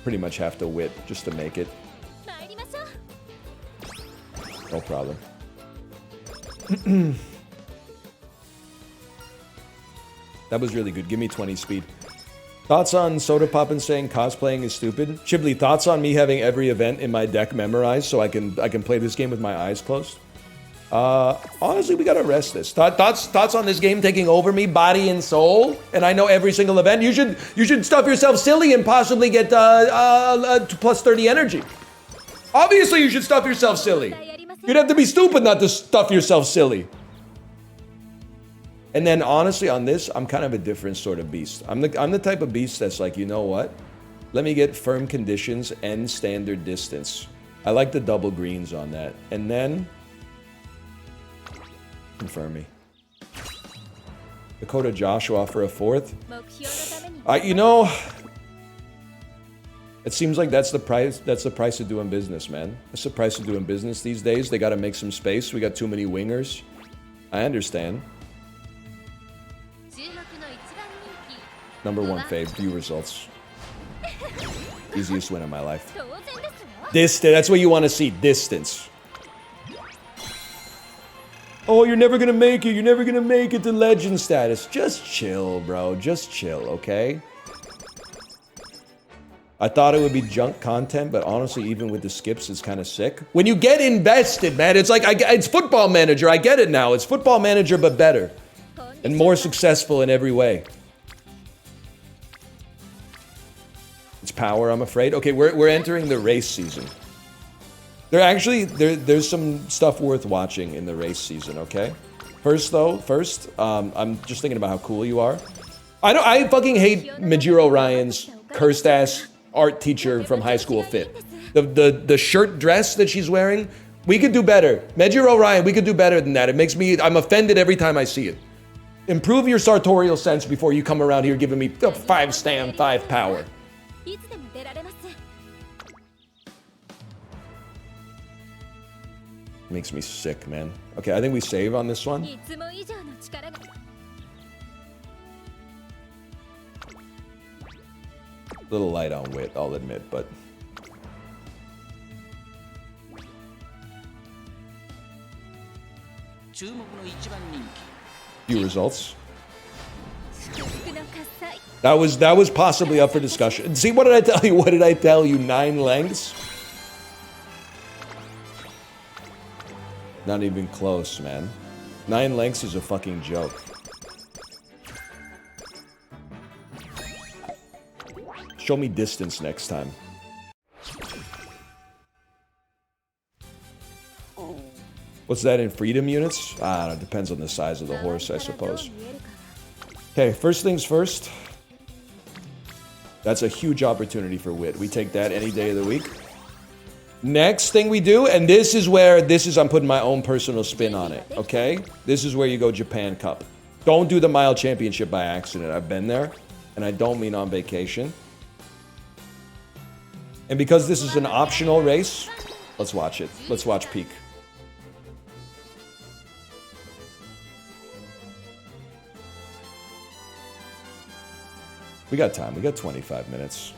pretty much have to wit just to make it. No problem. That was really good. Give me 20 speed. Thoughts on Soda Poppin saying cosplaying is stupid? Chibli, thoughts on me having every event in my deck memorized so I can play this game with my eyes closed? Honestly, we gotta rest this. Thoughts on this game taking over me, body and soul, and I know every single event. You should stuff yourself silly and possibly get plus 30 energy. Obviously, you should stuff yourself silly. You'd have to be stupid not to stuff yourself silly. And then honestly, on this, I'm kind of a different sort of beast. I'm the type of beast that's like, you know what? Let me get firm conditions and standard distance. I like the double greens on that, and then. Confirm me. Dakota Joshua for a 4th. You know, it seems like that's the price. That's the price of doing business, man. That's the price of doing business these days. They got to make some space. We got too many wingers. I understand. #1 fave. View results. Easiest win of my life. Distance. That's what you want to see. Distance. Oh, you're never gonna make it. You're never gonna make it to legend status. Just chill, bro. Just chill, okay? I thought it would be junk content, but honestly, even with the skips, it's kind of sick. When you get invested, man, it's like, it's Football Manager. I get it now. It's Football Manager, but better. And more successful in every way. It's power, I'm afraid. Okay, we're entering the race season. There's some stuff worth watching in the race season, okay? First, I'm just thinking about how cool you are. I fucking hate Majiro Ryan's cursed ass art teacher from high school fit. The shirt dress that she's wearing, we could do better. Majiro Ryan, we could do better than that. It makes me, I'm offended every time I see it. Improve your sartorial sense before you come around here giving me 5 stand, 5 power. Makes me sick, man. Okay, I think we save on this one. Little light on wit, I'll admit, but... Few results. That was possibly up for discussion. See, what did I tell you? What did I tell you? 9 lengths? Not even close, man. 9 lengths is a fucking joke. Show me distance next time. What's that in freedom units? I don't know, it depends on the size of the horse, I suppose. Okay, first things first. That's a huge opportunity for wit. We take that any day of the week. Next thing we do, and this is I'm putting my own personal spin on it, okay? This is where you go Japan Cup. Don't do the mile championship by accident. I've been there, and I don't mean on vacation. And because this is an optional race, let's watch it. Let's watch peak. We got time. We got 25 minutes.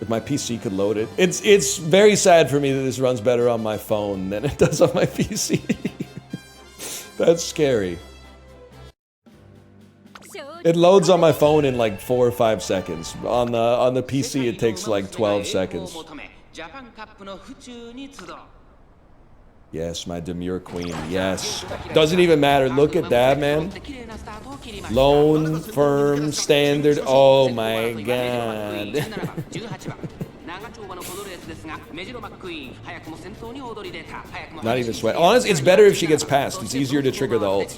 If my PC could load it. It's very sad for me that this runs better on my phone than it does on my PC. That's scary. It loads on my phone in like 4 or 5 seconds. On the PC it takes like 12 seconds. Yes, my demure queen. Yes. Doesn't even matter. Look at that, man. Lone, firm, standard. Oh my god. Not even sweat. Honestly, it's better if she gets past. It's easier to trigger the ult.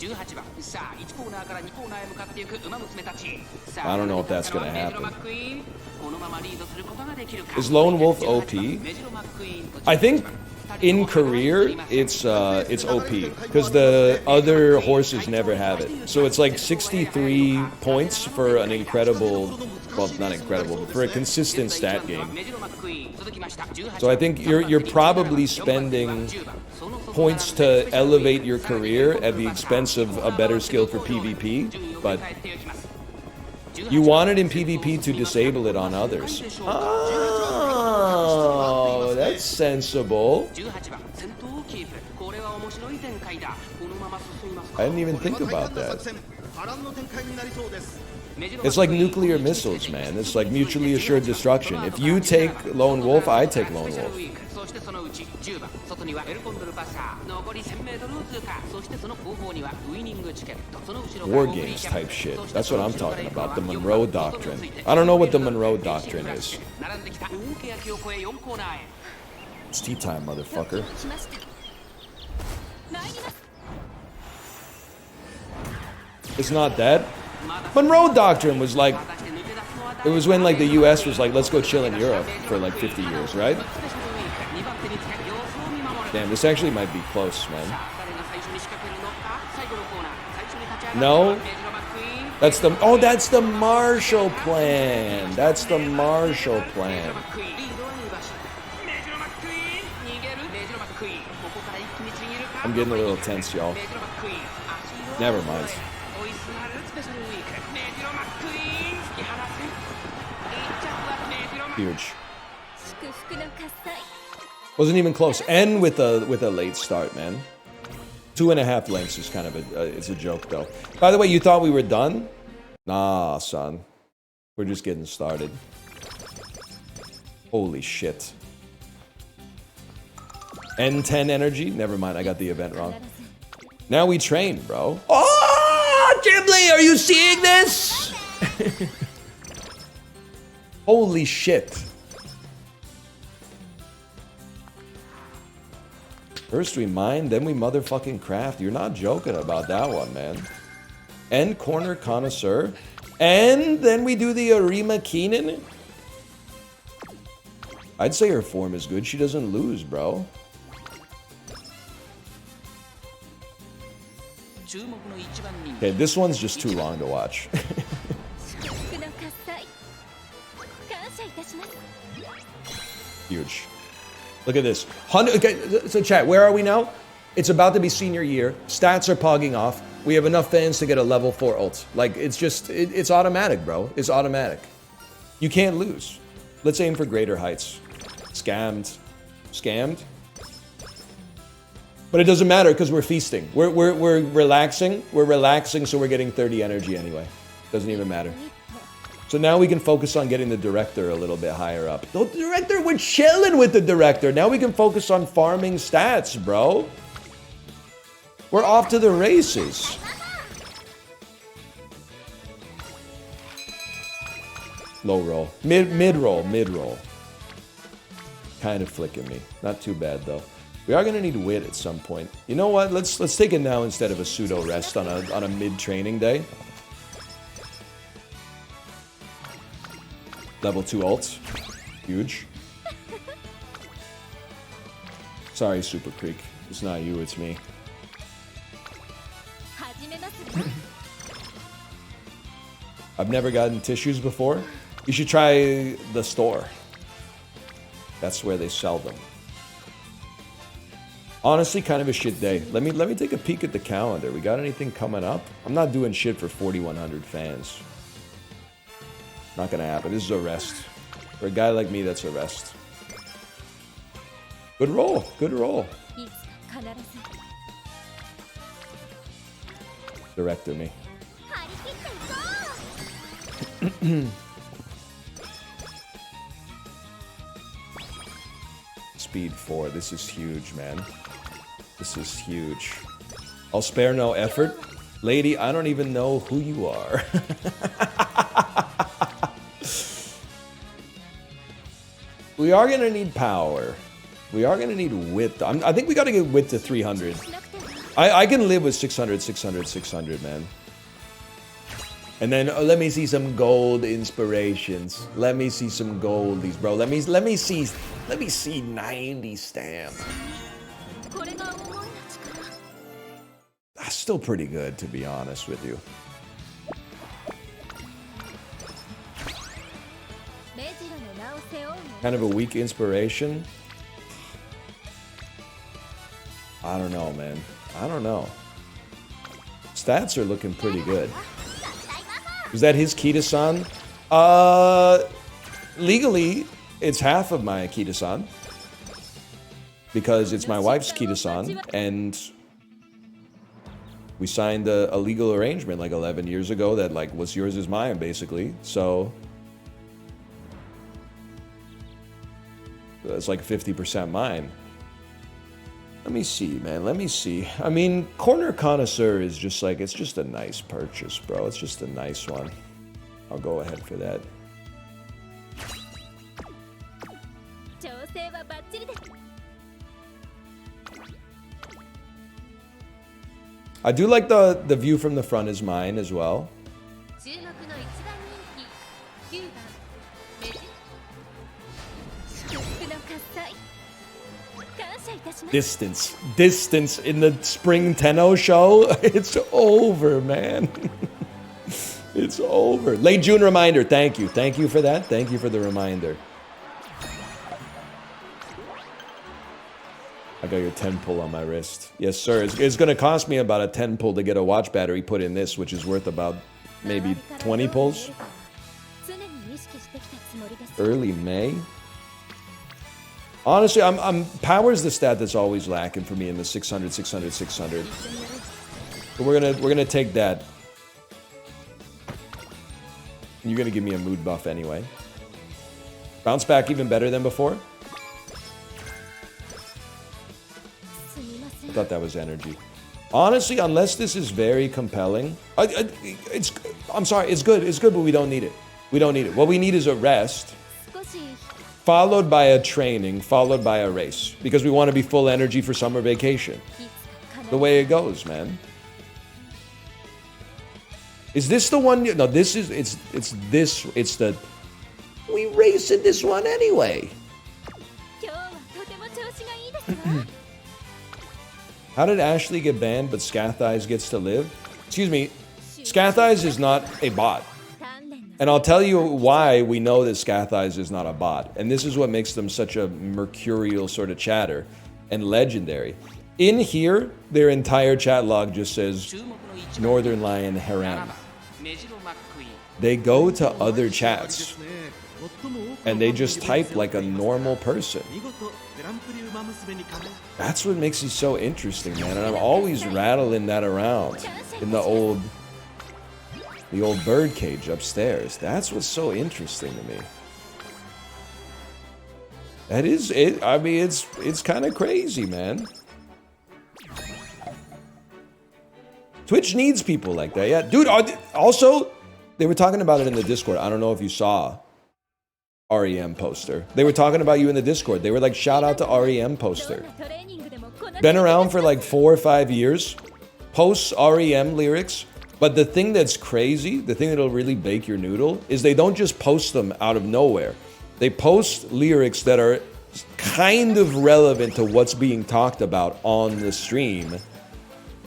I don't know if that's gonna happen. Is Lone Wolf OP? I think in career it's OP because the other horses never have it. So it's like 63 points for an incredible, well, not incredible, but for a consistent stat game. So I think you're probably spending points to elevate your career at the expense of a better skill for PvP, but you want it in PvP to disable it on others. Oh, that's sensible. I didn't even think about that. It's like nuclear missiles, man. It's like mutually assured destruction. If you take Lone Wolf, I take Lone Wolf. War games type shit. That's what I'm talking about. The Monroe Doctrine. I don't know what the Monroe Doctrine is. It's tea time, motherfucker. It's not that. Monroe Doctrine was like, it was when like the US was like, let's go chill in Europe for like 50 years, right? Damn, this actually might be close, man. No? That's the, oh, that's the Marshall Plan. That's the Marshall Plan. I'm getting a little tense, y'all. Never mind. Huge. Wasn't even close. And with a late start, man. 2.5 lengths is kind of it's a joke though. By the way, you thought we were done? Nah, son. We're just getting started. Holy shit. N10 energy? Never mind, I got the event wrong. Now we train, bro. Oh, Ghibli, are you seeing this? Holy shit. First we mine, then we motherfucking craft. You're not joking about that one, man. And corner connoisseur. And then we do the Arima Keenan. I'd say her form is good. She doesn't lose, bro. Okay, this one's just too long to watch. Huge. Look at this. Okay, so chat, where are we now? It's about to be senior year. Stats are pogging off. We have enough fans to get a level 4 ult. Like, it's just, it's automatic, bro. It's automatic. You can't lose. Let's aim for greater heights. Scammed. Scammed? But it doesn't matter because we're feasting. We're relaxing. We're relaxing, so we're getting 30 energy anyway. Doesn't even matter. So now we can focus on getting the director a little bit higher up. The director, we're chilling with the director. Now we can focus on farming stats, bro. We're off to the races. Low roll. Mid roll. Kind of flicking me. Not too bad though. We are gonna need wit at some point. You know what? Let's take it now instead of a pseudo rest on a mid training day. Level 2 ults. Huge. Sorry, Super Creek. It's not you, it's me. I've never gotten tissues before. You should try the store. That's where they sell them. Honestly, kind of a shit day. Let me take a peek at the calendar. We got anything coming up? I'm not doing shit for 4,100 fans. Not gonna happen. This is a rest. For a guy like me, that's a rest. Good roll. Good roll. Director me. Speed 4. This is huge, man. This is huge. I'll spare no effort. Lady, I don't even know who you are. We are going to need power. We are going to need wit. I think we got to get wit to 300. I can live with 600, 600, 600, man. And then let me see some gold inspirations. Let me see some goldies, bro. Let me see 90 stamp. That's still pretty good, to be honest with you. Kind of a weak inspiration. I don't know, man. I don't know. Stats are looking pretty good. Is that his Kita-san? Legally, it's half of my Kita-san. Because it's my wife's Kita-san, and we signed a legal arrangement like 11 years ago that like what's yours is mine, basically. So it's like 50% mine. Let me see, man. Let me see. I mean, Corner Connoisseur is just like, it's just a nice purchase, bro. It's just a nice one. I'll go ahead for that. I do like the view from the front is mine as well. Distance in the Spring Tenno show. It's over, man. It's over. Late June reminder. Thank you for that. Thank you for the reminder. I got your 10 pull on my wrist. Yes, sir. It's going to cost me about a 10 pull to get a watch battery put in this, which is worth about maybe 20 pulls. Early May. Honestly, power's the stat that's always lacking for me in the 600, 600, 600. But we're gonna take that. You're gonna give me a mood buff anyway. Bounce back even better than before. I thought that was energy. Honestly, unless this is very compelling, I'm sorry, it's good, but we don't need it. We don't need it. What we need is a rest. followed by a training, followed by a race. Because we want to be full energy for summer vacation. The way it goes, man. Is this the one? No, this is, it's the, we race in this one anyway. How did Ashley get banned, but Scath Eyes gets to live? Excuse me, Scath Eyes is not a bot. And I'll tell you why we know that Scath Eyes is not a bot. And this is what makes them such a mercurial sort of chatter and legendary. In here, their entire chat log just says Northern Lion Haram. They go to other chats and they just type like a normal person. That's what makes it so interesting, man. And I'm always rattling that around in the old bird cage upstairs. That's what's so interesting to me. That is it. I mean, it's kind of crazy, man. Twitch needs people like that. Yeah, dude. Also, they were talking about it in the Discord. I don't know if you saw REM Poster. They were talking about you in the Discord. They were like, shout out to REM Poster. Been around for like 4 or 5 years. Posts REM lyrics. But the thing that's crazy, the thing that'll really bake your noodle, is they don't just post them out of nowhere. They post lyrics that are kind of relevant to what's being talked about on the stream.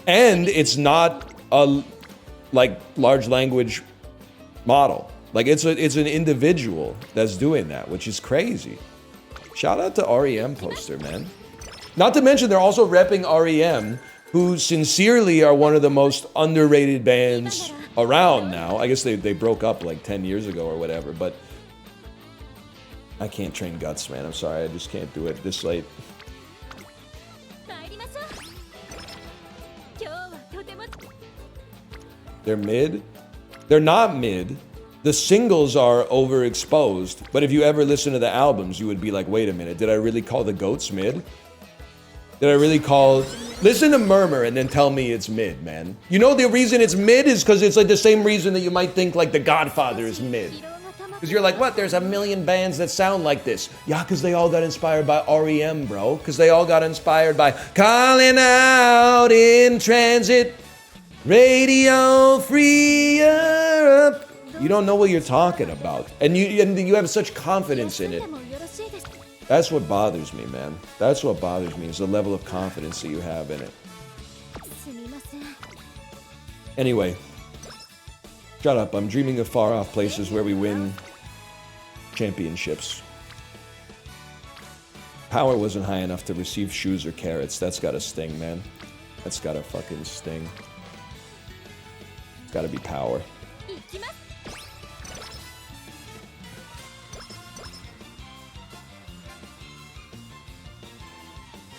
And it's not a like large language model. Like it's an individual that's doing that, which is crazy. Shout out to REM Poster, man. Not to mention they're also repping REM, who sincerely are one of the most underrated bands around now. I guess they broke up like 10 years ago or whatever, but I can't train Guts, man. I'm sorry, I just can't do it this late. They're mid? They're not mid. The singles are overexposed, but if you ever listen to the albums, you would be like, wait a minute, did I really call the Goats mid? Did I really call... Listen to Murmur and then tell me it's mid, man. You know the reason it's mid is because it's like the same reason that you might think like The Godfather is mid. Because you're like, what? There's a million bands that sound like this. Yeah, because they all got inspired by REM, bro. Because they all got inspired by Calling Out in Transit, Radio Free Europe. You don't know what you're talking about. And you have such confidence in it. That's what bothers me, man. That's what bothers me, is the level of confidence that you have in it. Anyway, shut up. I'm dreaming of far-off places where we win championships. Power wasn't high enough to receive shoes or carrots. That's gotta sting, man. That's gotta fucking sting. It's gotta be power.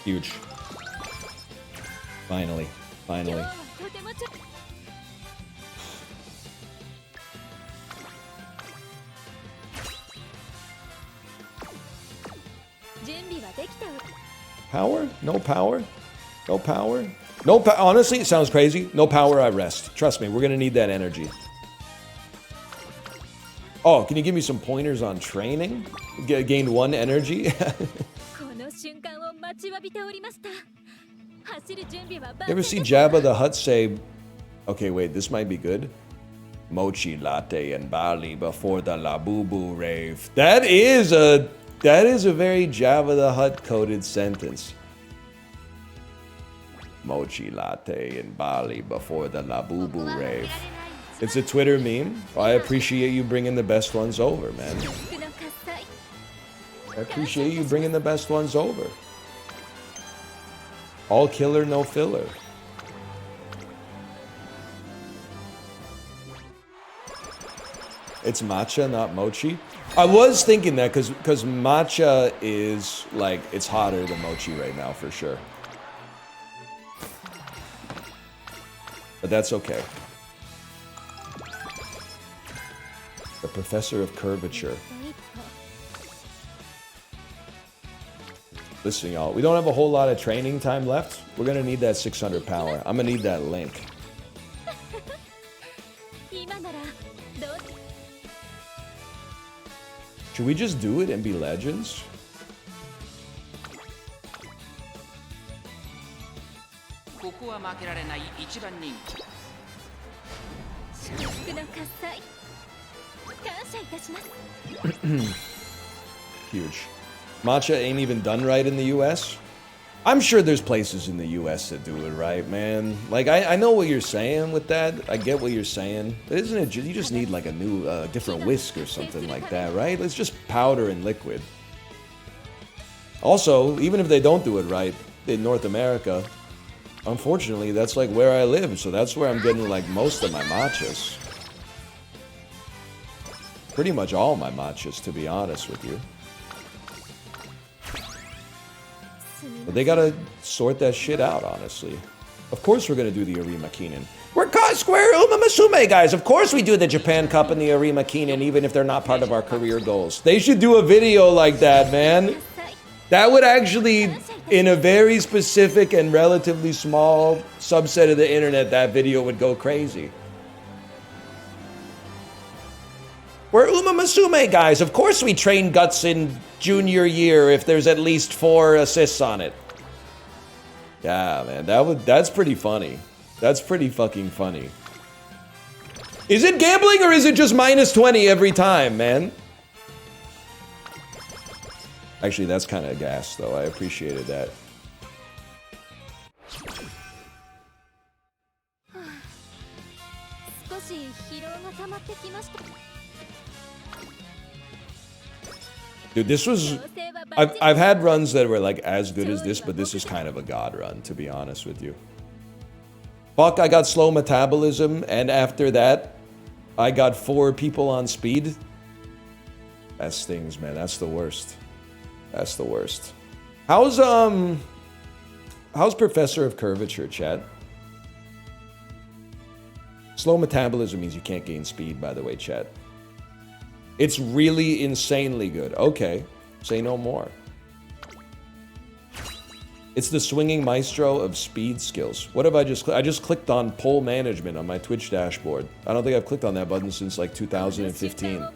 Huge. Finally. Finally. Power? No power? No power? No honestly, it sounds crazy. No power, I rest. Trust me, we're gonna need that energy. Oh, can you give me some pointers on training? Gained 1 energy? You ever see Jabba the Hutt say, okay, wait, this might be good. Mochi latte in Bali before the Labubu rave. That is a very Jabba the Hutt coded sentence. Mochi latte in Bali before the Labubu rave. It's a Twitter meme. I appreciate you bringing the best ones over, man. I appreciate you bringing the best ones over. All killer, no filler. It's matcha, not mochi. I was thinking that because matcha is like, it's hotter than mochi right now for sure. But that's okay. The Professor of Curvature. Listen, y'all, we don't have a whole lot of training time left. We're gonna need that 600 power. I'm gonna need that link. Should we just do it and be legends? Huge. Matcha ain't even done right in the US? I'm sure there's places in the US that do it right, man. Like, I know what you're saying with that. I get what you're saying. But isn't it, you just need like a new, different whisk or something like that, right? It's just powder and liquid. Also, even if they don't do it right in North America, unfortunately, that's like where I live. So that's where I'm getting like most of my matchas. Pretty much all my matchas, to be honest with you. But they gotta sort that shit out, honestly. Of course we're gonna do the Arima Keenan. We're Square Umamusume, guys! Of course we do the Japan Cup and the Arima Keenan, even if they're not part of our career goals. They should do a video like that, man. That would actually, in a very specific and relatively small subset of the internet, that video would go crazy. We're Umamusume, guys. Of course we train guts in junior year if there's at least 4 assists on it. Yeah, man, that's pretty funny. That's pretty fucking funny. Is it gambling or is it just minus 20 every time, man? Actually, that's kind of gas, though. I appreciated that. Dude, this was... I've had runs that were like as good as this, but this is kind of a god run, to be honest with you. Fuck, I got slow metabolism, and after that, I got 4 people on speed. That stings, man. That's the worst. That's the worst. How's Professor of Curvature, chat? Slow metabolism means you can't gain speed, by the way, chat. It's really insanely good. Okay, say no more. It's the swinging maestro of speed skills. What have I just clicked on pole management on my Twitch dashboard. I don't think I've clicked on that button since like 2015.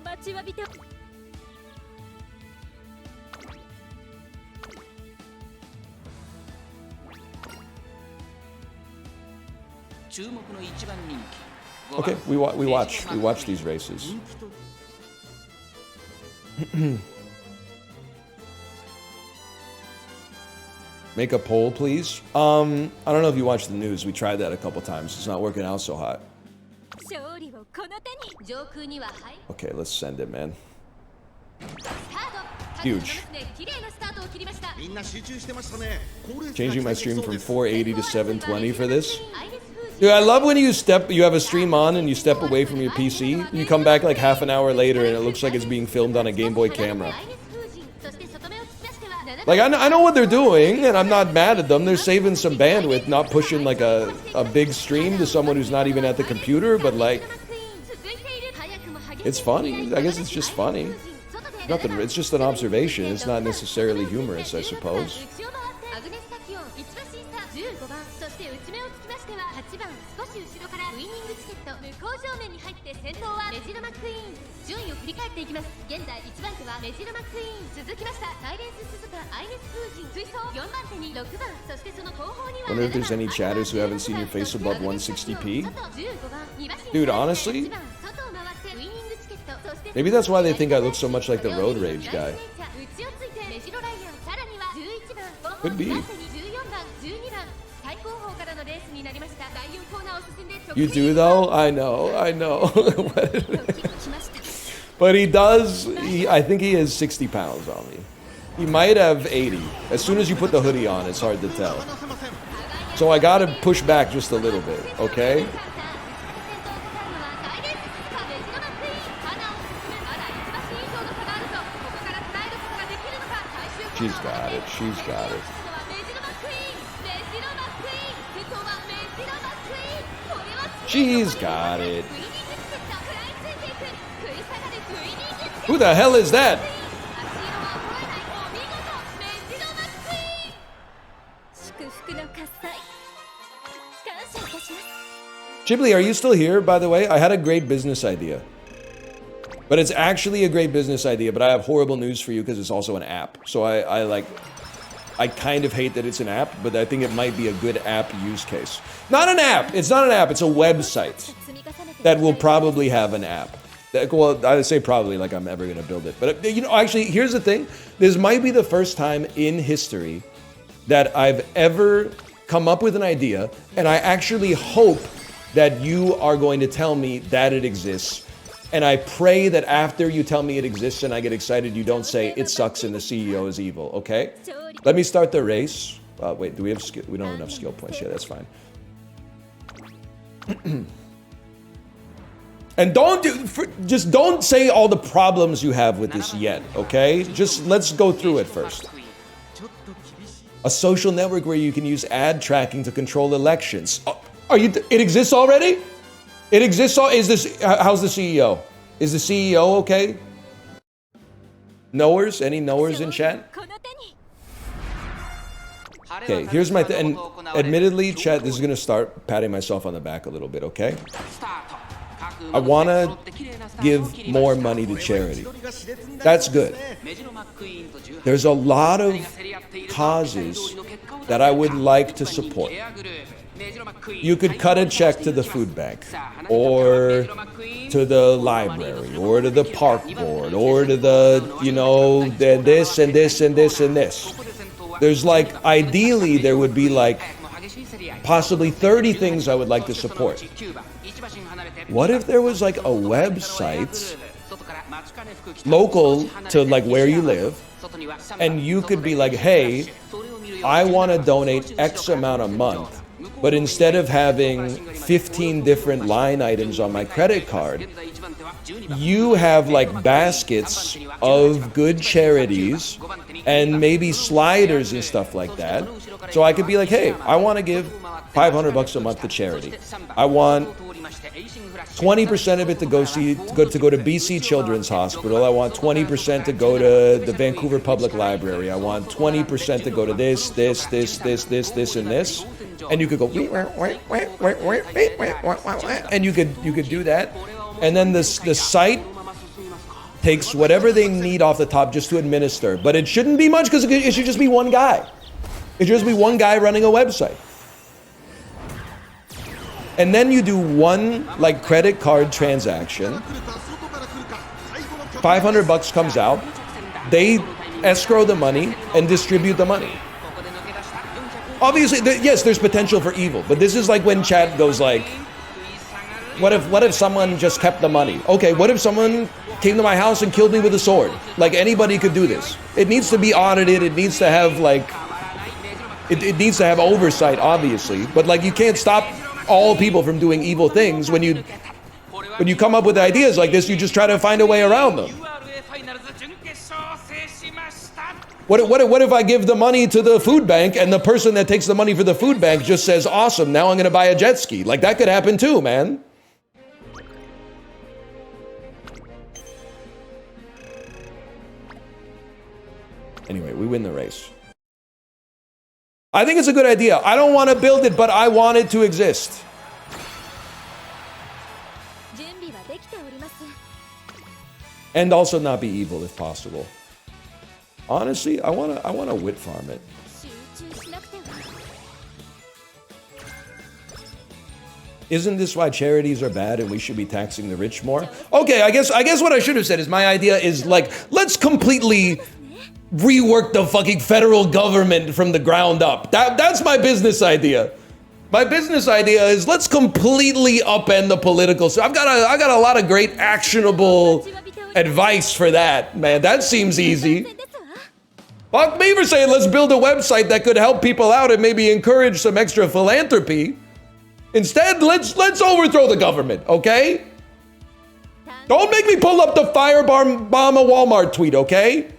Okay, we watch these races. Make a poll, please. I don't know if you watched the news. We tried that a couple times. It's not working out so hot. Okay, let's send it, man. Huge. Changing my stream from 480 to 720 for this. Dude, I love when you have a stream on and you step away from your PC. You come back like half an hour later and it looks like it's being filmed on a Game Boy camera. Like, I know what they're doing, and I'm not mad at them. They're saving some bandwidth, not pushing like a big stream to someone who's not even at the computer, but like, it's funny. I guess it's just funny. Nothing, it's just an observation. It's not necessarily humorous, I suppose. Wonder if there's any chatters who haven't seen your face above 160p? Dude, honestly, maybe that's why they think I look so much like the Road Rage guy. Could be. You do though? I know. But he does, I think he has 60 pounds on me. He might have 80. As soon as you put the hoodie on, it's hard to tell. So I gotta push back just a little bit, okay? She's got it, she's got it. She's got it. Who the hell is that? Ghibli, are you still here, by the way? I had a great business idea. But it's actually a great business idea, but I have horrible news for you because it's also an app. So I kind of hate that it's an app, but I think it might be a good app use case. Not an app. It's not an app. It's a website that will probably have an app. Well, I would say probably, like I'm ever going to build it. But, you know, actually, here's the thing. This might be the first time in history that I've ever come up with an idea, and I actually hope that you are going to tell me that it exists. And I pray that after you tell me it exists and I get excited, you don't say it sucks and the CEO is evil, okay? Let me start the race. Wait, do we have skill? We don't have enough skill points yet, that's fine. And just don't say all the problems you have with this yet, okay? Just let's go through it first. A social network where you can use ad tracking to control elections. It exists already? It exists. How's the CEO? Is the CEO okay? Knowers? Any knowers in chat? Okay, here's my and admittedly, chat, this is gonna start patting myself on the back a little bit, okay? I wanna give more money to charity. That's good. There's a lot of causes that I would like to support. You could cut a check to the food bank, or to the library, or to the park board, or to the, you know, this and this and this and this. There's like, ideally, there would be like possibly 30 things I would like to support. What if there was like a website local to like where you live, and you could be like, hey, I want to donate X amount a month, but instead of having 15 different line items on my credit card, you have like baskets of good charities and maybe sliders and stuff like that. So I could be like, hey, I want to give $500 a month to charity. I want 20% of it to go to BC Children's Hospital. I want 20% to go to the Vancouver Public Library. I want 20% to go to this, and this. And you could go, and you could do that. And then the site takes whatever they need off the top just to administer. But it shouldn't be much because it should just be one guy. It should just be one guy running a website. And then you do one like credit card transaction. $500 comes out. They escrow the money and distribute the money. Obviously, yes, there's potential for evil, but this is like when chat goes like, what if someone just kept the money? Okay, what if someone came to my house and killed me with a sword? Like, anybody could do this. It needs to be audited. It needs to have like, it needs to have oversight, obviously, but like you can't stop all people from doing evil things. When you come up with ideas like this, you just try to find a way around them. What if I give the money to the food bank and the person that takes the money for the food bank just says, awesome, now I'm going to buy a jet ski? Like, that could happen too, man. Anyway, we win the race. I think it's a good idea. I don't want to build it, but I want it to exist. And also not be evil if possible. Honestly, I wanna wit farm it. Isn't this why charities are bad and we should be taxing the rich more? Okay, I guess what I should have said is my idea is like, let's completely rework the fucking federal government from the ground up. That's my business idea. My business idea is let's completely upend the political. So I got a lot of great actionable advice for that, man. That seems easy. Fuck me for saying let's build a website that could help people out and maybe encourage some extra philanthropy. Instead, let's overthrow the government, okay? Don't make me pull up the firebomb a Walmart tweet, okay?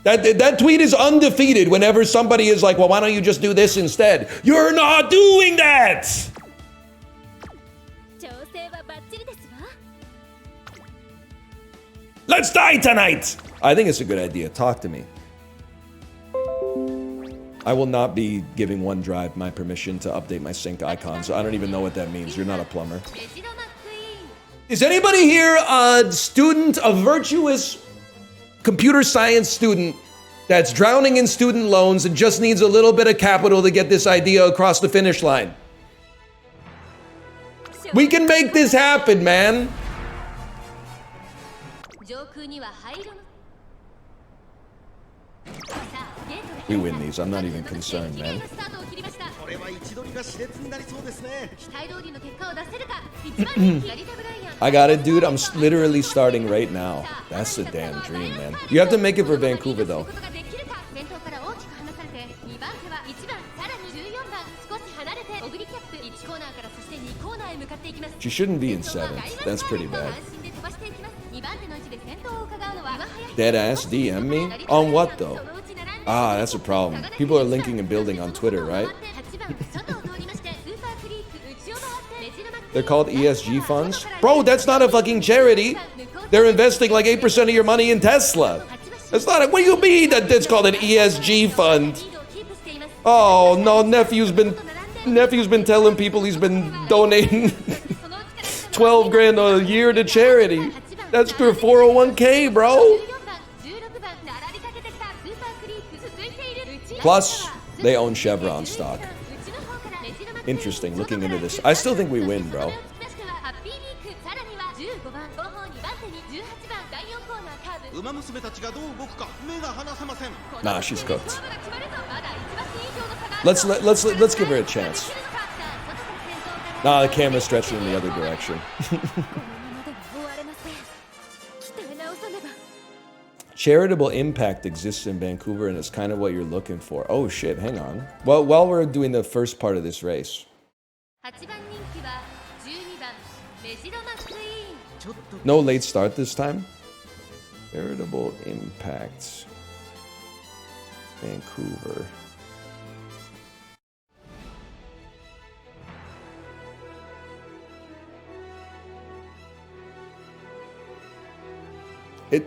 That tweet is undefeated whenever somebody is like, well, why don't you just do this instead? You're not doing that! Let's die tonight! I think it's a good idea. Talk to me. I will not be giving OneDrive my permission to update my sync icons. I don't even know what that means. You're not a plumber. Is anybody here a student, a virtuous computer science student that's drowning in student loans and just needs a little bit of capital to get this idea across the finish line? We can make this happen, man. We win these. I'm not even concerned, man. I got it, dude. I'm literally starting right now. That's the damn dream, man. You have to make it for Vancouver, though. She shouldn't be in 7th. That's pretty bad. Deadass DM me? On what, though? Ah, that's a problem. People are linking and building on Twitter, right? They're called ESG funds? Bro, that's not a fucking charity. They're investing like 8% of your money in Tesla. That's not a, what do you mean that it's called an ESG fund? Oh, no, nephew's been telling people he's been donating 12 grand a year to charity. That's for 401k, bro. Plus, they own Chevron stock. Interesting, looking into this. I still think we win, bro. Nah, she's cooked. Let's give her a chance. Nah, the camera's stretching in the other direction. Charitable impact exists in Vancouver, and it's kind of what you're looking for. Oh shit, hang on. Well, while we're doing the first part of this race. No late start this time? Charitable impact. Vancouver.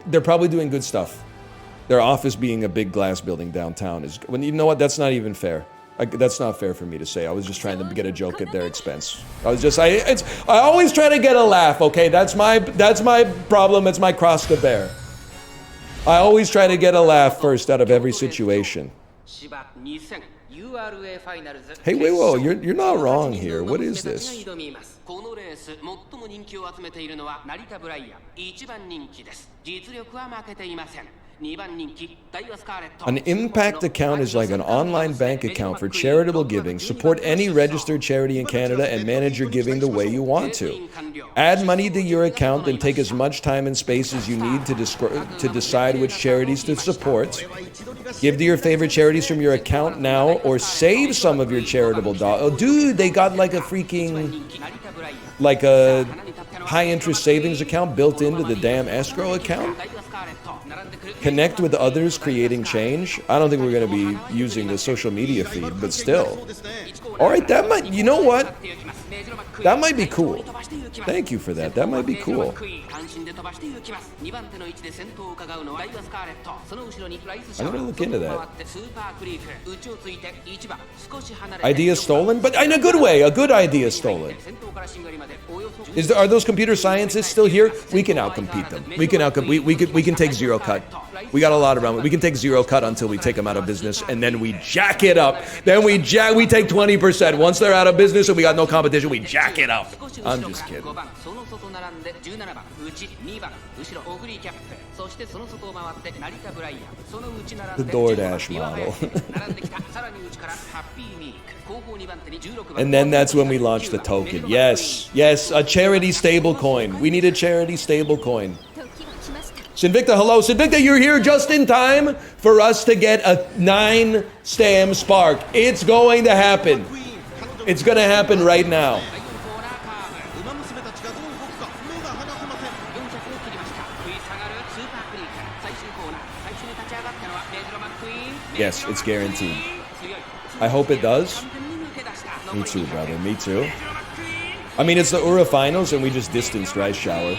They're probably doing good stuff. Their office being a big glass building downtown is, when you know what, that's not even fair. That's not fair for me to say. I was just trying to get a joke at their expense. I always try to get a laugh, okay? That's my problem. It's my cross to bear. I always try to get a laugh first out of every situation. Hey, wait, whoa, you're not wrong here. What is this? An impact account is like an online bank account for charitable giving. Support any registered charity in Canada and manage your giving the way you want to. Add money to your account and take as much time and space as you need to decide which charities to support. Give to your favorite charities from your account now, or save some of your charitable dollars. Oh, dude, they got like a freaking, like a high-interest savings account built into the damn escrow account. Connect with others creating change. I don't think we're going to be using the social media feed, but still. All right, that might, you know what? That might be cool. Thank you for that. That might be cool. I'm going to look into that. Idea stolen? But in a good way. A good idea stolen. Are those computer scientists still here? We can outcompete them. We can take zero cut. We got a lot around. We can take zero cut until we take them out of business, and then we jack it up. Then we take 20%. Once they're out of business and we got no competition, we jack it up. I'm just kidding. The DoorDash model. And then that's when we launch the token. Yes, a charity stablecoin. We need a charity stablecoin. Sinvicta, hello. Sinvicta, you're here just in time for us to get a 9 stam spark. It's going to happen. It's going to happen right now. Yes, it's guaranteed. I hope it does. Me too, brother. Me too. I mean, it's the Ura finals, and we just distanced Rice Shower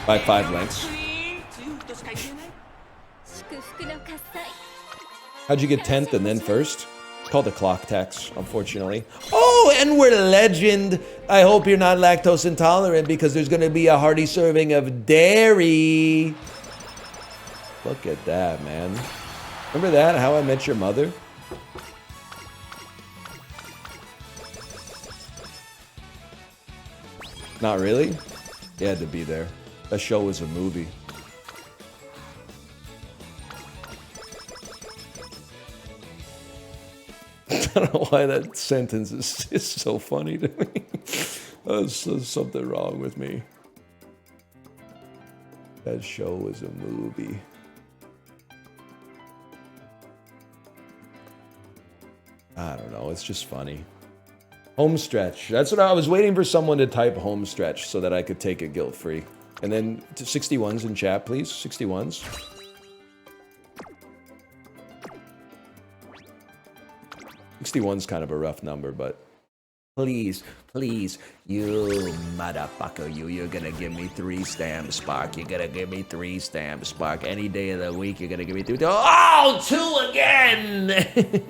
by 5 lengths. How'd you get 10th and then first? Called a clock tax, unfortunately. Oh, and we're legend. I hope you're not lactose intolerant because there's going to be a hearty serving of dairy. Look at that, man. Remember that? How I Met Your Mother? Not really? You had to be there. That show was a movie. I don't know why that sentence is so funny to me. There's something wrong with me. That show was a movie. I don't know. It's just funny. Home stretch. That's what I was waiting for, someone to type home stretch so that I could take it guilt-free. And then to 61s in chat, please. 61s. One's kind of a rough number, but please, please, you motherfucker, you're gonna give me 3 stamps, Spark. You're gonna give me 3 stamps, Spark. Any day of the week, you're gonna give me 2. Oh, 2 again!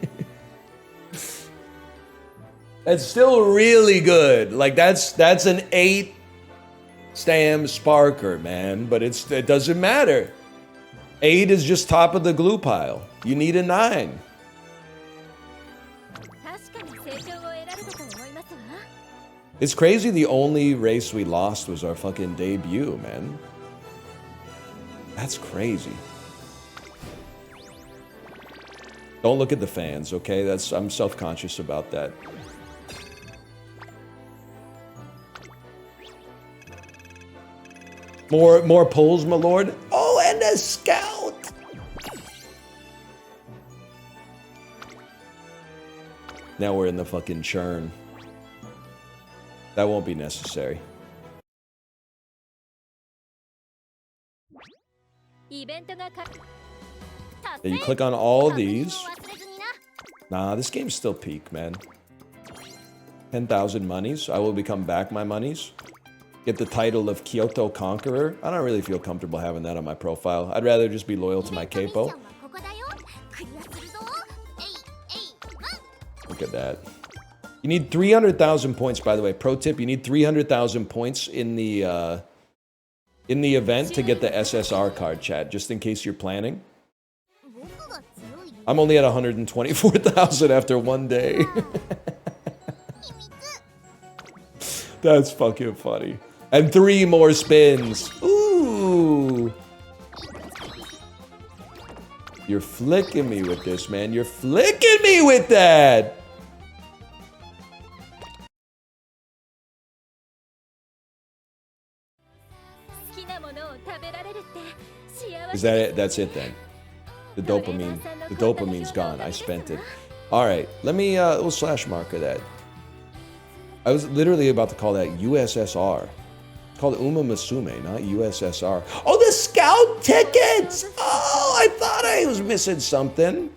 That's still really good. Like that's an 8 stamp Sparker, man. But it doesn't matter. 8 is just top of the glue pile. You need a 9. It's crazy the only race we lost was our fucking debut, man. That's crazy. Don't look at the fans, okay? I'm self-conscious about that. More pulls, my lord. Oh, and a scout. Now we're in the fucking churn. That won't be necessary. Yeah, you click on all of these. Nah, this game's still peak, man. 10,000 monies. I will become back my monies. Get the title of Kyoto Conqueror. I don't really feel comfortable having that on my profile. I'd rather just be loyal to my capo. Look at that. You need 300,000 points, by the way. Pro tip, you need 300,000 points in the event to get the SSR card, chat, just in case you're planning. I'm only at 124,000 after 1 day. That's fucking funny. And 3 more spins. Ooh. You're flicking me with this, man. You're flicking me with that. Is that it? That's it then. The dopamine's gone. I spent it. All right, let me, we'll slash marker that. I was literally about to call that USSR. It's called Umamusume, not USSR. Oh, the scout tickets! Oh, I thought I was missing something.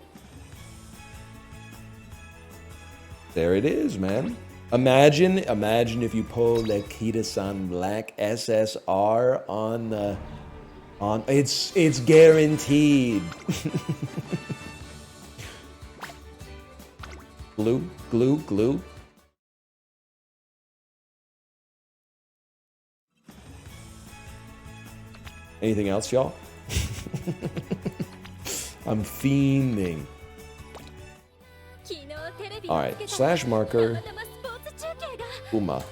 There it is, man. Imagine if you pull the Kita-san Black SSR on the... It's guaranteed. Glue. Anything else, y'all? I'm fiending. Alright, slash marker. Uma.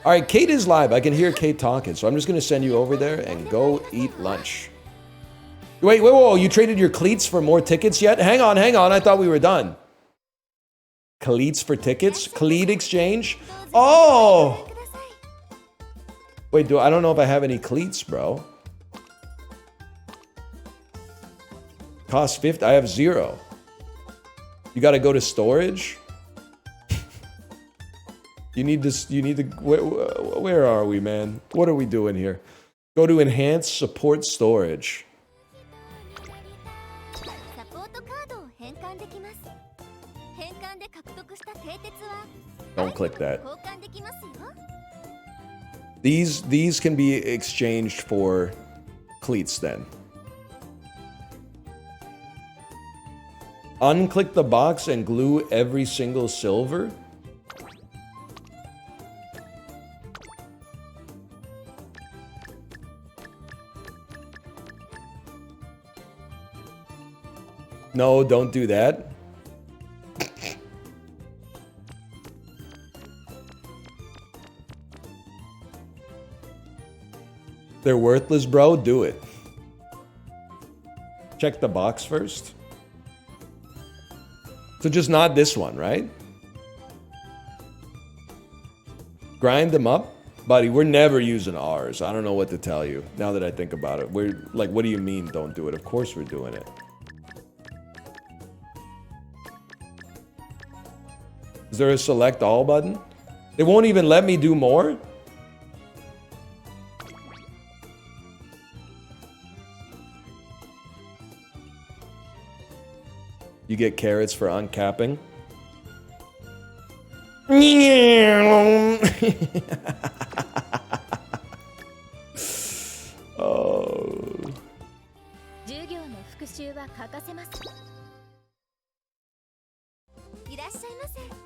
Alright, Kate is live. I can hear Kate talking, so I'm just gonna send you over there and go eat lunch. Wait, whoa, you traded your cleats for more tickets yet? Hang on, I thought we were done. Cleats for tickets? Cleat exchange? Oh! Wait, I don't know if I have any cleats, bro. Cost 50, I have 0. You gotta go to storage? You need to, where are we, man? What are we doing here? Go to enhance support storage. Don't click that. These can be exchanged for cleats then. Unclick the box and glue every single silver? No, don't do that. They're worthless, bro. Do it. Check the box first. So just not this one, right? Grind them up? Buddy, we're never using ours. I don't know what to tell you now that I think about it. We're like, what do you mean don't do it? Of course we're doing it. Is there a select all button? They won't even let me do more? You get carrots for uncapping. Oh.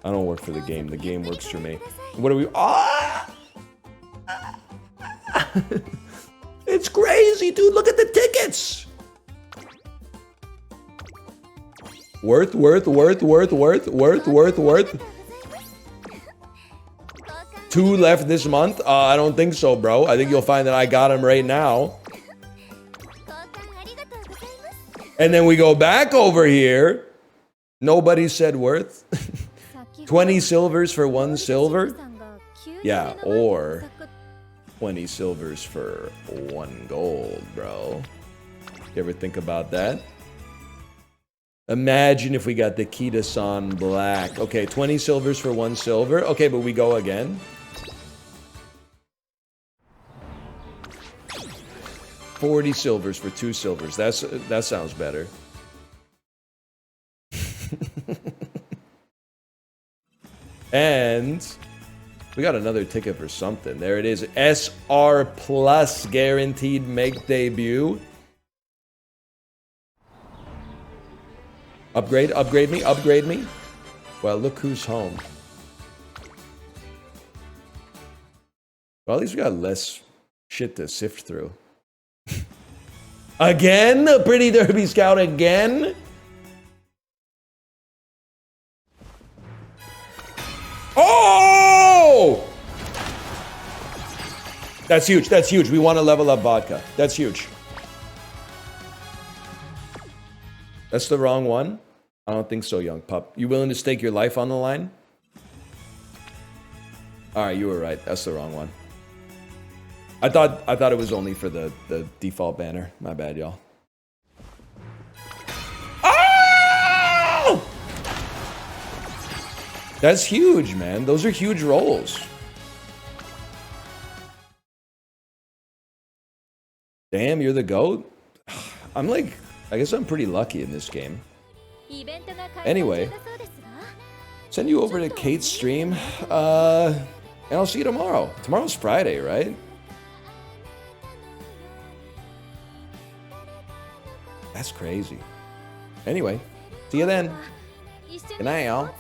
I don't work for the game. The game works for me. What are we? Ah! It's crazy, dude. Look at the tickets. Worth. 2 left this month? I don't think so, bro. I think you'll find that I got him right now. And then we go back over here. Nobody said worth. 20 silvers for 1 silver? Yeah, or 20 silvers for 1 gold, bro. You ever think about that? Imagine if we got the Kita-san black. Okay, 20 silvers for 1 silver. Okay, but we go again. 40 silvers for 2 silvers. That sounds better. And we got another ticket for something. There it is. SR Plus guaranteed make debut. Upgrade me. Well, look who's home. Well, at least we got less shit to sift through. Again? A Pretty Derby Scout again? Oh! That's huge. We want to level up vodka. That's huge. That's the wrong one? I don't think so, young pup. You willing to stake your life on the line? Alright, you were right. That's the wrong one. I thought it was only for the default banner. My bad, y'all. Oh! That's huge, man. Those are huge rolls. Damn, you're the GOAT? I'm like, I guess I'm pretty lucky in this game. Anyway, send you over to Kate's stream, and I'll see you tomorrow. Tomorrow's Friday, right? That's crazy. Anyway, see you then. Good night, y'all.